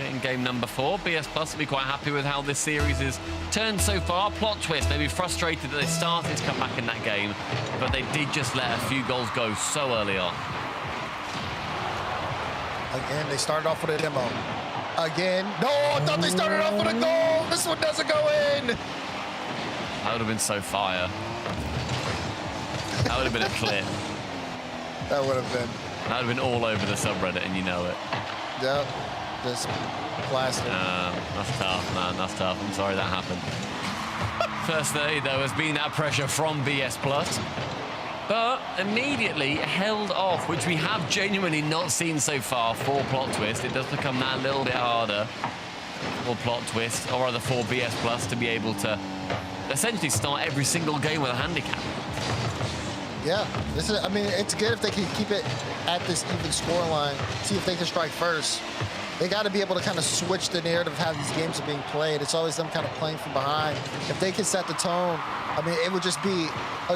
In game number 4, BS Plus will be quite happy with how this series is turned so far. Plot Twist may be frustrated that they started to come back in that game, but they did just let a few goals go so early on. Again, they started off with a demo. Again. No, I thought they started off with a goal. This one doesn't go in. That would have been so fire. That would have been a clip. That would have been. That would have been all over the subreddit, and you know it. Yep. This plastic. That's tough, man. That's tough. I'm sorry that happened. First 30, though, has been that pressure from BS Plus, but immediately held off, which we have genuinely not seen so far for Plot Twist. It does become that little bit harder for Plot Twist, or rather for BS Plus, to be able to essentially start every single game with a handicap. Yeah, this is. I mean, it's good if they can keep it at this even scoreline. See if they can strike first. They got to be able to kind of switch the narrative of how these games are being played. It's always them kind of playing from behind. If they can set the tone, I mean, it would just be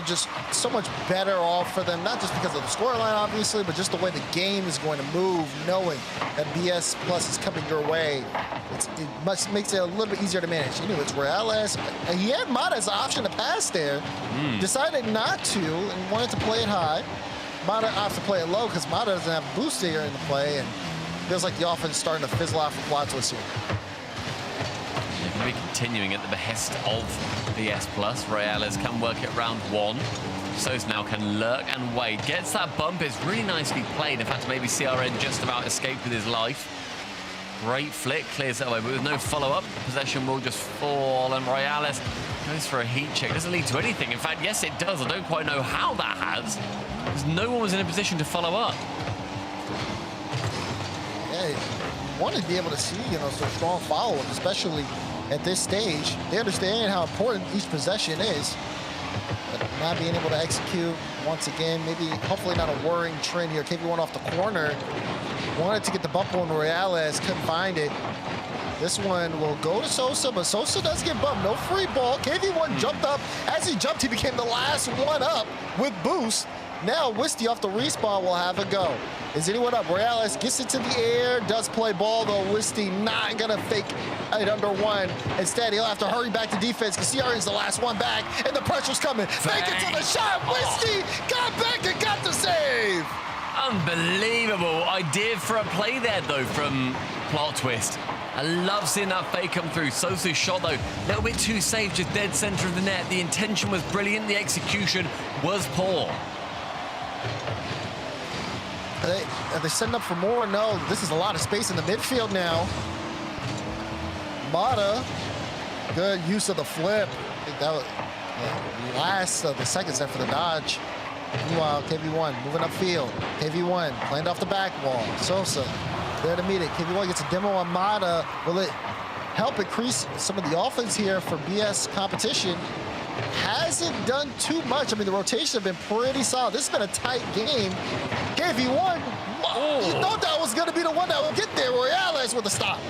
just so much better off for them, not just because of the scoreline, obviously, but just the way the game is going to move, knowing that BS Plus is coming your way. It makes it a little bit easier to manage. You know, it's Rlcs. He had Mata as an option to pass there, decided not to, and wanted to play it high. Mata opts to play it low because Mata doesn't have boost here in the play, and feels like the offense is starting to fizzle out for Plot Twist here. Going to be continuing at the behest of BS Plus. Rlcs can work it round 1. Sosa now can lurk and wait. Gets that bump. It's really nicely played. In fact, maybe CRN just about escaped with his life. Great flick, clears it away, but with no follow-up. Possession will just fall, and Rlcs goes for a heat check. Doesn't lead to anything. In fact, yes, it does. I don't quite know how that has, because no one was in a position to follow up. Yeah, you want to be able to see, some strong follow-up, especially at this stage. They understand how important each possession is. But not being able to execute once again, maybe hopefully not a worrying trend here. KV1 off the corner. Wanted to get the bump on Rlcs, couldn't find it. This one will go to Sosa, but Sosa does get bumped. No free ball. KV1 jumped up. As he jumped, he became the last one up with boost. Now Wisty off the respawn will have a go. Is anyone up? Rlcs gets it to the air, does play ball though. Wisty not gonna fake it under 1. Instead, he'll have to hurry back to defense because CRN's the last one back, and the pressure's coming. Fake it to the shot. Wisty got back and got the save. Unbelievable idea for a play there, though, from Plot Twist. I love seeing that fake come through. Sosa's shot, though, a little bit too safe, just dead center of the net. The intention was brilliant. The execution was poor. Are they setting up for more? No, this is a lot of space in the midfield now. Mata, good use of the flip. I think that was the last of the second set for the dodge. Meanwhile, KV1 moving upfield. KV1 planned off the back wall. Sosa there to meet it. KV1 gets a demo on Mata. Will it help increase some of the offense here for BS competition? Hasn't done too much. I mean, the rotation have been pretty solid. This has been a tight game. KV1, you thought that was going to be the one that would get there. Rlcs with a stop.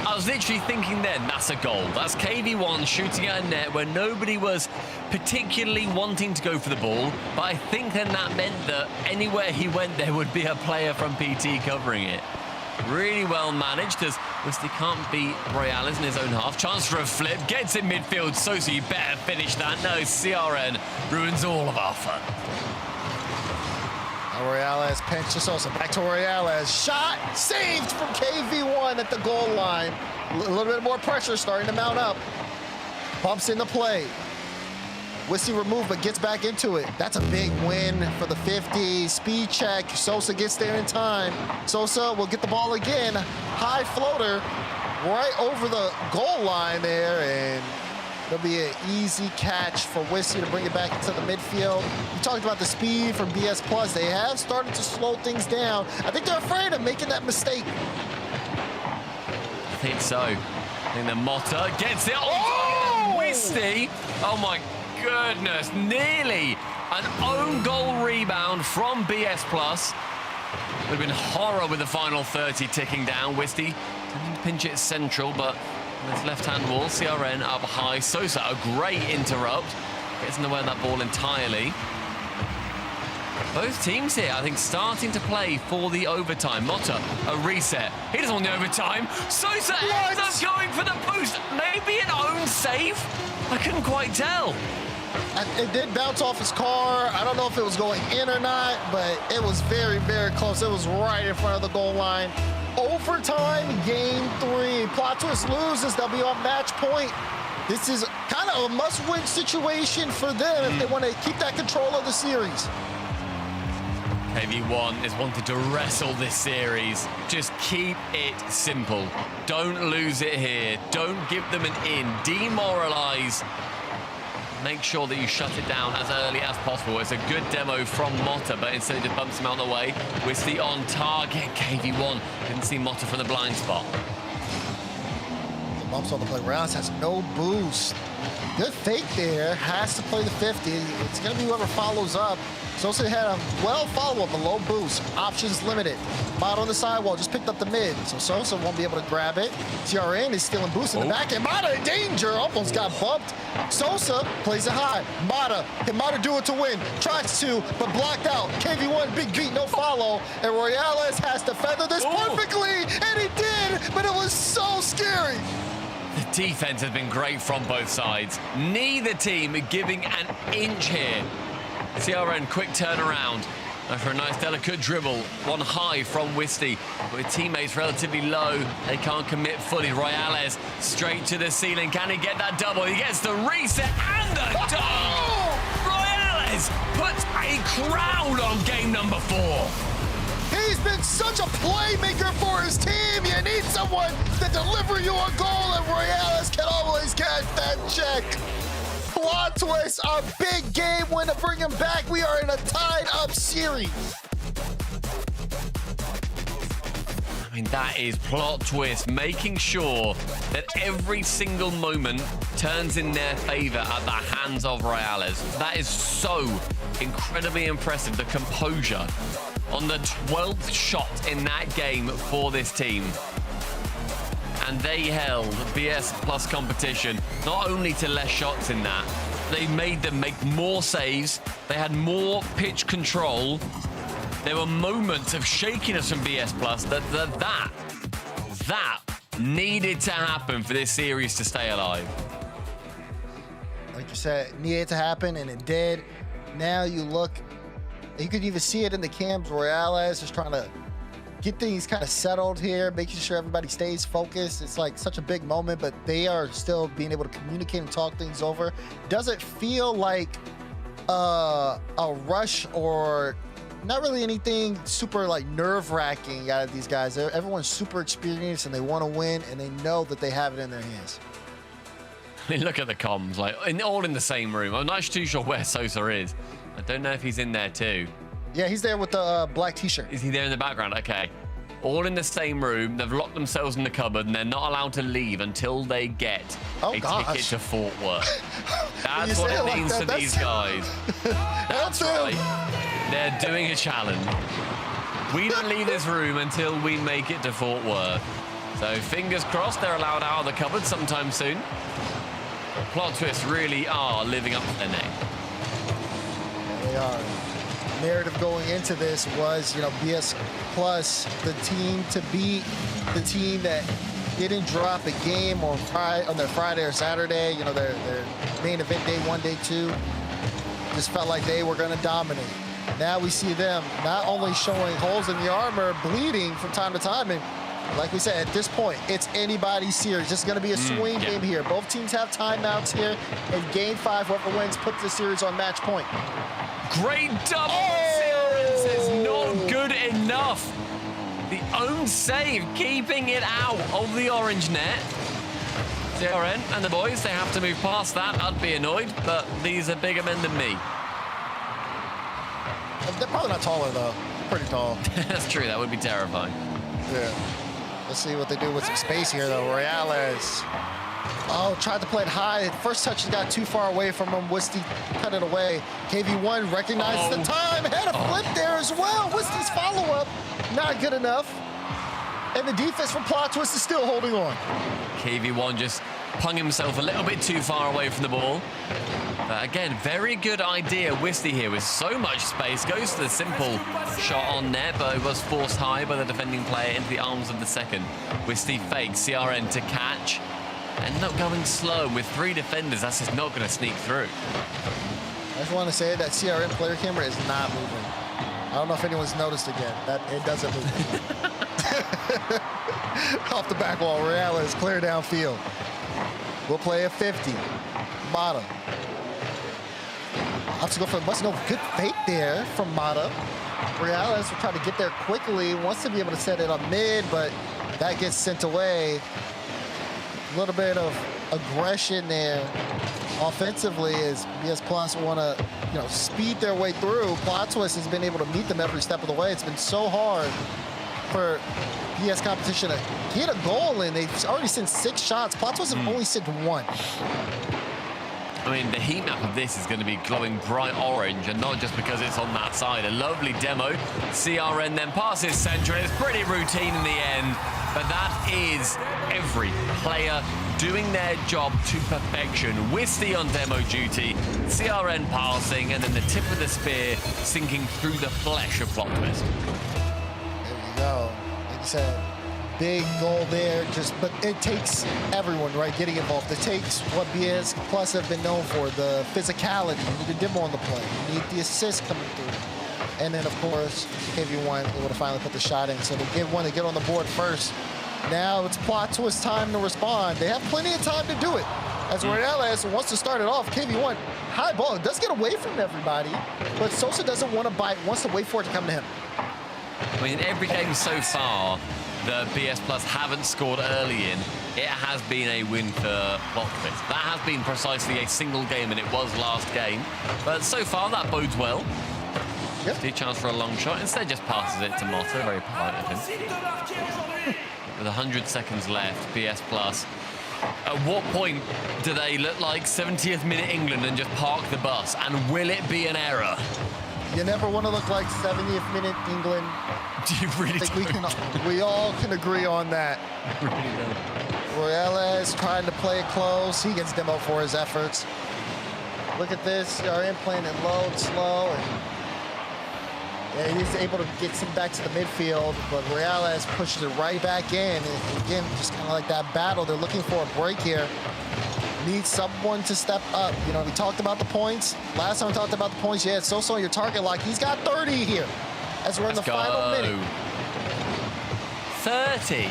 I was literally thinking then, that's a goal. That's KV1 shooting at a net where nobody was particularly wanting to go for the ball, but I think then that meant that anywhere he went, there would be a player from PT covering it. Really well managed, as Wisty can't beat Rlcs in his own half. Chance for a flip, gets in midfield. Sosa, you better finish that. No, CRN ruins all of our fun. Rlcs pinch to Sosa, back to Rlcs. Shot saved from KV1 at the goal line. A little bit more pressure starting to mount up. Bumps into play. Wisty removed, but gets back into it. That's a big win for the 50. Speed check. Sosa gets there in time. Sosa will get the ball again. High floater right over the goal line there, and it'll be an easy catch for Wisty to bring it back into the midfield. We talked about the speed from BS Plus. They have started to slow things down. I think they're afraid of making that mistake. I think so. I think the Motta gets it. Oh! Wisty! Oh my goodness, nearly an own goal rebound from BS Plus. Would have been horror with the final 30 ticking down. Wisty didn't pinch it central, but on his left-hand wall, CRN up high. Sosa, a great interrupt. Gets in the way of that ball entirely. Both teams here, I think, starting to play for the overtime. Motta, a reset. He doesn't want the overtime. Sosa ends up going for the post. Maybe an own save? I couldn't quite tell. It did bounce off his car. I don't know if it was going in or not, but it was very, very close. It was right in front of the goal line. Overtime, game 3. Plot Twist loses. They'll be on match point. This is kind of a must-win situation for them if they want to keep that control of the series. KV1 is wanting to wrestle this series. Just keep it simple. Don't lose it here. Don't give them an in. Demoralize. Make sure that you shut it down as early as possible. It's a good demo from Motta, but instead it just bumps him out of the way. Wisty on target. KV1 didn't see Motta from the blind spot. The bumps on the play. Rounds has no boost. Good fake there. Has to play the 50. It's going to be whoever follows up. Sosa had a well follow-up, a low boost. Options limited. Mata on the sidewall just picked up the mid, so Sosa won't be able to grab it. CRN is stealing boost in the back end. Mata in danger, almost got bumped. Sosa plays it high. Mata, can Mata do it to win? Tries to, but blocked out. KV1, big beat, no follow. And Rlcs has to feather this perfectly, and he did, but it was so scary. The defense has been great from both sides. Neither team giving an inch here. CRN, quick turnaround. For a nice delicate dribble, one high from Wisty, with teammates relatively low. They can't commit fully. Rlcs straight to the ceiling. Can he get that double? He gets the reset and the dunk! Rlcs puts a crown on game number 4. He's been such a playmaker for his team. You need someone to deliver you a goal, and Rlcs can always catch that check. Plot twist, a big game win to bring him back. We are in a tied-up series. I mean, that is plot twist, making sure that every single moment turns in their favor at the hands of Rlcs. That is so incredibly impressive, the composure on the 12th shot in that game for this team. And they held BS Plus competition not only to less shots in that, they made them make more saves, they had more pitch control. There were moments of shakiness from BS Plus that needed to happen for this series to stay alive. Like you said, it needed to happen, and it did. Now you look, you could even see it in the cams. Rlcs is trying to get things kind of settled here, making sure everybody stays focused. It's like such a big moment, but they are still being able to communicate and talk things over. Does it feel like a rush, or not really anything super like nerve-wracking out of these guys? Everyone's super experienced and they want to win, and they know that they have it in their hands. I mean, look at the comms, like all in the same room. I'm not too sure where Sosa is. I don't know if he's in there too. Yeah, he's there with the black t-shirt. Is he there in the background? Okay. All in the same room. They've locked themselves in the cupboard, and they're not allowed to leave until they get a ticket to Fort Worth. That's what it means to these guys. That's right. They're doing a challenge. We don't leave this room until we make it to Fort Worth. So fingers crossed they're allowed out of the cupboard sometime soon. Plot twists really are living up to their name. They are. Narrative going into this was, BS Plus, the team to beat, the team that didn't drop a game on their Friday or Saturday, their main event day 1, day 2. Just felt like they were going to dominate. Now we see them not only showing holes in the armor, bleeding from time to time, and like we said, at this point, it's anybody's series. It's going to be a swing game here. Both teams have timeouts here, and game 5, whoever wins, puts the series on match point. Great double. Clearance is not good enough. The own save, keeping it out of the orange net. CRN and the boys, they have to move past that. I'd be annoyed, but these are bigger men than me. They're probably not taller, though. Pretty tall. That's true. That would be terrifying. Yeah. Let's see what they do with some space here, though. Rlcs. Oh, tried to play it high. First touch got too far away from him. Wisty cut it away. KV1 recognizes the time. Had a flip there as well. Wisty's follow-up, not good enough. And the defense from Plot Twist is still holding on. KV1 just hung himself a little bit too far away from the ball. But again, very good idea. Wisty here with so much space. Goes to the simple shot on net, but it was forced high by the defending player into the arms of the second. Wisty fakes CRN to catch. Ended up going slow. With 3 defenders, that's just not going to sneak through. I just want to say that CRN player camera is not moving. I don't know if anyone's noticed again. That it doesn't move. Off the back wall, Rlcs clear downfield. We'll play a 50. Mata. Have to go for no good fake there from Mata. Rlcs will try to get there quickly. Wants to be able to set it up mid, but that gets sent away. A little bit of aggression there offensively as BS Plus want to, speed their way through. Plot Twist has been able to meet them every step of the way. It's been so hard for BS competition to get a goal in. They've already sent 6 shots. Plot Twist have only sent 1. I mean, the heat map of this is going to be glowing bright orange, and not just because it's on that side. A lovely demo. CRN then passes center. It's pretty routine in the end, but that is every player doing their job to perfection. Wisty on demo duty, CRN passing, and then the tip of the spear sinking through the flesh of Plot Twist. There you go. Like you said, big goal there, but it takes everyone, right, getting involved. It takes what BS Plus have been known for, the physicality. You need a demo on the play. You need the assist coming through. And then, of course, KV1 able to finally put the shot in. So they get on the board first. Now it's Plot Twist time to respond. They have plenty of time to do it. As Rlcs wants to start it off, KV1, high ball, does get away from everybody, but Sosa doesn't want to bite, wants to wait for it to come to him. I mean, in every game so far, the BS Plus haven't scored early in. It has been a win for Plot Twist. That has been precisely a single game, and it was last game. But so far, that bodes well. Yep. Still a chance for a long shot. Instead, just passes it to Motta. Very polite of him. With 100 seconds left, BS Plus. At what point do they look like 70th minute England and just park the bus? And will it be an error? You never want to look like 70th minute England. You really I think we all can agree on that. Rlcs trying to play it close. He gets demoed for his efforts. Look at this. CRN playing it low and slow. And he's able to get some back to the midfield, but Rlcs pushes it right back in. And again, just kind of like that battle. They're looking for a break here. Need someone to step up. You know, we talked about the points. Last time we talked about the points, you had Sosa on your target lock. He's got 30 here as we're in the final minute. 30?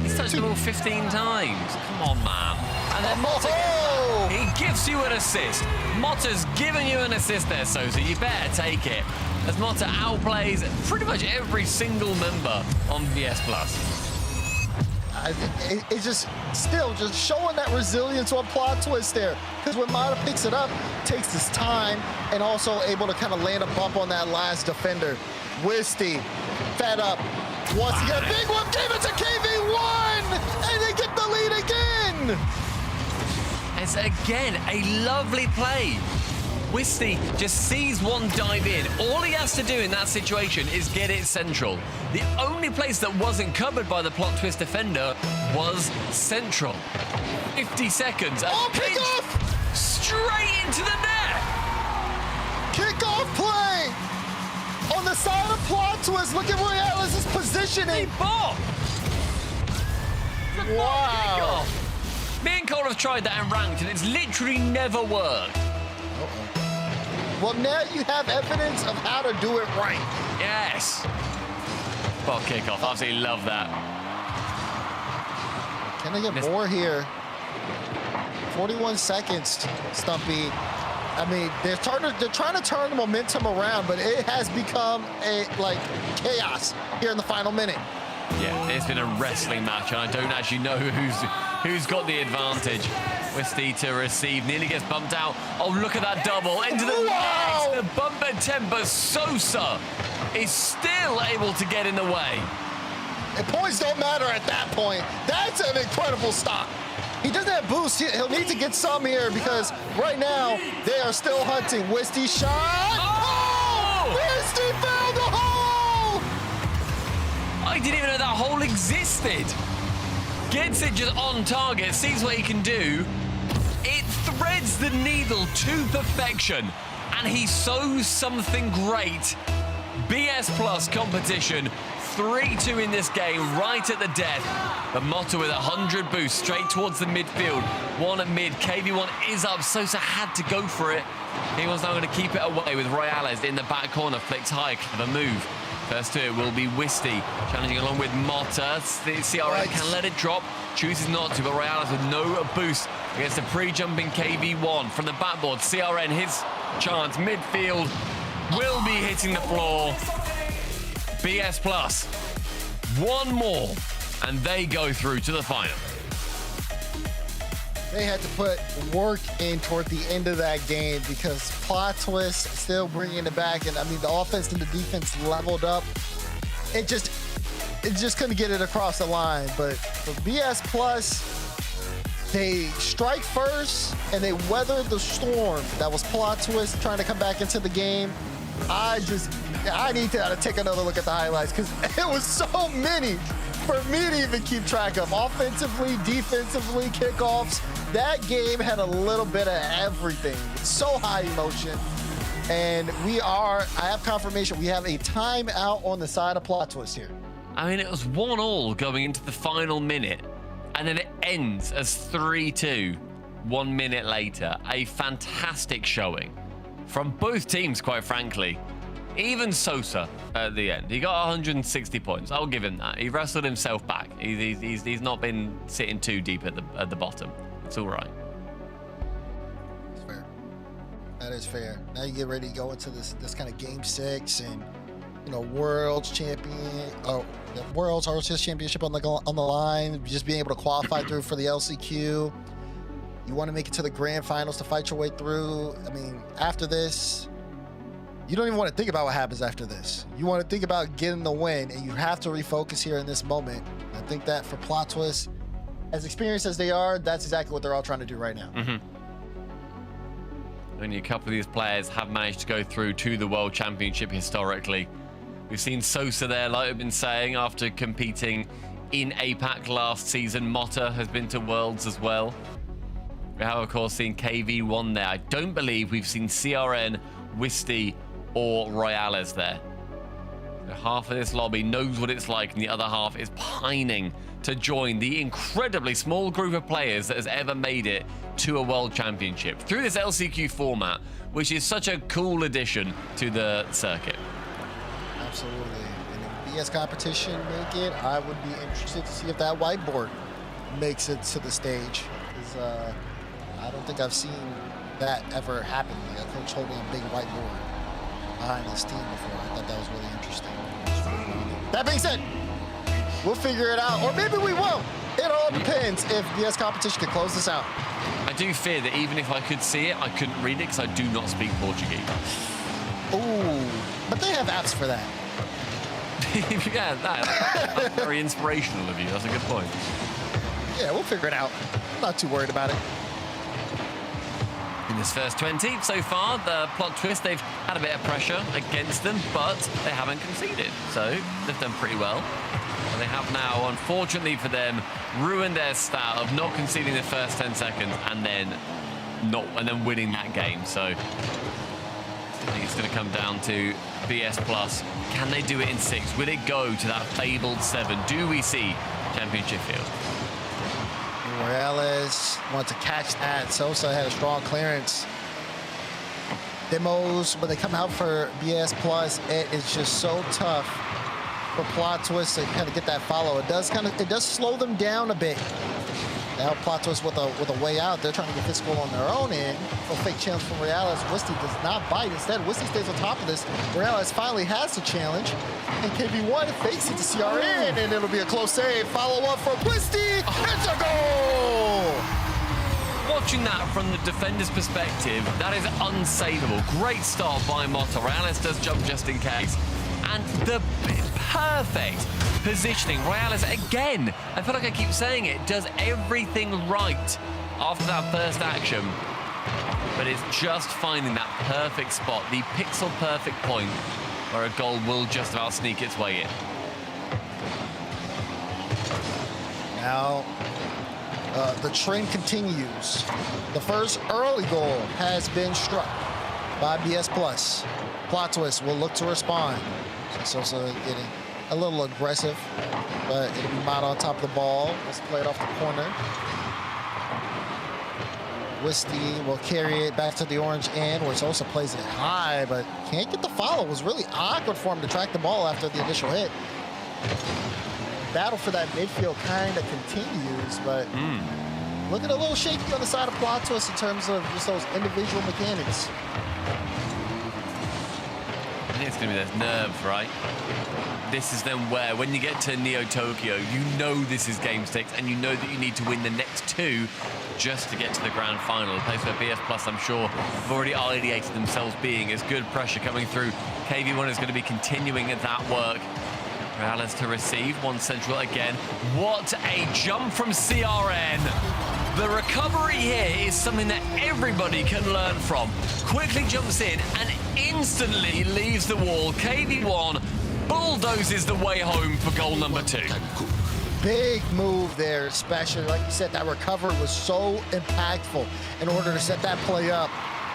He's touched the ball 15 times. Come on, man. And then Motta, he gives you an assist. Motta's given you an assist there, Sosa. You better take it. As Motta outplays pretty much every single member on BS Plus. It's just still just showing that resilience on Plot Twist there. Because when Motta picks it up, takes his time, and also able to kind of land a bump on that last defender. Wisty, fed up, wants to get a big one, gave it to KV1, and they get the lead again. It's again a lovely play. Wisty just sees one dive in. All he has to do in that situation is get it central. The only place that wasn't covered by the Plot Twist defender was central. 50 seconds. Kick off! Straight into the net! Kickoff play! On the side of Plot Twist, look at Rlcs' positioning. Wow. Me and Cole have tried that in ranked, and it's literally never worked. Well, now you have evidence of how to do it right. Yes. Ball kickoff. Absolutely love that. Can they get more here? 41 seconds, Stumpy. I mean, they're trying to turn the momentum around, but it has become chaos here in the final minute. Yeah, it's been a wrestling match, and I don't actually know who's got the advantage. Wisty to receive, nearly gets bumped out. Oh, look at that double into the net. The bump attempt, but Sosa is still able to get in the way. And points don't matter at that point. That's an incredible stop. He doesn't have boost. He'll need to get some here because right now they are still hunting. Wisty shot. Oh! Wisty found the hole! I didn't even know that hole existed. Gets it just on target, sees what he can do. It threads the needle to perfection, and he sows something great. BS Plus competition, 3-2 in this game, right at the death. The Motta with 100 boost straight towards the midfield. One at mid, KV1 is up. Sosa had to go for it. He was now going to keep it away with Rlcs in the back corner, flicks high, clever move. First to it will be Wisty, challenging along with Motta. CRN can let it drop, chooses not to, but Rlcs with no boost against a pre-jumping KV1 from the backboard. CRN, his chance, midfield, will be hitting the floor. BS Plus, one more, and they go through to the final. They had to put work in toward the end of that game because Plot Twist still bringing it back. And I mean, the offense and the defense leveled up. It just couldn't get it across the line. But for BS Plus, they strike first and they weathered the storm. That was Plot Twist trying to come back into the game. I need to take another look at the highlights because it was so many for me to even keep track of. Offensively, defensively, kickoffs. That game had a little bit of everything. So high emotion. And I have confirmation, we have a timeout on the side of Plot Twist here. I mean, it was 1-1 going into the final minute, and then it ends as 3-2 1 minute later. A fantastic showing from both teams, quite frankly. Even Sosa at the end, he got 160 points. I'll give him that. He wrestled himself back. He's not been sitting too deep at the bottom. It's all right. That's fair. That is fair. Now you get ready to go into this kind of game 6 and world's champion, the world's RLCS championship on the line. Just being able to qualify through for the LCQ. You want to make it to the grand finals to fight your way through. I mean, after this, you don't even want to think about what happens after this. You want to think about getting the win, and you have to refocus here in this moment. I think that for Plot Twist, as experienced as they are, that's exactly what they're all trying to do right now. Only a couple of these players have managed to go through to the World Championship historically. We've seen Sosa there, like I've been saying, after competing in APAC last season. Motta has been to Worlds as well. We have, of course, seen KV1 there. I don't believe we've seen CRN, Wisty, or Rlcs there. So half of this lobby knows what it's like, and the other half is pining to join the incredibly small group of players that has ever made it to a World Championship through this LCQ format, which is such a cool addition to the circuit. Absolutely. And if BS competition make it, I would be interested to see if that whiteboard makes it to the stage. Because I don't think I've seen that ever happen. Like a coach holding a big whiteboard behind his team before. I thought that was really interesting. That being said, we'll figure it out, or maybe we won't. It all depends if BS competition can close this out. I do fear that even if I could see it, I couldn't read it because I do not speak Portuguese. Ooh, but they have apps for that. Yeah, that's very inspirational of you. That's a good point. Yeah, we'll figure it out. I'm not too worried about it. In this first 20 so far, the Plot Twist, they've had a bit of pressure against them, but they haven't conceded. So they've done pretty well. And they have now, unfortunately for them, ruined their stat of not conceding the first 10 seconds and then winning that game. So I think it's going to come down to BS Plus. Can they do it in 6? Will it go to that fabled 7? Do we see championship field? Rlcs want to catch that. Sosa had a strong clearance. Demos, when they come out for BS Plus, it is just so tough for Plot Twist to kind of get that follow. It does slow them down a bit. Now Plot Twist with a way out. They're trying to get physical on their own end. A fake challenge from Rlcs. Wisty does not bite. Instead, Wisty stays on top of this. Rlcs finally has the challenge. And KV1 fakes it to CRN, and it'll be a close save. Follow up from Wisty. It's a goal! Watching that from the defender's perspective, that is unsavable. Great start by Motta. Rlcs does jump just in case. And the perfect positioning. Rlcs, again, I feel like I keep saying it, does everything right after that first action. But it's just finding that perfect spot, the pixel-perfect point where a goal will just about sneak its way in. Now, the trend continues. The first early goal has been struck by BS Plus. Plot Twist will look to respond. Sosa getting a little aggressive, but it'll be Mott on top of the ball. Let's play it off the corner. Wisty will carry it back to the orange end, where Sosa plays it high, but can't get the follow. It was really awkward for him to track the ball after the initial hit. Battle for that midfield kind of continues, but looking a little shaky on the side of Plot Twist in terms of just those individual mechanics. I think it's going to be those nerves, right? This is then where, when you get to Neo Tokyo, you know this is game 6, and you know that you need to win the next 2 just to get to the grand final. A place where BS Plus, I'm sure, have already ideated themselves being. As good pressure coming through. KV1 is going to be continuing at that work. Rlcs to receive, one central again. What a jump from CRN. The recovery here is something that everybody can learn from. Quickly jumps in and instantly leaves the wall. KV1 bulldozes the way home for goal number 2. Big move there, especially, like you said, that recovery was so impactful in order to set that play up.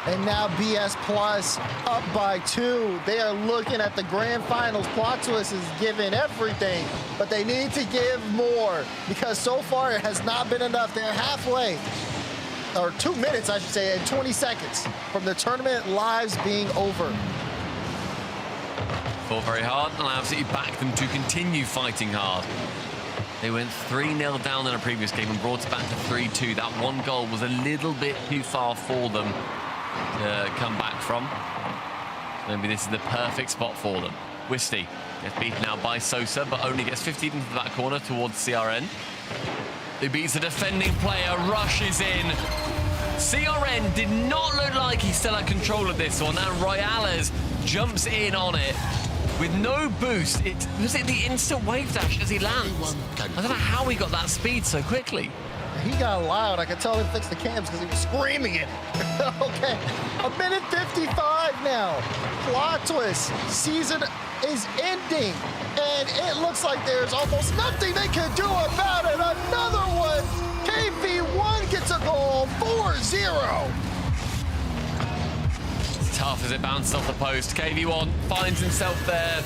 And now BS Plus up by 2. They are looking at the grand finals. Plot Twist is giving everything, but they need to give more because so far it has not been enough. They're halfway, or 2 minutes, I should say, and 20 seconds from the tournament lives being over. Fought very hard, and I absolutely backed them to continue fighting hard. They went 3-0 down in a previous game and brought it back to 3-2. That one goal was a little bit too far for them to come back from. Maybe this is the perfect spot for them. Wisty gets beaten out by Sosa, but only gets 15 into that corner towards CRN. He beats the defending player, rushes in. CRN did not look like he still had control of this one, and Rlcs jumps in on it with no boost. Was it the instant wave dash as he lands? I don't know how he got that speed so quickly. He got loud. I could tell him fix the cams because he was screaming it. Okay, 1:55 now. Plot twist. Season is ending, and it looks like there's almost nothing they can do about it. Another one. KV1 gets a goal, 4-0. It's tough as it bounces off the post. KV1 finds himself there.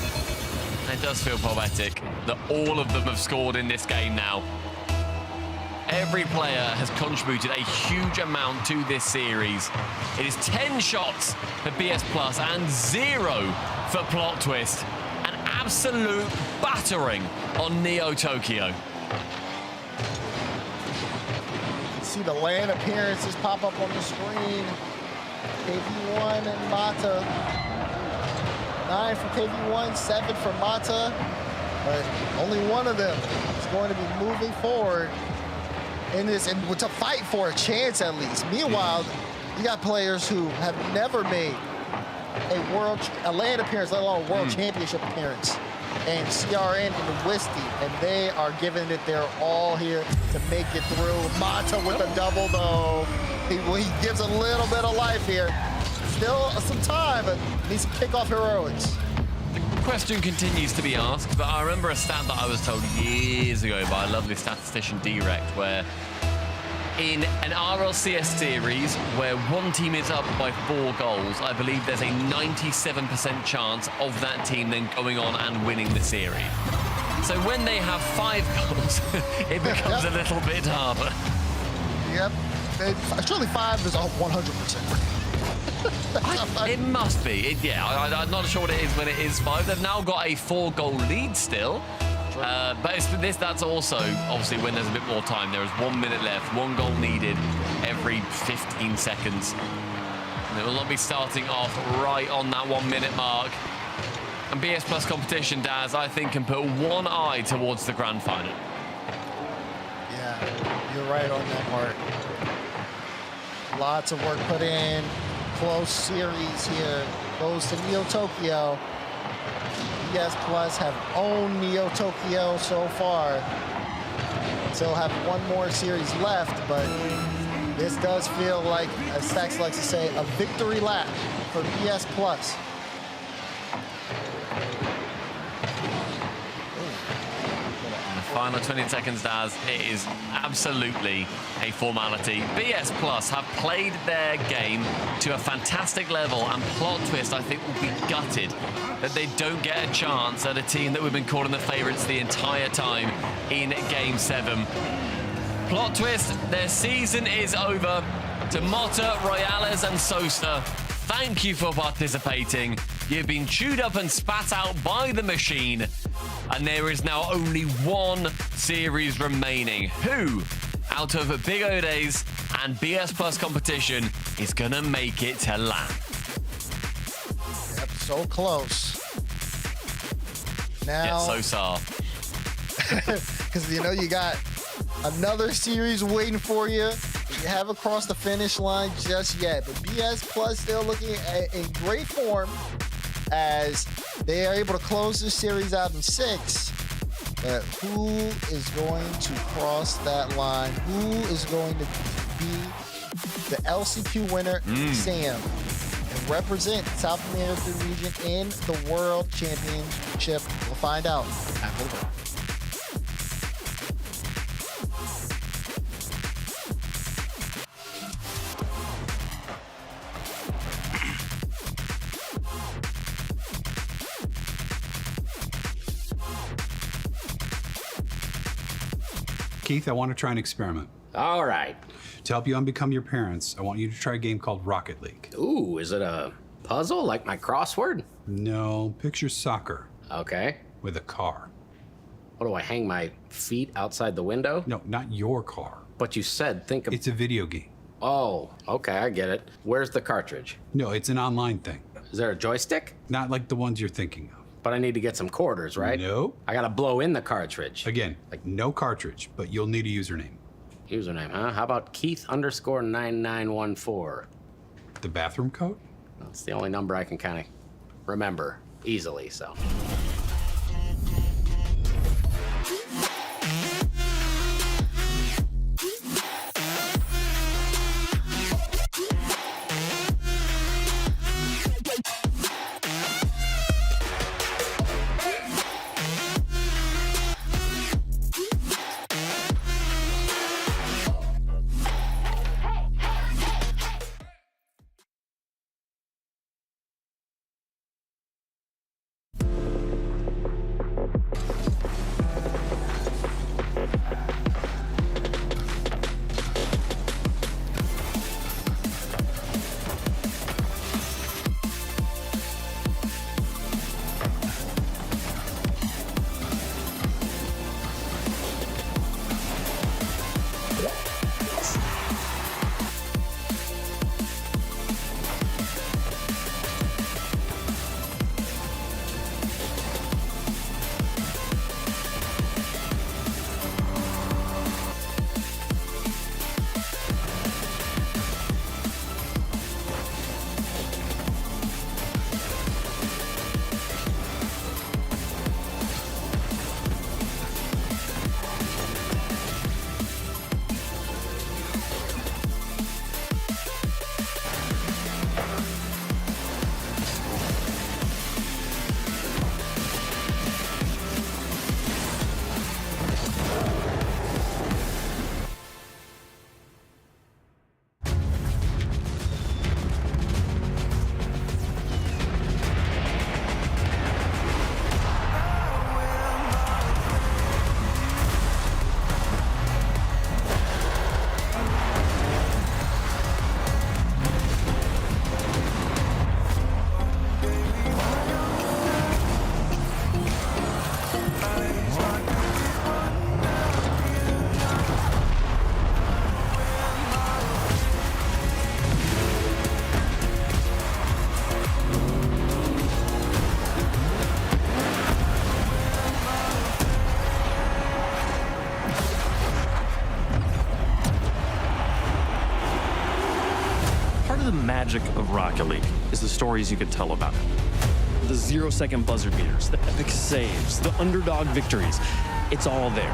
It does feel poetic that all of them have scored in this game now. Every player has contributed a huge amount to this series. It is 10 shots for BS Plus and 0 for Plot Twist. An absolute battering on Neo Tokyo. See the land appearances pop up on the screen. KV1 and Mata. 9 for KV1, 7 for Mata. But only one of them is going to be moving forward in this, and to fight for a chance at least. Meanwhile, you got players who have never made a land appearance, let alone a world championship appearance. And CRN and Wisty, and they are giving it their all here to make it through. Mata with a double, though. He gives a little bit of life here. Still some time, but needs some kickoff heroics. The question continues to be asked, but I remember a stat that I was told years ago by a lovely statistician, Direct, where in an RLCS series where one team is up by 4 goals, I believe there's a 97% chance of that team then going on and winning the series. So when they have 5 goals, it becomes a little bit harder. Yep. Surely 5 is 100%. It must be. I'm not sure what it is when it is 5. They've now got a 4-goal lead still. But that's also, obviously, when there's a bit more time. There is 1 minute left, 1 goal needed every 15 seconds. And it will not be starting off right on that 1 minute mark. And BS Plus competition, Daz, I think, can put one eye towards the grand final. Yeah, you're right on that part. Lots of work put in. Close series here. Goes to Neo Tokyo. BS Plus have owned Neo Tokyo so far. Still have one more series left, but this does feel like, as Stacks likes to say, a victory lap for BS Plus. Final 20 seconds, Daz. It is absolutely a formality. BS Plus have played their game to a fantastic level, and Plot Twist, I think, will be gutted that they don't get a chance at a team that we've been calling the favorites the entire time in Game 7. Plot Twist, their season is over. To Mata, Rlcs, and Sosa, thank you for participating. You've been chewed up and spat out by the machine. And there is now only one series remaining. Who, out of Big O Days and BS Plus competition, is going to make it to LAN? Yep, so close. Now, yeah, Sosa. Because, you got another series waiting for you. You haven't crossed the finish line just yet. But BS Plus still looking in great form as they are able to close this series out in 6. But who is going to cross that line? Who is going to be the LCQ winner, Sam, and represent South American region in the World Championship? We'll find out after the break. Keith, I want to try an experiment. All right. To help you unbecome your parents, I want you to try a game called Rocket League. Ooh, is it a puzzle, like my crossword? No, picture soccer. Okay. With a car. What do I hang my feet outside the window? No, not your car. But you said think of... It's a video game. Oh, okay, I get it. Where's the cartridge? No, it's an online thing. Is there a joystick? Not like the ones you're thinking of. But I need to get some quarters, right? No. I gotta blow in the cartridge. Again, like no cartridge, but you'll need a username. Username, huh? How about Keith_9914? The bathroom code? That's the only number I can kind of remember easily, so. Magic of Rocket League is the stories you could tell about it. The 0-second buzzer beaters, the epic saves, the underdog victories. It's all there.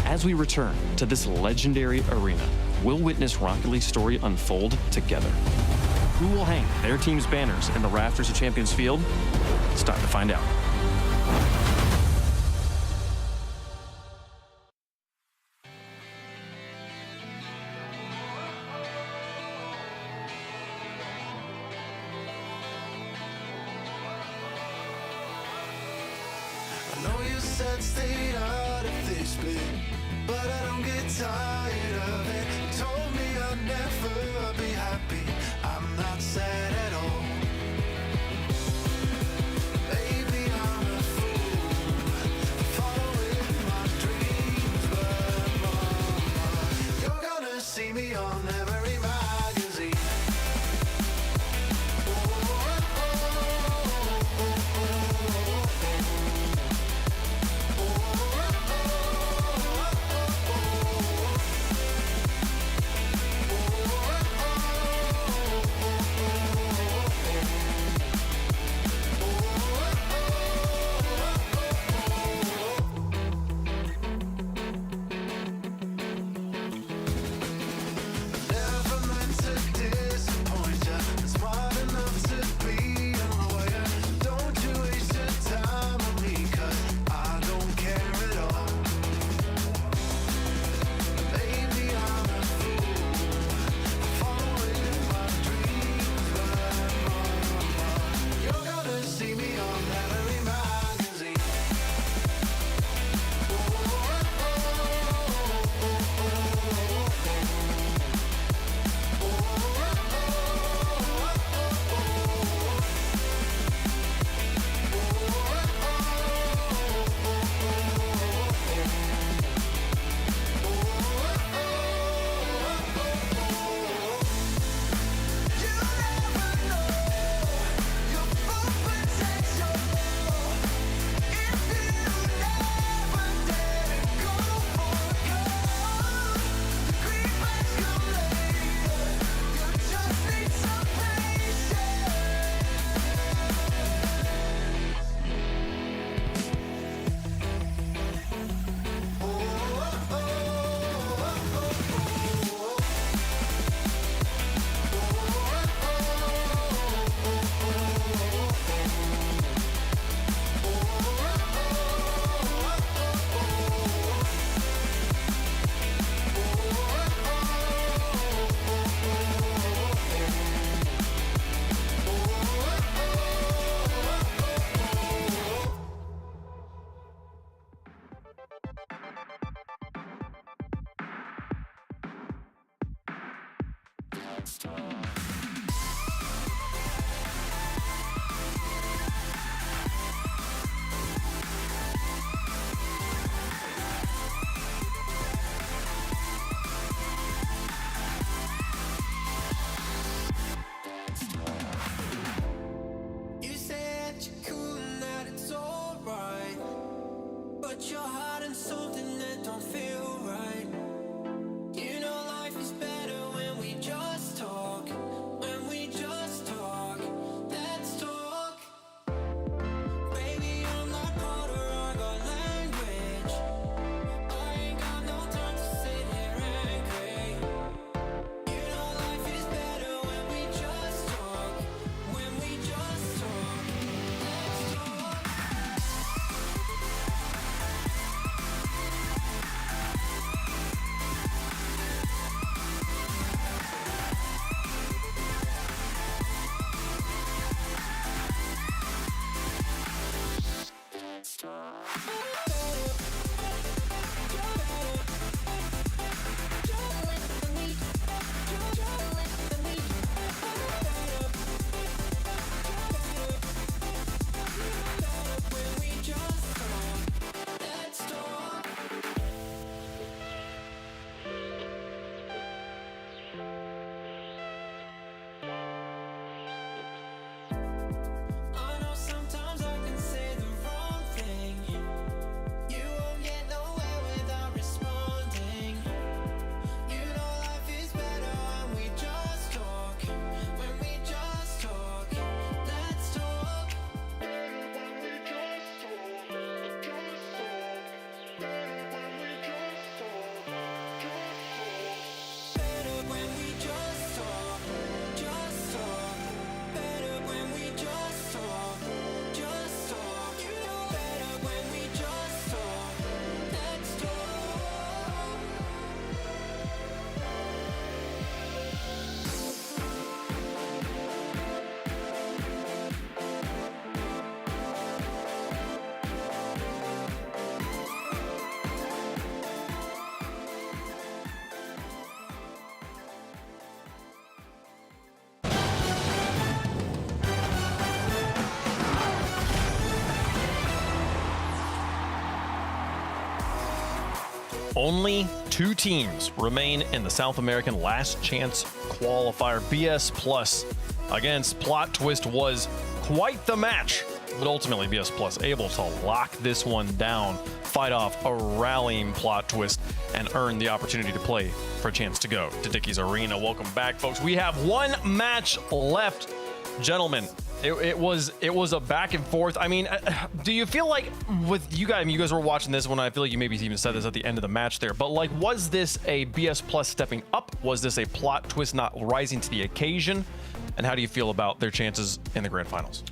As we return to this legendary arena, we'll witness Rocket League's story unfold together. Who will hang their team's banners in the rafters of Champions Field? It's time to find out. I know you said stay out of this bit, but I don't get tired of it. You told me I'd never be happy. I'm not sad at all. Maybe I'm a fool, following my dreams, but mama, you're gonna see me on every magazine. You said you're cool and that it's alright, but you're hiding something that don't feel right. You know life is better when we just talk. When we just talk, let's talk. Baby, I'm not Potter, I got language. I ain't got no time to sit here angry. You know life is better when we just talk. When we just talk, let's talk. When we just talk, let's talk. I know sometimes I can say the wrong thing. You won't get nowhere without responding. You know life is better when we just talk. When we just talk, let's talk. Better when we just talk, just talk. Better when we just talk, just talk. You know better when we just talk, let's talk. Only 2 teams remain in the South American Last Chance qualifier. BS Plus against Plot Twist was quite the match, but ultimately BS Plus able to lock this one down, fight off a rallying Plot Twist, and earn the opportunity to play for a chance to go to Dickey's Arena. Welcome back, folks. We have 1 match left. Gentlemen, it was a back and forth. I mean, do you feel like with you guys, I mean, you guys were watching this one, I feel like you maybe even said this at the end of the match there, but like, was this a BS Plus stepping up? Was this a Plot Twist not rising to the occasion? And how do you feel about their chances in the grand finals?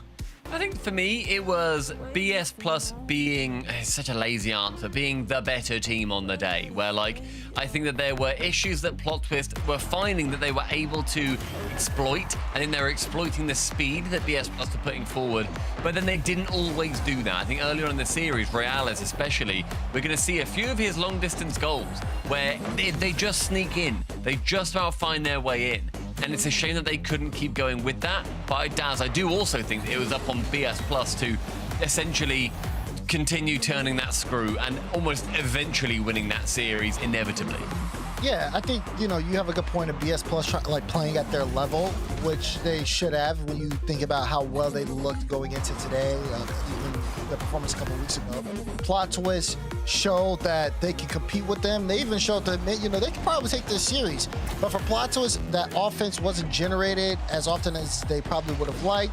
I think for me, it was BS Plus being such a lazy answer, being the better team on the day, where like, I think that there were issues that Plot Twist were finding that they were able to exploit. I think they were exploiting the speed that BS Plus were putting forward, but then they didn't always do that. I think earlier in the series, Rlcs especially, we're going to see a few of his long distance goals where they just sneak in. They just about find their way in. And it's a shame that they couldn't keep going with that. But Daz, I do also think that it was up on BS Plus to essentially continue turning that screw and almost eventually winning that series inevitably. Yeah, I think, you know, you have a good point of BS Plus like playing at their level, which they should have when you think about how well they looked going into today, even the performance a couple weeks ago. Plot Twist showed that they can compete with them. They even showed that, you know, they could probably take this series. But for Plot Twist, that offense wasn't generated as often as they probably would have liked.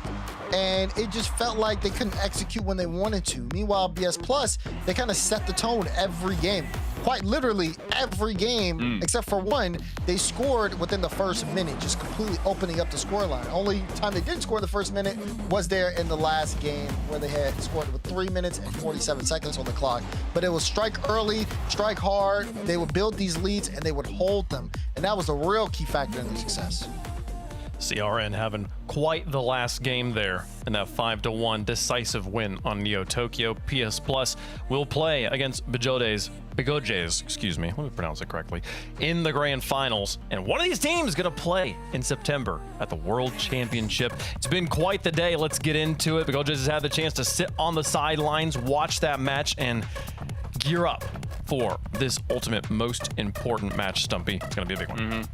And it just felt like they couldn't execute when they wanted to. Meanwhile, BS Plus, they kind of set the tone every game. Quite literally every game, except for one, they scored within the first minute, just completely opening up the scoreline. Only time they didn't score in the first minute was there in the last game where they had scored with 3 minutes and 47 seconds on the clock. But it was strike early, strike hard. They would build these leads and they would hold them. And that was the real key factor in their success. CRN having quite the last game there in that 5-1 decisive win on Neo Tokyo. PS Plus will play against Bigodes, excuse me, let me pronounce it correctly, in the grand finals. And one of these teams is going to play in September at the World Championship. It's been quite the day. Let's get into it. Bigodes has had the chance to sit on the sidelines, watch that match, and gear up for this ultimate most important match, Stumpy. It's going to be a big one.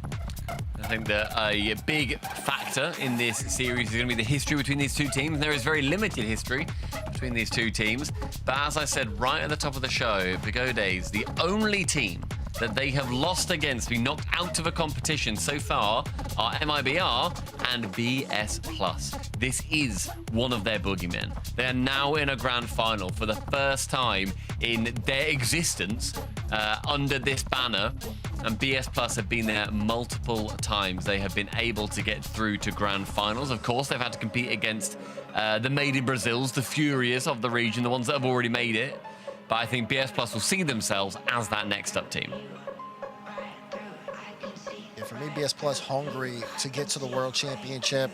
I think that a big factor in this series is going to be the history between these two teams. There is very limited history between these two teams. But as I said right at the top of the show, Bigodes, the only team that they have lost against, been knocked out of a competition so far, are MIBR and BS Plus. This is one of their boogeymen. They are now in a grand final for the first time in their existence under this banner, and BS Plus have been there multiple times. They have been able to get through to grand finals. Of course, they've had to compete against the Made in Brazils, the Furious of the region, the ones that have already made it. But I think BS Plus will see themselves as that next up team. Yeah, for me, BS Plus hungry to get to the World Championship.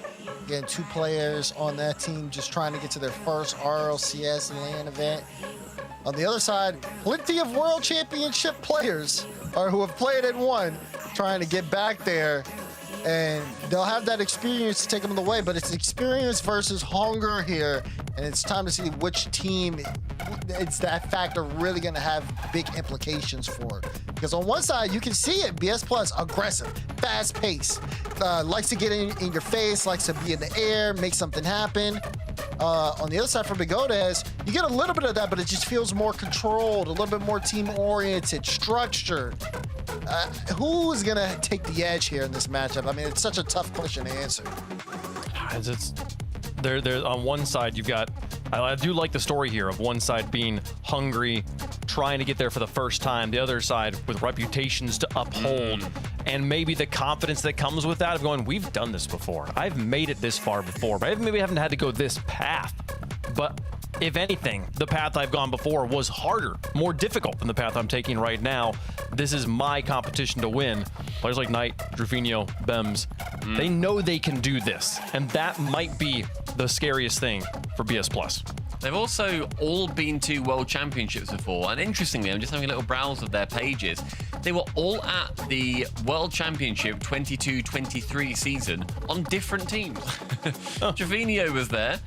Again, 2 players on that team just trying to get to their first RLCS LAN event. On the other side, plenty of World Championship players who have played and won, trying to get back there. And they'll have that experience to take them the way, but it's experience versus hunger here. And it's time to see which team it's that factor really going to have big implications for. Because on one side, you can see it, BS Plus, aggressive, fast pace, likes to get in your face, likes to be in the air, make something happen. On the other side for Bigodes, you get a little bit of that, but it just feels more controlled, a little bit more team-oriented, structured. Who's going to take the edge here in this matchup? I mean, it's such a tough question to answer. There on one side, you've got, I do like the story here of one side being hungry, trying to get there for the first time. The other side with reputations to uphold, and maybe the confidence that comes with that of going, we've done this before. I've made it this far before, but maybe I haven't had to go this path. But if anything, the path I've gone before was harder, more difficult than the path I'm taking right now. This is my competition to win. Players like Knight, Drufinho, Bems, they know they can do this, and that might be the scariest thing for BS Plus. They've also all been to World Championships before, and interestingly, I'm just having a little browse of their pages. They were all at the World Championship 22-23 season on different teams. Drufinho was there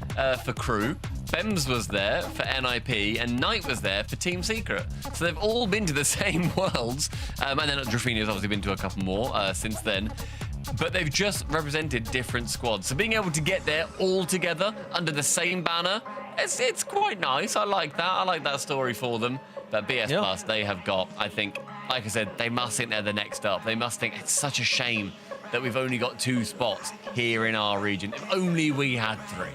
for Crew, Bems was there for NIP, and Knight was there for Team Secret. So they've all been to the same worlds, and then Drufinho's obviously been to a couple more since then. But they've just represented different squads. So being able to get there all together under the same banner, it's quite nice. I like that. I like that story for them. But BS Plus, they have got, I think, like I said, they must think they're the next up. They must think it's such a shame that we've only got 2 spots here in our region. If only we had 3.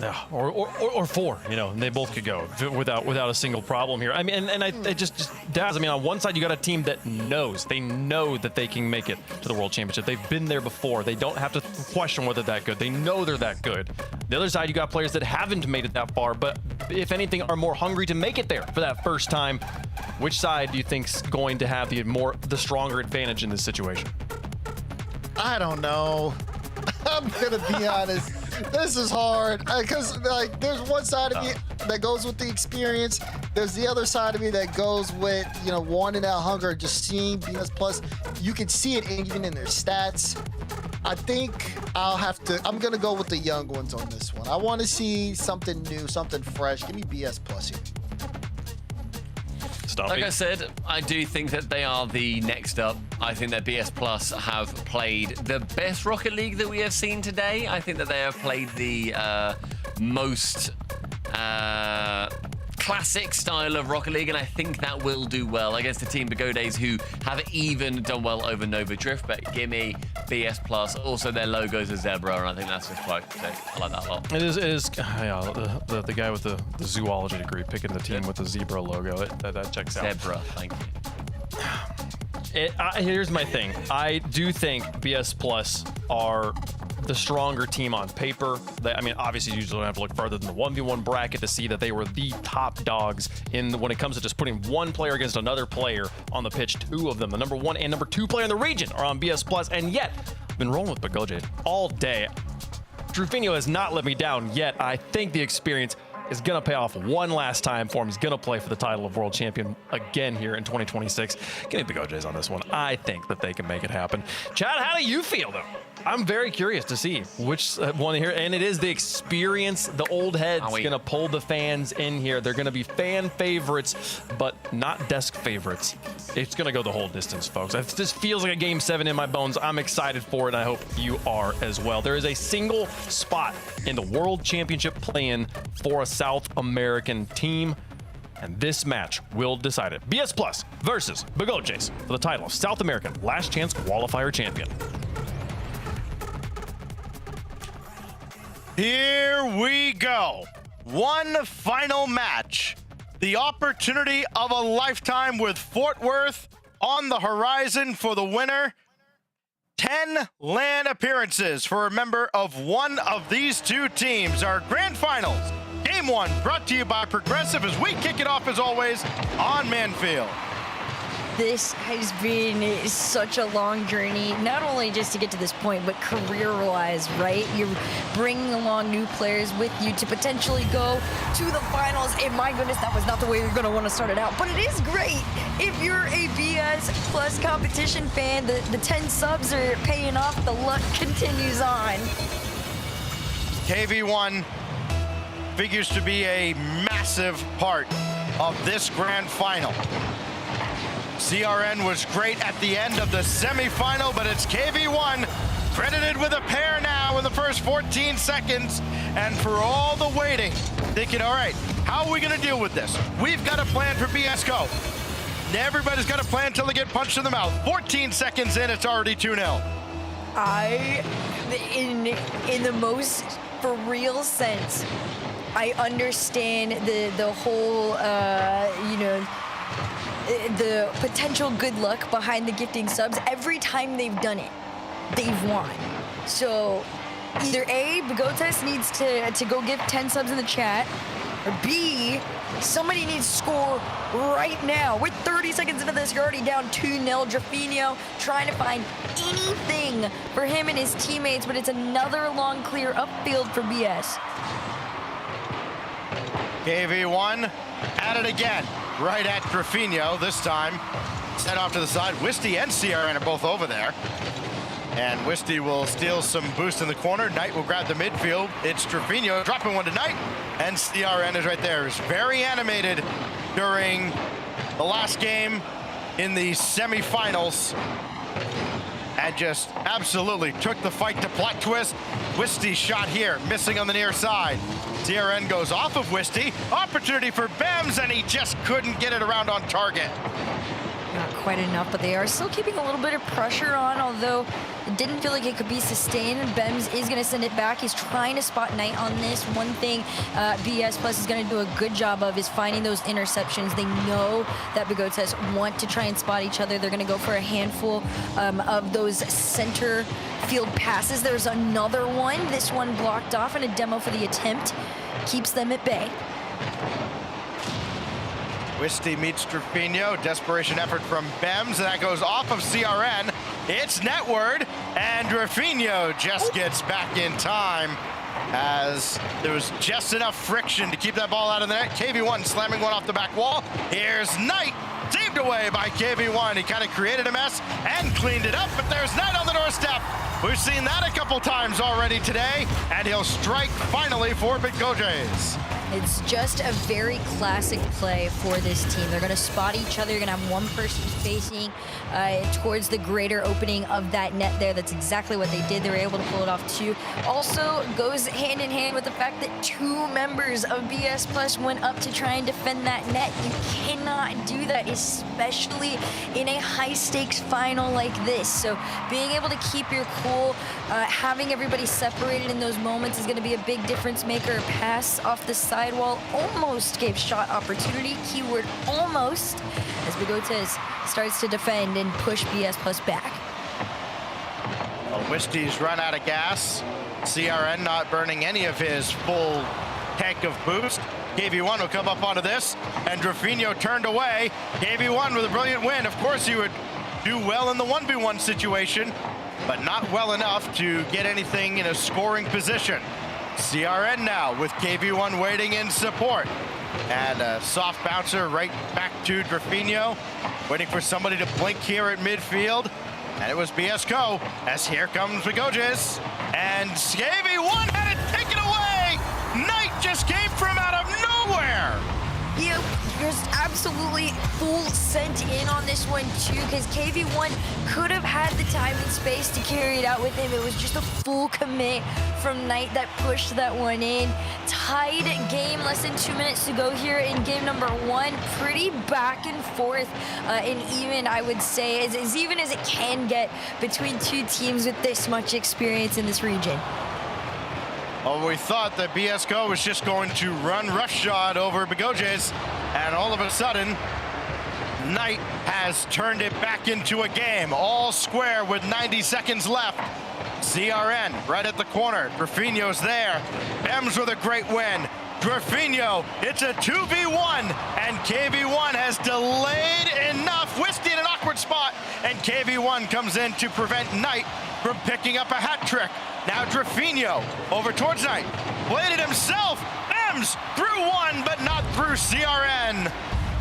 Yeah, or 4, you know, and they both could go without a single problem here. I mean, and it just Daz, I mean, on one side, you got a team that they know that they can make it to the World Championship. They've been there before. They don't have to question whether they're that good. They know they're that good. The other side, you got players that haven't made it that far, but if anything, are more hungry to make it there for that first time. Which side do you think's going to have the stronger advantage in this situation? I don't know. I'm gonna be honest. This is hard because like there's one side of me that goes with the experience. There's the other side of me that goes with, you know, wanting that hunger, just seeing BS Plus. You can see it even in their stats. I think I'm gonna go with the young ones on this one. I want to see something new, something fresh. Give me BS Plus here. Like I said, I do think that they are the next up. I think that BS Plus have played the best Rocket League that we have seen today. I think that they have played the most classic style of Rocket League, and I think that will do well against a team Bigodes who have even done well over Nova Drift. But gimme BS Plus. Also, their logo's a zebra, and I think that's just quite sick. I like that a lot. It is. Yeah, the guy with the zoology degree picking the team with the zebra logo. That checks out. Zebra, thank you. Here's my thing. I do think BS Plus are the stronger team on paper. I mean, obviously, you usually don't have to look further than the 1v1 bracket to see that they were the top dogs when it comes to just putting one player against another player on the pitch. 2 of them, the number 1 and number 2 player in the region, are on BS Plus, and yet been rolling with Bagoje all day. Drufinho has not let me down yet. I think the experience is going to pay off one last time for him. He's going to play for the title of world champion again here in 2026. Give me Bagojes on this one. I think that they can make it happen. Chad, how do you feel, though? I'm very curious to see which one here, and it is the experience. The old heads going to pull the fans in here. They're going to be fan favorites, but not desk favorites. It's going to go the whole distance, folks. This feels like a Game 7 in my bones. I'm excited for it, and I hope you are as well. There is a single spot in the World Championship play-in for a South American team, and this match will decide it. BS Plus versus Bagojes for the title of South American Last Chance Qualifier Champion. Here we go. One final match. The opportunity of a lifetime with Fort Worth on the horizon for the winner. 10 LAN appearances for a member of one of these two teams. Our grand finals, Game 1, brought to you by Progressive as we kick it off as always on Manfield. This has been such a long journey, not only just to get to this point, but career-wise, right? You're bringing along new players with you to potentially go to the finals. And my goodness, that was not the way you're going to want to start it out. But it is great if you're a BS Plus competition fan. The 10 subs are paying off. The luck continues on. KV1 figures to be a massive part of this grand final. CRN was great at the end of the semifinal, but it's KV1 credited with a pair now in the first 14 seconds. And for all the waiting, thinking, all right, how are we going to deal with this? We've got a plan for BS Go. Everybody's got a plan until they get punched in the mouth. 14 seconds in, it's already 2-0. In the most for real sense, I understand the whole, the potential good luck behind the gifting subs. Every time they've done it, they've won. So either A, Bagotes needs to go give 10 subs in the chat, or B, somebody needs to score right now. We're 30 seconds into this, you're already down 2-0. Drufinho trying to find anything for him and his teammates, but it's another long clear upfield for BS. KV1 at it again. Right at Drufinho this time. Set off to the side. Wisty and CRN are both over there. And Wisty will steal some boost in the corner. Knight will grab the midfield. It's Drufinho dropping one to Knight. And CRN is right there. It's very animated during the last game in the semifinals. And just absolutely took the fight to plot twist. Wisty's shot here, missing on the near side. CRN goes off of Wisty. Opportunity for Bems, and he just couldn't get it around on target. Not quite enough, but they are still keeping a little bit of pressure on, although it didn't feel like it could be sustained. Bems is going to send it back. He's trying to spot Knight on this. One thing BS Plus is going to do a good job of is finding those interceptions. They know that Bagotes want to try and spot each other. They're going to go for a handful of those center field passes. There's another one. This one blocked off, and a demo for the attempt keeps them at bay. Wisty meets Drufinho. Desperation effort from Bems, and that goes off of CRN. It's Netward, and Drufinho just gets back in time as there was just enough friction to keep that ball out of the net. KV1 slamming one off the back wall. Here's Knight, saved away by KV1. He kind of created a mess and cleaned it up, but there's Knight on the doorstep. We've seen that a couple times already today, and he'll strike finally for Bagojes. It's just a very classic play for this team. They're going to spot each other. You're going to have one person facing towards the greater opening of that net there. That's exactly what they did. They were able to pull it off too. Also goes hand in hand with the fact that 2 members of BS Plus went up to try and defend that net. You cannot do that, especially in a high-stakes final like this. So being able to keep your cool, having everybody separated in those moments is going to be a big difference maker. Pass off the sidewall almost gave shot opportunity. Keyword almost, as Bagotes starts to defend and push BS Plus back. Well, Wisty's run out of gas. CRN not burning any of his full tank of boost. KV1 will come up onto this, and Drufinho turned away. KV1 with a brilliant win. Of course, you would do well in the 1v1 situation. but not well enough to get anything in a scoring position. CRN now with KV1 waiting in support. And a soft bouncer right back to Drafinho, waiting for somebody to blink here at midfield. And it was BSCO, as here comes Vigoges. And KV1 had it taken away! Knight just came from out of nowhere! Yep, there's absolutely full sent in on this one too, because KV1 could have had the time and space to carry it out with him. It was just a full commit from Knight that pushed that one in. Tied game, less than 2 minutes to go here in game number 1. Pretty back and forth, and even, I would say, as even as it can get between two teams with this much experience in this region. Well, we thought that BSCO was just going to run roughshod over Vigoges, and all of a sudden, Knight has turned it back into a game, all square with 90 seconds left. CRN right at the corner. Drafinho's there. Bems with a great win. Drafinho, it's a 2v1, and KV1 has delayed enough. Wisty in an awkward spot, and KV1 comes in to prevent Knight from picking up a hat trick. Now Drafinho over towards Knight. Played it himself. Bems through one, but not through CRN.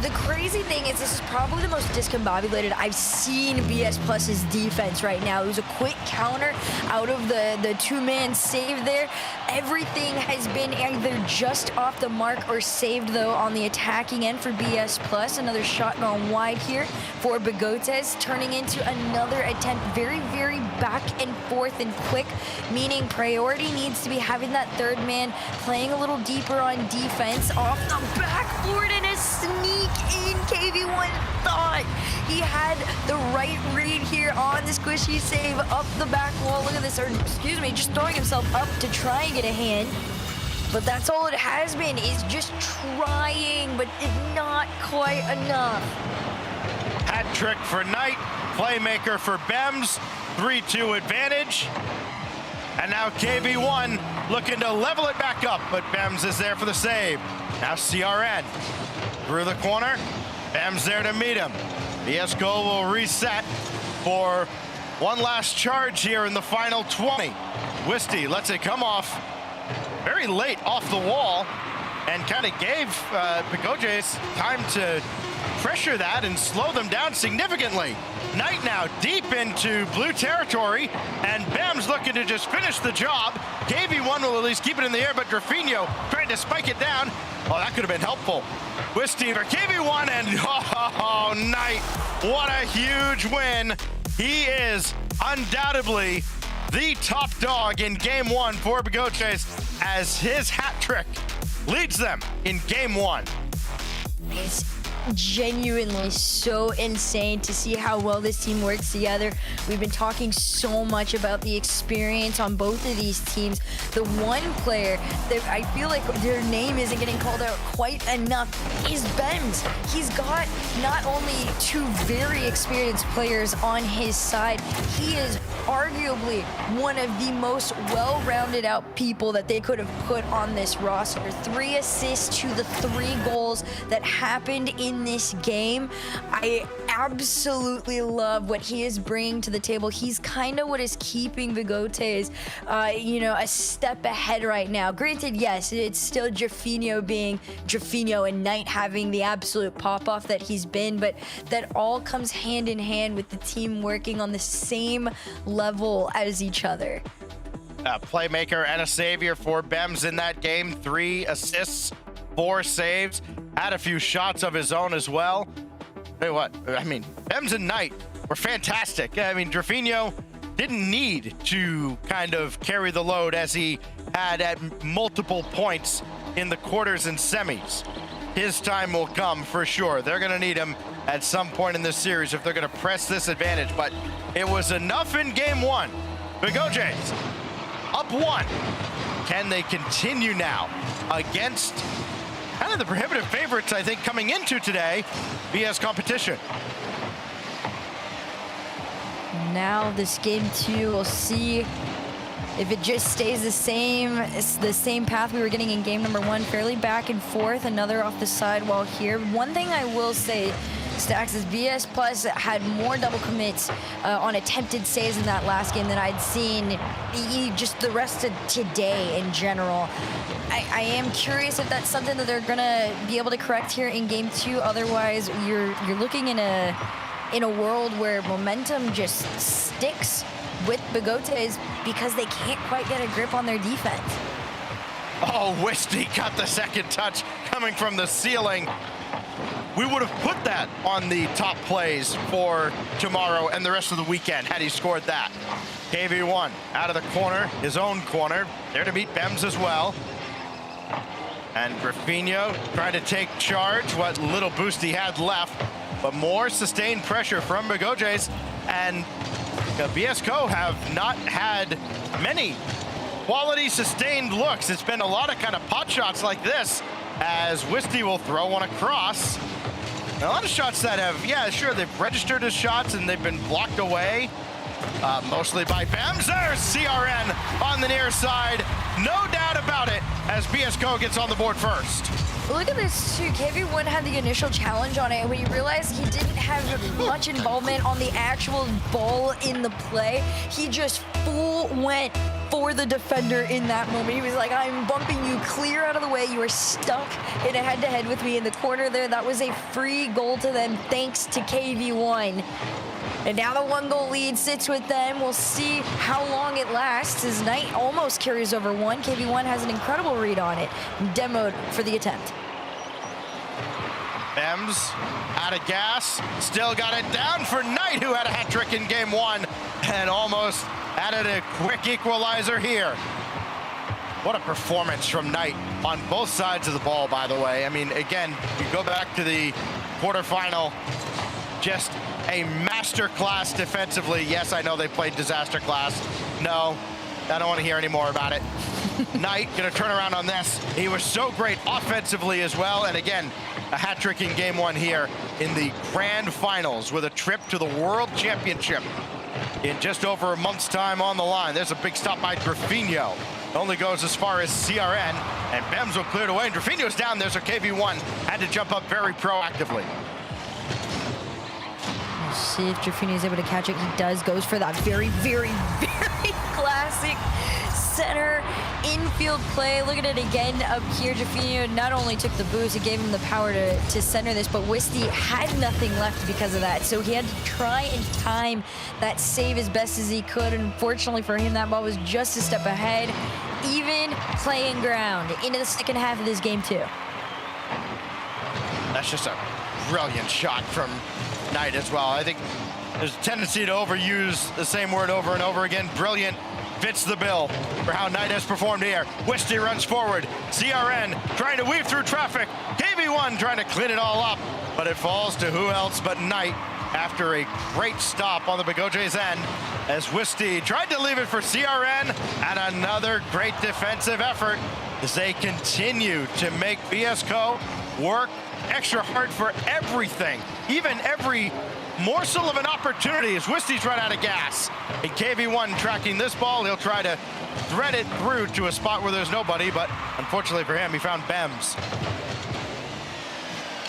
The crazy thing is this is probably the most discombobulated I've seen BS Plus's defense right now. It was a quick counter out of the two-man save there. Everything has been either just off the mark or saved, though, on the attacking end for BS Plus. Another shot gone wide here for Bigotes, turning into another attempt. Very, very back and forth and quick, meaning priority needs to be having that third man playing a little deeper on defense. Off the backboard and a sneak in. KV1 thought he had the right read here on the squishy save up the back wall. Look at this, or excuse me, just throwing himself up to try and get a hand. But that's all it has been, is just trying, but it's not quite enough. Hat trick for Knight, playmaker for Bems, 3-2 advantage. And now KV1 looking to level it back up, but Bems is there for the save. Now CRN through the corner. Bems there to meet him. BSCO will reset for one last charge here in the final 20. Wisty lets it come off very late off the wall and kind of gave Bigoges time to pressure that and slow them down significantly. Knight now deep into blue territory, and Bems looking to just finish the job. KV1 will at least keep it in the air, but Drafinho trying to spike it down. Oh, that could have been helpful. Wisty for KV1, and oh, Knight, what a huge win. He is undoubtedly the top dog in game 1 for Bigotes, as his hat trick leads them in game 1. It's genuinely so insane to see how well this team works together. We've been talking so much about the experience on both of these teams. The one player that I feel like their name isn't getting called out quite enough is Bems. He's got not only two very experienced players on his side, he is arguably one of the most well-rounded out people that they could have put on this roster. 3 assists to the 3 goals that happened in this game. I absolutely love what he is bringing to the table. He's kind of what is keeping Bigotes, a step ahead right now. Granted, yes, it's still Drafinho being Drafinho and Knight having the absolute pop-off that he's been, but that all comes hand in hand with the team working on the same level as each other. A playmaker and a savior for Bems in that game. 3 assists, 4 saves, had a few shots of his own as well. Tell you what, I mean, Bems and Knight were fantastic. I mean, Drafinho didn't need to kind of carry the load as he had at multiple points in the quarters and semis. His time will come for sure. They're going to need him at some point in this series if they're going to press this advantage, but it was enough in game 1. Bigotes up 1. Can they continue now against kind of the prohibitive favorites, I think, coming into today, BS competition? Now this game 2, we'll see if it just stays the same. It's the same path we were getting in game number 1, fairly back and forth, another off the sidewall here. One thing I will say Stacks, as BS Plus had more double commits on attempted saves in that last game than I'd seen just the rest of today in general. I am curious if that's something that they're gonna be able to correct here in game 2. Otherwise, you're looking in a world where momentum just sticks with Bigotes because they can't quite get a grip on their defense. Oh, Wisty got the second touch coming from the ceiling. We would have put that on the top plays for tomorrow and the rest of the weekend had he scored that. KV1 out of the corner, his own corner, there to meet Bems as well. And Graffinho trying to take charge, what little boost he had left, but more sustained pressure from Bigotes, and BSCO have not had many quality sustained looks. It's been a lot of kind of pot shots like this, as Wisty will throw one across. And a lot of shots that have, yeah, sure, they've registered as shots and they've been blocked away, mostly by Bems. There's CRN on the near side, no doubt about it, as BSCO gets on the board first. Look at this too. KV1 had the initial challenge on it, and when you realize he didn't have much involvement on the actual ball in the play, he just full went for the defender in that moment. He was like, I'm bumping you clear out of the way. You are stuck in a head-to-head with me in the corner there. That was a free goal to them thanks to KV1. And now the 1-goal lead sits with them. We'll see how long it lasts as Knight almost carries over one. KV1 has an incredible read on it. Demoed for the attempt. Bems out of gas, still got it down for Knight, who had a hat trick in game 1 and almost added a quick equalizer here. What a performance from Knight on both sides of the ball, by the way. I mean, again, you go back to the quarterfinal, just a masterclass defensively. Yes, I know they played disaster class. No, I don't want to hear any more about it. Knight gonna turn around on this. He was so great offensively as well. And again, a hat trick in game 1 here in the grand finals with a trip to the World Championship in just over a month's time on the line. There's a big stop by Graffinho. Only goes as far as CRN, and Bems will clear it away. And Graffinho's down there, so KV1 had to jump up very proactively. We'll see if Graffinho is able to catch it. He does, goes for that very, very, very classic center infield play. Look at it again up here. Graffinho not only took the boost, it gave him the power to center this, but Wisty had nothing left because of that. So he had to try and time that save as best as he could. And unfortunately for him, that ball was just a step ahead. Even playing ground into the second half of this game too. That's just a brilliant shot from Knight as well. I think there's a tendency to overuse the same word over and over again. Brilliant fits the bill for how Knight has performed here. Wisty runs forward. CRN trying to weave through traffic. KV1 trying to clean it all up, but it falls to who else but Knight after a great stop on the Bigotes end as Wisty tried to leave it for CRN, and another great defensive effort as they continue to make BSCO work extra hard for everything, even every morsel of an opportunity as Wisty's run out of gas. And KV1 tracking this ball, he'll try to thread it through to a spot where there's nobody, but unfortunately for him, he found Bems.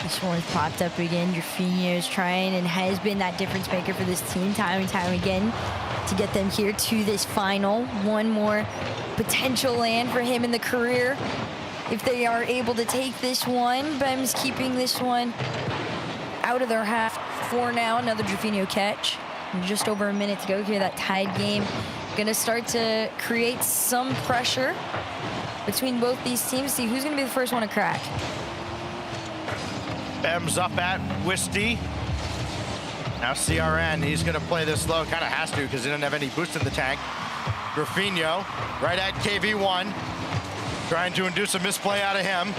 This one's popped up again. Graffinho is trying and has been that difference maker for this team time and time again to get them here to this final. One more potential land for him in the career if they are able to take this one. Bems keeping this one out of their half for now. Another Graffinho catch. Just over a minute to go here. That tied game gonna start to create some pressure between both these teams. See who's gonna be the first one to crack. Bems up at Wisty. Now CRN, he's gonna play this low, kind of has to because he doesn't have any boost in the tank. Graffinho right at KV1, trying to induce a misplay out of him.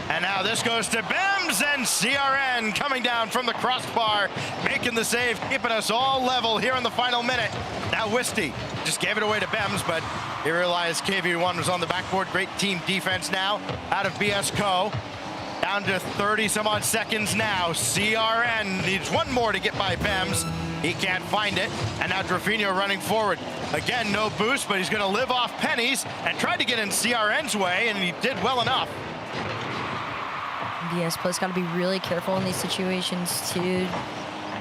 And now this goes to Bems, and CRN coming down from the crossbar, making the save, keeping us all level here in the final minute. Now Wisty just gave it away to Bems, but he realized KV1 was on the backboard. Great team defense now out of BSCO. Down to 30 some odd seconds now. CRN needs one more to get by Bems. He can't find it. And now Graffinho running forward. Again, no boost, but he's gonna live off pennies and try to get in CRN's way, and he did well enough. BS Plus got to be really careful in these situations too.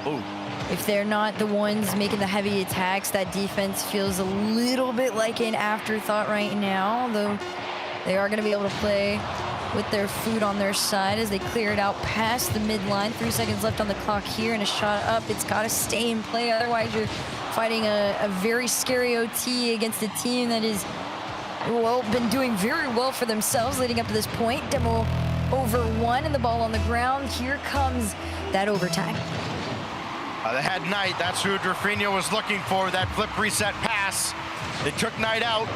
Ooh. If they're not the ones making the heavy attacks, that defense feels a little bit like an afterthought right now, though they are going to be able to play with their food on their side as they clear it out past the midline. 3 seconds left on the clock here, and a shot up. It's got to stay in play, otherwise you're fighting a very scary OT against a team that is, well, been doing very well for themselves leading up to this point. Demo over 1 and the ball on the ground. Here comes that overtime. They had Knight. That's who Drafinho was looking for, that flip reset pass. They took Knight out.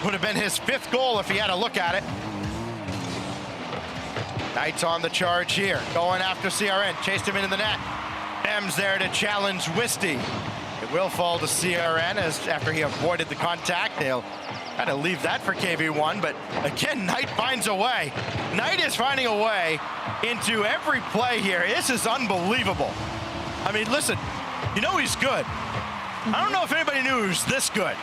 Would have been his 5th goal if he had a look at it. Knight's on the charge here, going after CRN. Chased him into the net. M's there to challenge Wisty. It will fall to CRN as after he avoided the contact. They'll kind of leave that for KV1, but again, Knight finds a way. Knight is finding a way into every play here. This is unbelievable. I mean, listen, you know he's good. I don't know if anybody knew he was this good.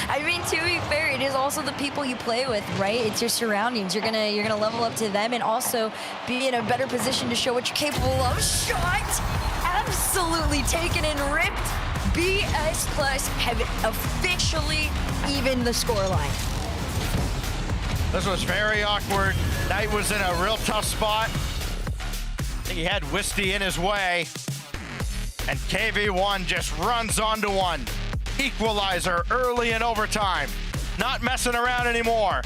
I mean, to be fair, it is also the people you play with, right? It's your surroundings. You're gonna level up to them and also be in a better position to show what you're capable of. Shot! Absolutely taken and ripped. BS Plus have officially evened the scoreline. This was very awkward. Knight was in a real tough spot. I think he had Wisty in his way. And KV1 just runs onto one. Equalizer early in overtime. Not messing around anymore.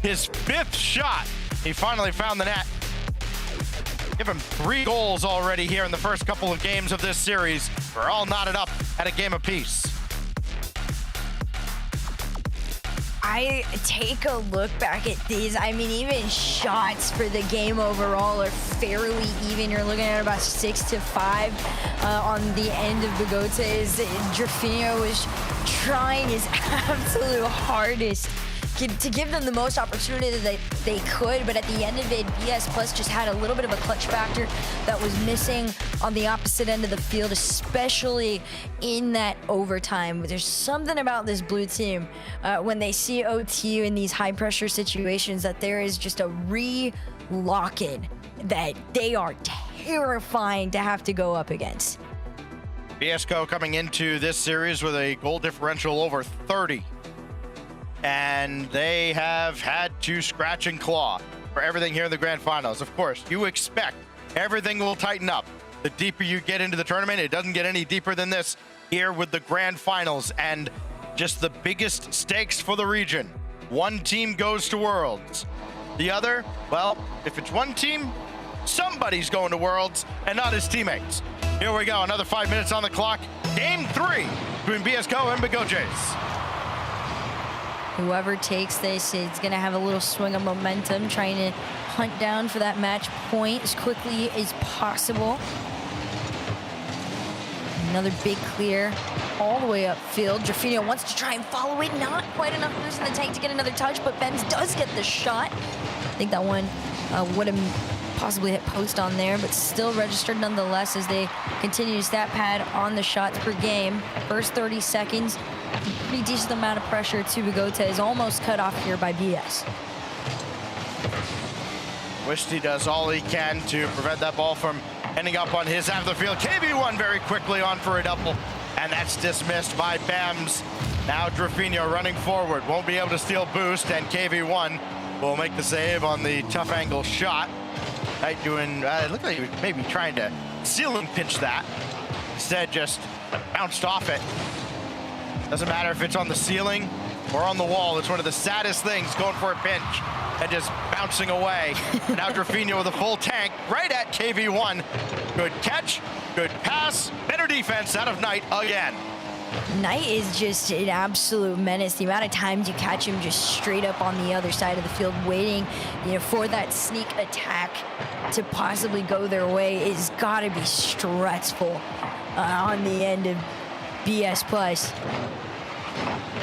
His 5th shot. He finally found the net. Give him 3 goals already here in the first couple of games of this series. We're all knotted up at a game apiece. I take a look back at these. I mean, even shots for the game overall are fairly even. You're looking at about 6-5 on the end of Bigotes. Drafinho was trying his absolute hardest to give them the most opportunity that they could, but at the end of it, BS Plus just had a little bit of a clutch factor that was missing on the opposite end of the field, especially in that overtime. There's something about this blue team when they see OT in these high pressure situations that there is just a re-lock-in that they are terrifying to have to go up against. BSCO coming into this series with a goal differential over 30. And they have had to scratch and claw for everything here in the grand finals. Of course, you expect everything will tighten up. The deeper you get into the tournament, it doesn't get any deeper than this here with the grand finals and just the biggest stakes for the region. One team goes to Worlds. The other, well, if it's one team, somebody's going to Worlds and not his teammates. Here we go, another 5 minutes on the clock. Game 3 between BSCO and Bigotes. Whoever takes this is going to have a little swing of momentum, trying to hunt down for that match point as quickly as possible. Another big clear all the way upfield. Drafinho wants to try and follow it. Not quite enough loose in the tank to get another touch, but Benz does get the shot. I think that one would have possibly hit post on there, but still registered nonetheless as they continue to stat pad on the shots per game. First 30 seconds. Pretty decent amount of pressure to Bigotes, almost cut off here by BS. Wisty does all he can to prevent that ball from ending up on his half of the field. KV1 very quickly on for a double, and that's dismissed by BAMS. Now Drafinho running forward, won't be able to steal boost, and KV1 will make the save on the tough angle shot. Knight doing, it looked like he was maybe trying to ceiling pinch that. Instead, just bounced off it. Doesn't matter if it's on the ceiling or on the wall. It's one of the saddest things, going for a pinch and just bouncing away. Now Drafinho with a full tank right at KV1. Good catch, good pass, better defense out of Knight again. Knight is just an absolute menace. The amount of times you catch him just straight up on the other side of the field, waiting, for that sneak attack to possibly go their way is got to be stressful on the end of BS Plus.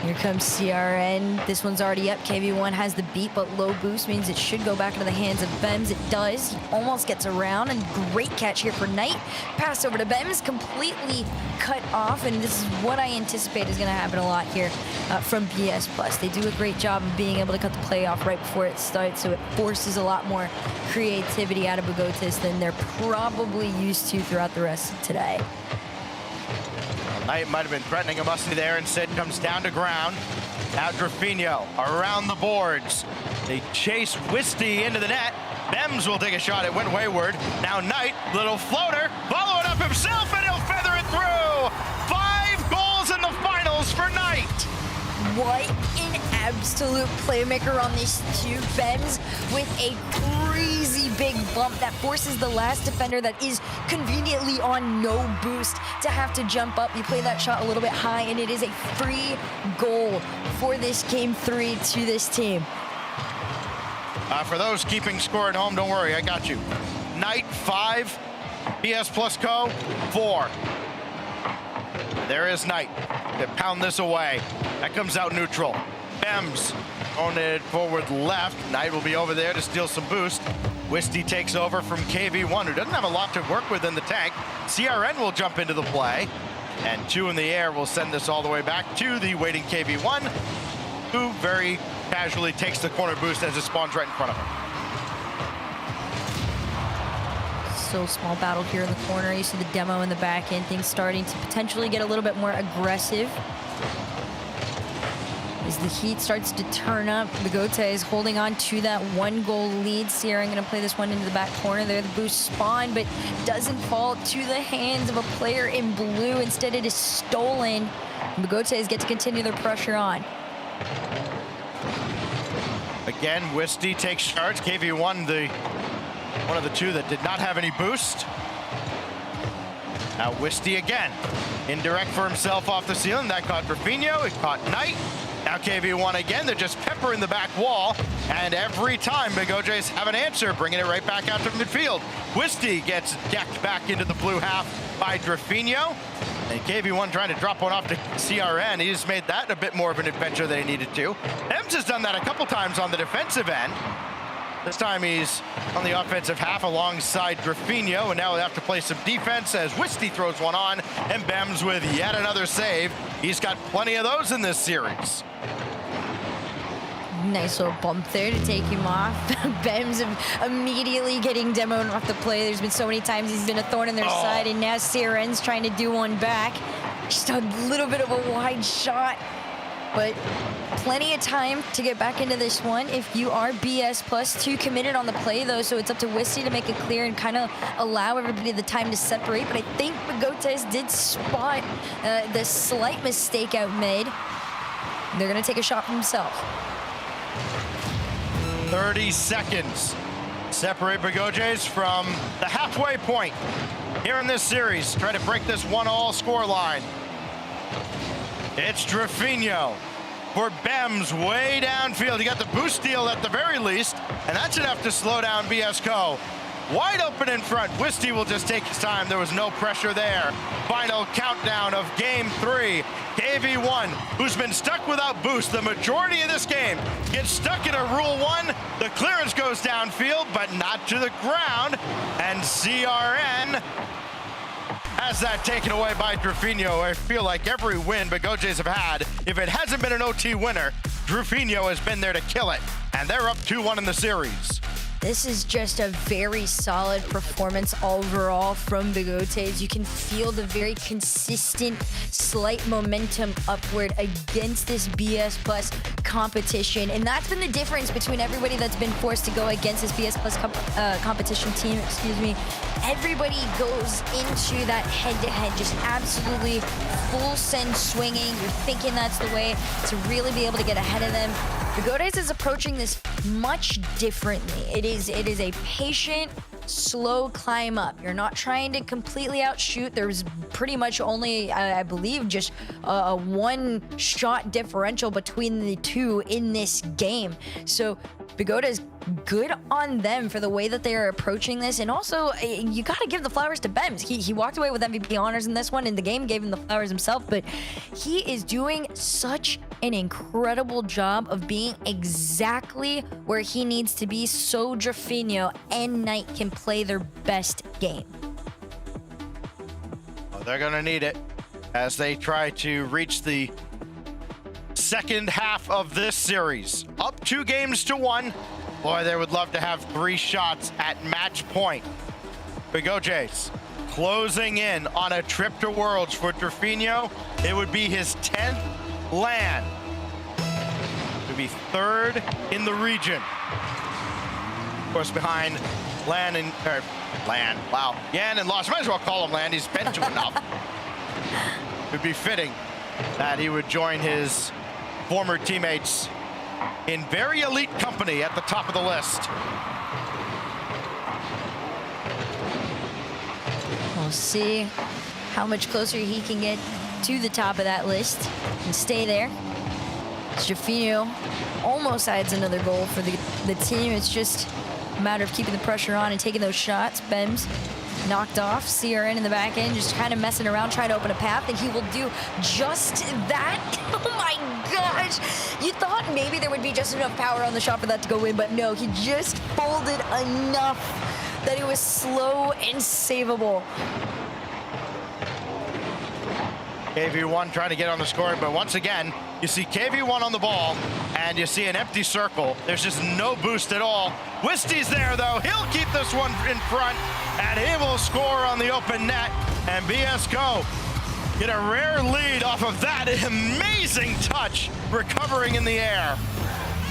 Here comes CRN. This one's already up. KV1 has the beat, but low boost means it should go back into the hands of Bems. It does. He almost gets around, and great catch here for Knight. Pass over to Bems, completely cut off, and this is what I anticipate is going to happen a lot here from BS Plus. They do a great job of being able to cut the play off right before it starts, so it forces a lot more creativity out of Bigotes than they're probably used to throughout the rest of today. Knight might have been threatening a musty there. Instead comes down to ground. Now Drafinho around the boards. They chase Wisty into the net. Bems will take a shot. It went wayward. Now Knight, little floater, following up himself, and he'll feather it through. 5 goals in the finals for Knight. What an absolute playmaker on this two. Bems with a crazy big bump that forces the last defender that is conveniently on no boost to have to jump up. You play that shot a little bit high, and it is a free goal for this game 3 to this team. For those keeping score at home, don't worry, I got you. Knight 5, BS Plus Co 4. There is Knight. They pound this away. That comes out neutral. Bems on it forward left. Knight will be over there to steal some boost. Wisty takes over from KV1, who doesn't have a lot to work with in the tank. CRN will jump into the play, and 2 in the air will send this all the way back to the waiting KV1, who very casually takes the corner boost as it spawns right in front of him. Still a small battle here in the corner. You see the demo in the back end. Things starting to potentially get a little bit more aggressive as the heat starts to turn up. Bigote is holding on to that 1-goal lead. Sierra going to play this one into the back corner there. The boost spawned, but doesn't fall to the hands of a player in blue. Instead, it is stolen. Bigotes get to continue their pressure on. Again, Wisty takes charge. KV1, one of the 2 that did not have any boost. Now Wisty again. Indirect for himself off the ceiling. That caught Drafinho. It caught Knight. Now KV1 again. They're just peppering the back wall. And every time, Bigotes have an answer, bringing it right back out to midfield. Wisty gets decked back into the blue half by Drafinho. And KV1 trying to drop one off to CRN. He just made that a bit more of an adventure than he needed to. Ems has done that a couple times on the defensive end. This time he's on the offensive half alongside Drafinho, and now they have to play some defense as Wisty throws one on, and Bems with yet another save. He's got plenty of those in this series. Nice little bump there to take him off. Bems immediately getting demoed off the play. There's been so many times he's been a thorn in their side, and now CRN's trying to do one back. Just a little bit of a wide shot, but plenty of time to get back into this one if you are BS Plus 2 committed on the play, though, so it's up to Wisty to make it clear and kind of allow everybody the time to separate. But I think Bigotes did spot the slight mistake out made. They're going to take a shot from himself. 30 seconds separate Bigotes from the halfway point here in this series. Try to break this 1-all score line. It's Drafinho for Bems way downfield. He got the boost steal at the very least, and that's enough to slow down BSCO. Wide open in front. Wisty will just take his time. There was no pressure there. Final countdown of game 3. KV1, who's been stuck without boost the majority of this game, gets stuck in a Rule 1. The clearance goes downfield, but not to the ground. And CRN has that taken away by Drafinho. I feel like every win Bigotes have had, if it hasn't been an OT winner, Drafinho has been there to kill it. And they're up 2-1 in the series. This is just a very solid performance overall from Bigotes. You can feel the very consistent, slight momentum upward against this BS Plus competition. And that's been the difference between everybody that's been forced to go against this BS Plus competition team, Everybody goes into that head-to-head just absolutely full send swinging. You're thinking that's the way to really be able to get ahead of them. Bigotes is approaching this much differently. It is a patient, slow climb up. You're not trying to completely outshoot. There's pretty much only, I believe, just a 1-shot differential between the two in this game. So Bigota's good on them for the way that they are approaching this. And also, you got to give the flowers to Bems. He walked away with MVP honors in this one, and the game gave him the flowers himself. But he is doing such an incredible job of being exactly where he needs to be so Drafinho and Knight can play their best game. Well, they're going to need it as they try to reach the second half of this series. Up 2 games to 1. Boy, they would love to have 3 shots at match point. Bigotes closing in on a trip to Worlds for Drafinho. It would be his 10th LAN. It would be 3rd in the region. Of course, behind LAN and LAN. Wow, Yan and Lost. Might as well call him LAN. He's been to enough. It would be fitting that he would join his former teammates in very elite company at the top of the list. We'll see how much closer he can get to the top of that list and stay there. Drafinho almost adds another goal for the team. It's just a matter of keeping the pressure on and taking those shots. Bems knocked off. CRN in the back end, just kind of messing around, trying to open a path, and he will do just that. Oh my gosh. You thought maybe there would be just enough power on the shot for that to go in, but no, he just folded enough that it was slow and savable. KV1 trying to get on the score, but once again, you see KV1 on the ball, and you see an empty circle. There's just no boost at all. Wisty's there, though. He'll keep this one in front, and he will score on the open net. And BSCO get a rare lead off of that amazing touch, recovering in the air.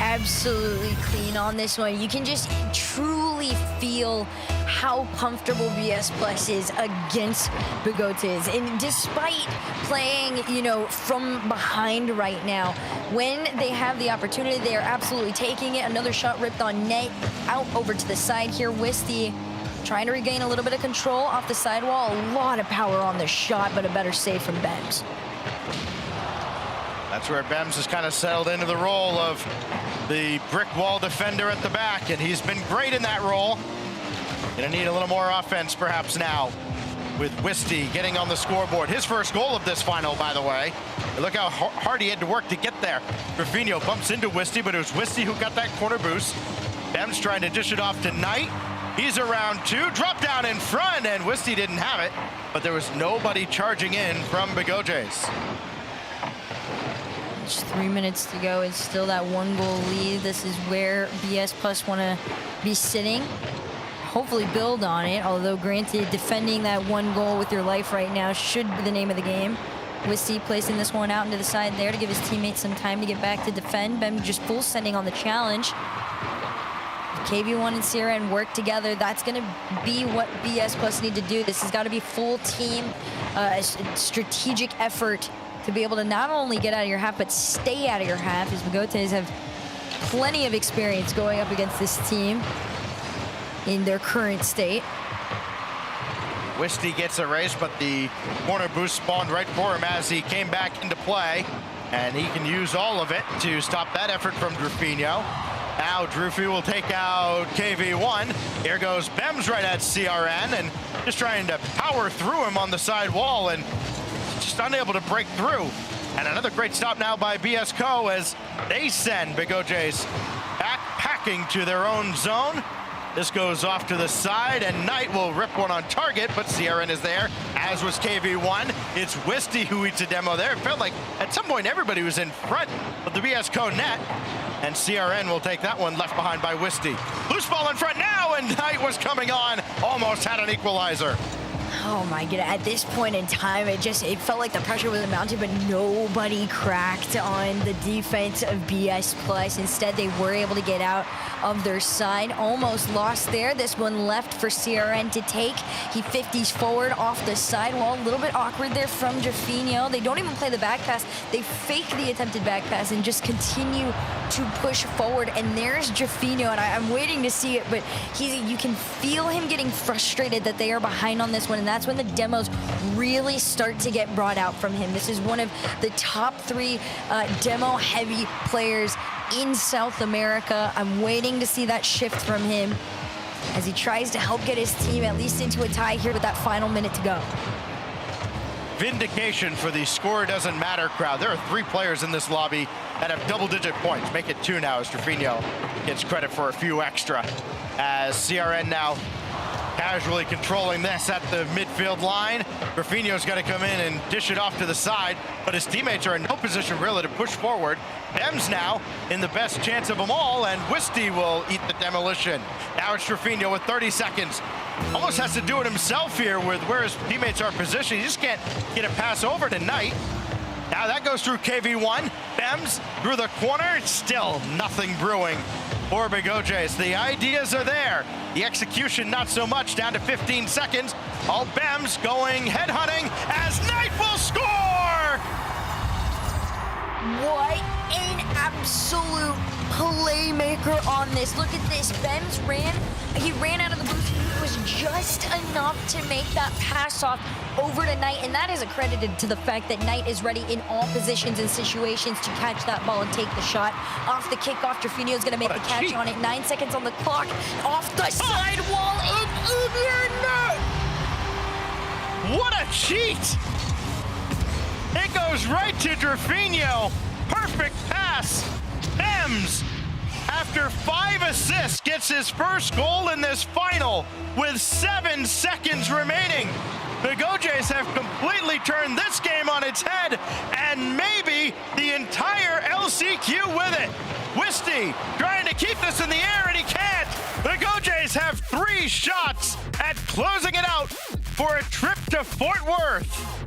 Absolutely clean on this one. You can just truly feel how comfortable BS Plus is against Bigotes. And despite playing, from behind right now, when they have the opportunity, they are absolutely taking it. Another shot ripped on net, out over to the side here. Wisty trying to regain a little bit of control off the sidewall. A lot of power on the shot, but a better save from Bems. That's where Bems has kind of settled into the role of the brick wall defender at the back, and he's been great in that role. Gonna need a little more offense perhaps now with Wisty getting on the scoreboard. His first goal of this final, by the way. Look how hard he had to work to get there. Drafinho bumps into Wisty, but it was Wisty who got that corner boost. Bems trying to dish it off to Knight. He's around 2, drop down in front, and Wisty didn't have it, but there was nobody charging in from Bigotes. Just 3 minutes to go. It's still that 1-goal lead. This is where BS Plus want to be sitting. Hopefully build on it, although granted, defending that 1 goal with your life right now should be the name of the game. Wisty placing this one out into the side there to give his teammates some time to get back to defend. Bem just full sending on the challenge. KV1 and CRN work together. That's going to be what BS Plus need to do. This has got to be full team, strategic effort to be able to not only get out of your half, but stay out of your half, as Bigotes have plenty of experience going up against this team in their current state. Wisty gets erased, but the corner boost spawned right for him as he came back into play, and he can use all of it to stop that effort from Drafinho. Now Drufy will take out KV1. Here goes Bems right at CRN, and just trying to power through him on the side wall, and just unable to break through. And another great stop now by BSCO as they send Bigotes back packing to their own zone. This goes off to the side, and Knight will rip one on target, but CRN is there, as was KV1. It's Wisty who eats a demo there. It felt like at some point everybody was in front of the BSCO net, and CRN will take that one left behind by Wisty. Loose ball in front now, and Knight was coming on, almost had an equalizer. Oh my god, at this point in time, it felt like the pressure was mounted, but nobody cracked on the defense of BS Plus. Instead, they were able to get out of their side. Almost lost there. This one left for CRN to take. He 50s forward off the sidewall. A little bit awkward there from Drafinho. They don't even play the back pass. They fake the attempted back pass and just continue to push forward. And there's Drafinho, and I'm waiting to see it, but you can feel him getting frustrated that they are behind on this one, and that's when the demos really start to get brought out from him. This is one of the top 3 demo-heavy players in South America. I'm waiting to see that shift from him as he tries to help get his team at least into a tie here with that final minute to go. Vindication for the score doesn't matter crowd. There are 3 players in this lobby that have double-digit points. Make it 2 now as Trevino gets credit for a few extra. As CRN now casually controlling this at the midfield line. Rafinha's got to come in and dish it off to the side, but his teammates are in no position really to push forward. Bems now in the best chance of them all, and Wisty will eat the demolition. Now it's Rafinha with 30 seconds. Almost has to do it himself here with where his teammates are positioned. He just can't get a pass over to Knight. Now that goes through KV1. Bems through the corner. Still nothing brewing for Bigojes. The ideas are there. The execution not so much. Down to 15 seconds. All Bems going headhunting as Knight will score! What an absolute playmaker on this. Look at this. Bems he ran out of the booth. It was just enough to make that pass off over to Knight, and that is accredited to the fact that Knight is ready in all positions and situations to catch that ball and take the shot. Off the kickoff, Trevino is going to make the catch on it. 9 seconds on the clock. Off the sidewall and in your net. What a cheat! It goes right to Trevino. Perfect pass. Bems, after 5 assists, gets his first goal in this final with 7 seconds remaining. The Bigojes have completely turned this game on its head, and maybe the entire LCQ with it. Wisty trying to keep this in the air, and he can't. The Bigojes have 3 shots at closing it out for a trip to Fort Worth.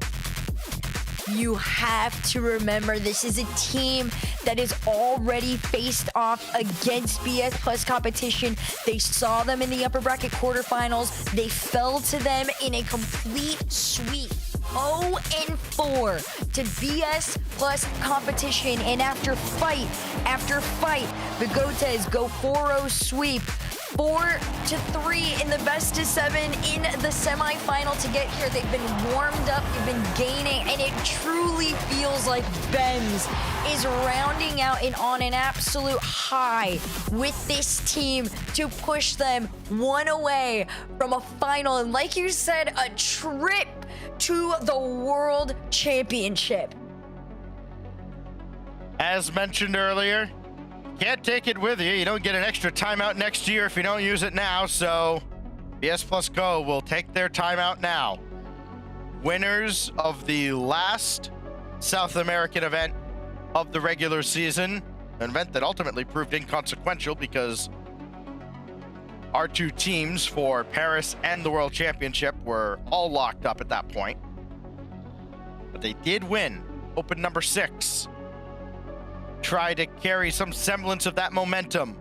You have to remember, this is a team that is already faced off against BS Plus competition. They saw them in the upper bracket quarterfinals. They fell to them in a complete sweep. 0-4 to BS Plus competition. And after fight, Bigotes go 4-0 sweep. 4-3 in the best of 7 in the semifinal to get here. They've been warmed up, they've been gaining, and it truly feels like Bems is rounding out and on an absolute high with this team to push them one away from a final. And like you said, a trip to the World Championship. As mentioned earlier, can't take it with you. You don't get an extra timeout next year if you don't use it now, so BS Plus Go will take their timeout now. Winners of the last South American event of the regular season, an event that ultimately proved inconsequential because our 2 teams for Paris and the World Championship were all locked up at that point. But they did win Open number 6. Try to carry some semblance of that momentum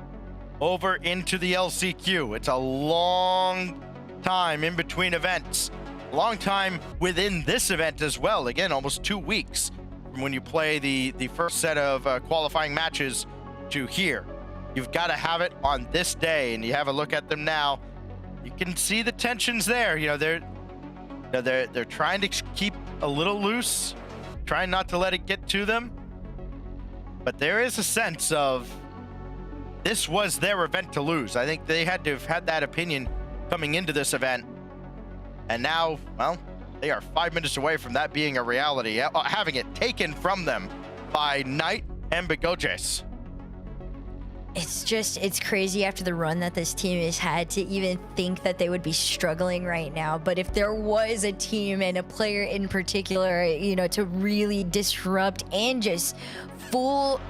over into the LCQ. It's a long time in between events. A long time within this event as well. Again, almost 2 weeks from when you play the first set of qualifying matches to here. You've got to have it on this day, and you have a look at them now. You can see the tensions there. You know, they're trying to keep a little loose, trying not to let it get to them. But there is a sense of this was their event to lose. I think they had to have had that opinion coming into this event. And now, well, they are 5 minutes away from that being a reality, having it taken from them by Knight and Bigojes. It's crazy after the run that this team has had to even think that they would be struggling right now. But if there was a team and a player in particular, you know, to really disrupt and just full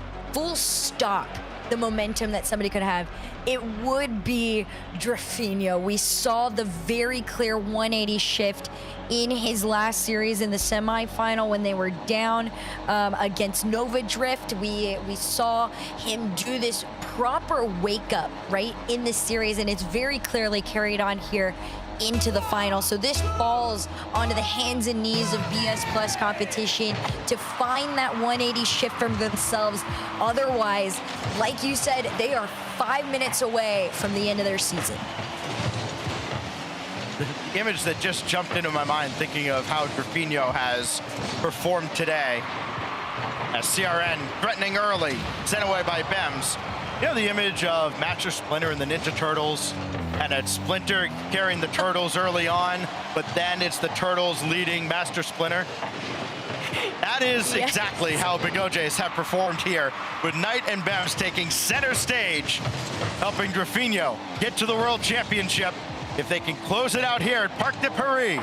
stop the momentum that somebody could have, it would be Trevino. We saw the very clear 180 shift in his last series in the semifinal when they were down against Nova Drift. We saw him do this proper wake up right in this series, and it's very clearly carried on here into the final. So this falls onto the hands and knees of BS Plus competition to find that 180 shift from themselves. Otherwise, like you said, they are 5 minutes away from the end of their season. The image that just jumped into my mind thinking of how Trevino has performed today as CRN threatening early, sent away by Bems. You know the image of Master Splinter and the Ninja Turtles, and it's Splinter carrying the Turtles early on, but then it's the Turtles leading Master Splinter? That is exactly how Bigojes have performed here, with Knight and Bems taking center stage, helping Drafinho get to the World Championship. If they can close it out here at Parc de Paris,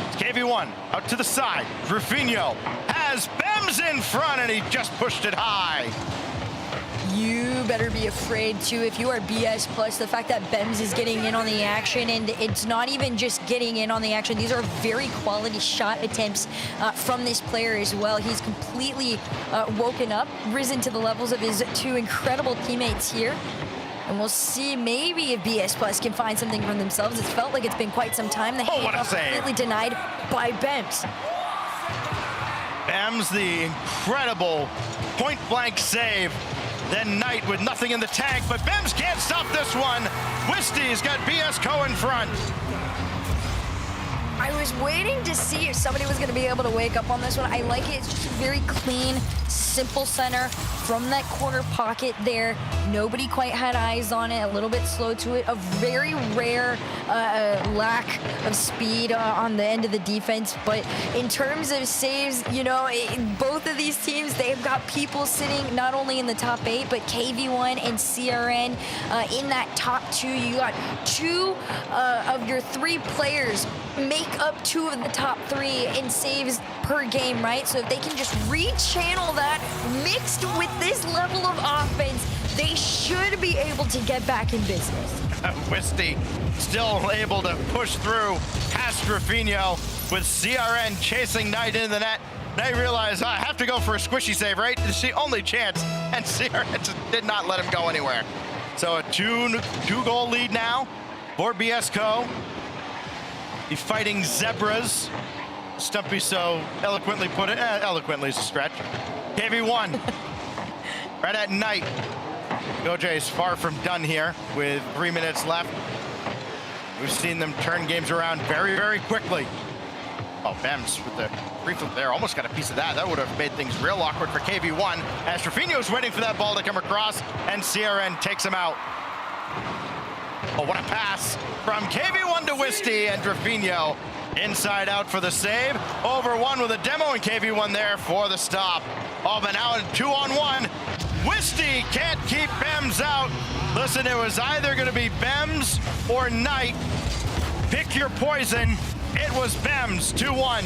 it's KV1 out to the side. Drafinho has Bems in front, and he just pushed it high. You better be afraid too if you are BS Plus. The fact that Bems is getting in on the action, and it's not even just getting in on the action. These are very quality shot attempts from this player as well. He's completely woken up, risen to the levels of his two incredible teammates here. And we'll see maybe if BS Plus can find something for themselves. It's felt like it's been quite some time. The handoff completely denied by Bems. Bems, the incredible point-blank save. Then Knight with nothing in the tank, but Bems can't stop this one. Wisty's got BSCO in front. I was waiting to see if somebody was going to be able to wake up on this one. I like it. It's just a very clean, simple center from that corner pocket there. Nobody quite had eyes on it. A little bit slow to it. A very rare lack of speed on the end of the defense. But in terms of saves, you know, both of these teams, they've got people sitting not only in the top 8, but KV1 and CRN in that top 2. You got 2 of your 3 players make up 2 of the top 3 in saves per game, right? So if they can just rechannel that mixed with this level of offense, they should be able to get back in business. Wisty still able to push through past Drafinho with CRN chasing Knight in the net. They realize, I have to go for a squishy save, right? It's the only chance, and CRN just did not let him go anywhere. So a two-goal lead now for BSCO. The Fighting Zebras. Stumpy so eloquently put it. Eloquently is a stretch. KV1. Right at Knight. Goj is far from done here with 3 minutes left. We've seen them turn games around very, very quickly. Oh, Bems with the free flip there. Almost got a piece of that. That would have made things real awkward for KV1. As Drafinho's waiting for that ball to come across, and CRN takes him out. Oh, what a pass from KV1 to Wisty, and Drafinho inside out for the save. Over 1 with a demo, and KV1 there for the stop. Oh, but now in 2-on-1. Wisty can't keep Bems out. Listen, it was either going to be Bems or Knight. Pick your poison. It was Bems, 2-1.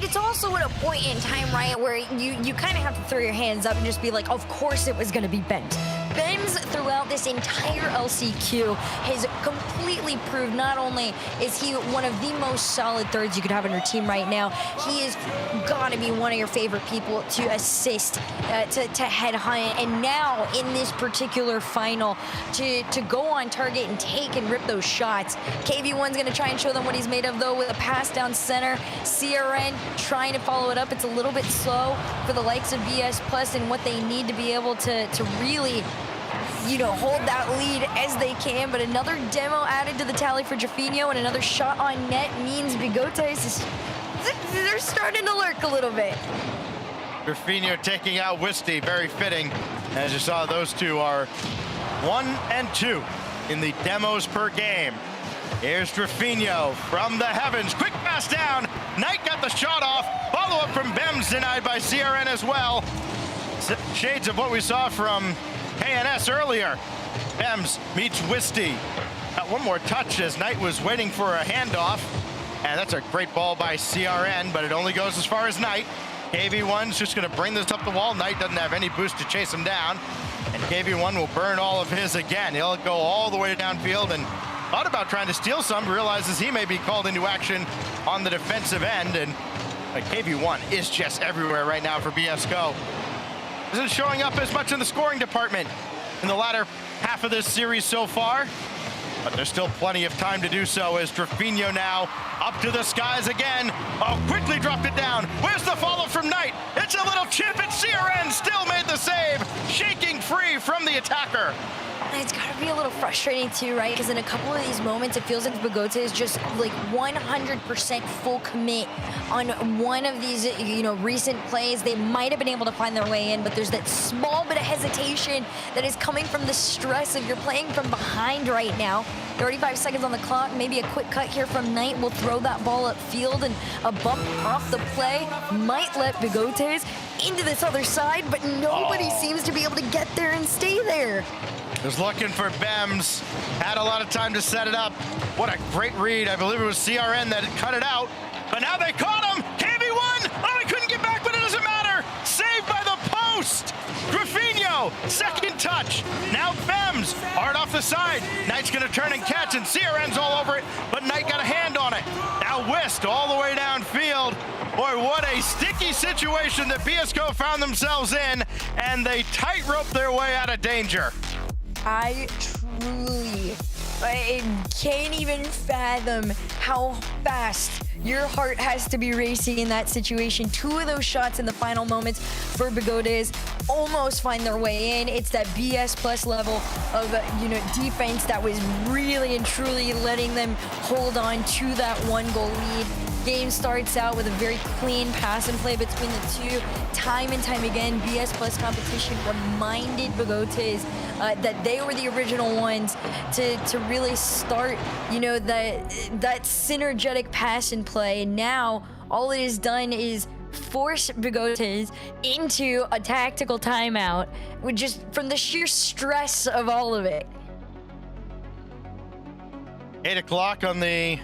It's also at a point in time, right, where you kind of have to throw your hands up and just be like, of course it was going to be Bems. Bems, throughout this entire LCQ, has completely proved not only is he one of the most solid thirds you could have on your team right now, he is got to be one of your favorite people to assist, to headhunt, and now in this particular final, to go on target and take and rip those shots. KV1's going to try and show them what he's made of, though, with a pass down center. CRN trying to follow it up. It's a little bit slow for the likes of BS Plus and what they need to be able to really, you know, hold that lead as they can. But another demo added to the tally for Drafinho, and another shot on net means Bigotes they're starting to lurk a little bit. Drafinho taking out Wisty, very fitting. As you saw, those two are 1 and 2 in the demos per game. Here's Drafinho from the heavens. Quick pass down. Knight got the shot off. Follow-up from Bems denied by CRN as well. Shades of what we saw from KNS earlier. Bems meets Wisty. Got one more touch as Knight was waiting for a handoff. And that's a great ball by CRN, but it only goes as far as Knight. KV1's just going to bring this up the wall. Knight doesn't have any boost to chase him down. And KV1 will burn all of his again. He'll go all the way downfield and thought about trying to steal some, realizes he may be called into action on the defensive end. And KV1 is just everywhere right now for BSCO. Isn't showing up as much in the scoring department in the latter half of this series so far. But there's still plenty of time to do so as Drafinho now up to the skies again. Oh, quickly dropped it down. Where's the follow from Knight? It's a little chip, and CRN still made the save, shaking free from the attacker. it's got to be a little frustrating too, right? Because in a couple of these moments, it feels like Bogota is just like 100% full commit on one of these, recent plays. They might have been able to find their way in, but there's that small bit of hesitation that is coming from the stress of you're playing from behind right now. 35 seconds on the clock, maybe a quick cut here from Knight will throw that ball upfield, and a bump off the play might let Bigotes into this other side, but nobody seems to be able to get there and stay there. Was looking for Bems, had a lot of time to set it up. What a great read. I believe it was CRN that cut it out, but now they caught him. KV1, oh, he couldn't get back, but it doesn't matter. Saved by the post. Graffinho, second touch. Now Bems, hard off the side. Knight's gonna turn and catch, and CRN's all over it, but Knight got a hand on it. Now Wist all the way downfield. Boy, what a sticky situation that BSCO found themselves in, and they tightrope their way out of danger. I can't even fathom how fast your heart has to be racing in that situation. Two of those shots in the final moments for Bigotes almost find their way in. It's that BS plus level of defense that was really and truly letting them hold on to that 1-goal lead. Game starts out with a very clean pass and play between the two. Time and time again, BS Plus competition reminded Bigotes that they were the original ones to really start, that synergetic pass and play. And now all it has done is force Bigotes into a tactical timeout, with just from the sheer stress of all of it. 8 o'clock on the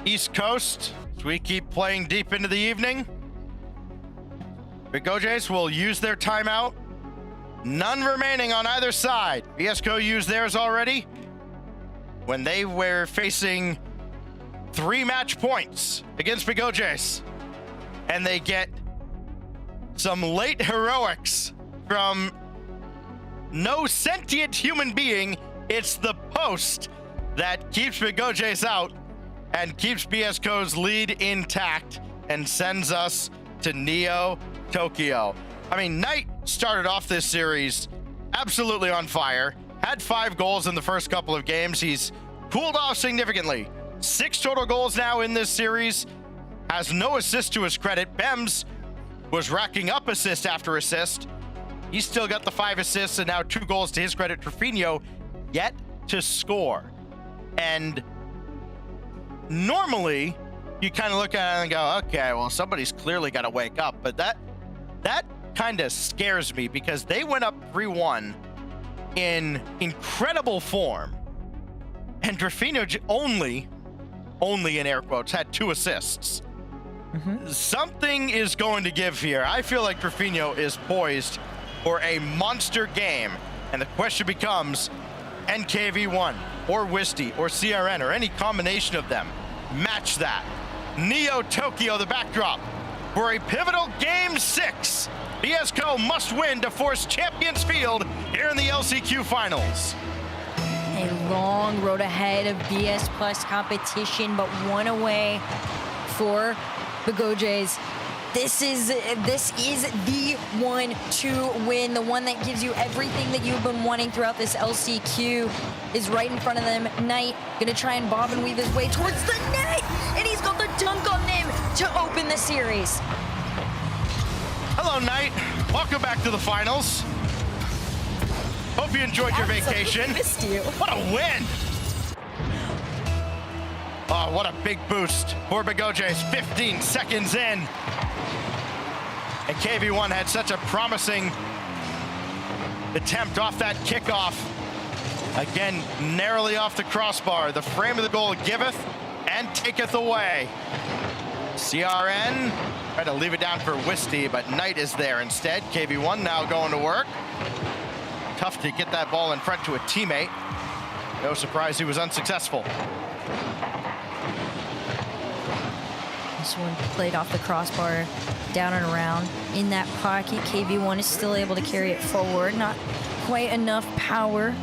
East Coast. As we keep playing deep into the evening, Bigotes will use their timeout. None remaining on either side. BSCO used theirs already when they were facing 3 match points against Bigotes. And they get some late heroics from no sentient human being. It's the post that keeps Bigotes out and keeps BSCO's lead intact and sends us to Neo Tokyo. I mean, Knight started off this series absolutely on fire, had 5 goals in the first couple of games. He's cooled off significantly. 6 total goals now in this series, has no assist to his credit. Bems was racking up assist after assist. He's still got the 5 assists and now 2 goals to his credit. Trofino yet to score. And normally, you kind of look at it and go, okay, well, somebody's clearly got to wake up. But that kind of scares me, because they went up 3-1 in incredible form. And Graffinho only in air quotes, had 2 assists. Something is going to give here. I feel like Graffinho is poised for a monster game. And the question becomes, NKV1 or Wisty or CRN or any combination of them match that. Neo Tokyo, the backdrop for a pivotal Game 6. BSCO must win to force Champions Field here in the LCQ Finals. A long road ahead of BS Plus competition, but one away for Bigotes. This is the one to win, the one that gives you everything that you've been wanting throughout this LCQ is right in front of them. Knight gonna try and bob and weave his way towards the net, and he's got the dunk on them to open the series. Hello, Knight. Welcome back to the finals. Hope you enjoyed your vacation. Missed you. What a win! Oh, what a big boost for Bigotes. 15 seconds in. And KV1 had such a promising attempt off that kickoff. Again, narrowly off the crossbar. The frame of the goal giveth and taketh away. CRN tried to leave it down for Wisty, but Knight is there instead. KV1 now going to work. Tough to get that ball in front to a teammate. No surprise he was unsuccessful. This one played off the crossbar, down and around. In that pocket, KV1 is still able to carry it forward. Not quite enough power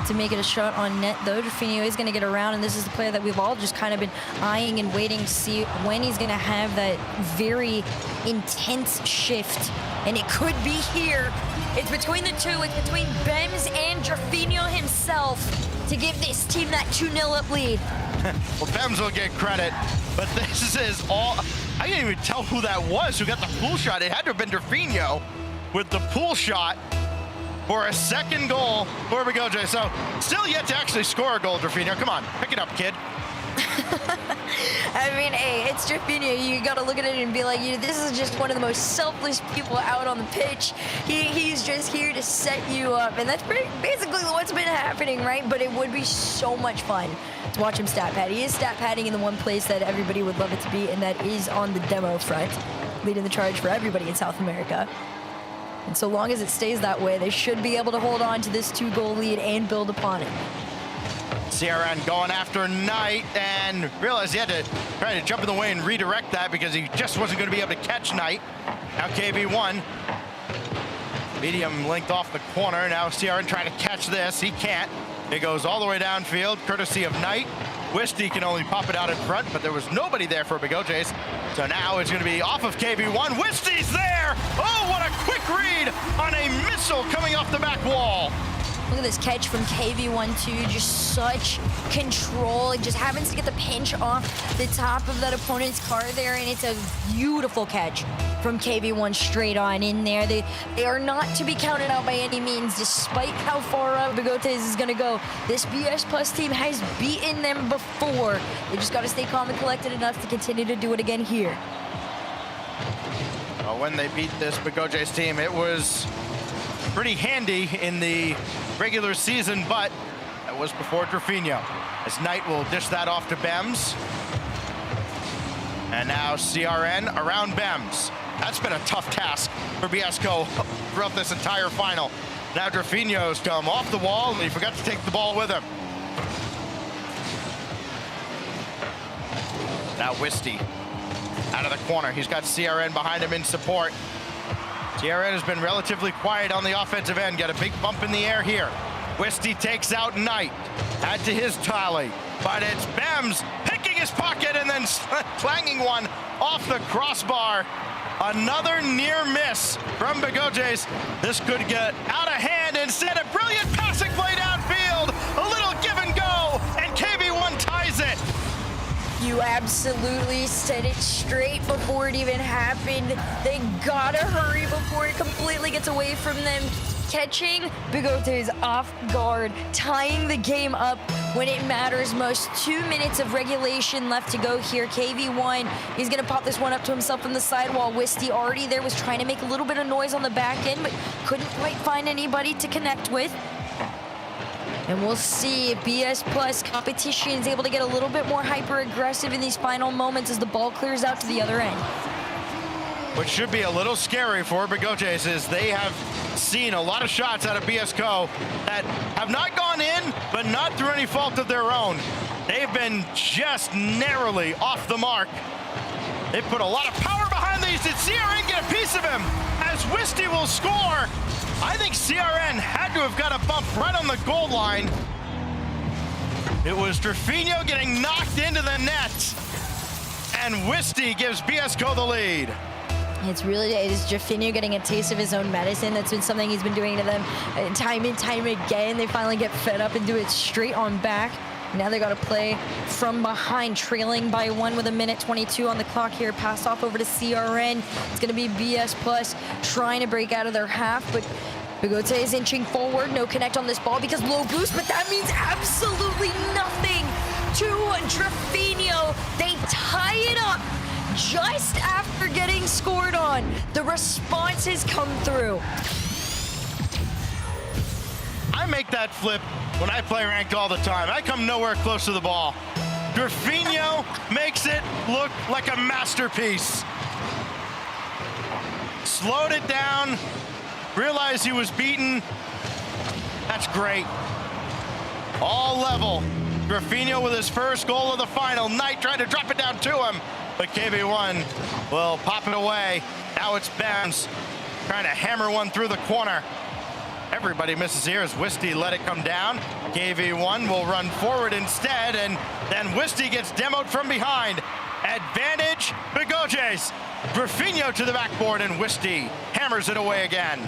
to make it a shot on net, though. Graffinho is going to get around, and this is the player that we've all just kind of been eyeing and waiting to see when he's going to have that very intense shift and it could be here. It's between the two. It's between Bems and Drafinho himself to give this team that 2-0 up lead. Well, Bems will get credit, but this is all... I can't even tell who that was who got the pool shot. It had to have been Drafinho with the pool shot for a second goal for Bigote. So still yet to actually score a goal, Drafinho. Come on, pick it up, kid. I mean, hey, it's Drafinho. You got to look at it and be like, this is just one of the most selfless people out on the pitch. He's just here to set you up. And that's basically what's been happening, right? But it would be so much fun to watch him stat pad. He is stat padding in the one place that everybody would love it to be, and that is on the demo front, leading the charge for everybody in South America. And so long as it stays that way, they should be able to hold on to this 2-goal lead and build upon it. CRN going after Knight and realized he had to try to jump in the way and redirect that because he just wasn't going to be able to catch Knight. Now KV1. Medium linked off the corner. Now CRN trying to catch this. He can't. It goes all the way downfield, courtesy of Knight. Wisty can only pop it out in front, but there was nobody there for Bigotes. So now it's going to be off of KV1. Wisty's there! Oh, what a quick read on a missile coming off the back wall. Look at this catch from KV1 too, just such control. It just happens to get the pinch off the top of that opponent's car there, and it's a beautiful catch from KV1 straight on in there. They are not to be counted out by any means, despite how far out Bigotes is gonna go. This BS Plus team has beaten them before. They just gotta stay calm and collected enough to continue to do it again here. Well, when they beat this Bigotes team, it was pretty handy in the regular season, but that was before Drafinho. As Knight will dish that off to Bems. And now CRN around Bems. That's been a tough task for BSCO throughout this entire final. Now Drafinho's come off the wall and he forgot to take the ball with him. Now Wisty out of the corner. He's got CRN behind him in support. CRN has been relatively quiet on the offensive end. Got a big bump in the air here. Wisty takes out Knight. Add to his tally. But it's Bems picking his pocket and then clanging one off the crossbar. Another near miss from Bigotes. This could get out of hand. Instead, a brilliant passing play downfield. A little give and go, and KV1 ties it. You absolutely said it straight before it even happened. They gotta hurry before it completely gets away from them. Catching Bigotes off guard, tying the game up when it matters most. 2 minutes of regulation left to go here. KV1, he's gonna pop this one up to himself from the sidewall. Wisty already there, was trying to make a little bit of noise on the back end, but couldn't quite find anybody to connect with. And we'll see if BS Plus competition is able to get a little bit more hyper-aggressive in these final moments as the ball clears out to the other end. What should be a little scary for Bigotes is they have seen a lot of shots out of BSCO that have not gone in, but not through any fault of their own. They've been just narrowly off the mark. They put a lot of power behind these. Did CRN get a piece of him as Wisty will score? I think CRN had to have got a bump right on the goal line. It was Drafinho getting knocked into the net, and Wisty gives BSCO the lead. It's Drafinho getting a taste of his own medicine. That's been something he's been doing to them time and time again. They finally get fed up and do it straight on back. Now they got to play from behind, trailing by 1 with 1:22 on the clock here. Pass off over to CRN. It's going to be BS Plus trying to break out of their half, but Bigote is inching forward. No connect on this ball because low boost, but that means absolutely nothing to Drafinho. They tie it up just after getting scored on. The responses come through. I make that flip when I play ranked all the time. I come nowhere close to the ball. Drafinho makes it look like a masterpiece. Slowed it down, realized he was beaten. That's great. All level. Drafinho with his first goal of the final. Knight trying to drop it down to him, but KV1 will pop it away. Now it's Bems trying to hammer one through the corner. Everybody misses here as Wisty let it come down. KV1 will run forward instead, and then Wisty gets demoed from behind. Advantage, Bigotes. Graffinho to the backboard, and Wisty hammers it away again.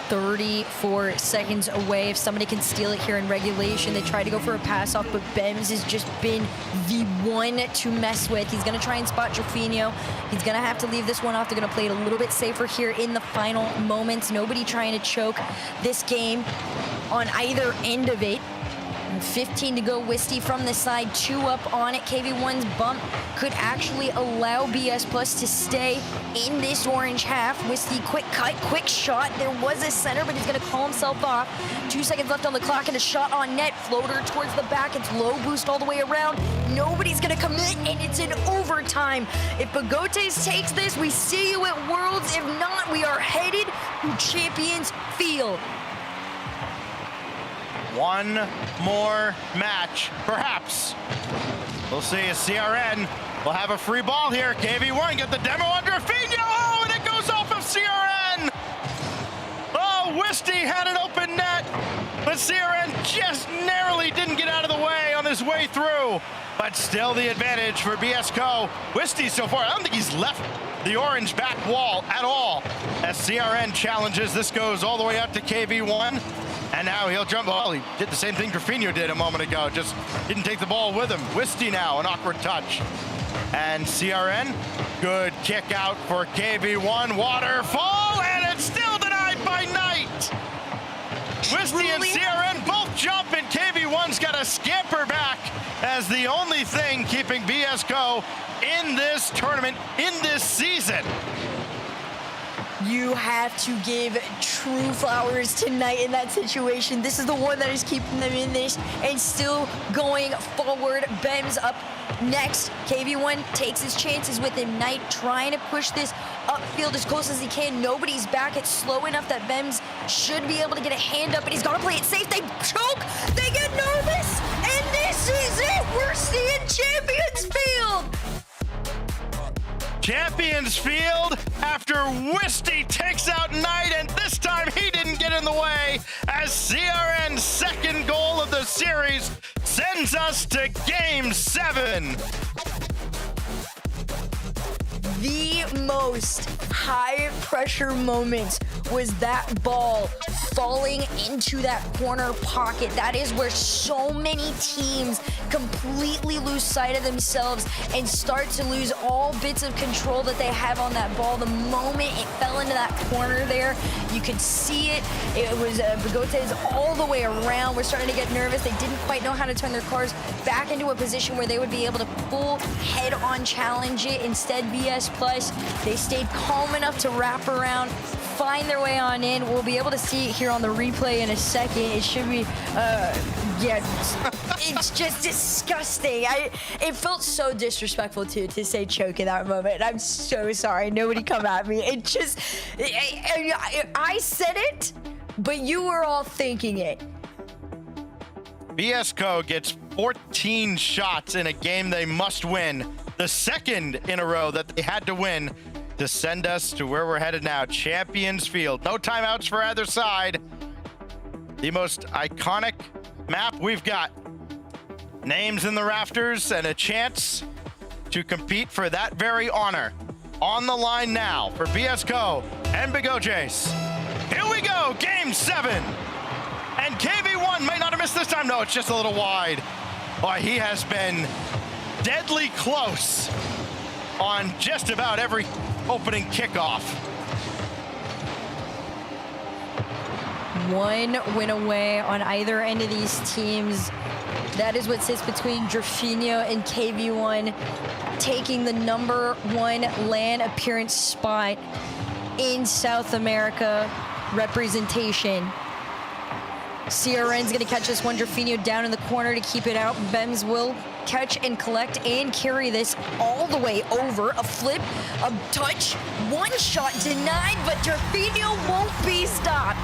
34 seconds away. If somebody can steal it here in regulation, they try to go for a pass off, but Bems has just been the one to mess with. He's going to try and spot Graffinho. He's going to have to leave this one off. They're going to play it a little bit safer here in the final moments. Nobody trying to choke this game on either end of it. 15 to go. Wisty from the side, 2 up on it. KV1's bump could actually allow BS Plus to stay in this orange half. Wisty, quick cut, quick shot. There was a center, but he's going to call himself off. 2 seconds left on the clock, and a shot on net. Floater towards the back. It's low boost all the way around. Nobody's going to commit, and it's in overtime. If Bigotes takes this, we see you at Worlds. If not, we are headed to Champions Field. One more match, perhaps. We'll see as CRN will have a free ball here. KV1 get the demo on Graffinho. Oh, and it goes off of CRN. Oh, Wisty had an open net, but CRN just narrowly didn't get out of the way on his way through. But still the advantage for BSCO. Wisty so far, I don't think he's left the orange back wall at all. As CRN challenges, this goes all the way up to KV1. And now he'll jump. Well, he did the same thing Graffinho did a moment ago, just didn't take the ball with him. Wisty now, an awkward touch. And CRN, good kick out for KV1. Waterfall, and it's still denied by Knight. Wisty and CRN both jump, and KV1's got to scamper back as the only thing keeping BSCO in this tournament, in this season. You have to give true flowers to Knight in that situation. This is the one that is keeping them in this and still going forward. Bems up next. KV1 takes his chances with him. Knight trying to push this upfield as close as he can. Nobody's back. It's slow enough that Bems should be able to get a hand up, but he's got to play it safe. They choke. They get nervous. And this is it. We're seeing Champions Field. Champions Field after Wisty takes out Knight, and this time he didn't get in the way as CRN's second goal of the series sends us to Game 7. The most high pressure moments was that ball falling into that corner pocket. That is where so many teams completely lose sight of themselves and start to lose all bits of control that they have on that ball. The moment it fell into that corner there, you could see it. It was Bigotes all the way around. We're starting to get nervous. They didn't quite know how to turn their cars back into a position where they would be able to full head-on challenge it. Instead, BS Plus, they stayed calm enough to wrap around, find their way on in. We'll be able to see it here on the replay in a second. It should be, yeah, it's just disgusting. It felt so disrespectful to say choke in that moment. I'm so sorry. Nobody come at me. It just, I said it, but you were all thinking it. BSCO gets 14 shots in a game they must win. The second in a row that they had to win to send us to where we're headed now, Champions Field. No timeouts for either side. The most iconic map we've got. Names in the rafters and a chance to compete for that very honor. On the line now for BSCO and Bigotes. Here we go, Game 7. And KV1 might not have missed this time. No, it's just a little wide. Boy, he has been deadly close on just about every opening kickoff. One win away on either end of these teams. That is what sits between Graffinho and KV1, taking the #1 LAN appearance spot in South America representation. CRN's gonna catch this one. Graffinho down in the corner to keep it out. Bems will catch and collect and carry this all the way over. A flip, a touch, one shot denied, but Graffinho won't be stopped.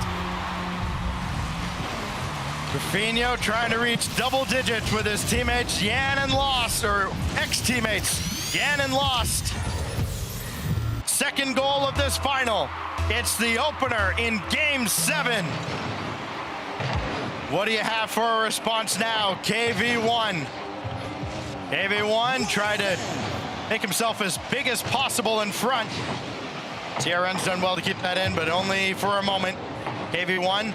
Graffinho trying to reach double digits with his teammates Yan and Lost, or ex-teammates Yan and Lost. Second goal of this final. It's the opener in Game 7. What do you have for a response now, KV1? KV1 tried to make himself as big as possible in front. CRN's done well to keep that in, but only for a moment. KV1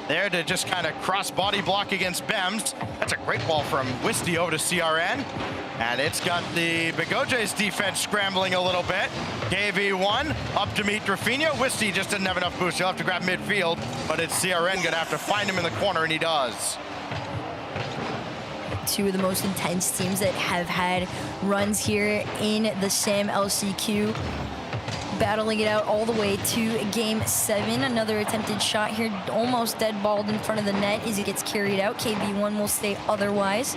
there to just kind of cross body block against Bems. That's a great ball from Wisty over to CRN. And it's got the Bigojay's defense scrambling a little bit. KV1 up to meet Drafinho. Wisty just didn't have enough boost. He'll have to grab midfield, but it's CRN gonna have to find him in the corner, and he does. Two of the most intense teams that have had runs here in the SAM LCQ. Battling it out all the way to game 7. Another attempted shot here, almost dead balled in front of the net as it gets carried out. KV1 will stay otherwise.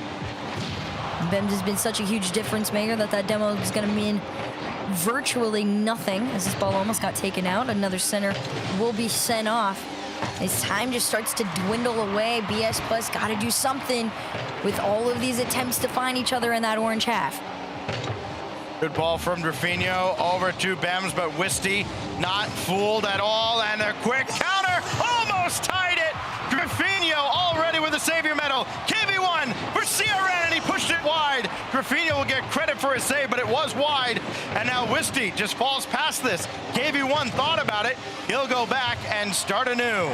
Bems has been such a huge difference maker that demo is going to mean virtually nothing as this ball almost got taken out. Another center will be sent off. As time just starts to dwindle away, BS Plus got to do something with all of these attempts to find each other in that orange half. Good ball from Drafinho over to Bems, but Wisty not fooled at all, and a quick counter almost tied it. Drafinho already with the savior medal. KV1 for CRN, and he pushed it wide. Drafinho will get credit for his save, but it was wide, and now Wisty just falls past this. KV1 thought about it. He'll go back and start anew.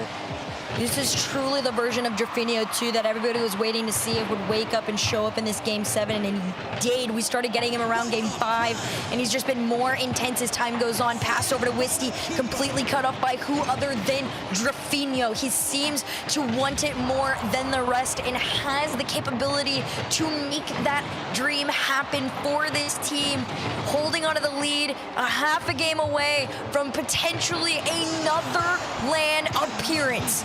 This is truly the version of Drafinho 2 that everybody was waiting to see if would wake up and show up in this game 7, and he did. We started getting him around game 5, and he's just been more intense as time goes on. Pass over to Wisty, completely cut off by who other than Drafinho. He seems to want it more than the rest and has the capability to make that dream happen for this team. Holding onto the lead, a half a game away from potentially another LAN appearance.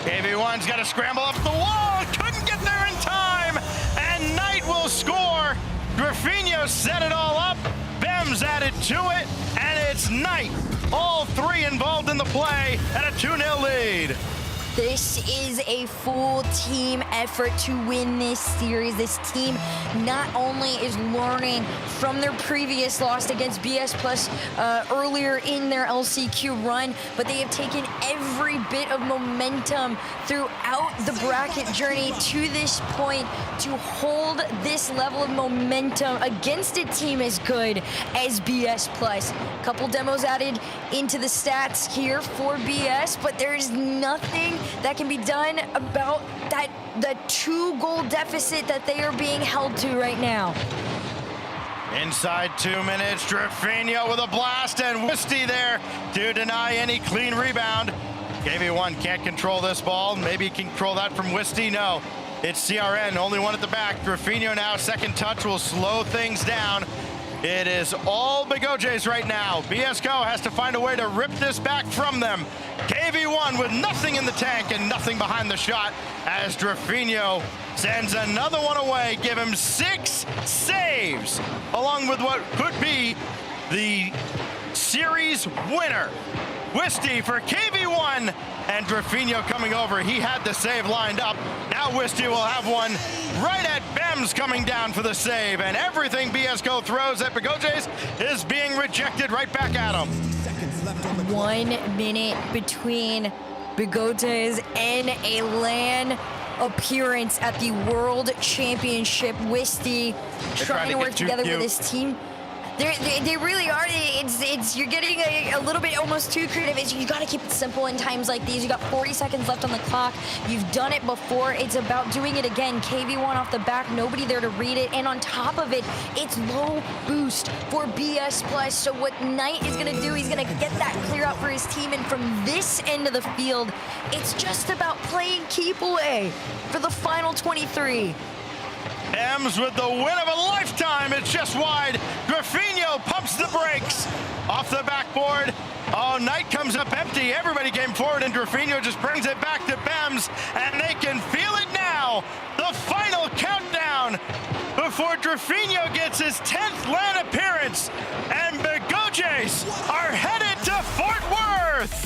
KV1's got to scramble up the wall. Couldn't get there in time. And Knight will score. Drafinho set it all up. Bems added to it. And it's Knight. All three involved in the play and a 2-0 lead. This is a full team effort to win this series. This team not only is learning from their previous loss against BS Plus earlier in their LCQ run, but they have taken every bit of momentum throughout the bracket journey to this point to hold this level of momentum against a team as good as BS Plus. Couple demos added into the stats here for BS, but there's nothing that can be done about the 2-goal deficit that they are being held to right now. Inside 2 minutes, Drafinho with a blast, and Wisty there to deny any clean rebound. KV1 can't control this ball. Maybe he can control that from Wisty. No, it's CRN, only one at the back. Drafinho now, second touch will slow things down. It is all Bigojay's right now. BSCO has to find a way to rip this back from them. KV1 with nothing in the tank and nothing behind the shot as Drafinho sends another one away. Give him 6 saves, along with what could be the series winner. Wisty for KV1, and Drafinho coming over. He had the save lined up. Now Wisty will have one right at Bems coming down for the save, and everything BSCO throws at Bigojay's is being rejected right back at him. 1 minute between Bigojay's and a LAN appearance at the World Championship. Wisty trying to work together with his team. They really are. You're getting a little bit almost too creative. You got to keep it simple in times like these. You got 40 seconds left on the clock. You've done it before. It's about doing it again. KV1 off the back, nobody there to read it. And on top of it, it's low boost for BS Plus. So what Knight is going to do, he's going to get that clear out for his team. And from this end of the field, it's just about playing keep away for the final 23. Bems with the win of a lifetime. It's just wide. Drafinho pumps the brakes off the backboard. Oh, Knight comes up empty. Everybody came forward, and Drafinho just brings it back to Bems, and they can feel it now. The final countdown before Drafinho gets his 10th LAN appearance, and Bigojay's are headed to Fort Worth.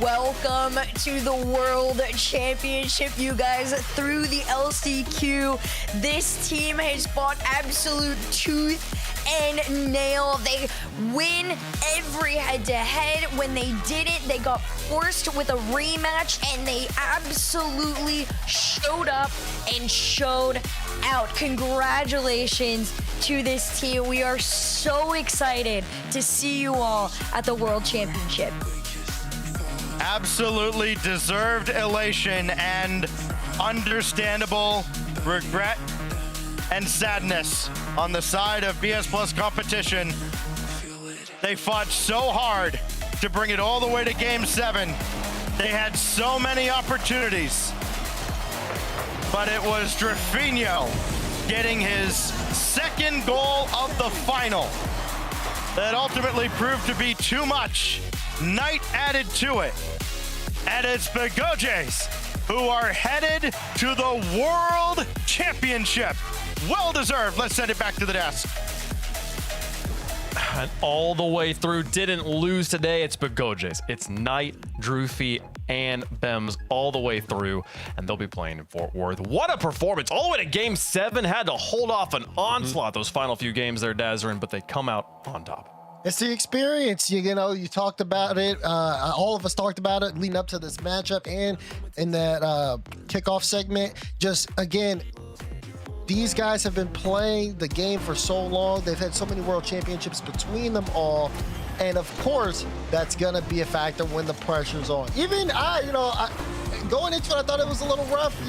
Welcome to the World Championship, you guys. Through the LCQ, this team has fought absolute tooth and nail. They win every head-to-head. When they didn't, they got forced with a rematch, and they absolutely showed up and showed out. Congratulations to this team. We are so excited to see you all at the World Championship. Absolutely deserved elation and understandable regret and sadness on the side of BS Plus competition. They fought so hard to bring it all the way to Game 7. They had so many opportunities, but it was Drafinho getting his second goal of the final that ultimately proved to be too much. Knight added to it. And it's Begojes who are headed to the World Championship. Well deserved. Let's send it back to the desk. And all the way through, didn't lose today. It's Begojes. It's Knight, Drufy, and Bems all the way through, and they'll be playing in Fort Worth. What a performance. All the way to Game 7. Had to hold off an onslaught those final few games there, Dazarin, but they come out on top. It's the experience. You know, you talked about it. All of us talked about it leading up to this matchup and in that kickoff segment. Just, again, these guys have been playing the game for so long. They've had so many world championships between them all. And, of course, that's going to be a factor when the pressure's on. Even going into it, I thought it was a little rough,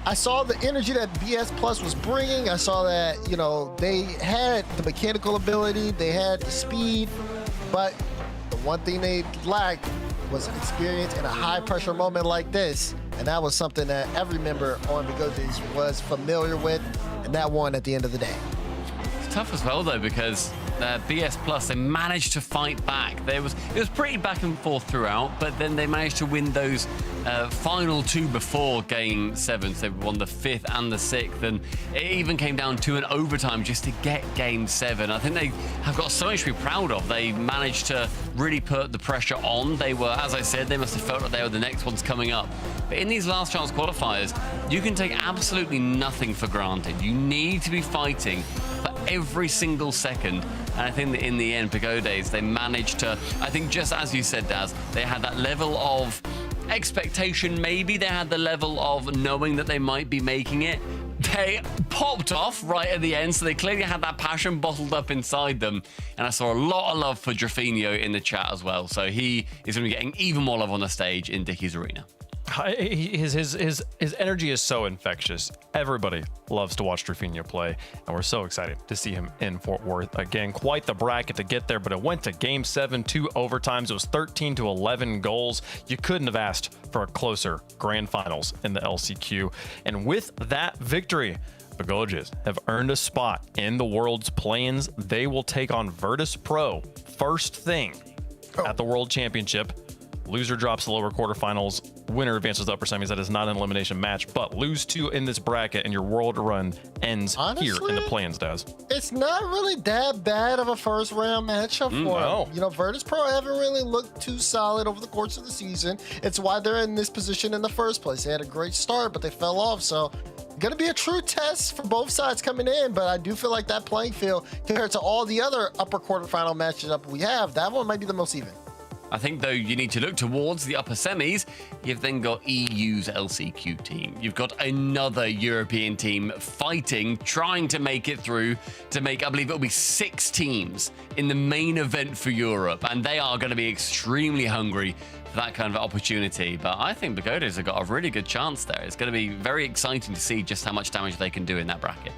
I saw the energy that BS Plus was bringing. I saw that, they had the mechanical ability, they had the speed, but the one thing they lacked was experience in a high-pressure moment like this, and that was something that every member on Begojes was familiar with, and that won at the end of the day. It's tough as well, though, because BS Plus, they managed to fight back. It was pretty back and forth throughout, but then they managed to win those final two before Game 7. So they won the 5th and the 6th, and it even came down to an overtime just to get Game 7. I think they have got so much to be proud of. They managed to really put the pressure on. They were, as I said, they must have felt like they were the next ones coming up. But in these last chance qualifiers, you can take absolutely nothing for granted. You need to be fighting for every single second. And I think that in the end, Begojes, they managed to, I think just as you said, Daz, they had that level of expectation, maybe they had the level of knowing that they might be making it. They popped off right at the end, so they clearly had that passion bottled up inside them. And I saw a lot of love for Drafinho in the chat as well. So he is going to be getting even more love on the stage in Dickie's Arena. His energy is so infectious. Everybody loves to watch Drafinho play, and we're so excited to see him in Fort Worth. Again, quite the bracket to get there, but it went to Game 7, 2 overtimes. It was 13-11 goals. You couldn't have asked for a closer grand finals in the LCQ. And with that victory, Begojes have earned a spot in the World's play-ins. They will take on Virtus Pro first thing at the World Championship. Loser drops the lower quarterfinals. Winner advances to upper semis. That is not an elimination match, but lose 2 in this bracket and your world run ends here in the play-ins, Daz. It's not really that bad of a first round matchup for them. Virtus Pro haven't really looked too solid over the course of the season. It's why they're in this position in the first place. They had a great start, but they fell off. So going to be a true test for both sides coming in, but I do feel like that playing field compared to all the other upper quarterfinal matches up we have, that one might be the most even. I think, though, you need to look towards the upper semis. You've then got EU's LCQ team. You've got another European team fighting, trying to make it through to make, I believe it'll be 6 teams in the main event for Europe. And they are going to be extremely hungry for that kind of opportunity. But I think Begojes have got a really good chance there. It's going to be very exciting to see just how much damage they can do in that bracket.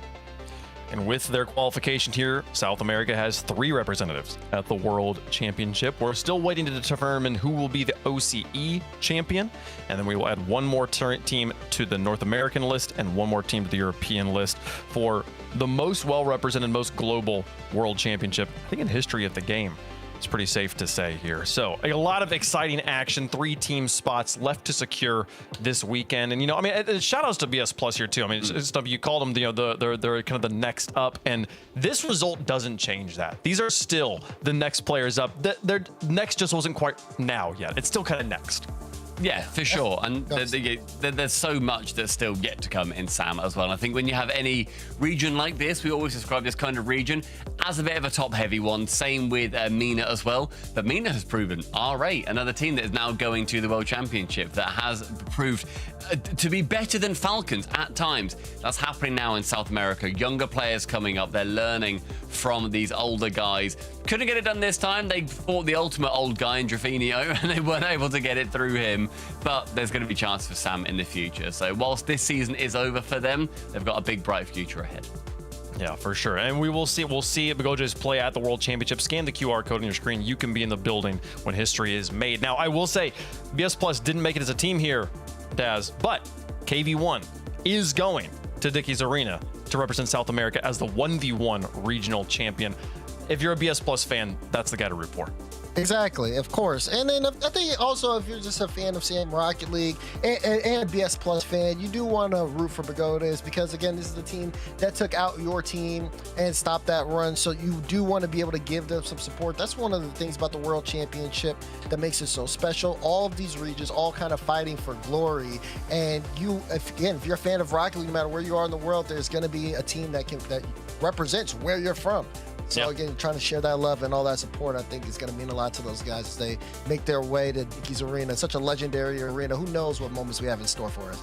And with their qualification here, South America has 3 representatives at the World Championship. We're still waiting to determine who will be the OCE champion. And then we will add one more team to the North American list and one more team to the European list for the most well-represented, most global World Championship, I think, in history of the game. It's pretty safe to say here. So a lot of exciting action, 3 team spots left to secure this weekend. And, shout outs to BS Plus here too. It's stuff you called them, they're kind of the next up, and this result doesn't change that. These are still the next players up. Their next just wasn't quite now yet. It's still kind of next. Yeah, for sure. And there's so much that's still yet to come in SAM as well. And I think when you have any region like this, we always describe this kind of region as a bit of a top-heavy one. Same with Mina as well. But Mina has proven R8, another team that is now going to the World Championship that has proved to be better than Falcons at times. That's happening now in South America. Younger players coming up. They're learning from these older guys. Couldn't get it done this time. They fought the ultimate old guy in Drafinio, and they weren't able to get it through him. But there's going to be a chance for Sam in the future. So whilst this season is over for them, they've got a big, bright future ahead. Yeah, for sure. And we'll see Bagojas play at the World Championship. Scan the QR code on your screen. You can be in the building when history is made. Now, I will say, BS Plus didn't make it as a team here, Daz, but KV1 is going to Dickies Arena to represent South America as the 1v1 regional champion. If you're a BS Plus fan, that's the guy to root for. Exactly, of course. And then I think also if you're just a fan of Sam Rocket League and a BS Plus fan, you do want to root for Bagotas because, again, this is the team that took out your team and stopped that run. So you do want to be able to give them some support. That's one of the things about the World Championship that makes it so special. All of these regions all kind of fighting for glory. And if you're a fan of Rocket League, no matter where you are in the world, there's going to be a team that represents where you're from. So again, trying to share that love and all that support, I think is going to mean a lot to those guys as they make their way to Dickies Arena. Such a legendary arena. Who knows what moments we have in store for us.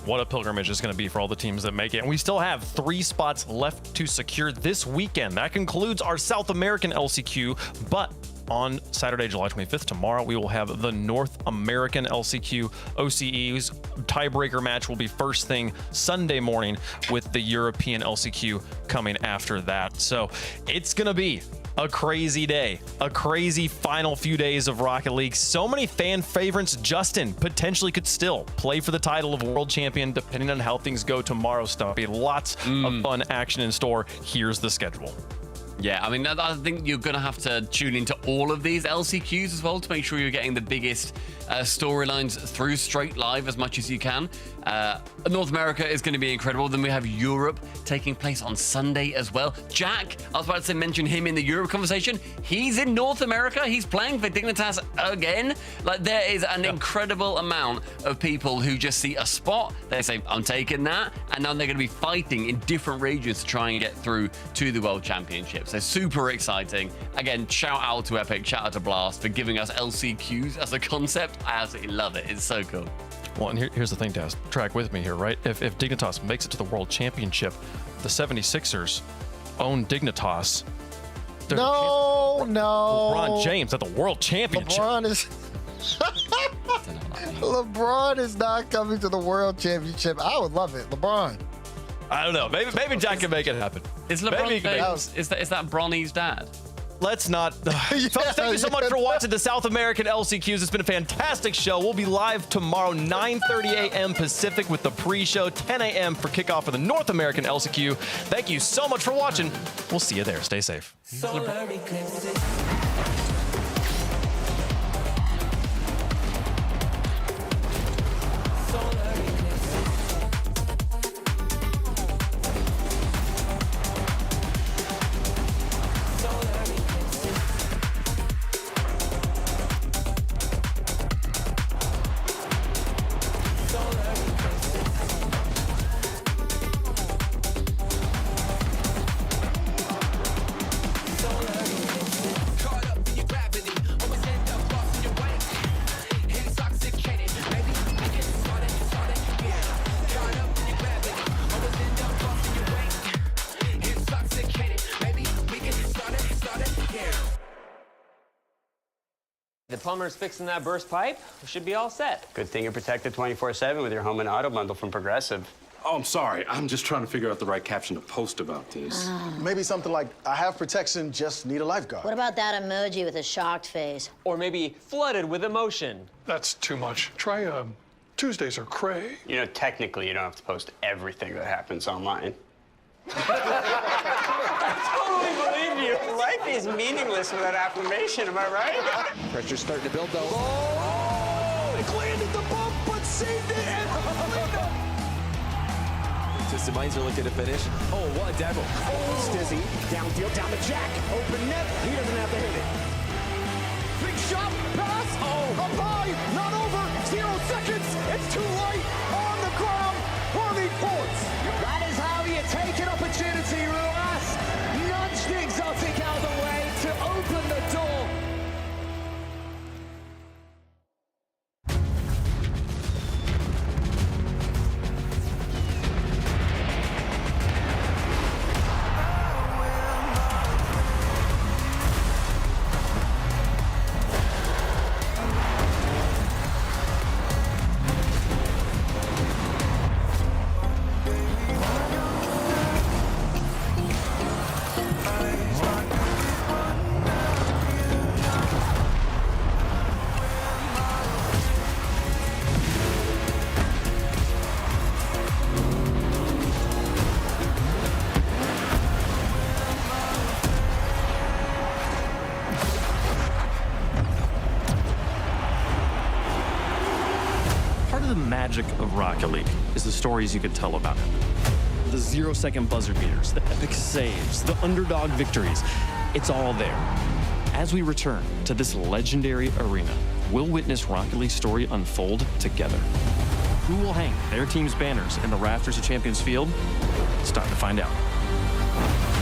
What a pilgrimage it's going to be for all the teams that make it. And we still have 3 spots left to secure this weekend. That concludes our South American LCQ, but on Saturday, July 25th, tomorrow, we will have the North American LCQ OCE's tiebreaker match will be first thing Sunday morning with the European LCQ coming after that. So it's going to be a crazy day, a crazy final few days of Rocket League. So many fan favorites. Justin potentially could still play for the title of world champion depending on how things go tomorrow. Stumpy, lots of fun action in store. Here's the schedule. Yeah, I mean, I think you're going to have to tune into all of these LCQs as well to make sure you're getting the biggest storylines through straight live as much as you can. North America is going to be incredible. Then we have Europe taking place on Sunday as well. Jack, I was about to say, mention him in the Europe conversation. He's in North America. He's playing for Dignitas again. Like, there is an incredible amount of people who just see a spot. They say, I'm taking that. And now they're going to be fighting in different regions to try and get through to the World Championship. So super exciting. Again, shout out to Epic, shout out to Blast for giving us LCQs as a concept. I absolutely love it. It's so cool. Well, and here's the thing, Daz. Track with me here, right? If Dignitas makes it to the World Championship, the 76ers own Dignitas. No. LeBron James at the World Championship. LeBron is not coming to the World Championship. I would love it. LeBron. I don't know. Maybe Jack can make it happen. Is LeBron James, is that Bronny's dad? Let's not. Folks, thank you so much for watching the South American LCQs. It's been a fantastic show. We'll be live tomorrow, 9:30 a.m. Pacific with the pre-show, 10 a.m. for kickoff of the North American LCQ. Thank you so much for watching. We'll see you there. Stay safe. The plumber's fixing that burst pipe. We should be all set. Good thing you're protected 24/7 with your home and auto bundle from Progressive. Oh, I'm sorry. I'm just trying to figure out the right caption to post about this. Maybe something like, I have protection, just need a lifeguard. What about that emoji with a shocked face? Or maybe flooded with emotion. That's too much. Try Tuesdays are cray. You know, technically, you don't have to post everything that happens online. I totally believe you. Life is meaningless without affirmation, am I right? Pressure's starting to build, though. Oh! It landed the bump, but saved it and System Mines are looking to finish. Oh, what a demo. Oh, Stizzy, downfield, down the jack. Open net, he doesn't have to hit it. Big shot, pass, up high, not over, 0 seconds. It's too late, on the ground, Harley Ports. That is how you take an opportunity, Ruas. Nudge the exulting magic of Rocket League is the stories you could tell about it. The 0-second buzzer beaters, the epic saves, the underdog victories. It's all there. As we return to this legendary arena, we'll witness Rocket League's story unfold together. Who will hang their team's banners in the rafters of Champions Field? It's time to find out.